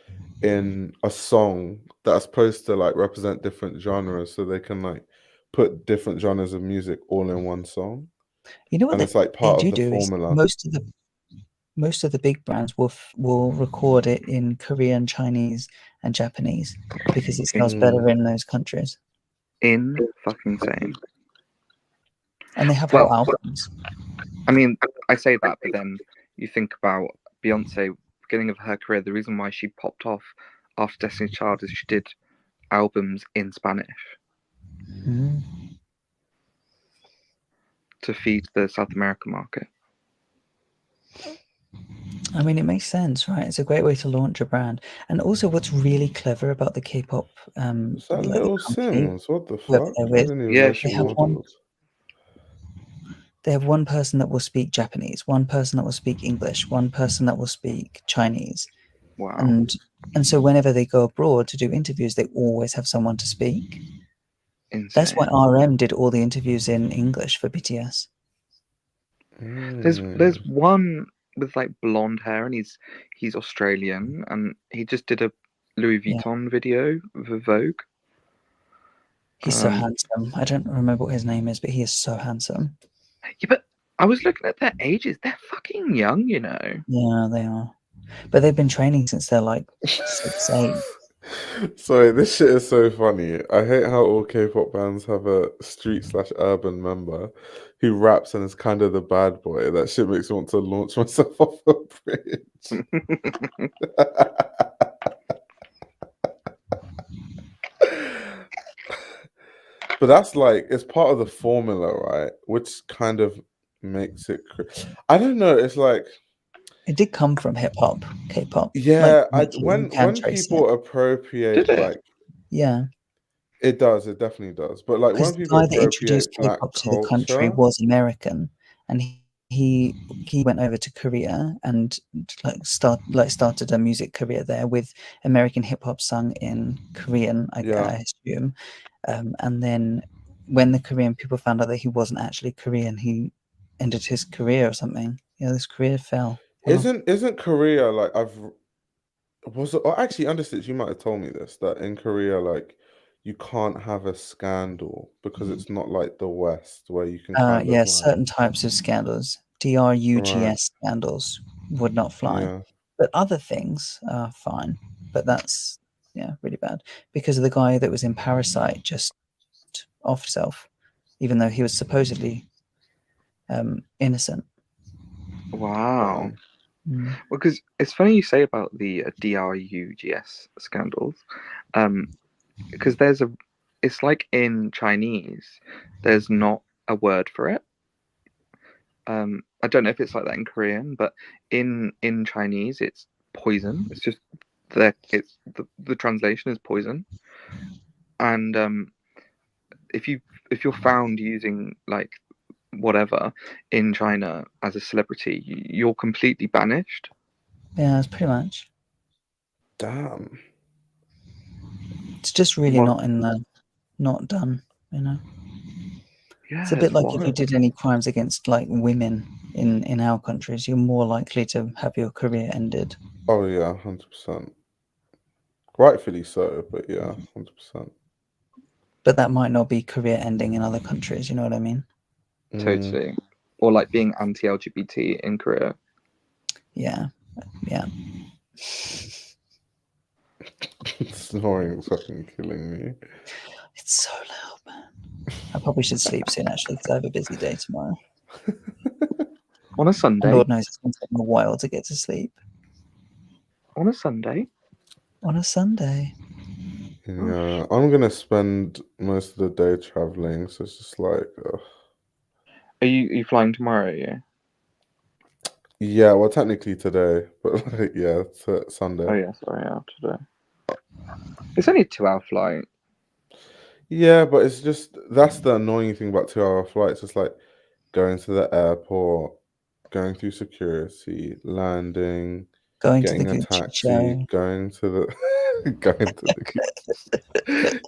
in a song that's supposed to, like, represent different genres, so they can, like, put different genres of music all in one song, You know what and it's like they part of the do is formula. most of the big brands will record it in Korean, Chinese, and Japanese because it sells better in those countries. In fucking sane. And they have Well, whole albums. I mean, I say that, but then you think about Beyonce, beginning of her career, the reason why she popped off after Destiny's Child is she did albums in Spanish Mhm. to feed the South American market. I mean, it makes sense, right? It's a great way to launch a brand. And also, what's really clever about the K-pop, Is that like the Little company, Sims? What the whoever fuck? they're I with, didn't even Yeah, know she she they have modeled. one person that will speak Japanese, one person that will speak English, one person that will speak Chinese. Wow. And so whenever they go abroad to do interviews, they always have someone to speak. Insane. That's why RM did all the interviews in English for BTS. There's one with like blonde hair, and he's Australian, and he just did a Louis Vuitton video for Vogue. He's so handsome. I don't remember what his name is, but he is so handsome. Yeah, but I was looking at their ages. They're fucking young, you know. Yeah, they are. But they've been training since they're like 6, 8. Sorry, this shit is so funny. I hate how all K-pop bands have a street/urban member who raps and is kind of the bad boy. That shit makes me want to launch myself off a bridge. But that's like, it's part of the formula, right? Which kind of makes it. I don't know. It's like, It did come from hip hop, K-pop. yeah, Like, you when can trace people it. appropriate, Did it? like, Yeah, it does, it definitely does. But like when because the people guy that introduced appropriate black K-pop to the country culture, was American, and he went over to Korea and started a music career there with American hip hop sung in Korean, I yeah. assume. And then when the Korean people found out that he wasn't actually Korean, he ended his career or something. His career fell. Wow. Isn't Korea like was it, or actually understood, you might have told me this, that in Korea, like, you can't have a scandal because it's not like the West where you can kind of Yeah, like, certain types of scandals, right, DRUGS scandals, would not fly. yeah. But other things are fine. But that's, really bad. Because of the guy that was in Parasite just off himself, even though he was supposedly innocent. Wow. Mm. Well, because it's funny you say about the DRUGS scandals, because it's like in Chinese, there's not a word for it. I don't know if it's like that in Korean, but in Chinese, it's poison. It's just the translation is poison, and if you're found using like whatever in China as a celebrity, you're completely banished. Yeah, that's pretty much. Damn. It's just really Well- not done, you know. Yeah, It's a bit like if you wild. did any crimes against like women in our countries, you're more likely to have your career ended. Oh yeah, 100%. Rightfully so, but yeah, 100%. But that might not be career ending in other countries, you know what I mean? Totally. Or like being anti-LGBT in Korea. Yeah. Snoring is fucking killing me. It's so loud, man. I probably should sleep soon, actually, because I have a busy day tomorrow. On a And Sunday. Lord knows it's going to take me a while to get to sleep. On a Sunday. On a Sunday. Yeah, I'm gonna spend most of the day traveling, so it's just like, Are you flying tomorrow? Yeah. yeah. Well, technically today, but like, yeah, it's Sunday. Oh yeah, sorry, yeah, today. It's only a 2-hour flight. Yeah, but it's just that's the annoying thing about 2-hour flights. It's like going to the airport, going through security, landing, Going to the getting a Gucci taxi, show. going to the going to the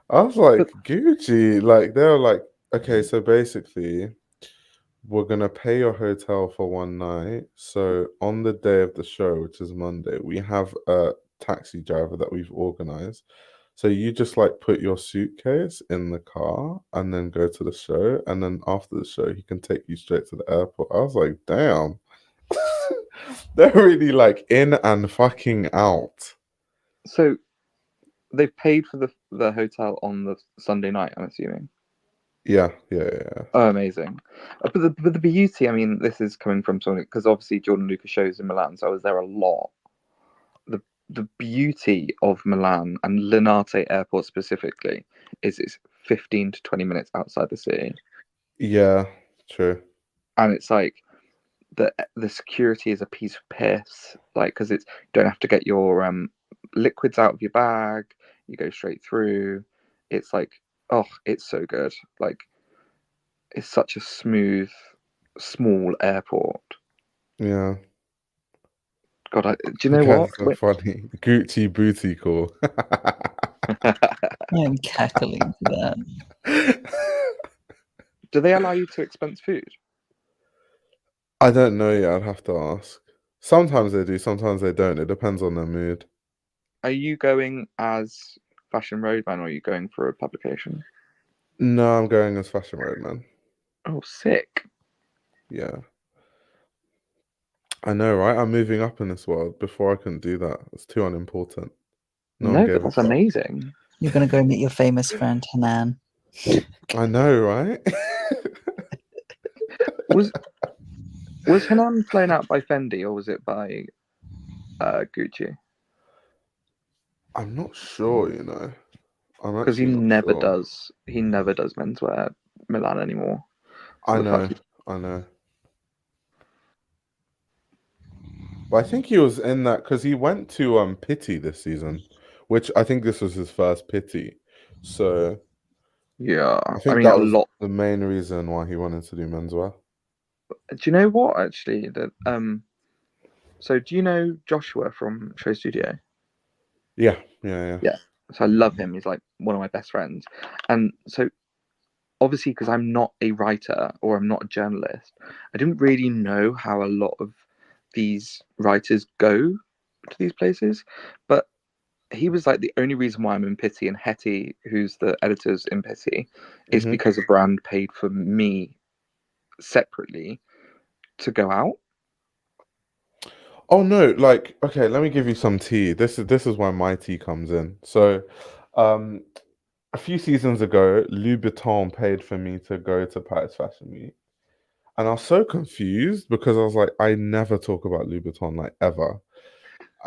I was like, Gucci, like they were like, okay, so basically we're gonna pay your hotel for one night. So on the day of the show, which is Monday, we have a taxi driver that we've organized. So you just like put your suitcase in the car and then go to the show, and then after the show, he can take you straight to the airport. I was like, damn, they're really like in and fucking out. So they've paid for the hotel on the Sunday night, I'm assuming. Yeah. Oh, amazing. But the beauty, I mean, this is coming from someone, because obviously Jordanluca shows in Milan, so I was there a lot. The beauty of Milan and Linate Airport specifically is it's 15 to 20 minutes outside the city. Yeah, true. And it's like the security is a piece of piss, like, because it's you don't have to get your liquids out of your bag, you go straight through. It's like, oh, it's so good. Like, it's such a smooth, small airport. Yeah. God, do you know You guys what? are so funny. Gucci booty call. I am cackling for that. Do they allow you to expense food? I don't know yet. I'd have to ask. Sometimes they do, sometimes they don't. It depends on their mood. Are you going as Fashion Roadman, or are you going for a publication? No, I'm going as Fashion Roadman. Oh, sick. Yeah. I know, right? I'm moving up in this world. Before I couldn't do that. It's too unimportant. No one No, gave but a that's fuck. amazing. You're going to go meet your famous friend, Hanan. I know, right? Was Hanan flown out by Fendi, or was it by Gucci? I'm not sure, you know. I'm Because he actually not never sure. does. He never does menswear Milan anymore. So I the know, fact I know. But I think he was in that because he went to Pity this season, which I think this was his first Pity. So yeah, I I think mean, a that was lot. the main reason why he wanted to do menswear. Do you know what, actually? That So do you know Joshua from Show Studio? Yeah. Yeah. So I love him. He's like one of my best friends. And so obviously, because I'm not a writer or I'm not a journalist, I didn't really know how a lot of these writers go to these places. But he was like, the only reason why I'm in Pity, and Hetty, who's the editors in Pity, is Mhm. because a brand paid for me separately to go out. Oh no, like okay, let me give you some tea. This is why my tea comes in. So, a few seasons ago, Louis Vuitton paid for me to go to Paris Fashion Week, and I was so confused because I was like, I never talk about Louis Vuitton like ever.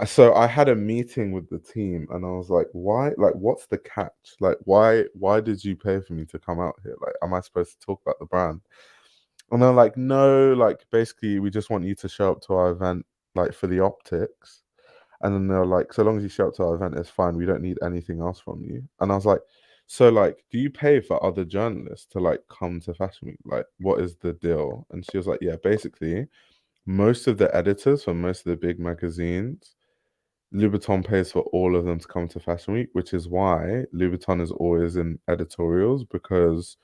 So I had a meeting with the team, and I was like, why? Like, what's the catch? Like, why did you pay for me to come out here? Like, am I supposed to talk about the brand? And they're like, no, like basically we just want you to show up to our event like for the optics. And then they're like, so long as you show up to our event, it's fine. We don't need anything else from you. And I was like, so like, do you pay for other journalists to like come to Fashion Week? Like, what is the deal? And she was like, yeah, basically, most of the editors for most of the big magazines, Louboutin pays for all of them to come to Fashion Week, which is why Louboutin is always in editorials, because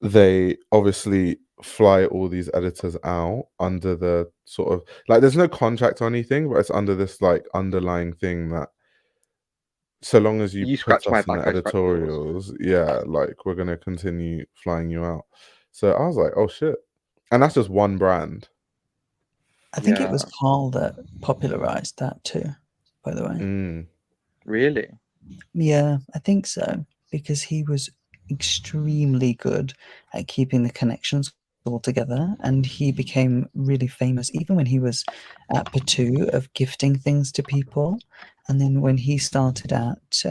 they obviously fly all these editors out under the sort of, like, there's no contract or anything, but it's under this like underlying thing that so long as you scratch put my us in back, the I scratch yours. editorials, yeah, like we're gonna continue flying you out. So I was like, oh shit. And that's just one brand. I think it Yeah. was Carl that popularized that too, by the way. Mm. Really? Yeah, I think so, because he was extremely good at keeping the connections all together, and he became really famous even when he was at Patu of gifting things to people. And then when he started at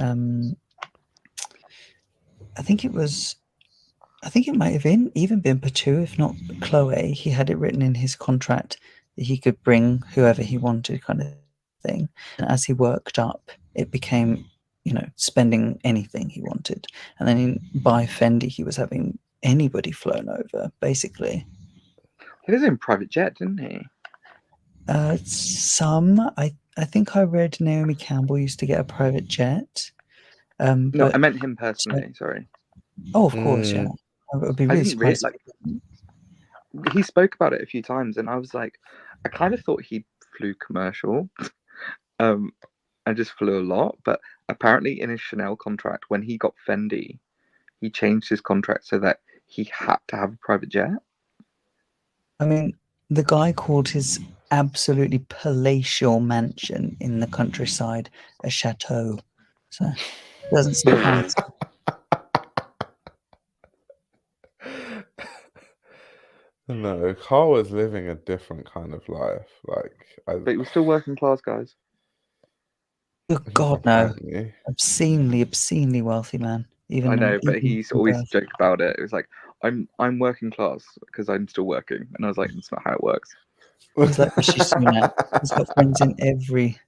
I think it might have even been Patu, if not Chloe. He had it written in his contract that he could bring whoever he wanted, kind of thing. And as he worked up, it became, spending anything he wanted. And then by Fendi, he was having anybody flown over, basically. He was in private jet, didn't he? I think I read Naomi Campbell used to get a private jet. No, But I meant him personally. Sorry. Oh, of course, yeah. I would be I really didn't really surprised. he spoke about it a few times, and I was like, I kind of thought he flew commercial, and just flew a lot. But apparently, in his Chanel contract, when he got Fendi, he changed his contract so that he had to have a private jet. I mean, the guy called his absolutely palatial mansion in the countryside a chateau, so it doesn't surprise. No, Carl was living a different kind of life. But he was still working class, guys. Oh, God, no. apparently. Obscenely wealthy man. I know, but he used to always birth. joke about it. It was like, I'm working class because I'm still working, and I was like, that's not how it works. He's like Rishi Sunak. He's got friends in every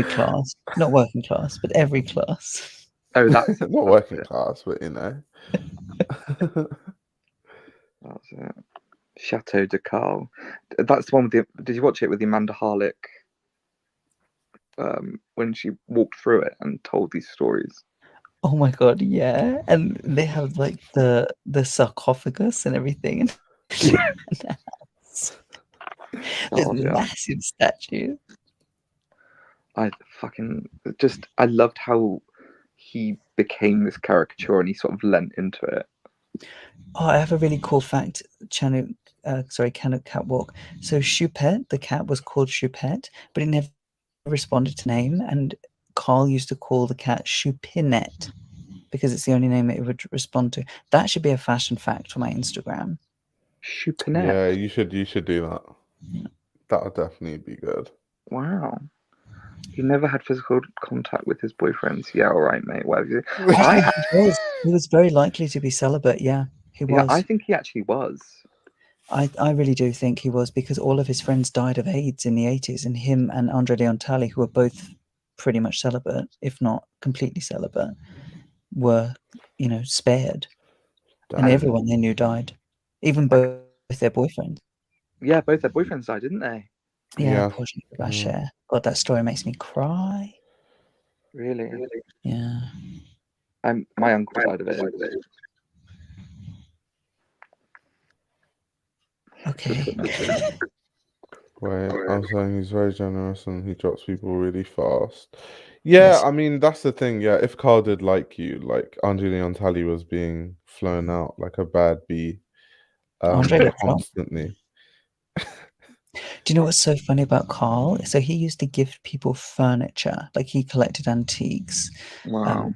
class, not working class, but every class. Oh, that's not working class, but That's it. Chateau de Carl. That's the one with the. Did you watch it with the Amanda Harlick? When she walked through it and told these stories. Oh my God, yeah, and they have like the sarcophagus and everything. There's massive statues. I loved how he became this caricature and he sort of lent into it. Oh, I have a really cool fact, Canut Catwalk. So Choupette, the cat, was called Choupette, but it never responded to name, and Carl used to call the cat Choupinette because it's the only name it would respond to. That should be a fashion fact for my Instagram. Choupinette. Yeah, you should do that. Yeah. That would definitely be good. Wow. He never had physical contact with his boyfriends. Yeah, all right, mate. Whatever. He was very likely to be celibate. Yeah, he was. Yeah, I think he actually was. I really do think he was, because all of his friends died of AIDS in the 80s, and him and Andre Leon Talley, who were both pretty much celibate, if not completely celibate, were, spared. Damn. And everyone they knew died, even both their boyfriends. Yeah, both their boyfriends died, didn't they? Yeah, poor Bashir. God, that story makes me cry. Really? Yeah. My uncle died of it. Okay. Wait, I'm saying he's very generous and he drops people really fast. Yeah, Yes. I mean, that's the thing. Yeah, if Carl did like you, like Andre Leon Talley was being flown out like a bad bee constantly. Do you know what's so funny about Carl? So he used to gift people furniture, like he collected antiques. Wow.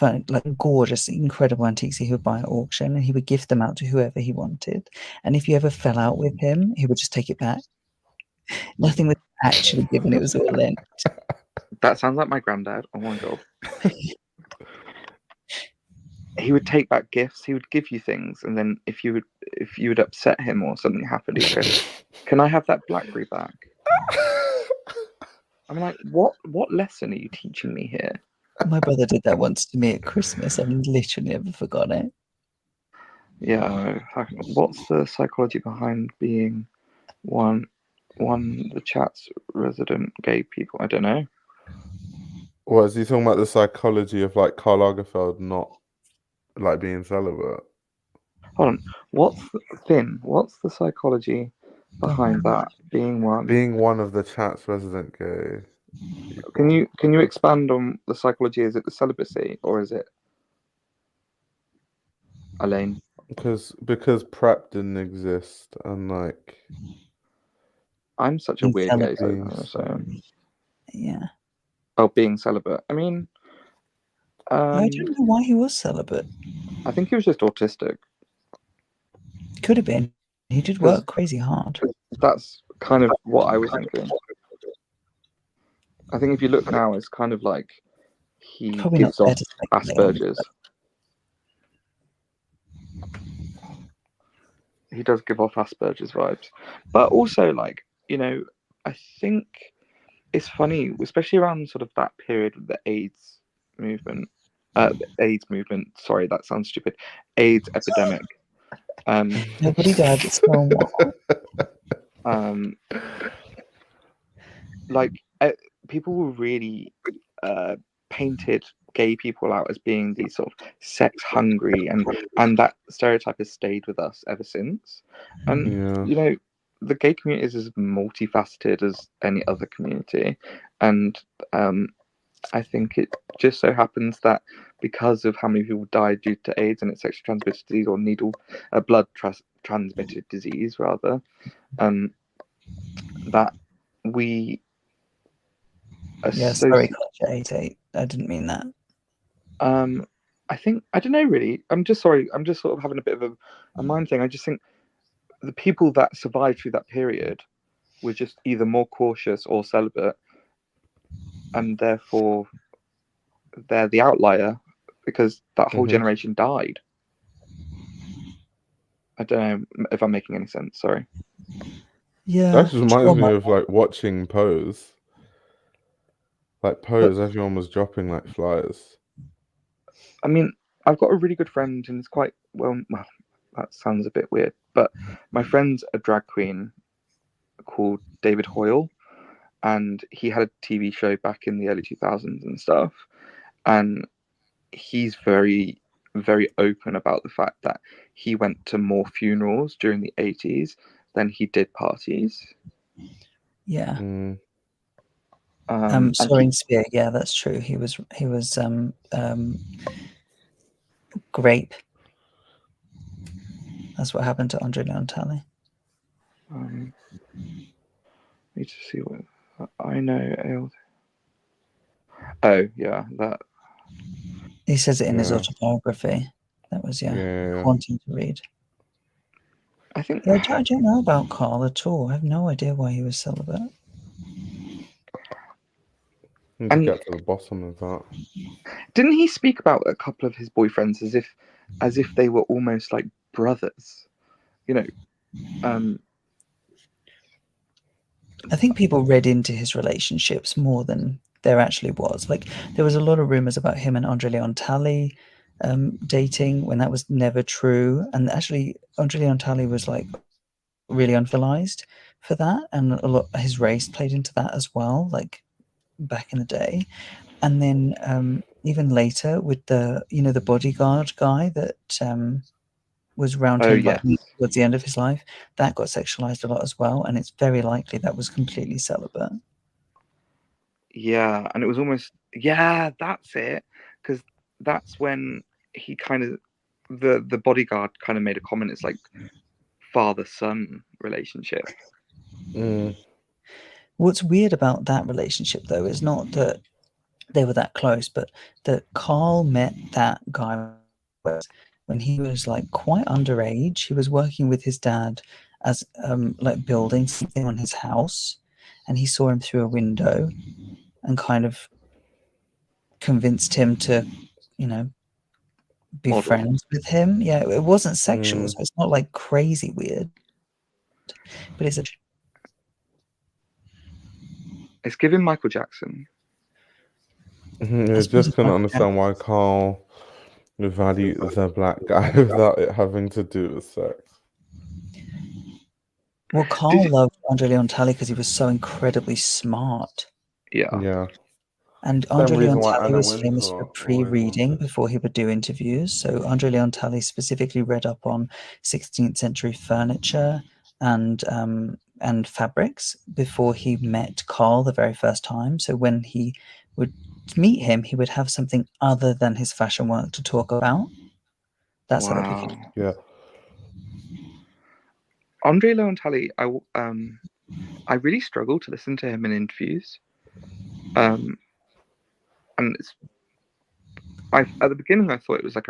Like gorgeous, incredible antiques he would buy at auction, and he would gift them out to whoever he wanted. And if you ever fell out with him, he would just take it back. Nothing was actually given; it was all lent. That sounds like my granddad. Oh my God. He would take back gifts. He would give you things, and then if you would upset him or something happened, he'd go, "Can I have that BlackBerry back?" I'm like, what lesson are you teaching me here? My brother did that once to me at Christmas. I've literally never forgot it. Yeah. What's the psychology behind being one the chat's resident gay people. I don't know. What is he talking about? The psychology of like Karl Lagerfeld not like being celibate? Hold on. What's the psychology behind that? Being one. Being one of the chat's resident gay people. Can you expand on the psychology? Is it the celibacy or is it Elaine? Because PrEP didn't exist and like I'm such a Being weird gay celibate. so Yeah. oh, being celibate. I mean, I don't know why he was celibate. I think he was just autistic. Could have been. He did work crazy hard. That's kind of what I was thinking. I think if you look now, it's kind of like he Probably gives not off fair to speculate on. Asperger's. He does give off Asperger's vibes, but also like, you know, I think it's funny, especially around sort of that period of the AIDS movement. Sorry, that sounds stupid. AIDS epidemic. Nobody died at Stonewall. Like people were really painted gay people out as being these sort of sex hungry, and that stereotype has stayed with us ever since. And you know, the gay community is as multifaceted as any other community, and I think it just so happens that because of how many people died due to AIDS and its sexually transmitted disease, or blood transmitted disease rather, that we sorry, Culture 88. I didn't mean that. I think, I don't know really. I'm just sorry. I'm just sort of having a bit of a mind thing. I just think the people that survived through that period were just either more cautious or celibate, and therefore they're the outlier because that whole generation died. I don't know if I'm making any sense. Sorry. Yeah. That just reminds me of like watching Pose. Like Pose, everyone was dropping like flies. I mean, I've got a really good friend, and it's quite well. That sounds a bit weird, but my friend's a drag queen called David Hoyle, and he had a TV show back in the early 2000s and stuff, and he's very, very open about the fact that he went to more funerals during the 80s than he did parties. Yeah. And Soaring Spear, yeah, that's true. He was grape. That's what happened to Andre Leon Talley. Need to see what I know. Oh yeah, that. He says it in his autobiography. That was haunting to read. I think. Yeah, I don't know about Carl at all. I have no idea why he was celibate. And get to the bottom of that. Didn't he speak about a couple of his boyfriends as if they were almost like brothers? You know. I think people read into his relationships more than there actually was. Like there was a lot of rumors about him and Andre Leon Talley dating when that was never true. And actually, Andre Leon Talley was like really unfilized for that, and a lot his race played into that as well. Like back in the day, and then even later with the bodyguard guy that was around him towards the end of his life, that got sexualized a lot as well, and it's very likely that was completely celibate. Yeah, and it was almost that's it, because that's when he kind of the bodyguard kind of made a comment. It's like father-son relationship. What's weird about that relationship though is not that they were that close, but that Carl met that guy when he was like quite underage. He was working with his dad as like building something on his house, and he saw him through a window and kind of convinced him to, be friends with him. Yeah, it wasn't sexual, so it's not like crazy weird, but it's giving Michael Jackson. I just couldn't understand why Carl would value the black guy without it having to do with sex. Well, Carl loved Andre Leontali because he was so incredibly smart. Yeah. Yeah. And Same Andre reason why Leontali Anna was famous Wintour for always pre-reading wanted. before he would do interviews. So Andre Leontali specifically read up on 16th century furniture and fabrics before he met Carl the very first time. So when he would meet him, he would have something other than his fashion work to talk about. That's how lucky he was. Yeah. Andre Leontali, I really struggle to listen to him in interviews. And at the beginning I thought it was like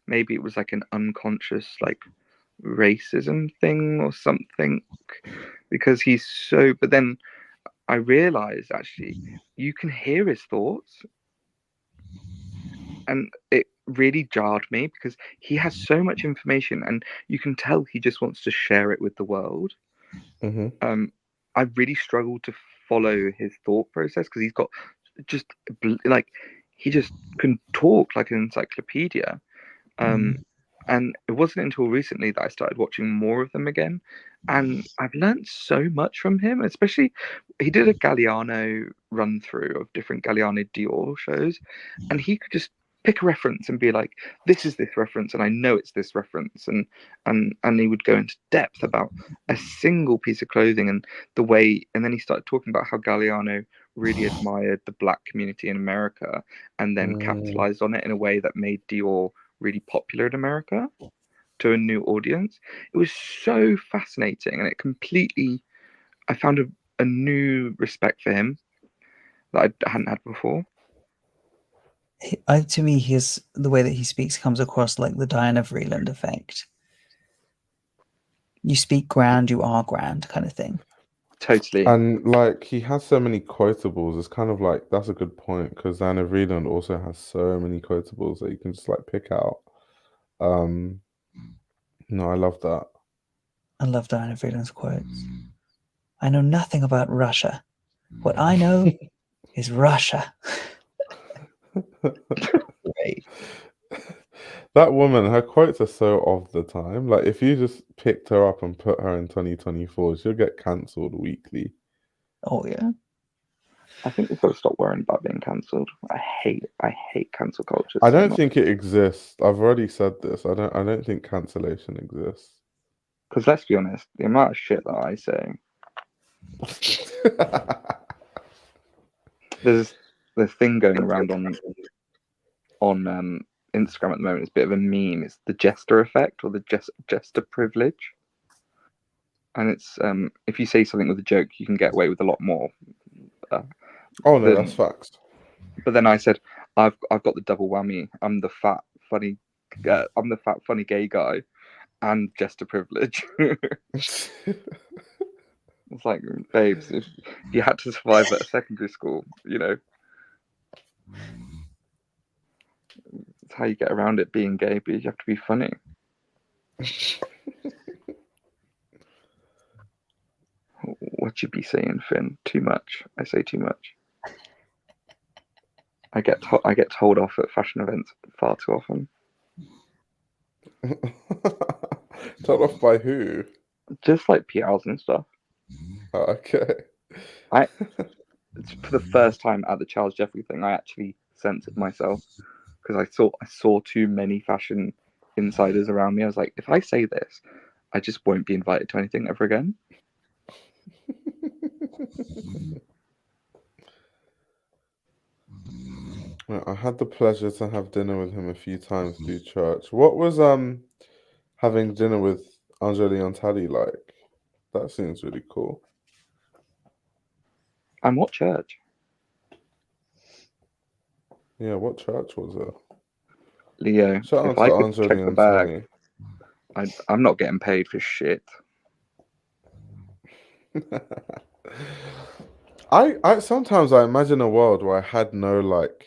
maybe it was like an unconscious like racism thing or something, because he's so, but then I realized actually you can hear his thoughts, and it really jarred me because he has so much information and you can tell he just wants to share it with the world. I really struggled to follow his thought process because he's got just like, he just can talk like an encyclopedia. And it wasn't until recently that I started watching more of them again, and I've learned so much from him. Especially, he did a Galliano run through of different Galliano Dior shows, and he could just pick a reference and be like, "This is this reference, and I know it's this reference," and he would go into depth about a single piece of clothing and the way. And then he started talking about how Galliano really admired the Black community in America, and then capitalized on it in a way that made Dior really popular in America to a new audience. It was so fascinating, and I found a new respect for him that I hadn't had before. To me, the way that he speaks comes across like the Diana Vreeland effect. You speak grand, you are grand, kind of thing. Totally. And like he has so many quotables. It's kind of like, that's a good point, because Diana Vreeland also has so many quotables that you can just like pick out. No, I love that. I love Diana Vreeland's quotes. I know nothing about Russia. What I know is Russia. Great. That woman, her quotes are so of the time. Like if you just picked her up and put her in 2024, she'll get cancelled weekly. Oh yeah. I think we've got to stop worrying about being cancelled. I hate cancel culture. I don't think it exists. I've already said this. I don't think cancellation exists. Because let's be honest, the amount of shit that I say. There's this thing going around on Instagram at the moment. It's a bit of a meme. It's the jester effect, or the jester privilege. And it's if you say something with a joke, you can get away with a lot more. Oh no, that's facts. But then I said, I've got the double whammy. I'm the fat funny gay guy, and jester privilege. It's like, babes, if you had to survive at a secondary school, you know, it's how you get around it being gay, but you have to be funny. What you be saying, Finn? Too much. I say too much. I get told off at fashion events far too often. Told off by who? Just like PRs and stuff. Oh, okay. For the first time at the Charles Jeffrey thing, I actually censored myself because I saw too many fashion insiders around me. I was like, if I say this, I just won't be invited to anything ever again. Well, I had the pleasure to have dinner with him a few times through church. What was having dinner with Andre Leontali like? That seems really cool. And what church? Yeah, what church was it? Leo, Shout out if I to could Andre check the bag, Leontali. I'm not getting paid for shit. I sometimes I imagine a world where I had no like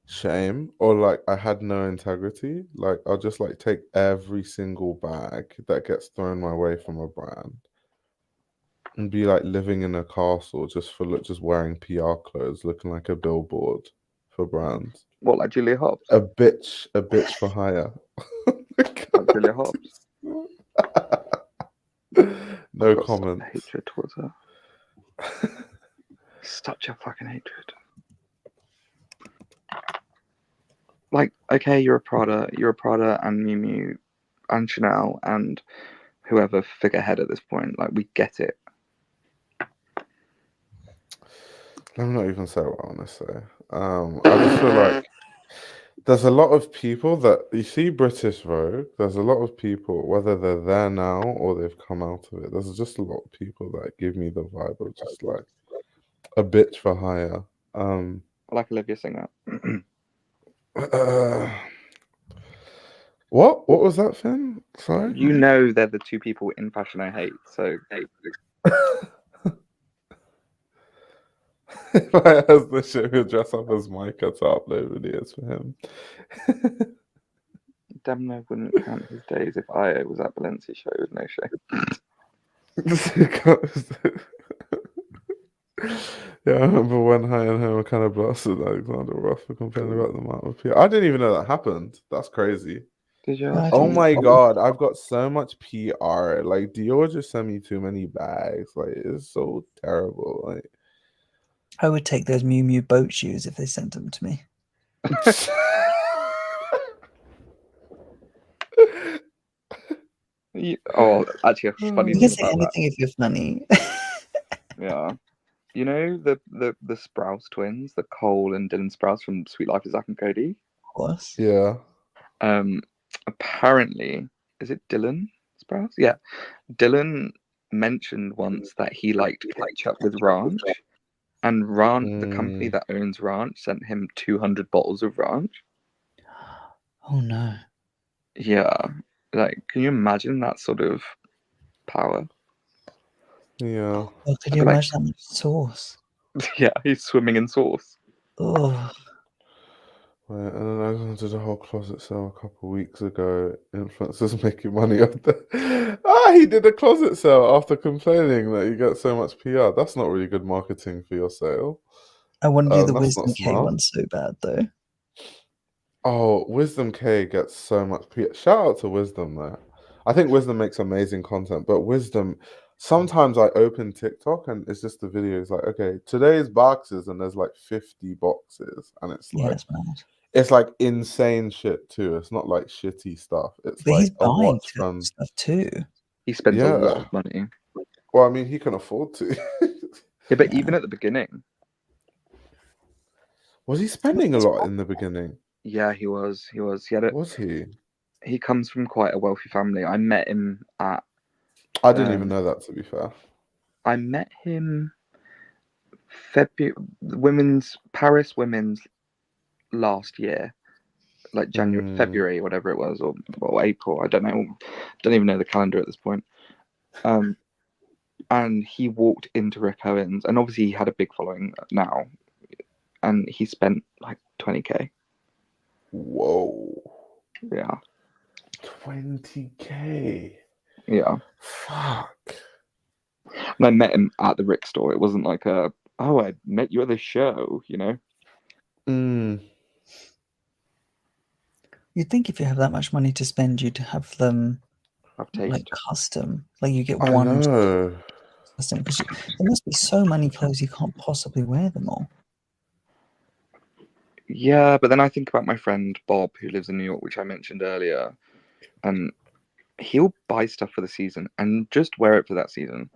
shame, or like I had no integrity. Like I'll just like take every single bag that gets thrown my way from a brand and be like living in a castle just wearing PR clothes, looking like a billboard for brands. What, like Julia Hobbs? A bitch for hire. Like Julia Hobbs. No got such a comments. hatred towards her. Such a fucking hatred. Like, okay, you're a Prada and Miu Miu and Chanel and whoever figurehead at this point. Like, we get it. I'm not even say what I want to say. I just feel like there's a lot of people that you see British Vogue. There's a lot of people, whether they're there now or they've come out of it. There's just a lot of people that give me the vibe of just like a bitch for hire. I like Olivia Singer. What was that, Finn? Sorry. You know they're the two people in fashion I hate. So If I ask the shit, he'll dress up as Micah to upload videos for him. Demno wouldn't count his days if I was at Valencia show with no shame. Yeah, I remember when High and Home kind of blasted Alexander Ross for complaining about the amount of PR. I didn't even know that happened. That's crazy. Did you? I Oh didn't my know. god, I've got so much PR. Like Dior just sent me too many bags. Like it's so terrible. Like I would take those Miu Miu boat shoes if they sent them to me. Oh, actually, a funny You thing can say about that. anything if you're funny. Yeah. You know the Sprouse twins, the Cole and Dylan Sprouse from Sweet Life of Zack and Cody? Of course. Yeah. Apparently, is it Dylan Sprouse? Yeah. Dylan mentioned once that he liked ketchup with ranch, and the company that owns ranch, sent him 200 bottles of ranch. Oh no. Yeah. Like, can you imagine that sort of power? Yeah. Oh, could I'd you be like- imagine that much sauce? Yeah, he's swimming in sauce. Oh, Right, and then I did a whole closet sale a couple of weeks ago. Influencers making money off the. He did a closet sale after complaining that you get so much PR. That's not really good marketing for your sale. I want to do the That's not Wisdom K smart. one so bad though. Oh, Wisdom K gets so much PR. Shout out to Wisdom there. I think Wisdom makes amazing content, but Wisdom. Sometimes I open TikTok and it's just the videos like, okay, today's boxes, and there's like 50 boxes, and it's Yeah, like. it's mad. It's like insane shit too. It's not like shitty stuff. It's But like he's a buying watch from. stuff too. He spends a lot Yeah. of money. Well, I mean, he can afford to. Yeah, but Yeah. even at the beginning, Was he spending a lot in the beginning? yeah, he was. He had it. Was he? He comes from quite a wealthy family. I met him at. I didn't even know that, to be fair. I met him Paris women's last year, like January, February, whatever it was, or April. I don't know. Don't even know the calendar at this point. And he walked into Rick Owens, and obviously he had a big following now, and he spent like 20K. Whoa. Yeah. 20K. Yeah. Fuck. And I met him at the Rick store. It wasn't like I met you at the show, you know? You'd think if you have that much money to spend, you'd have them I've tasted. like custom. Like you get I one know. custom because there must be so many clothes you can't possibly wear them all. Yeah, but then I think about my friend Bob, who lives in New York, which I mentioned earlier, and he'll buy stuff for the season and just wear it for that season,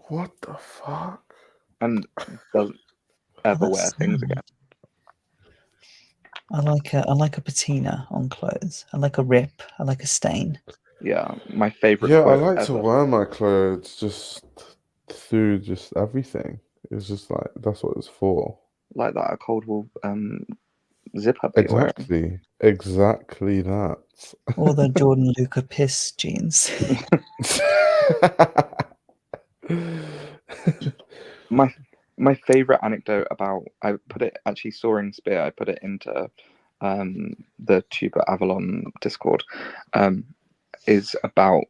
What the fuck? and doesn't ever that's wear things sad. again. I like a patina on clothes. I like a rip. I like a stain. Yeah, my favorite. Yeah, I quote like ever. to wear my clothes just through just everything. It's just like, that's what it's for. Like that, a cold wool zipper. That you're wearing. Exactly that. Or the Jordanluca piss jeans. My favorite anecdote about, I put it actually, Soaring Spear, I put it into the Tuba Avalon Discord, is about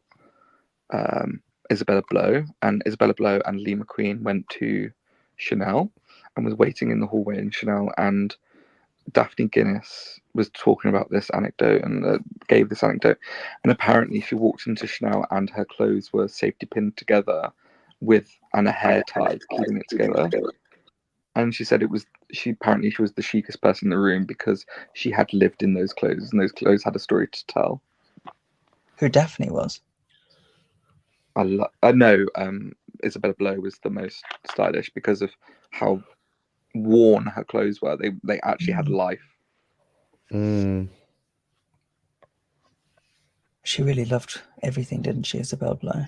Isabella Blow. And Isabella Blow and Lee McQueen went to Chanel and was waiting in the hallway in Chanel, and Daphne Guinness was talking about this anecdote and gave this anecdote, and apparently she walked into Chanel and her clothes were safety pinned together and a hair tie keeping it together. And she said she was the chicest person in the room because she had lived in those clothes and those clothes had a story to tell. Who Daphne was? No, Isabella Blow was the most stylish because of how worn her clothes were. They actually had life. She really loved everything, didn't she, Isabel Blow?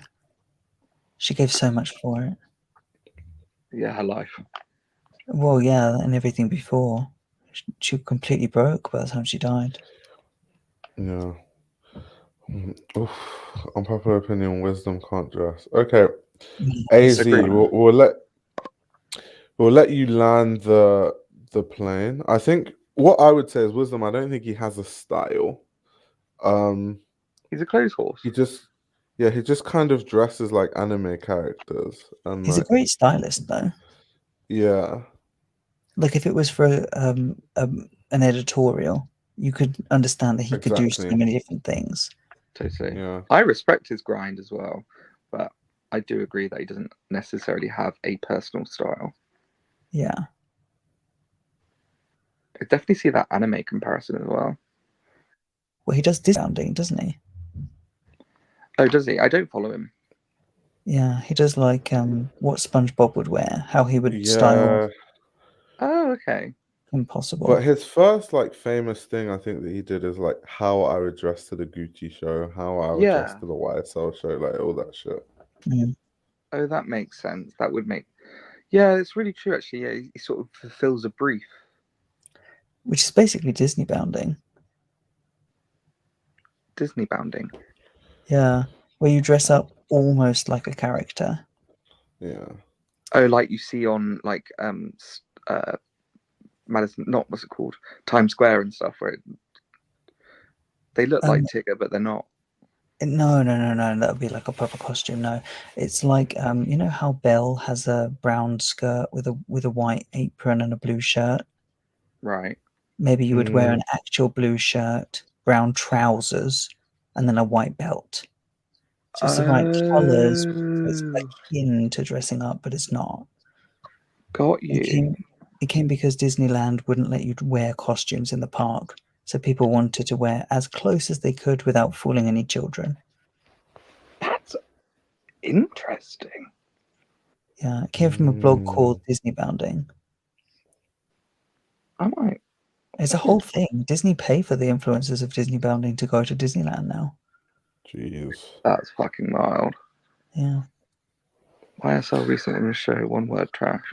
She gave so much for it. Yeah, her life. Well, yeah, and everything before. She completely broke by the time she died. Yeah. Oof. Unpopular opinion: wisdom can't dress. Okay, AZ. We'll let you land the plane. I think what I would say is wisdom. I don't think he has a style. He's a clothes horse. He just kind of dresses like anime characters. And he's a great stylist, though. Yeah. Like if it was for an editorial, you could understand that he could do so many different things. Totally. Yeah. I respect his grind as well, but I do agree that he doesn't necessarily have a personal style. Yeah. I definitely see that anime comparison as well. Well, he does discounting, doesn't he? Oh, does he? I don't follow him. Yeah, he does like what SpongeBob would wear, how he would style. Oh, okay. Impossible. But his first like famous thing I think that he did is like how I would dress to the Gucci show, how I would dress to the YSL show, like all that shit. Oh, that makes sense. That would make... Yeah, it's really true actually. Yeah, he sort of fulfills a brief. Which is basically Disney bounding. Disney bounding? Yeah, where you dress up almost like a character. Yeah. Oh, like you see on like Madison, not what's it called, Times Square and stuff, where they look like Tigger, but they're not. No. That would be like a proper costume. No, it's like you know how Belle has a brown skirt with a white apron and a blue shirt. Right. Maybe you would wear an actual blue shirt, brown trousers, and then a white belt. So it's the right colours. So it's akin to dressing up, but it's not. Got you. It came because Disneyland wouldn't let you wear costumes in the park, so people wanted to wear as close as they could without fooling any children. That's interesting. Yeah, it came from a blog called Disney Bounding. I might. It's a whole thing. Disney pay for the influencers of Disney Bounding to go to Disneyland now. Jeez. That's fucking wild. Yeah. YSL recent women's show, one word trash.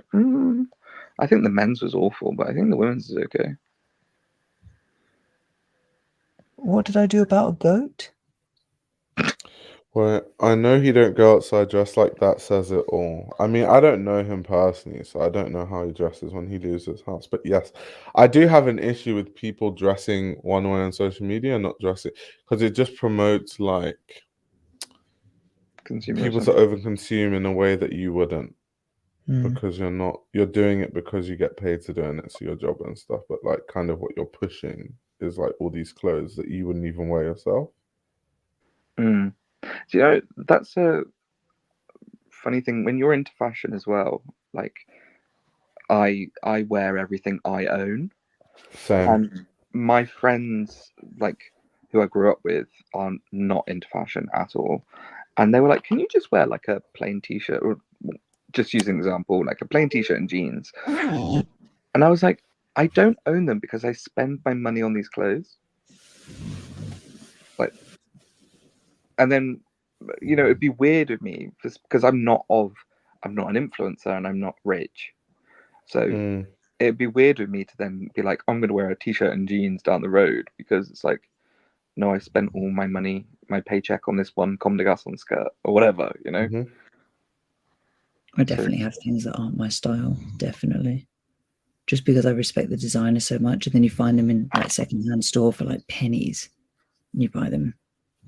I think the men's was awful, but I think the women's is okay. What did I do about a goat? Well, I know he don't go outside dressed like that says it all. I mean, I don't know him personally, so I don't know how he dresses when he leaves his house. But yes, I do have an issue with people dressing one way on social media and not dressing, because it just promotes like people to overconsume in a way that you wouldn't, because you're doing it because you get paid to do it and it's your job and stuff. But like kind of what you're pushing is like all these clothes that you wouldn't even wear yourself. Do you know, that's a funny thing when you're into fashion as well. Like, I wear everything I own. Same. And my friends, like, who I grew up with, are not into fashion at all. And they were like, can you just wear like a plain t-shirt, or just using an example, like a plain t-shirt and jeans? And I was like, I don't own them because I spend my money on these clothes. Like, and then, you know, it'd be weird with me because I'm not an influencer and I'm not rich. So it'd be weird with me to then be like, I'm going to wear a t-shirt and jeans down the road, because it's like, no, I spent all my money, my paycheck on this one Comme des Garçons skirt or whatever, you know? I definitely have things that aren't my style, definitely. Just because I respect the designer so much, and then you find them in like secondhand store for like pennies, and you buy them.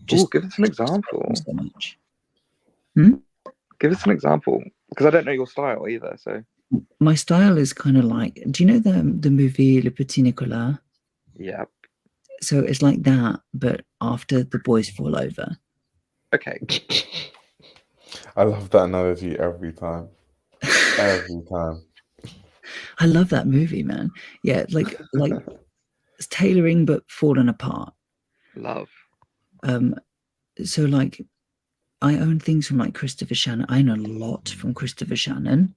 Just give us an example. So much. Give us an example, because I don't know your style either. So My style is kind of like, do you know the movie Le Petit Nicolas? Yeah. So it's like that, but after the boys fall over. Okay. I love that analogy every time. Every time. I love that movie, man. Yeah, like it's tailoring but falling apart. Love. So like I own things from like Christopher Shannon. I own a lot from Christopher Shannon.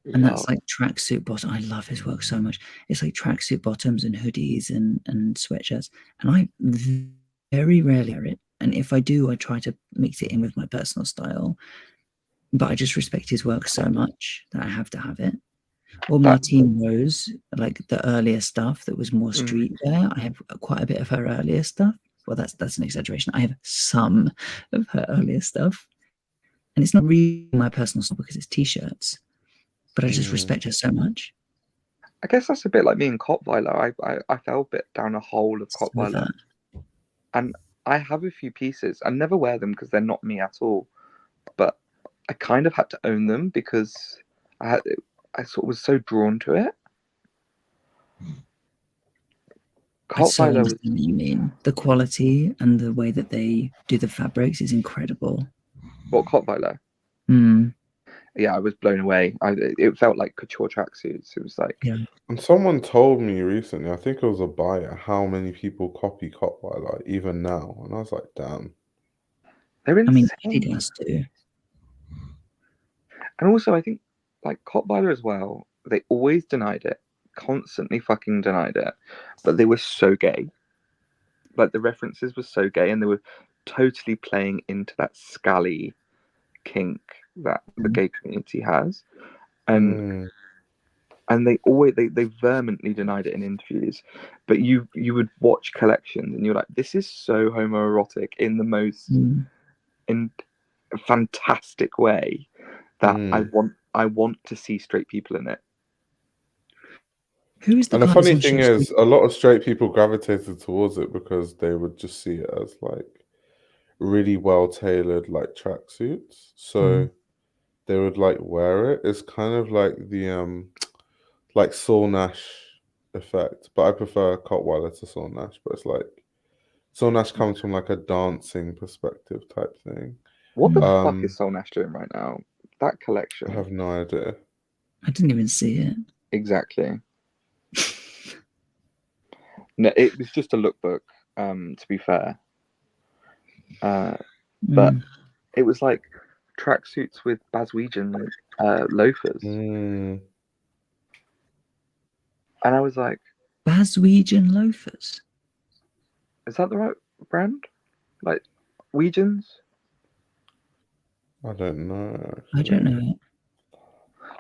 And Love. that's like tracksuit bottom. I love his work so much. It's like tracksuit bottoms and hoodies and sweatshirts. And I very rarely wear it. And if I do, I try to mix it in with my personal style. But I just respect his work so much that I have to have it. Or Martine Rose, like the earlier stuff that was more streetwear. I have quite a bit of her earlier stuff. Well, that's an exaggeration. I have some of her earlier stuff. And it's not really my personal style because it's t-shirts. But I just respect her so much. I guess that's a bit like me and Kottweiler. I fell a bit down a hole of Kottweiler. And I have a few pieces. I never wear them because they're not me at all. But I kind of had to own them because I sort of was so drawn to it. I so understand what you mean. The quality and the way that they do the fabrics is incredible. What, Kottweiler? Yeah, I was blown away. It felt like couture tracksuits. It was like... Yeah. And someone told me recently, I think it was a buyer, how many people copy Kottweiler even now. And I was like, damn. They're insane. I mean, Adidas too. And also, I think, like, Kottweiler as well, they always denied it. Constantly fucking denied it. But they were so gay. Like, the references were so gay, and they were totally playing into that scally kink that the gay community has. And they always they vehemently denied it in interviews, but you would watch collections and you're like, this is so homoerotic in the most in a fantastic way that I want to see straight people in it. Who is the and the funny thing is, a lot of straight people gravitated towards it because they would just see it as like really well tailored like tracksuits, so they would like wear it. It's kind of like the like Saul Nash effect, but I prefer Kottweiler to Saul Nash. But it's like Saul Nash comes from like a dancing perspective type thing. What the fuck is Saul Nash doing right now? That collection, I have no idea. I didn't even see it. Exactly. No, it was just a lookbook, to be fair. But it was like tracksuits with Baswegian loafers. And I was like, Baswegian loafers? Is that the right brand? Like, Weegians? I don't know. I don't know it.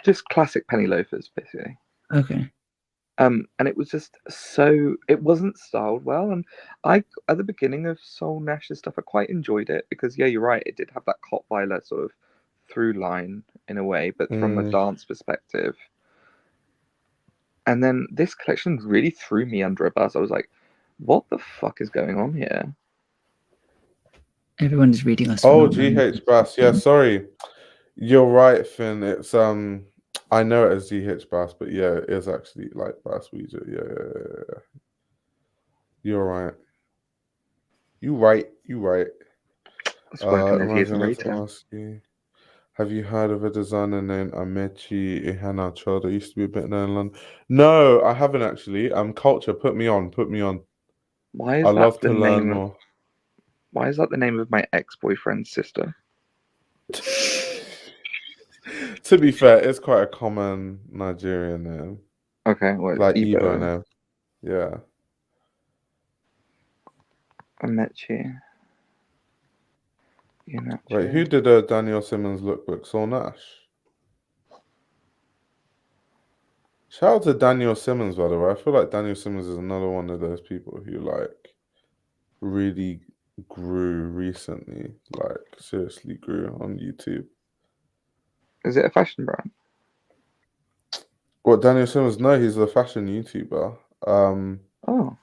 Just classic penny loafers, basically. Okay. And it was just so... It wasn't styled well. And I, at the beginning of Soul Nash's stuff, I quite enjoyed it. Because, yeah, you're right. It did have that Kottweiler sort of through line, in a way. But from a dance perspective. And then this collection really threw me under a bus. I was like, what the fuck is going on here? Everyone is reading us. Oh, GH Bass. Yeah, sorry. You're right, Finn. It's I know it as GH Bass, but yeah, it is actually like Baswegian. Yeah. You're right. You right. Have you heard of a designer named Amechi Ihanacho that used to be a bit known in London? No, I haven't actually. Culture, put me on. Why is I that love the to learn name more. Why is that the name of my ex-boyfriend's sister? To be fair, it's quite a common Nigerian name. Okay, well, like Igbo name. Yeah. Amechi. Wait, who did Daniel Simmons lookbook? Saul Nash. Shout out to Daniel Simmons, by the way. I feel like Daniel Simmons is another one of those people who like really grew recently, like seriously grew on YouTube. Is it a fashion brand? What, Daniel Simmons? No, he's a fashion YouTuber. Oh.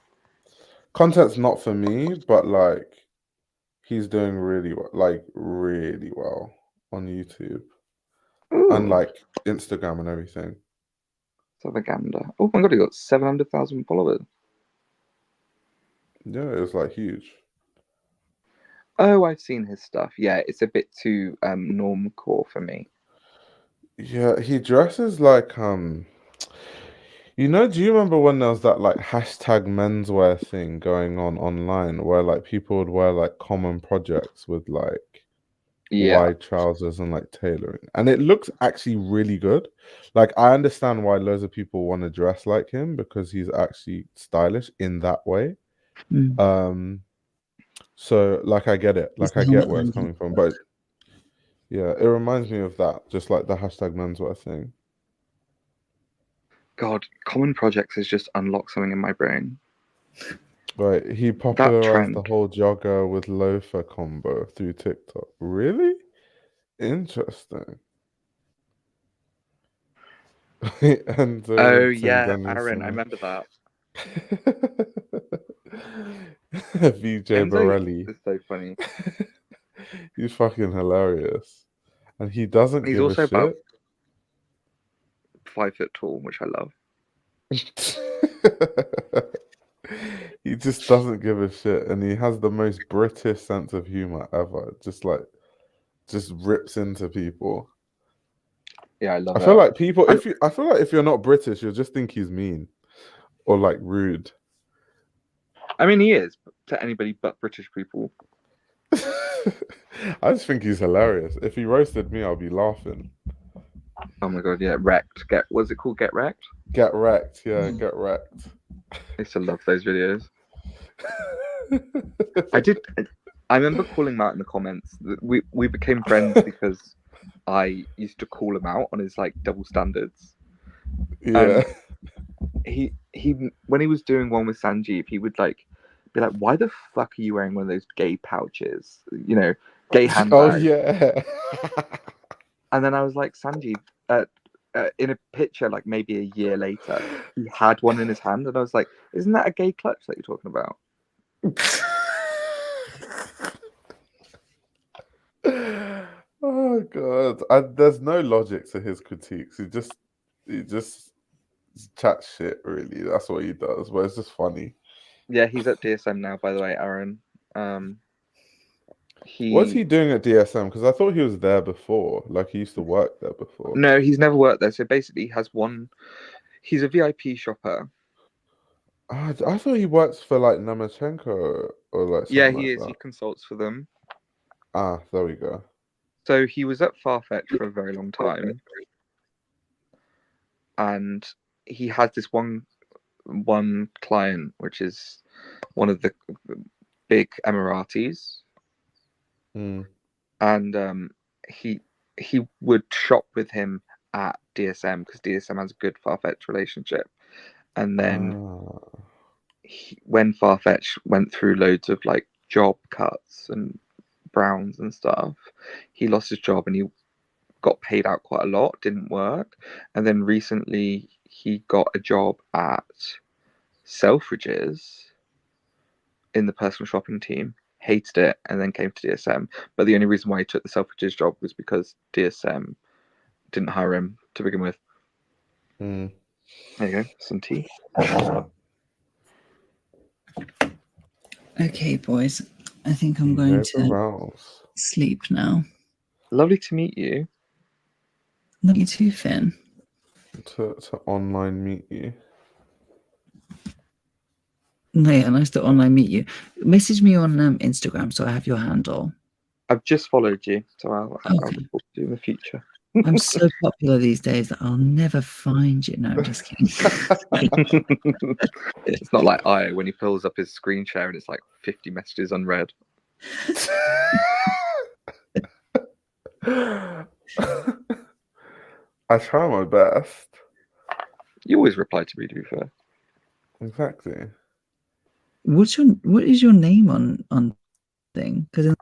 Content's not for me, but like he's doing really well on YouTube. Ooh. And like Instagram and everything. have a gander. Oh my god, he got 700,000 followers. Yeah, it was like huge. Oh, I've seen his stuff. Yeah, it's a bit too normcore for me. Yeah, he dresses like you know, do you remember when there was that like hashtag menswear thing going on online where like people would wear like common projects with like wide trousers and like tailoring, and it looks actually really good. Like I understand why loads of people want to dress like him because he's actually stylish in that way. So like I get it, like I get where it's coming from, but yeah, it reminds me of that, just like the hashtag menswear thing. God, common projects has just unlocked something in my brain. Right, he popularized the whole jogger with loafer combo through TikTok. Really? Interesting. And oh Tim yeah, Dennison. Aaron, I remember that. VJ Borelli. It's so funny. He's fucking hilarious. And he doesn't He's give also a about shit. 5 foot tall, which I love. He just doesn't give a shit, and he has the most British sense of humor ever. Just rips into people. Yeah, I love it. I feel like people, I feel like if you're not British, you'll just think he's mean or like rude. I mean, he is to anybody but British people. I just think he's hilarious. If he roasted me, I'll be laughing. Oh my god, yeah, wrecked. What's it called? Get wrecked? Get wrecked, yeah, get wrecked. I used to love those videos. I remember calling him out in the comments. We became friends because I used to call him out on his like double standards. Yeah. He when he was doing one with Sanjeev, he would like be like, "Why the fuck are you wearing one of those gay pouches? You know, gay handbags." Oh yeah. And then I was like, Sanjeev, in a picture, like maybe a year later, he had one in his hand, and I was like, "Isn't that a gay clutch that you're talking about?" Oh god, there's no logic to his critiques. He just chats shit. Really, that's what he does. But it's just funny. Yeah, he's at DSM now, by the way, Aaron. What's he doing at DSM? Because I thought he was there before. Like he used to work there before. No, he's never worked there. So basically, he's a VIP shopper. I thought he works for like Namachenko or like something. Yeah, he like is. that. He consults for them. Ah, there we go. So he was at Farfetch for a very long time, and he has this one client, which is one of the big Emiratis, and he would shop with him at DSM because DSM has a good Farfetch relationship, and then when Farfetch went through loads of like job cuts and Browns and stuff, he lost his job and he got paid out quite a lot, didn't work, and then recently he got a job at Selfridges in the personal shopping team, hated it, and then came to DSM. But the only reason why he took the Selfridges job was because DSM didn't hire him to begin with. There you go, some tea. Okay, boys, I think I'm going to sleep now. Lovely to meet you. Love you too, Finn. To online meet you. No, yeah, nice to online meet you. Message me on Instagram so I have your handle. I've just followed you, so I'll report to you in the future. I'm so popular these days that I'll never find you. No, I'm just kidding. It's not like Io when he pulls up his screen share and it's like 50 messages unread. I try my best. You always reply to me, to be fair. Exactly. What is your name on thing? Because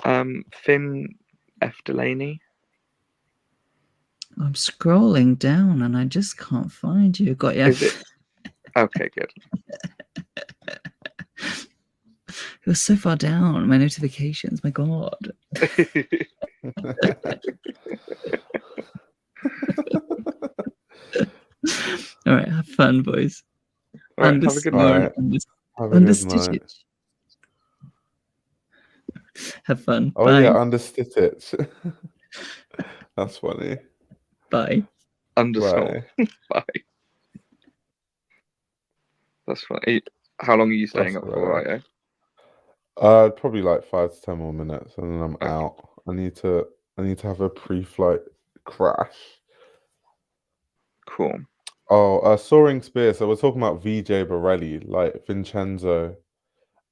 Finn F. Delaney. I'm scrolling down and I just can't find you. Got you. Is it? Okay, good. It was so far down. My notifications. My God. All right, have fun, boys. All right, have a good night. Have a good night. Have fun. Oh Bye. yeah, understitch it. That's funny. Bye. Undersnort. Bye. That's funny. How long are you staying That's up for, hilarious. right? Probably like 5 to 10 more minutes, and then I'm Okay. out. I need to have a pre-flight crash. Cool. Oh, Soaring Spear. So we're talking about VJ Borelli, like Vincenzo.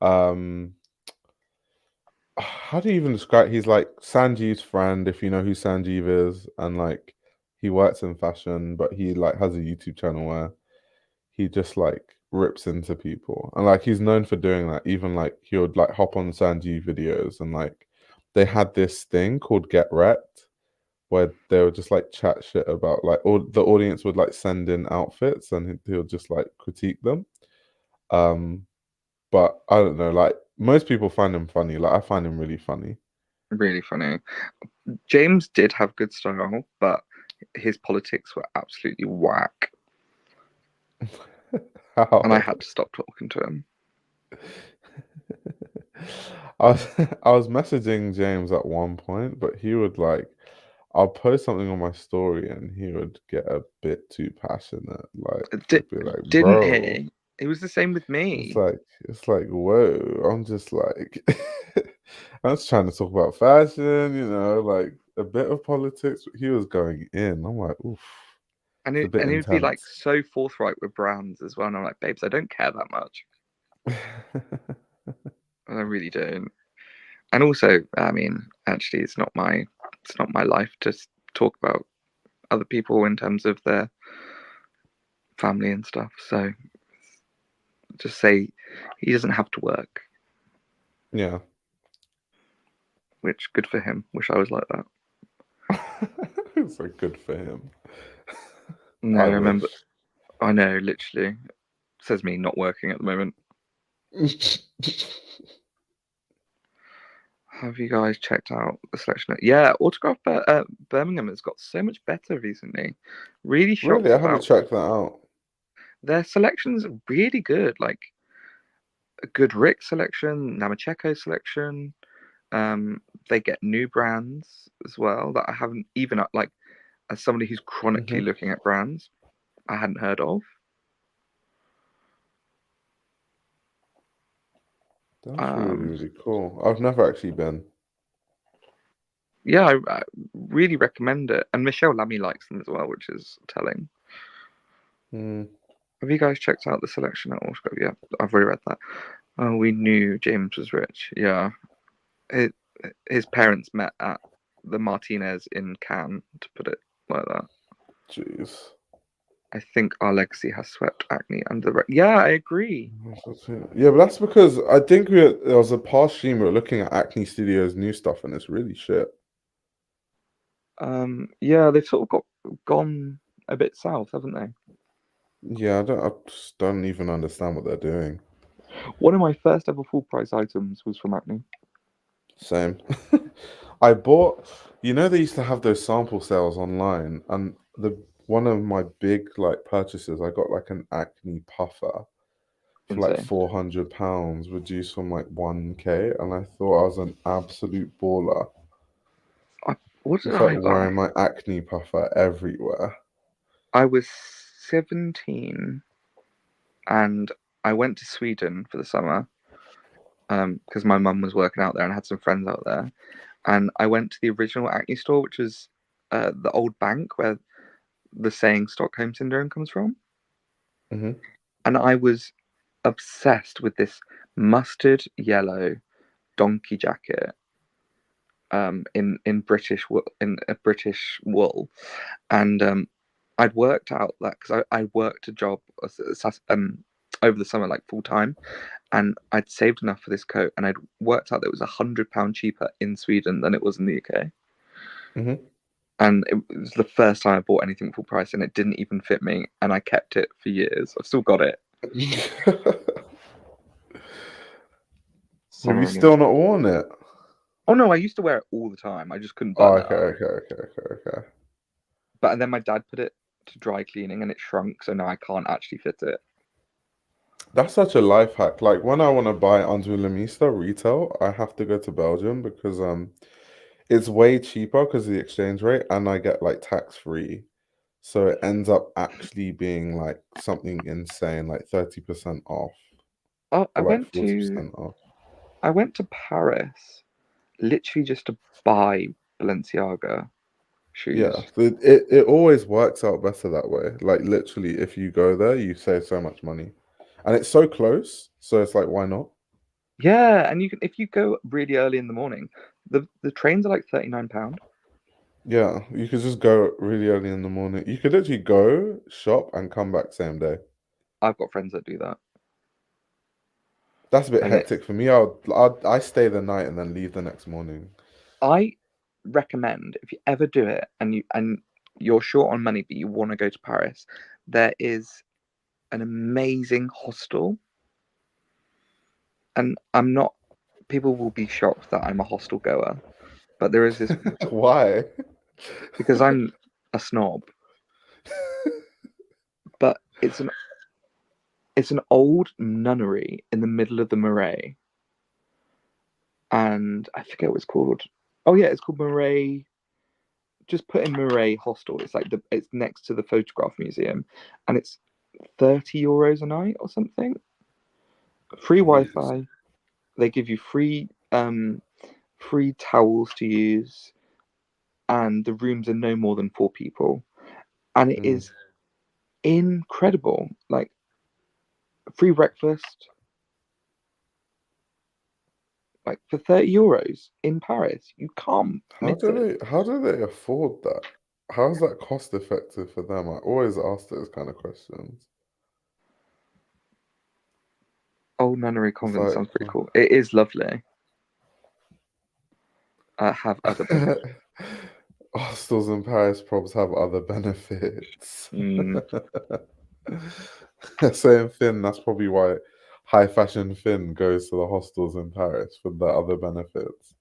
How do you even describe? He's like Sanjeev's friend, if you know who Sanjeev is, and like he works in fashion, but he like has a YouTube channel where he just like rips into people, and like he's known for doing that. Even like he would like hop on Sanjeev videos, and like they had this thing called Get Wrecked, where they would just like chat shit about like, or the audience would like send in outfits, and he would just like critique them. But I don't know, like most people find him funny. Like I find him really funny. Really funny. James did have good style, but his politics were absolutely whack. How? And I had to stop talking to him. I was messaging James at one point, but he would like, I'll post something on my story and he would get a bit too passionate. Like, he'd be like, Didn't bro. he? It was the same with me. It's like, whoa. I'm just like, I was trying to talk about fashion, you know, like a bit of politics. He was going in. I'm like, oof. And It's a bit he would be like intense. so forthright with brands as well. And I'm like, babes, I don't care that much. I really don't. And also, I mean, actually, it's not my life to talk about other people in terms of their family and stuff. So just say he doesn't have to work. Yeah. Which, good for him. Wish I was like that. It's like good for him. No, I remember. I know, literally. Says me not working at the moment. Have you guys checked out the selection? Yeah, Autograph Birmingham has got so much better recently. Really shocked. Really, I haven't checked that out. Their selections are really good. Like a good Rick selection, Namacheko selection. They get new brands as well that I haven't even like as somebody who's chronically looking at brands I hadn't heard of. That's really cool. I've never actually been. Yeah, I really recommend it. And Michelle Lamy likes them as well, which is telling. Have you guys checked out the selection at Autograph? Yeah, I've already read that. Oh, we knew James was rich. Yeah. His parents met at the Martinez in Cannes, to put it like that. Jeez. I think our legacy has swept acne under the... Yeah, I agree. Yeah, but that's because I think there was a past stream we were looking at Acne Studios' new stuff, and it's really shit. Yeah, they've sort of gone a bit south, haven't they? Yeah, I just don't even understand what they're doing. One of my first ever full price items was from Acne. Same. I bought, you know, they used to have those sample sales online, and one of my big like purchases, I got like an Acne puffer for like £400, reduced from like 1k, and I thought I was an absolute baller. What did I buy? wearing my Acne puffer everywhere. I was 17 and I went to Sweden for the summer because my mum was working out there and I had some friends out there. And I went to the original Acne store, which was the old bank where the saying Stockholm Syndrome comes from. And I was obsessed with this mustard yellow donkey jacket in a British wool, and I'd worked out that because I worked a job over the summer, like full time, and I'd saved enough for this coat, and I'd worked out that it was £100 cheaper in Sweden than it was in the UK. And it was the first time I bought anything full price, and it didn't even fit me, and I kept it for years. I've still got it. Have you still not worn it? Oh no, I used to wear it all the time. I just couldn't Oh, button it up. okay. But then my dad put it to dry cleaning and it shrunk, so now I can't actually fit it. That's such a life hack. Like when I want to buy Under La Mista retail, I have to go to Belgium because it's way cheaper because of the exchange rate, and I get like tax free. So it ends up actually being like something insane, like 30% off Oh, or like 40% off. I went to Paris literally just to buy Balenciaga shoes. Yeah, it always works out better that way. Like literally, if you go there, you save so much money, and it's so close. So it's like, why not? Yeah, and you can, if you go really early in the morning, the trains are like £39. Yeah, you could just go really early in the morning. You could literally go shop and come back same day. I've got friends that do that. That's a bit And hectic for me. I stay the night and then leave the next morning. I recommend, if you ever do it and you're short on money but you want to go to Paris, there is an amazing hostel. And people will be shocked that I'm a hostel goer, but there is this Why? because I'm a snob. But it's an old nunnery in the middle of the Marais, and I forget what it's called. Oh yeah, it's called Marais. Just put in Marais Hostel. It's like it's next to the photograph museum, and it's €30 a night or something. Free Wi-Fi. They give you free towels to use, and the rooms are no more than 4 people, and it is incredible. Like free breakfast, like for €30 in Paris. You can't miss it. How do they afford that? How is that cost effective for them? I always ask those kind of questions. Old Nunnery It's Convent like sounds pretty cool. It is lovely. Have other benefits. hostels in Paris probs have other benefits. Same Finn, that's probably why high fashion Finn goes to the hostels in Paris for the other benefits.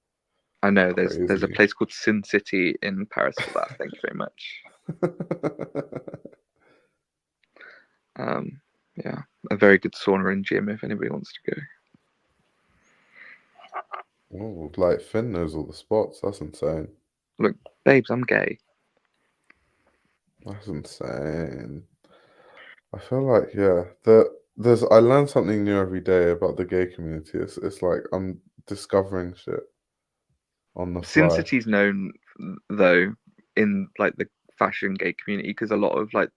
I know there's a Crazy. place called Sin City in Paris for that. Thank you very much. Yeah, a very good sauna and gym if anybody wants to go. Oh, like Finn knows all the spots. That's insane. Look, babes, I'm gay. That's insane. I feel like I learn something new every day about the gay community. It's like I'm discovering shit on the Sin fly. City's known though in like the fashion gay community because a lot of like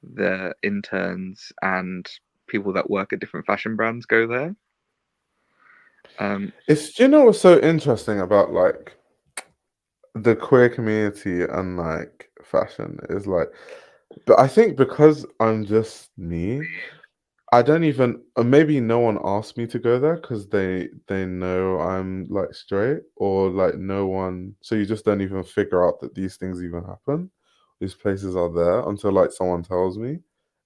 the interns and people that work at different fashion brands go there. Do you know what's so interesting about like the queer community and like fashion is like, but I think because I'm just me, I don't even, or maybe no one asked me to go there because they know I'm like straight, or like no one, so you just don't even figure out that these things even happen. These places are there until like someone tells me.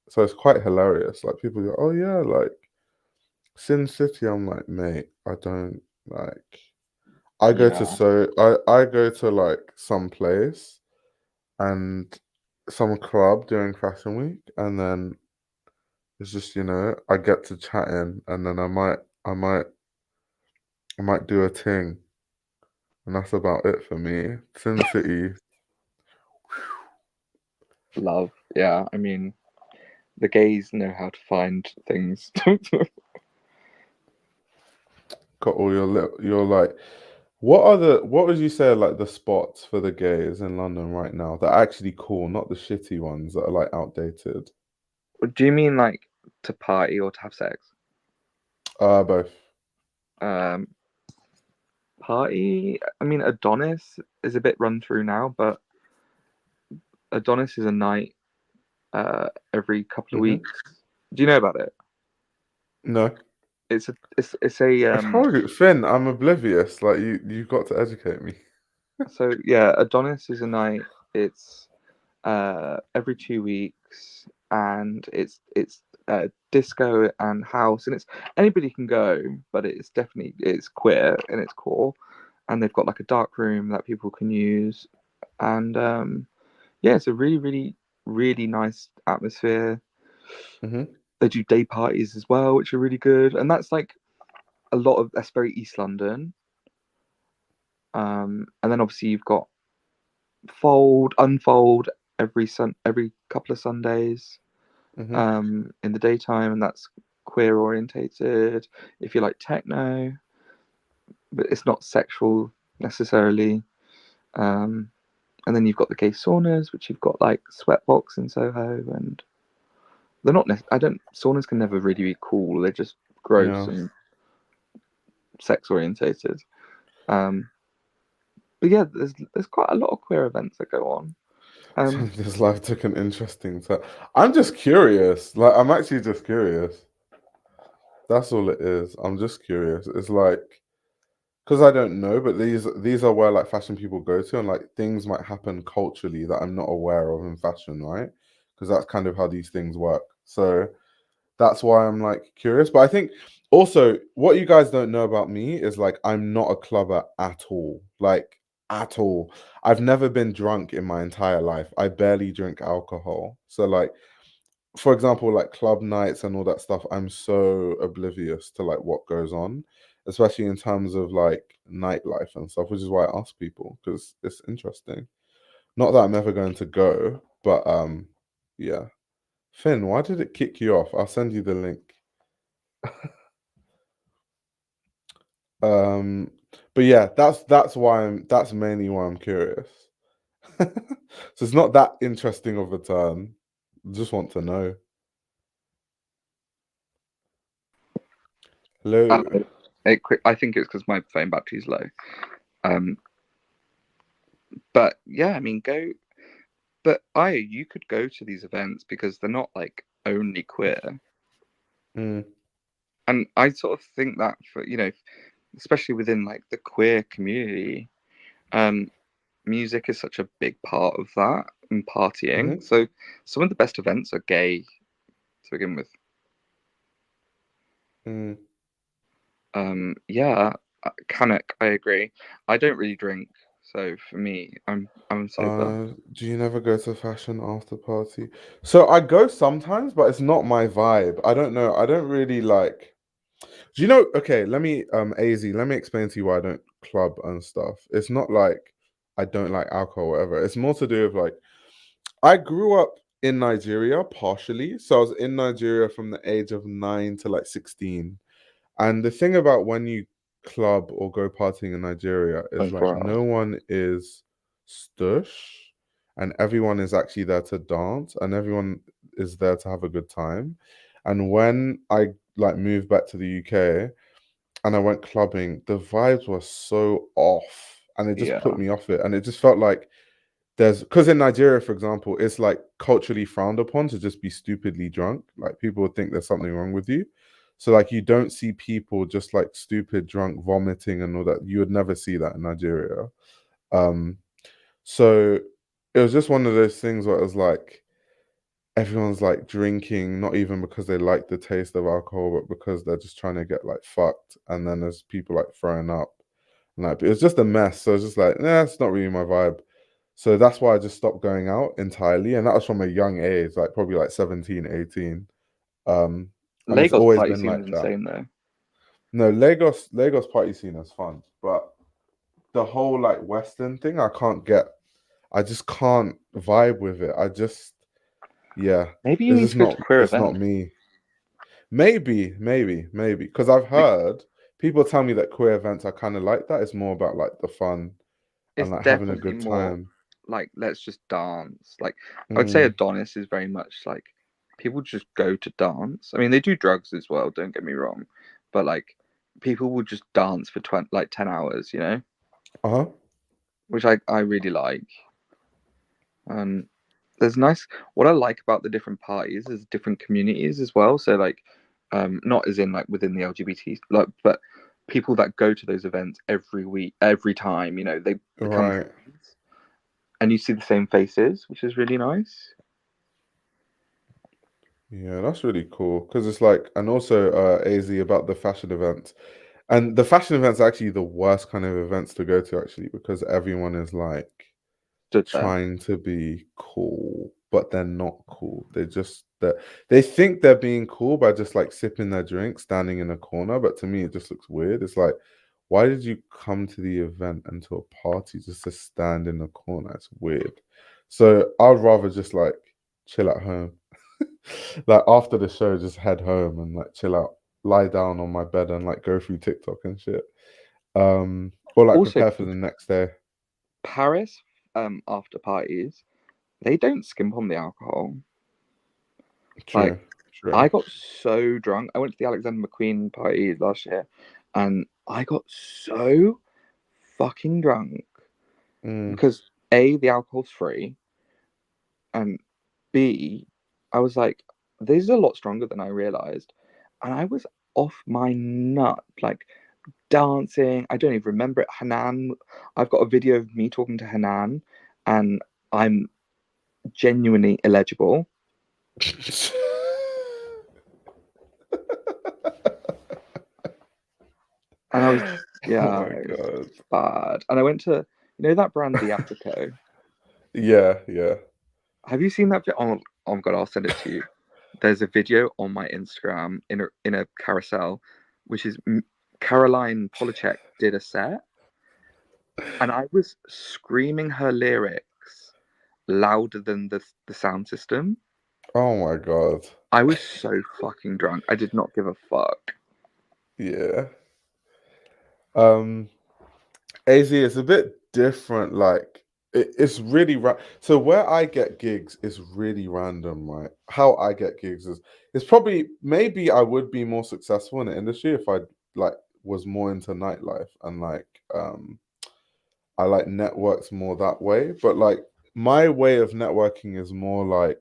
So it's quite hilarious. Like people go, "Oh yeah, like Sin City." I'm like, mate, I don't like. I go to I go to like some place and some club during Fashion Week, and then it's just, I get to chatting, and then I might do a ting, and that's about it for me. Sin City. Love, yeah. I mean, the gays know how to find things. Got all your like, what would you say are like the spots for the gays in London right now that are actually cool, not the shitty ones that are like outdated? Do you mean like to party or to have sex? Both. Party. I mean, Adonis is a bit run through now, but Adonis is a night every couple of weeks. Do you know about it? No. It's a I told you, Finn, I'm oblivious. Like you've got to educate me. so yeah, Adonis is a night. It's every 2 weeks, and it's disco and house, and it's anybody can go, but it's queer in its core, and they've got like a dark room that people can use, and yeah, it's a really really really nice atmosphere. Mhm. They do day parties as well, which are really good, and that's like that's very East London. And then obviously you've got fold, unfold every couple of Sundays Mhm. in the daytime, and that's queer orientated. If you like techno, but it's not sexual necessarily. And then you've got the gay saunas, which you've got like Sweatbox in Soho, and they're not. Saunas can never really be cool. They're just gross Yeah. and sex orientated. But yeah, there's quite a lot of queer events that go on. This life took an interesting turn. I'm just curious. Like, I'm actually just curious. That's all it is. I'm just curious. It's like, because I don't know, but these are where like fashion people go to, and like things might happen culturally that I'm not aware of in fashion, right? Because that's kind of how these things work. So that's why I'm like curious. But I think also what you guys don't know about me is like I'm not a clubber at all. Like at all. I've never been drunk in my entire life. I barely drink alcohol. So like for example, like club nights and all that stuff, I'm so oblivious to like what goes on, especially in terms of like nightlife and stuff, which is why I ask people because it's interesting. Not that I'm ever going to go, but yeah. Finn, why did it kick you off? I'll send you the link. Um, but yeah, that's mainly why I'm curious. So it's not that interesting of a turn. Just want to know. Hello. I think it's because my phone battery's low. But yeah, I mean, you could go to these events because they're not like only queer. Mm. And I sort of think that for, especially within like the queer community, music is such a big part of that and partying. Mhm. So some of the best events are gay to begin with. Mm. Yeah, Canuck, I agree. I don't really drink, so for me, I'm sober. Do you never go to fashion after party? So I go sometimes, but it's not my vibe. I don't know. I don't really like. Do you know? Okay, let me AZ. Let me explain to you why I don't club and stuff. It's not like I don't like alcohol, or whatever. It's more to do with like I grew up in Nigeria partially, so I was in Nigeria from the age of 9 to like 16. And the thing about when you club or go partying in Nigeria is like 24 hours. no one is stush and everyone is actually there to dance and everyone is there to have a good time. And when I like moved back to the UK and I went clubbing, the vibes were so off and it just Yeah. put me off it. And it just felt like because in Nigeria, for example, it's like culturally frowned upon to just be stupidly drunk. Like people would think there's something wrong with you. So like you don't see people just like stupid drunk vomiting and all that. You would never see that in Nigeria. Um, so it was just one of those things where it was like everyone's like drinking, not even because they like the taste of alcohol, but because they're just trying to get like fucked. And then there's people like throwing up. And like it was just a mess. So it's just like, nah, it's not really my vibe. So that's why I just stopped going out entirely. And that was from a young age, like probably like 17, 18. And it's Lagos always party been scene like is that. insane though. No, Lagos party scene is fun, but the whole like Western thing, I just can't vibe with it. Yeah, Maybe you it's need just to go to not, queer it's not events. me. Maybe, because I've heard people tell me that queer events are kind of like that. It's more about like the fun and It's like having a definitely good more time. like let's just dance. Like I would say Mm, Adonis is very much like people just go to dance. I mean, they do drugs as well. Don't get me wrong, but like people will just dance for 10 hours. uh-huh. Which I really like. Um, there's nice. What I like about the different parties is different communities as well. So like, not as in like within the LGBT, like, but people that go to those events every week, every time. They become Right. friends, and you see the same faces, which is really nice. Yeah, that's really cool. Because it's like, and also AZ about the fashion events. And the fashion events are actually the worst kind of events to go to, actually, because everyone is like Stood there. trying to be cool. but they're not cool. They think they're being cool by just like sipping their drink, standing in a corner. But to me, it just looks weird. It's like, why did you come to the event and to a party just to stand in a corner? It's weird. So I'd rather just like chill at home. Like after the show, just head home and like chill out, lie down on my bed and like go through TikTok and shit. Or like Also, prepare for the next day. Paris, after parties, they don't skimp on the alcohol. True. True. I got so drunk. I went to the Alexander McQueen party last year, and I got so fucking drunk because A, the alcohol's free, and B, I was like, this is a lot stronger than I realized, and I was off my nut, like dancing. I don't even remember it. Hanan, I've got a video of me talking to Hanan, and I'm genuinely illegible. And I was, yeah, Oh my it was God. bad. And I went to, you know, that brand, Theatrico. Yeah, yeah. Have you seen that? Oh my God, I'll send it to you. There's a video on my Instagram in a carousel, which is Caroline Polachek did a set, and I was screaming her lyrics louder than the sound system. Oh my God. I was so fucking drunk. I did not give a fuck. Yeah. AZ is a bit different. Like it's really so where I get gigs is really random, right? How I get gigs is it's probably maybe I would be more successful in the industry if I like was more into nightlife and like I like networks more that way. But like my way of networking is more like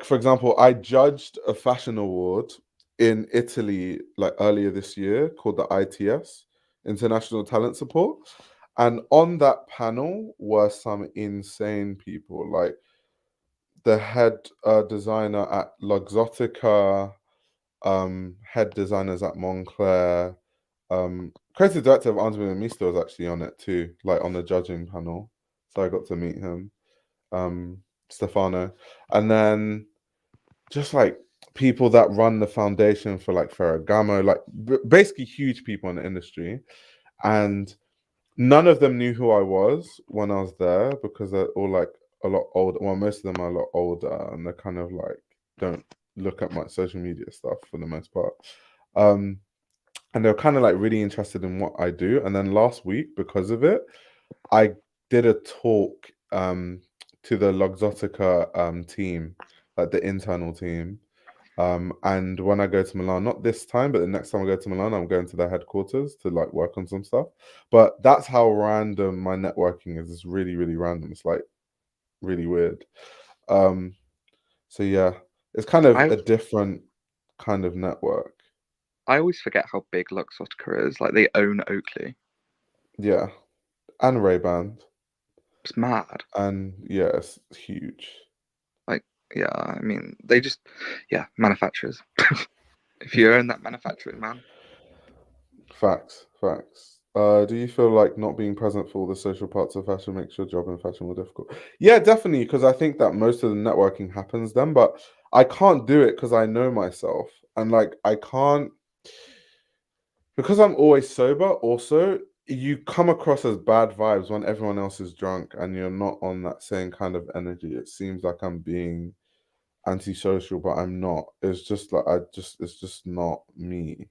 for example, I judged a fashion award in Italy like earlier this year called the ITS, International Talent Support. And on that panel were some insane people, like the head designer at Luxottica, head designers at Moncler, creative director of Antonio Misto was actually on it too, like on the judging panel. So I got to meet him, Stefano. And then just like people that run the foundation for like Ferragamo, like basically huge people in the industry. And none of them knew who I was when I was there because they're all like a lot older. Well, most of them are a lot older and they're kind of like don't look at much social media stuff for the most part. And they're kind of like really interested in what I do. And then last week, because of it, I did a talk to the Luxottica team, like the internal team. And when I go to Milan, not this time, but the next time I go to Milan, I'm going to their headquarters to like work on some stuff. But that's how random my networking is. It's really, really random. It's like really weird. So yeah, it's kind of a different kind of network. I always forget how big Luxottica is. Like they own Oakley. Yeah, and Ray-Ban. It's mad. And yeah, it's huge. Like, yeah, I mean, they just, yeah, manufacturers. If you own that manufacturing, man. Facts. Do you feel like not being present for all the social parts of fashion makes your job in fashion more difficult? Yeah, definitely, because I think that most of the networking happens then, but I can't do it because I know myself. And like I can't, because I'm always sober, also, you come across as bad vibes when everyone else is drunk and you're not on that same kind of energy. It seems like I'm being antisocial, but I'm not. It's just like it's just not me.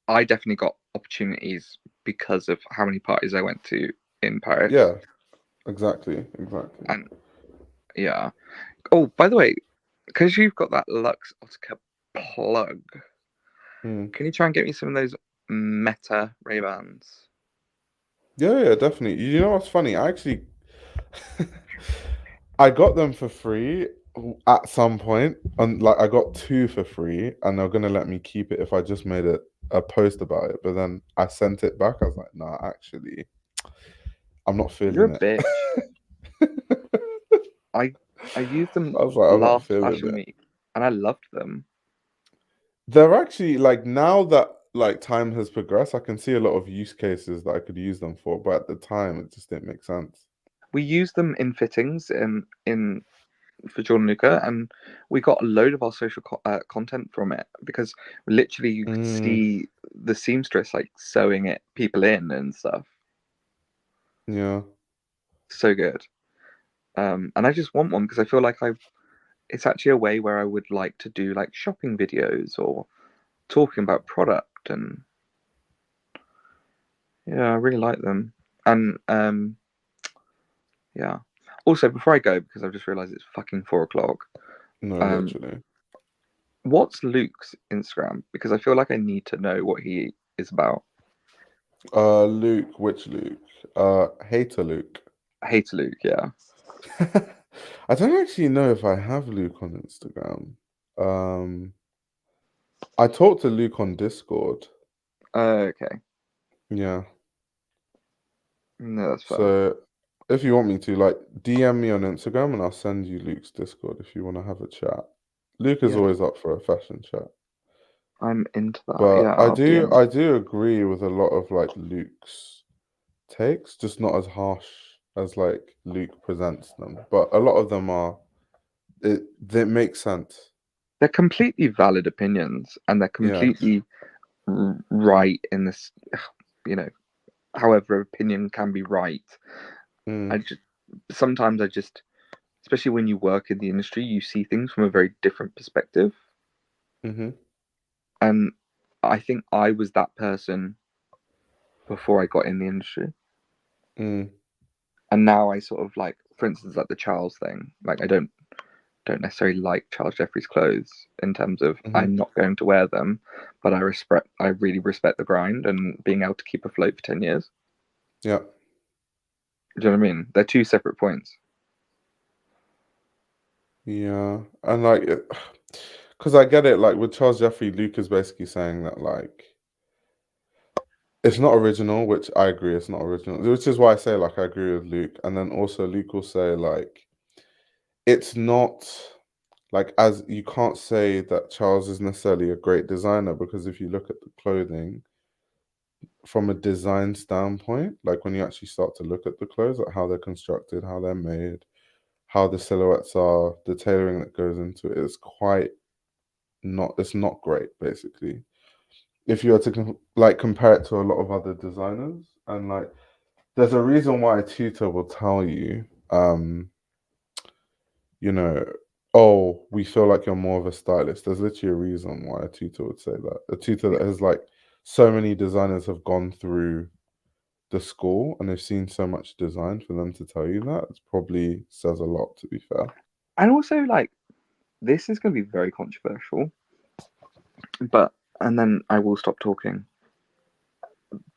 I definitely got opportunities because of how many parties I went to in Paris. Yeah, exactly. And yeah. Oh, by the way, because you've got that Luxottica plug, can you try and get me some of those Meta Ray-Bans? Yeah, definitely. You know what's funny? I actually I got them for free at some point, and like I got 2 for free, and they're gonna let me keep it if I just made a post about it. But then I sent it back. I was like, nah, actually, I'm not feeling You're a it. bitch. I used them I was like, I'm not last feeling Fashion it. Week, and I loved them. They're actually like now that like time has progressed, I can see a lot of use cases that I could use them for, but at the time it just didn't make sense. we used them in fittings in for Jordanluca, and we got a load of our social content from it because literally you could see the seamstress like sewing it people in and stuff. Yeah. So good. And I just want one because I feel like it's actually a way where I would like to do like shopping videos or talking about product, and yeah, I really like them. And yeah. Also, before I go, because I've just realised it's fucking 4 o'clock. No, literally. What's Luke's Instagram? Because I feel like I need to know what he is about. Luke, which Luke? Hater Luke. Hater Luke, yeah. I don't actually know if I have Luke on Instagram. I talked to Luke on Discord. Okay. Yeah. No, that's fine. So if you want me to, like, DM me on Instagram and I'll send you Luke's Discord if you want to have a chat. Luke is Yeah. always up for a fashion chat. I'm into that. But Yeah, I I'll DM do agree with a lot of like Luke's takes, just not as harsh as like Luke presents them. But a lot of them are they make sense. They're completely valid opinions, and they're completely right in this. You know, however opinion can be right. Sometimes I just, especially when you work in the industry, you see things from a very different perspective. Mm-hmm. And I think I was that person before I got in the industry. And now I sort of like, for instance, like the Charles thing. Like I don't necessarily like Charles Jeffrey's clothes in terms of I'm not going to wear them, but I really respect the grind and being able to keep afloat for 10 years. Yeah. Do you know what I mean? They're two separate points. Yeah. And like, because I get it, like with Charles Jeffrey, Luke is basically saying that like, it's not original, which I agree, it's not original, which is why I say like I agree with Luke. And then also Luke will say like, it's not like, as you can't say that Charles is necessarily a great designer, because if you look at the clothing from a design standpoint, like when you actually start to look at the clothes, like how they're constructed, how they're made, how the silhouettes are, the tailoring that goes into it, is quite it's not great, basically. If you were to like compare it to a lot of other designers, and like there's a reason why a tutor will tell you, you know, oh, we feel like you're more of a stylist. There's literally a reason why a tutor would say that. A tutor that has like, so many designers have gone through the school and they've seen so much design, for them to tell you that, it probably says a lot, to be fair. And also, like, this is going to be very controversial, and then I will stop talking.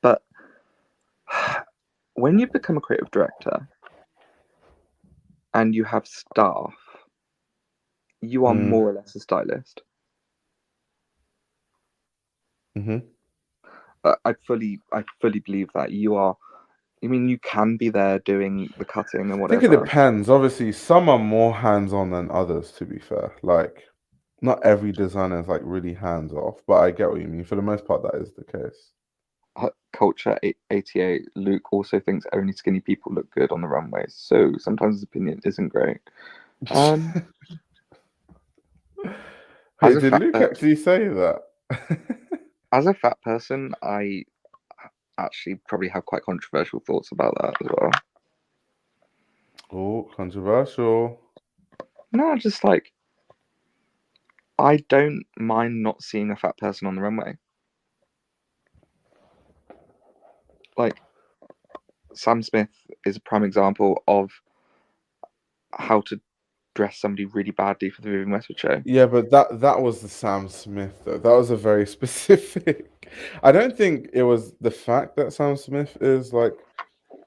But when you become a creative director and you have staff, you are more or less a stylist. I fully believe that you are. I mean, you can be there doing the cutting and whatever. I think it depends. Obviously, some are more hands-on than others, to be fair. Like, not every designer is like really hands-off, but I get what you mean. For the most part, that is the case. Culture 88, Luke also thinks only skinny people look good on the runways, so sometimes his opinion isn't great. Hey, did Luke actually say that? As a fat person, I actually probably have quite controversial thoughts about that as well. Oh, controversial. No, just like, I don't mind not seeing a fat person on the runway. Like, Sam Smith is a prime example of how to dress somebody really badly for the Vivienne Westwood show. Yeah, but that was the Sam Smith, though. That was a very specific. I don't think it was the fact that Sam Smith is like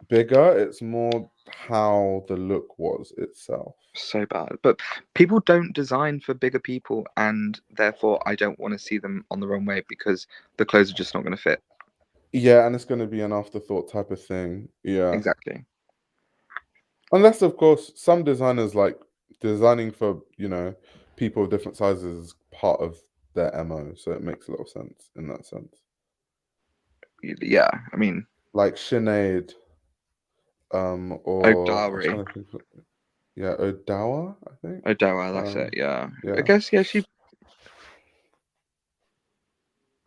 bigger. It's more how the look was itself. So bad. But people don't design for bigger people, and therefore I don't want to see them on the runway because the clothes are just not going to fit. Yeah, and it's going to be an afterthought type of thing. Yeah. Exactly. Unless, of course, some designers like designing for, people of different sizes is part of their MO. So it makes a lot of sense in that sense. Yeah, I mean, like Sinead, or I'm Dowry. trying to think yeah, Odawa, I think. Odawa, that's it. Yeah. yeah. I guess she.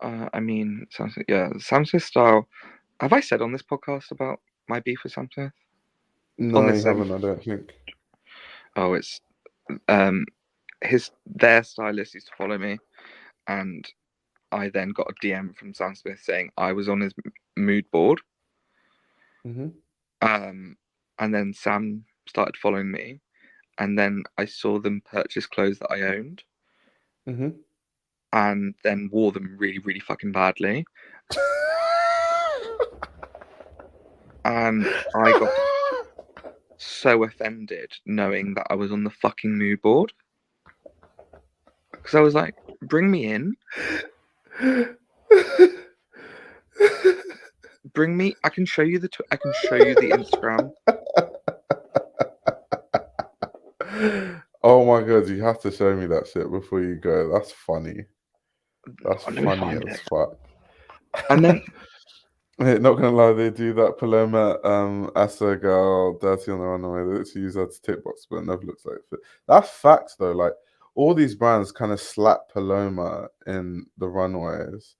I mean, Sam Smith, yeah, Sam Smith style. Have I said on this podcast about my beef with Sam Smith? No, this, you haven't, I don't think. Oh, it's their stylist used to follow me, and I then got a DM from Sam Smith saying I was on his mood board. Mm-hmm. And then Sam started following me, and then I saw them purchase clothes that I owned, Mm-hmm. and then wore them really, really fucking badly. And I got so offended knowing that I was on the fucking mood board, because I was like, bring me in, bring me. I can show you the Instagram. Oh my god, you have to show me that shit before you go. That's funny. That's Let me funny find as it. fuck. And then Hey, not gonna lie, they do that Paloma Asa girl dirty on the runway. They literally use that to tick box, but it never looks like it fit. That's facts though. Like all these brands kind of slap Paloma in the runways,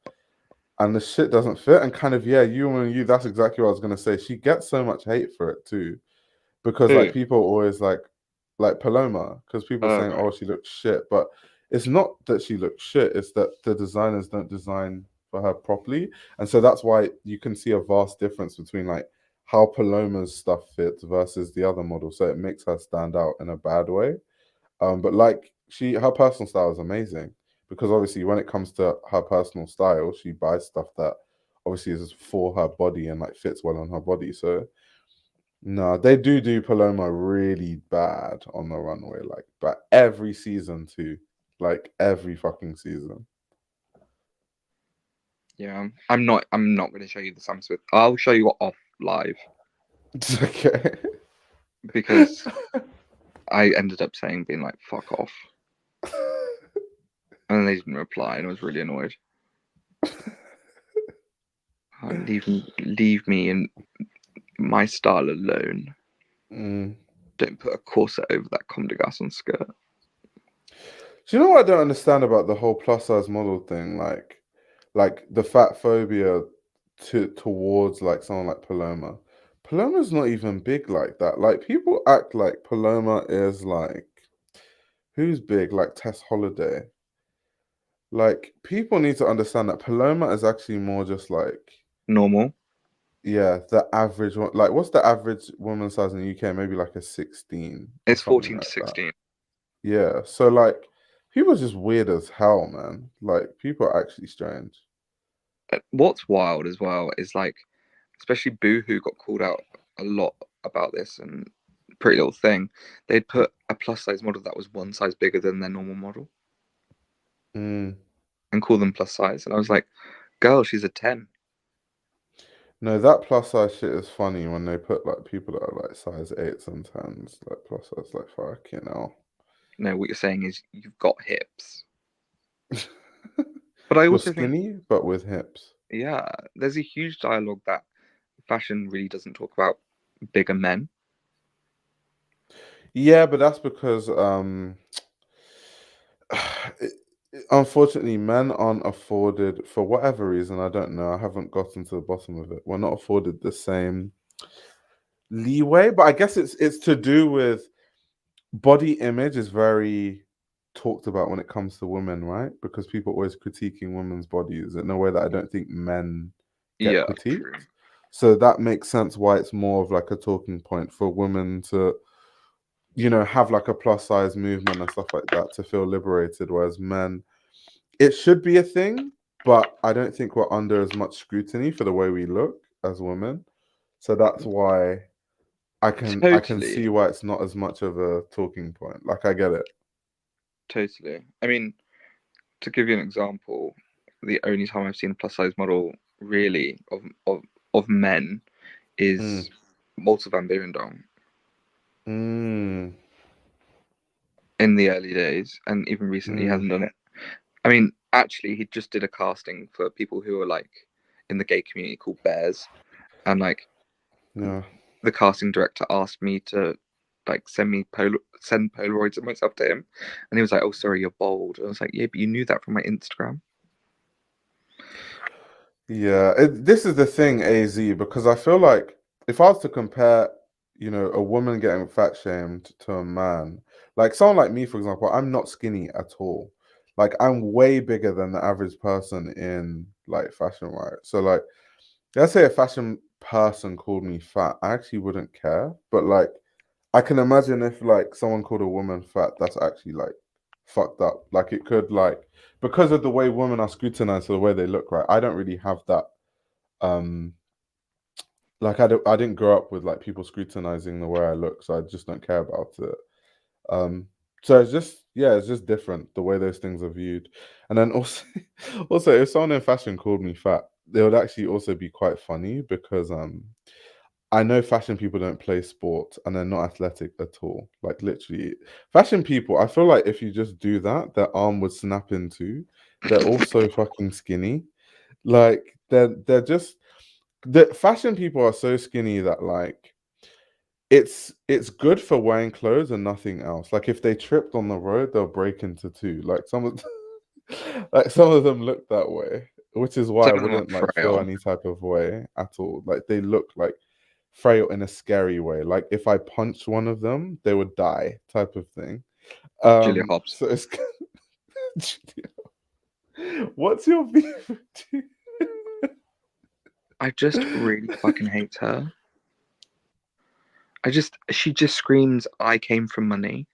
and the shit doesn't fit. And kind of you. That's exactly what I was gonna say. She gets so much hate for it too, because like people always like Paloma, because people saying, right. "Oh, she looks shit," but it's not that she looks shit. It's that the designers don't design for her properly, and so that's why you can see a vast difference between like how Paloma's stuff fits versus the other model. So it makes her stand out in a bad way. But like her personal style is amazing, because obviously when it comes to her personal style, she buys stuff that obviously is for her body and like fits well on her body. So no, they do Paloma really bad on the runway, like, but every season too, like every fucking season. Yeah, I'm not going to show you the Sam Smith. I'll show you off live, Okay. because I ended up being like, fuck off. And then they didn't reply, and I was really annoyed. Leave me in my style alone. Don't put a corset over that Comme des Garçons skirt. Do you know what I don't understand about the whole plus size model thing? Like the fat phobia towards like someone like Paloma. Paloma's not even big like that. Like people act like Paloma is like, who's big? Like Tess Holiday. Like people need to understand that Paloma is actually more just like Normal. yeah, the average one. Like what's the average woman size in the UK? Maybe like a 16. It's Or 14 something to like that. 16. Yeah. So like people are just weird as hell, man. Like people are actually strange. What's wild as well is like, especially Boohoo got called out a lot about this, and Pretty Little Thing, they'd put a plus size model that was one size bigger than their normal model and call them plus size. And I was like, girl, she's a 10. No, that plus size shit is funny when they put like people that are like size 8s and 10s, like plus size, like fucking hell. No, what you're saying is you've got hips. But I You're also skinny, but with hips. yeah, there's a huge dialogue that fashion really doesn't talk about bigger men. Yeah, but that's because unfortunately men aren't afforded, for whatever reason, I don't know, I haven't gotten to the bottom of it. We're not afforded the same leeway, but I guess it's to do with body image is very talked about when it comes to women, right? Because people are always critiquing women's bodies in a way that I don't think men get critiqued. True. So that makes sense why it's more of like a talking point for women to, you know, have like a plus size movement and stuff like that to feel liberated. Whereas men, it should be a thing, but I don't think we're under as much scrutiny for the way we look as women. So that's why I can see why it's not as much of a talking point. Like I get it. Totally. I mean, to give you an example, the only time I've seen a plus size model really of men is Walter van Beirendonk in the early days, and even recently he hasn't done it. I mean, actually, he just did a casting for people who are like in the gay community called bears, and like the casting director asked me to like send Polaroids of myself to him, and he was like, "Oh, sorry, you're bald." And I was like, "Yeah, but you knew that from my Instagram." Yeah, this is the thing, AZ, because I feel like if I was to compare, a woman getting fat shamed to a man, like someone like me, for example, I'm not skinny at all. Like I'm way bigger than the average person in like fashion, right? So like, let's say a fashion person called me fat, I actually wouldn't care. But like, I can imagine if like someone called a woman fat, that's actually like fucked up. Like it could like because of the way women are scrutinized or the way they look, right? I don't really have that. Um, like I didn't grow up with like people scrutinizing the way I look, so I just don't care about it. Um, so it's just different the way those things are viewed. And then also, also if someone in fashion called me fat, they would actually also be quite funny because I know fashion people don't play sport and they're not athletic at all. Like literally, fashion people, I feel like if you just do that, their arm would snap in two. They're all so fucking skinny. Like they're just the fashion people are so skinny that like it's good for wearing clothes and nothing else. Like if they tripped on the road, they'll break into two. Like like some of them look that way, which is why I Some of them are wouldn't like feel frail. any type of way at all. Like they look like frail in a scary way. Like if I punched one of them, they would die, type of thing. Julia Hobbs. So it's what's your beef? I just really fucking hate her. She just screams, "I came from money."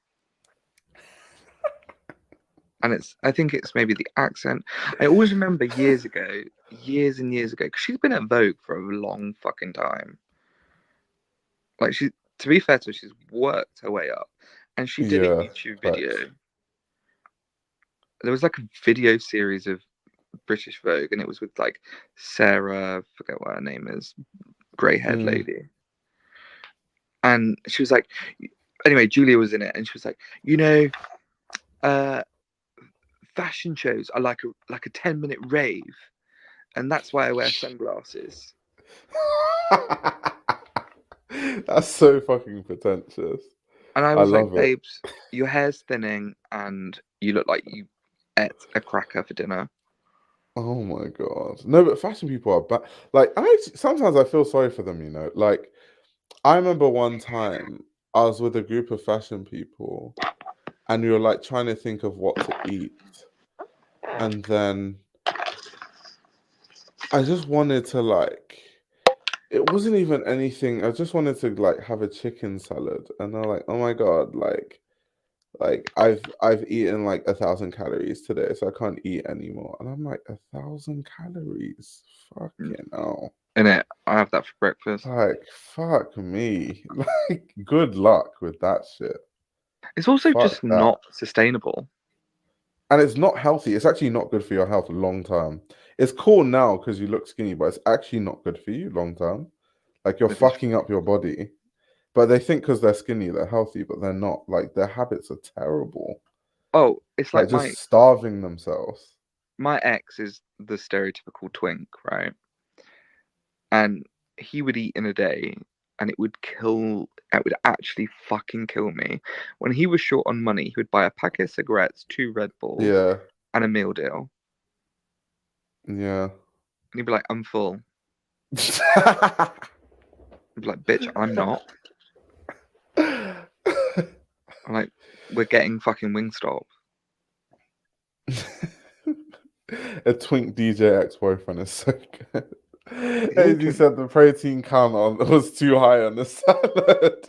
And I think it's maybe the accent. I always remember years and years ago, because she's been at Vogue for a long fucking time. Like to be fair to her, she's worked her way up. And she did a Yeah, YouTube facts. video. There was like a video series of British Vogue, and it was with like Sarah, I forget what her name is, grey-haired lady. And she was like, anyway, Julia was in it, and she was like, fashion shows are like a 10-minute rave, and that's why I wear sunglasses. That's so fucking pretentious. And I I was like, love it. babes, your hair's thinning, and you look like you ate a cracker for dinner. Oh my god. No, but fashion people are bad. Like sometimes I feel sorry for them, Like I remember one time I was with a group of fashion people and we were like trying to think of what to eat. And then I just wanted to like it wasn't even anything. I just wanted to like have a chicken salad. And they're like, oh my god, like I've eaten like 1,000 calories today, so I can't eat anymore. And I'm like, 1,000 calories? Fucking hell. Innit? I have that for breakfast. Like, fuck me. Like, good luck with that shit. It's also Fuck just that. not sustainable. And it's not healthy. It's actually not good for your health long term. It's cool now because you look skinny, but it's actually not good for you long term. Like, you're It is. fucking up your body. But they think because they're skinny, they're healthy, but they're not. Like, their habits are terrible. Oh, it's like just starving themselves. My ex is the stereotypical twink, right? And he would eat in a day, and it would actually fucking kill me. When he was short on money, he would buy a packet of cigarettes, 2 Red Bulls, Yeah. and a meal deal. Yeah. And he'd be like, I'm full. I'd be like, bitch, I'm not. I'm like, we're getting fucking Wingstop. A twink DJ ex-boyfriend is so good. As you said, the protein count was too high on the salad.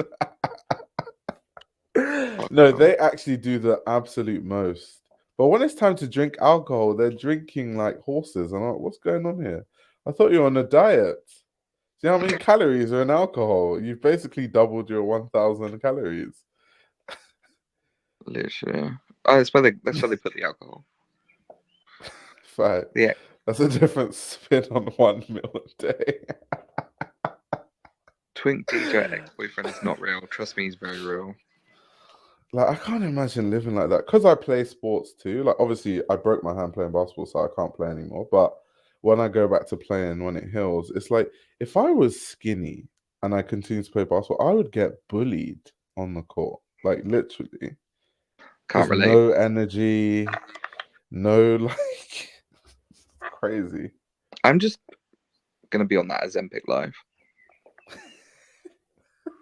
No, they actually do the absolute most. But when it's time to drink alcohol, they're drinking like horses. I'm like, what's going on here? I thought you were on a diet. See how many calories are in alcohol? You've basically doubled your 1,000 calories. Literally. Oh, that's why they put the alcohol. Right. Yeah. That's a different spin on 1 meal a day. Twink DJ ex-boyfriend is not real. Trust me, he's very real. Like, I can't imagine living like that. Because I play sports too. Like, obviously, I broke my hand playing basketball, so I can't play anymore. But when I go back to playing when it heals, it's like, if I was skinny and I continued to play basketball, I would get bullied on the court. Like literally. Can't Just relate. no energy, no like crazy. I'm just gonna be on that Ozempic life.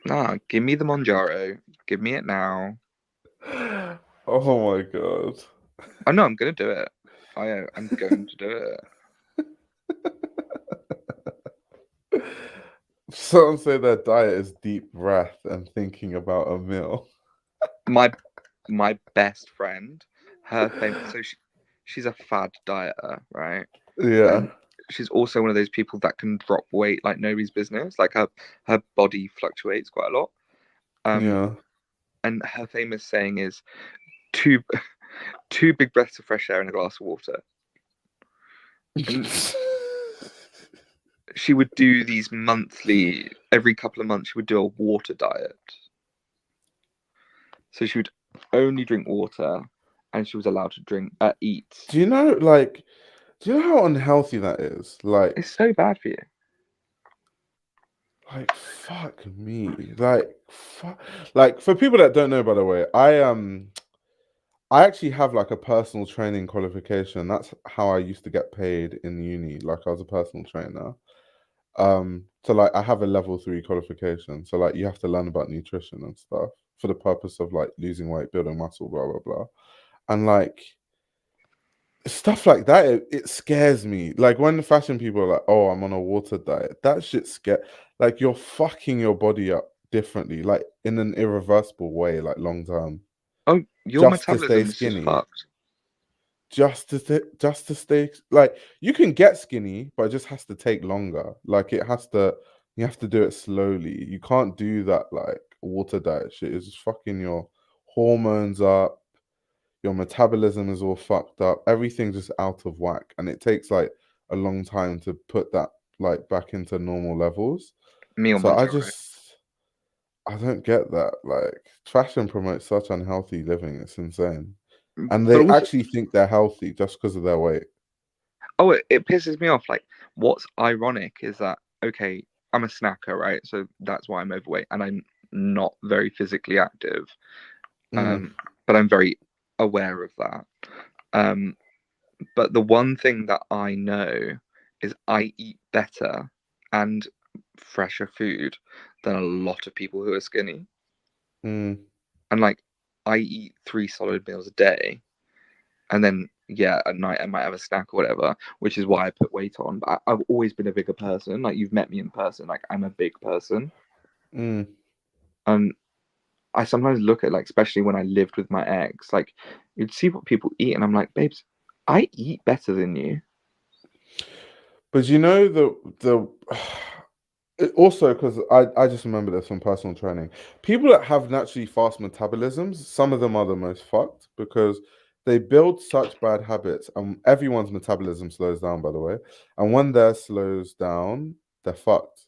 Nah, give me the Monjaro. Give me it now. Oh my god. Oh no, I'm gonna do it. I'm going to do it. Some say their diet is deep breath and thinking about a meal. My best friend, her famous. So she's a fad dieter, right? Yeah. And she's also one of those people that can drop weight like nobody's business. Like her body fluctuates quite a lot. Yeah. And her famous saying is two big breaths of fresh air in a glass of water. And she would do these monthly, every couple of months, she would do a water diet. So she would only drink water, and she was allowed to eat. Do you know how unhealthy that is? Like, It's so bad for you. like fuck me. Like for people that don't know, by the way, I actually have like a personal training qualification. That's how I used to get paid in uni. Like I was a personal trainer. So like I have a level 3 qualification. So like you have to learn about nutrition and stuff for the purpose of like losing weight, building muscle, blah blah blah. And like stuff like that, it scares me. Like when the fashion people are like, "Oh, I'm on a water diet," that shit scare. Like you're fucking your body up differently, like in an irreversible way, like long term. Oh, your Just to stay metabolism is just skinny. fucked. Just to stay like you can get skinny, but it just has to take longer. Like you have to do it slowly. You can't do that like water diet shit. It's just fucking your hormones up. Your metabolism is all fucked up. Everything's just out of whack, and it takes like a long time to put that like back into normal levels. Me on So Monjaro. I don't get that. Like fashion promotes such unhealthy living. It's insane. And But they also, actually think they're healthy just because of their weight. oh, it pisses me off. Like, what's ironic is that, okay, I'm a snacker, right? So that's why I'm overweight, and I'm not very physically active. But I'm very aware of that. But the one thing that I know is I eat better and fresher food than a lot of people who are skinny. Mm. And like, I eat 3 solid meals a day, and then at night I might have a snack or whatever, which is why I put weight on. But I've always been a bigger person. Like you've met me in person, like I'm a big person. Mm. And I sometimes look at, like, especially when I lived with my ex, like you'd see what people eat, and I'm like, babes, I eat better than you. But you know the also because I just remember this from personal training. People that have naturally fast metabolisms, some of them are the most fucked because they build such bad habits, and everyone's metabolism slows down, by the way. And when theirs slows down, they're fucked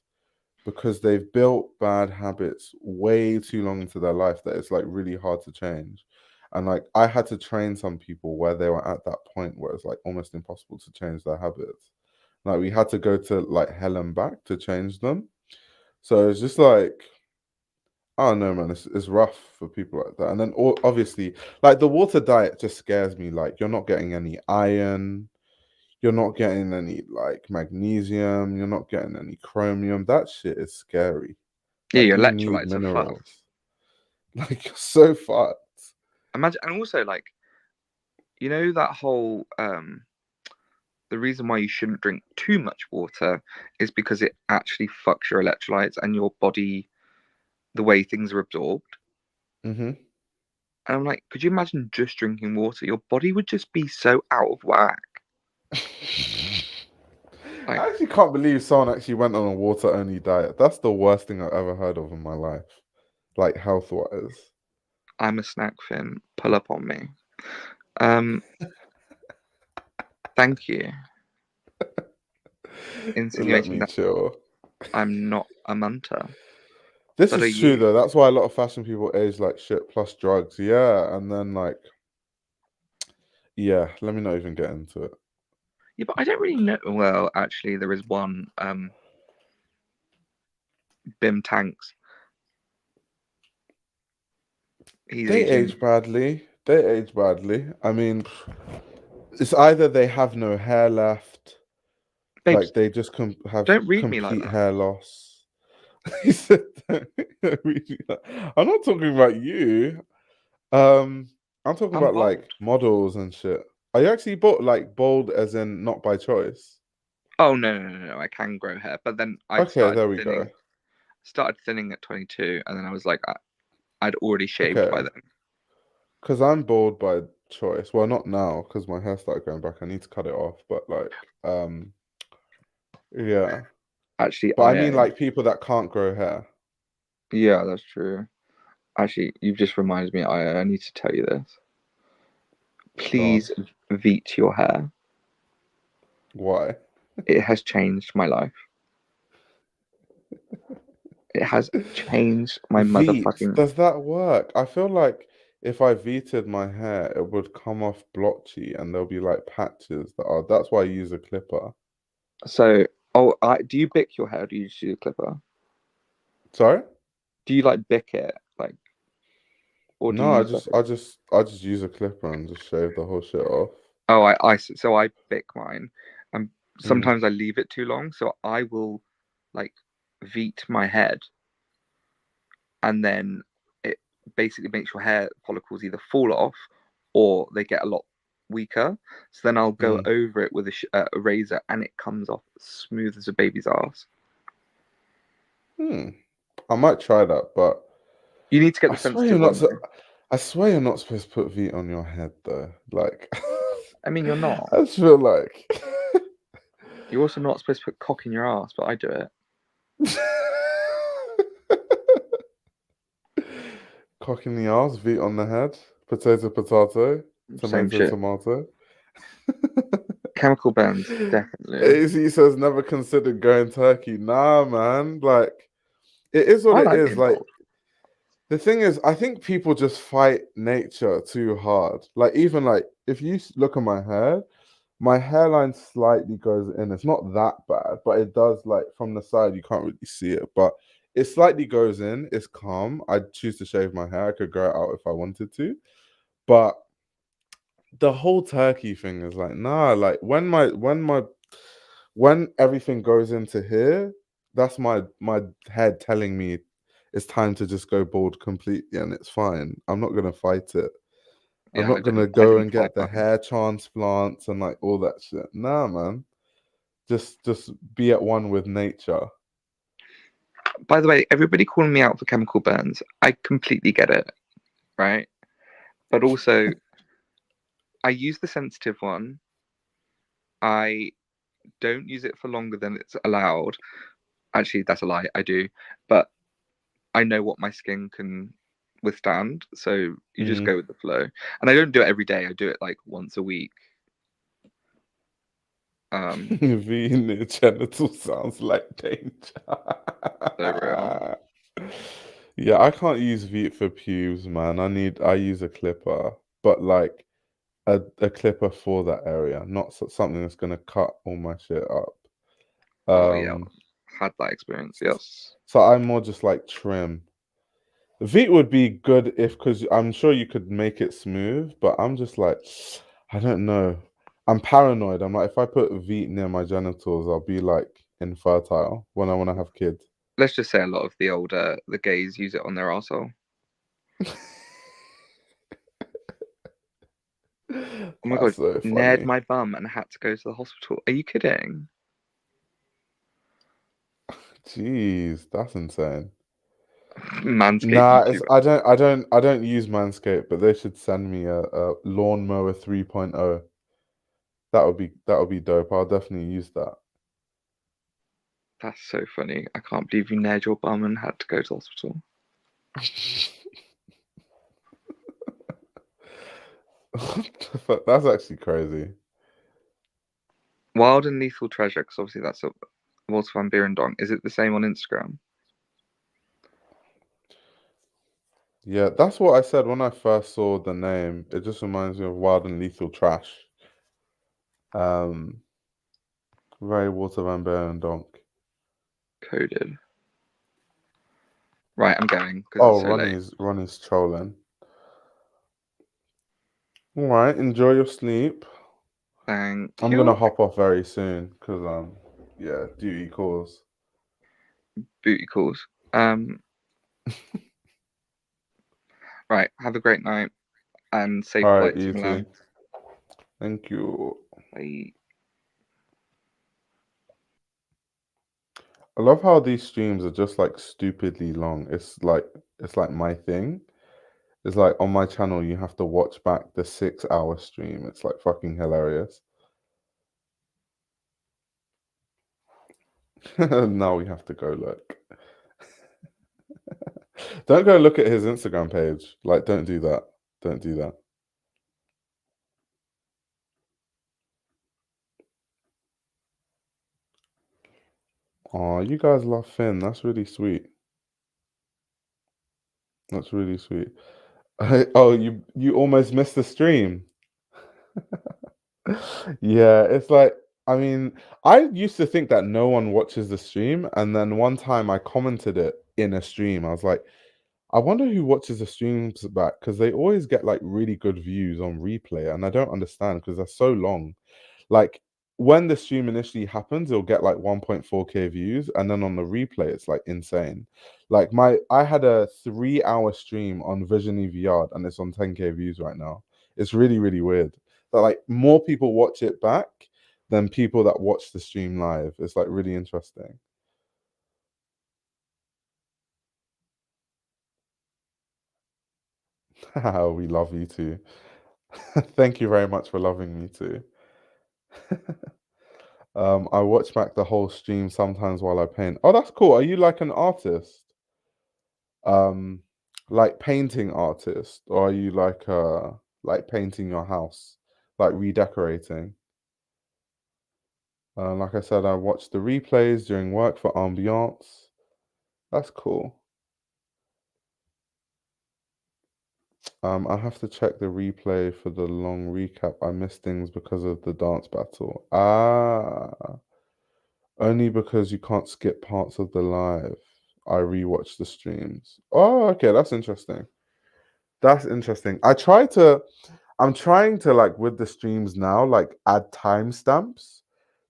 because they've built bad habits way too long into their life that it's like really hard to change. And like I had to train some people where they were at that point where it's like almost impossible to change their habits. Like we had to go to like hell and back to change them. So it's just like, I don't know, man. It's rough for people like that. And then obviously, like the water diet just scares me. Like you're not getting any iron, you're not getting any like magnesium, you're not getting any chromium. That shit is scary. Yeah, Like your you need electrolytes are minerals. fucked. Like you're so fucked. Imagine, and also like, you know that whole the reason why you shouldn't drink too much water is because it actually fucks your electrolytes and your body, the way things are absorbed. Mm-hmm. And I'm like, could you imagine just drinking water? Your body would just be so out of whack. I actually can't believe someone actually went on a water only diet. That's the worst thing I've ever heard of in my life, like health wise. I'm a snack fin. Pull up on me. Thank you. Let Insinuating me that chill. I'm not a munter. This But are is true you? though. That's why a lot of fashion people age like shit plus drugs. Yeah, and then like, yeah. Let me not even get into it. Yeah, but I don't really know. Well, actually, there is one. Bim Tanks. He's They aging. age badly. They age badly. I mean, it's either they have no hair left, Babes, like they just have don't read me like complete that. hair loss. He said, "Don't read me like-" I'm not talking about you. I'm talking I'm about bald. like models and shit. Are you actually bald as in not by choice? Oh no! I can grow hair, but then I Okay, there we go. started thinning at 22, and then I was like, I'd already shaved Okay. by then. Because I'm bald by choice. Well, not now, because my hair started going back. I need to cut it off. But like, yeah. Actually, But I mean, like people that can't grow hair. yeah, that's true. Actually, you've just reminded me. I need to tell you this. Please veet your hair. Why? It has changed my life. It has changed my Veet. motherfucking. Does that work? I feel like if I veeted my hair, it would come off blotchy and there'll be like patches that are. That's why I use a clipper. So, do you bick your hair? Or do you just use a clipper? Sorry? Do you like bick it, like, or do you No, use like? I just use a clipper and just shave the whole shit off. Oh, I bick mine, and Mm. sometimes I leave it too long, so I will, like, veet my head, and then it basically makes your hair follicles either fall off or they get a lot weaker. So then I'll go over it with a razor, and it comes off smooth as a baby's ass. I might try that, but You need to get the I swear you're sensitive not. one. Though. I swear you're not supposed to put Veet on your head, though. Like, I mean, you're not. I just feel like You're also not supposed to put cock in your ass, but I do it. cock in the arse, Veet on the head, potato, Same tomato, shit. tomato. Chemical burns, definitely. He says never considered going Turkey. Nah, man. Like, it is what I it like is. being Like, bald. the thing is, I think people just fight nature too hard. Like, even like if you look at my hairline slightly goes in. It's not that bad, but it does, like, from the side you can't really see it, but it slightly goes in. It's calm. I'd choose to shave my hair. I could grow it out if I wanted to, but the whole turkey thing is like, nah. Like when everything goes into here, that's my head telling me it's time to just go bald completely, and it's fine. I'm not gonna fight it. I'm Yeah, not gonna I go didn't and fight get the mine. hair transplants and like all that shit. Nah, man. Just be at one with nature. By the way, everybody calling me out for chemical burns, I completely get it, right? But also, I use the sensitive one. I don't use it for longer than it's allowed. Actually, that's a lie. I do, but I know what my skin can withstand, so you just go with the flow. And I don't do it every day. I do it like once a week. V in the genital sounds like danger. So real. Yeah, I can't use Veet for pubes, man. I use a clipper, but like a clipper for that area, not something that's gonna cut all my shit up. Oh yeah, had that experience. Yes. So I'm more just like trim. Veet would be good because I'm sure you could make it smooth, but I'm just like, I don't know. I'm paranoid. I'm like, if I put Veet near my genitals, I'll be like infertile when I want to have kids. Let's just say a lot of the gays use it on their arsehole. Oh my god, so nared funny. my bum and had to go to the hospital. Are you kidding? Jeez, that's insane. Manscaped Nah, YouTuber. I don't use Manscaped, but they should send me a lawnmower 3.0. That would be dope. I'll definitely use that. That's so funny. I can't believe you nared your bum and had to go to the hospital. What the fuck? That's actually crazy. Wild and Lethal Treasure, because obviously that's a Walter van Beirendonk. Is it the same on Instagram? Yeah, that's what I said when I first saw the name. It just reminds me of Wild and Lethal Trash. Very Walter van Beirendonk. Coded. Right, I'm going because Oh, it's so late. Ronnie's trolling. All right, enjoy your sleep. Thank I'm you. gonna hop off very soon because yeah, duty calls. Booty calls. Right, have a great night and safe All right, flight to you Milan. too. Thank you. Bye. I love how these streams are just like stupidly long. It's like my thing. It's like on my channel you have to watch back the 6-hour stream. It's like fucking hilarious. Now we have to go look. Don't go look at his Instagram page. Like, don't do that. Don't do that. Oh, you guys love Finn. That's really sweet. That's really sweet. Oh, you almost missed the stream. Yeah, it's like, I mean, I used to think that no one watches the stream, and then one time I commented it in a stream. I was like, I wonder who watches the streams back because they always get like really good views on replay, and I don't understand because they're so long. Like when the stream initially happens, it'll get like 1.4K views, and then on the replay, it's like insane. Like I had a 3-hour stream on Vision EVR, and it's on 10K views right now. It's really, really weird. That like more people watch it back than people that watch the stream live. It's like really interesting. We love you too. Thank you very much for loving me too. I watch back the whole stream sometimes while I paint. Oh, that's cool. Are you like an artist? Um, like painting artist, or are you like painting your house, like redecorating? Like I said, I watch the replays during work for ambiance. That's cool. I have to check the replay for the long recap. I missed things because of the dance battle. Ah, only because you can't skip parts of the live. I rewatch the streams. Oh, okay, that's interesting. That's interesting. I'm trying to like with the streams now, like add timestamps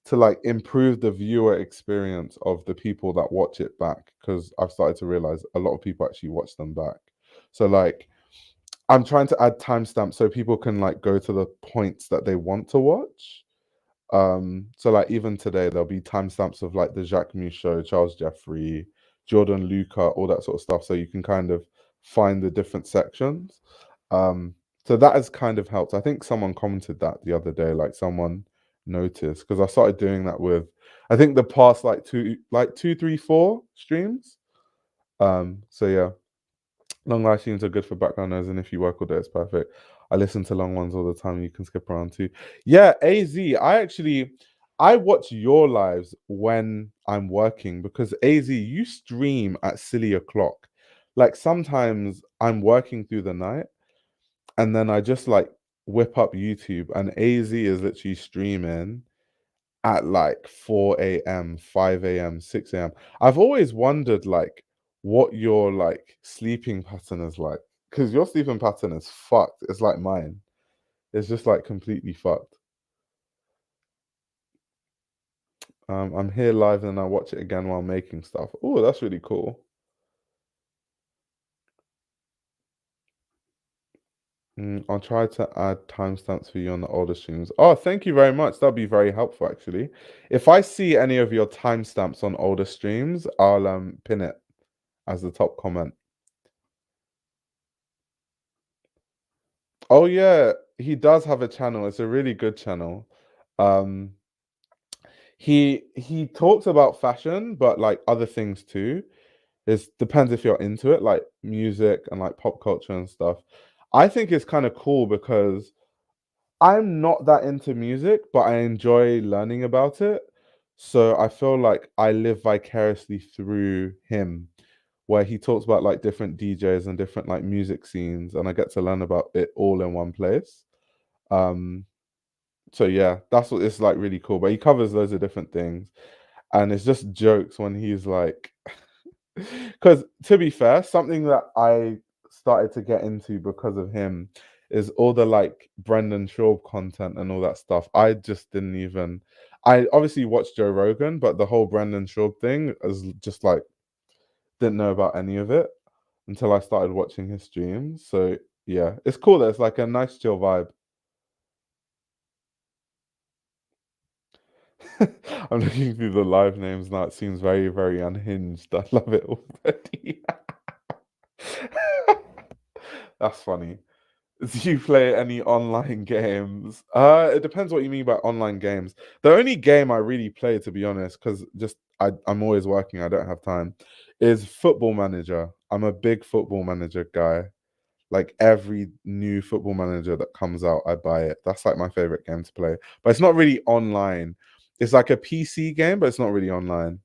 to like improve the viewer experience of the people that watch it back because I've started to realize a lot of people actually watch them back. So like I'm trying to add timestamps so people can like go to the points that they want to watch. So like even today there'll be timestamps of like the Jacquemus show, Charles Jeffrey, Jordanluca, all that sort of stuff, so you can kind of find the different sections. So that has kind of helped. I think someone commented that the other day, like someone noticed because I started doing that with I think the past like two, three, 4 streams. So yeah. Long live streams are good for background noise, and if you work all day, it's perfect. I listen to long ones all the time. You can skip around too. Yeah, AZ. I watch your lives when I'm working because AZ, you stream at silly o'clock. Like sometimes I'm working through the night, and then I just like whip up YouTube, and AZ is literally streaming at like 4 a.m., 5 a.m., 6 a.m. I've always wondered like what your like sleeping pattern is like because your sleeping pattern is fucked. It's like mine. It's just like completely fucked. I'm here live and I watch it again while making stuff. Oh, that's really cool. I'll try to add timestamps for you on the older streams. Oh, thank you very much. That'd be very helpful, actually. If I see any of your timestamps on older streams, I'll pin it as the top comment. Oh yeah, he does have a channel. It's a really good channel. Um, he talks about fashion, but like other things too. It depends if you're into it, like music and like pop culture and stuff. I think it's kind of cool because I'm not that into music, but I enjoy learning about it. So I feel like I live vicariously through him, where he talks about like different DJs and different like music scenes, and I get to learn about it all in one place. Um, so yeah, that's what it's like really cool. But he covers loads of different things, and it's just jokes when he's like Because to be fair, something that I started to get into because of him is all the like Brendan Schaub content and all that stuff. I just didn't even. I obviously watched Joe Rogan, but the whole Brendan Schaub thing is just like didn't know about any of it until I started watching his streams. So yeah, it's cool. It's like a nice chill vibe. I'm looking through the live names now. It seems very, very unhinged. I love it already. That's funny. Do you play any online games? It depends what you mean by online games. The only game I really play, to be honest, because just I'm always working, I don't have time, is Football Manager. I'm a big Football Manager guy. Like every new Football Manager that comes out, I buy it. That's like my favorite game to play. But it's not really online. It's like a PC game, but it's not really online.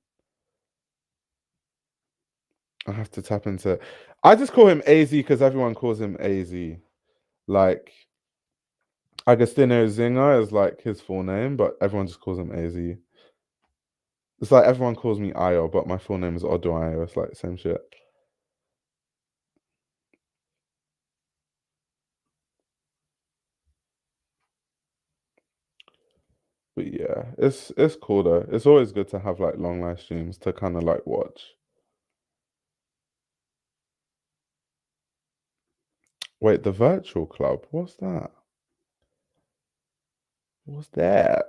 I have to tap into it. I just call him AZ because everyone calls him AZ. Like Agostino Zinga is like his full name, but everyone just calls him AZ. It's like everyone calls me Ayo, but my full name is Odo Ayo. It's like the same shit. But yeah, it's cool though. It's always good to have like long live streams to kind of like watch. Wait, the virtual club? What's that? What's that?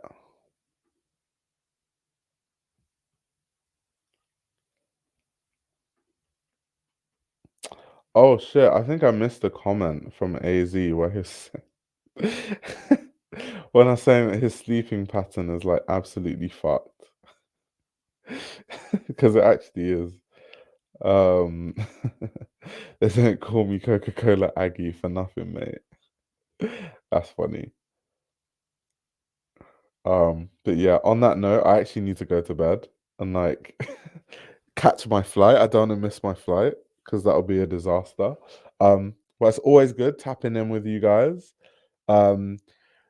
Oh shit, I think I missed a comment from AZ where he's when I was saying that his sleeping pattern is like absolutely fucked. Because it actually is. They don't call me Coca-Cola Aggie for nothing, mate. That's funny. But yeah, on that note, I actually need to go to bed and like catch my flight. I don't want to miss my flight because that'll be a disaster. But it's always good tapping in with you guys.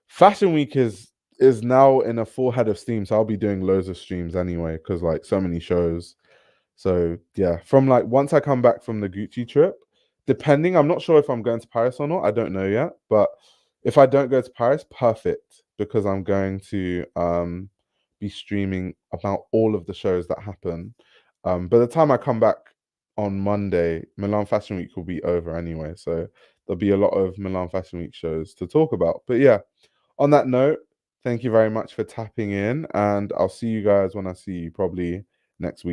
Fashion Week is now in a full head of steam, so I'll be doing loads of streams anyway because like so many shows. So yeah, from like once I come back from the Gucci trip, depending, I'm not sure if I'm going to Paris or not. I don't know yet, but if I don't go to Paris, perfect because I'm going to be streaming about all of the shows that happen. By the time I come back on Monday, Milan Fashion Week will be over anyway, so there'll be a lot of Milan Fashion Week shows to talk about. But yeah, on that note, thank you very much for tapping in, and I'll see you guys when I see you probably next week.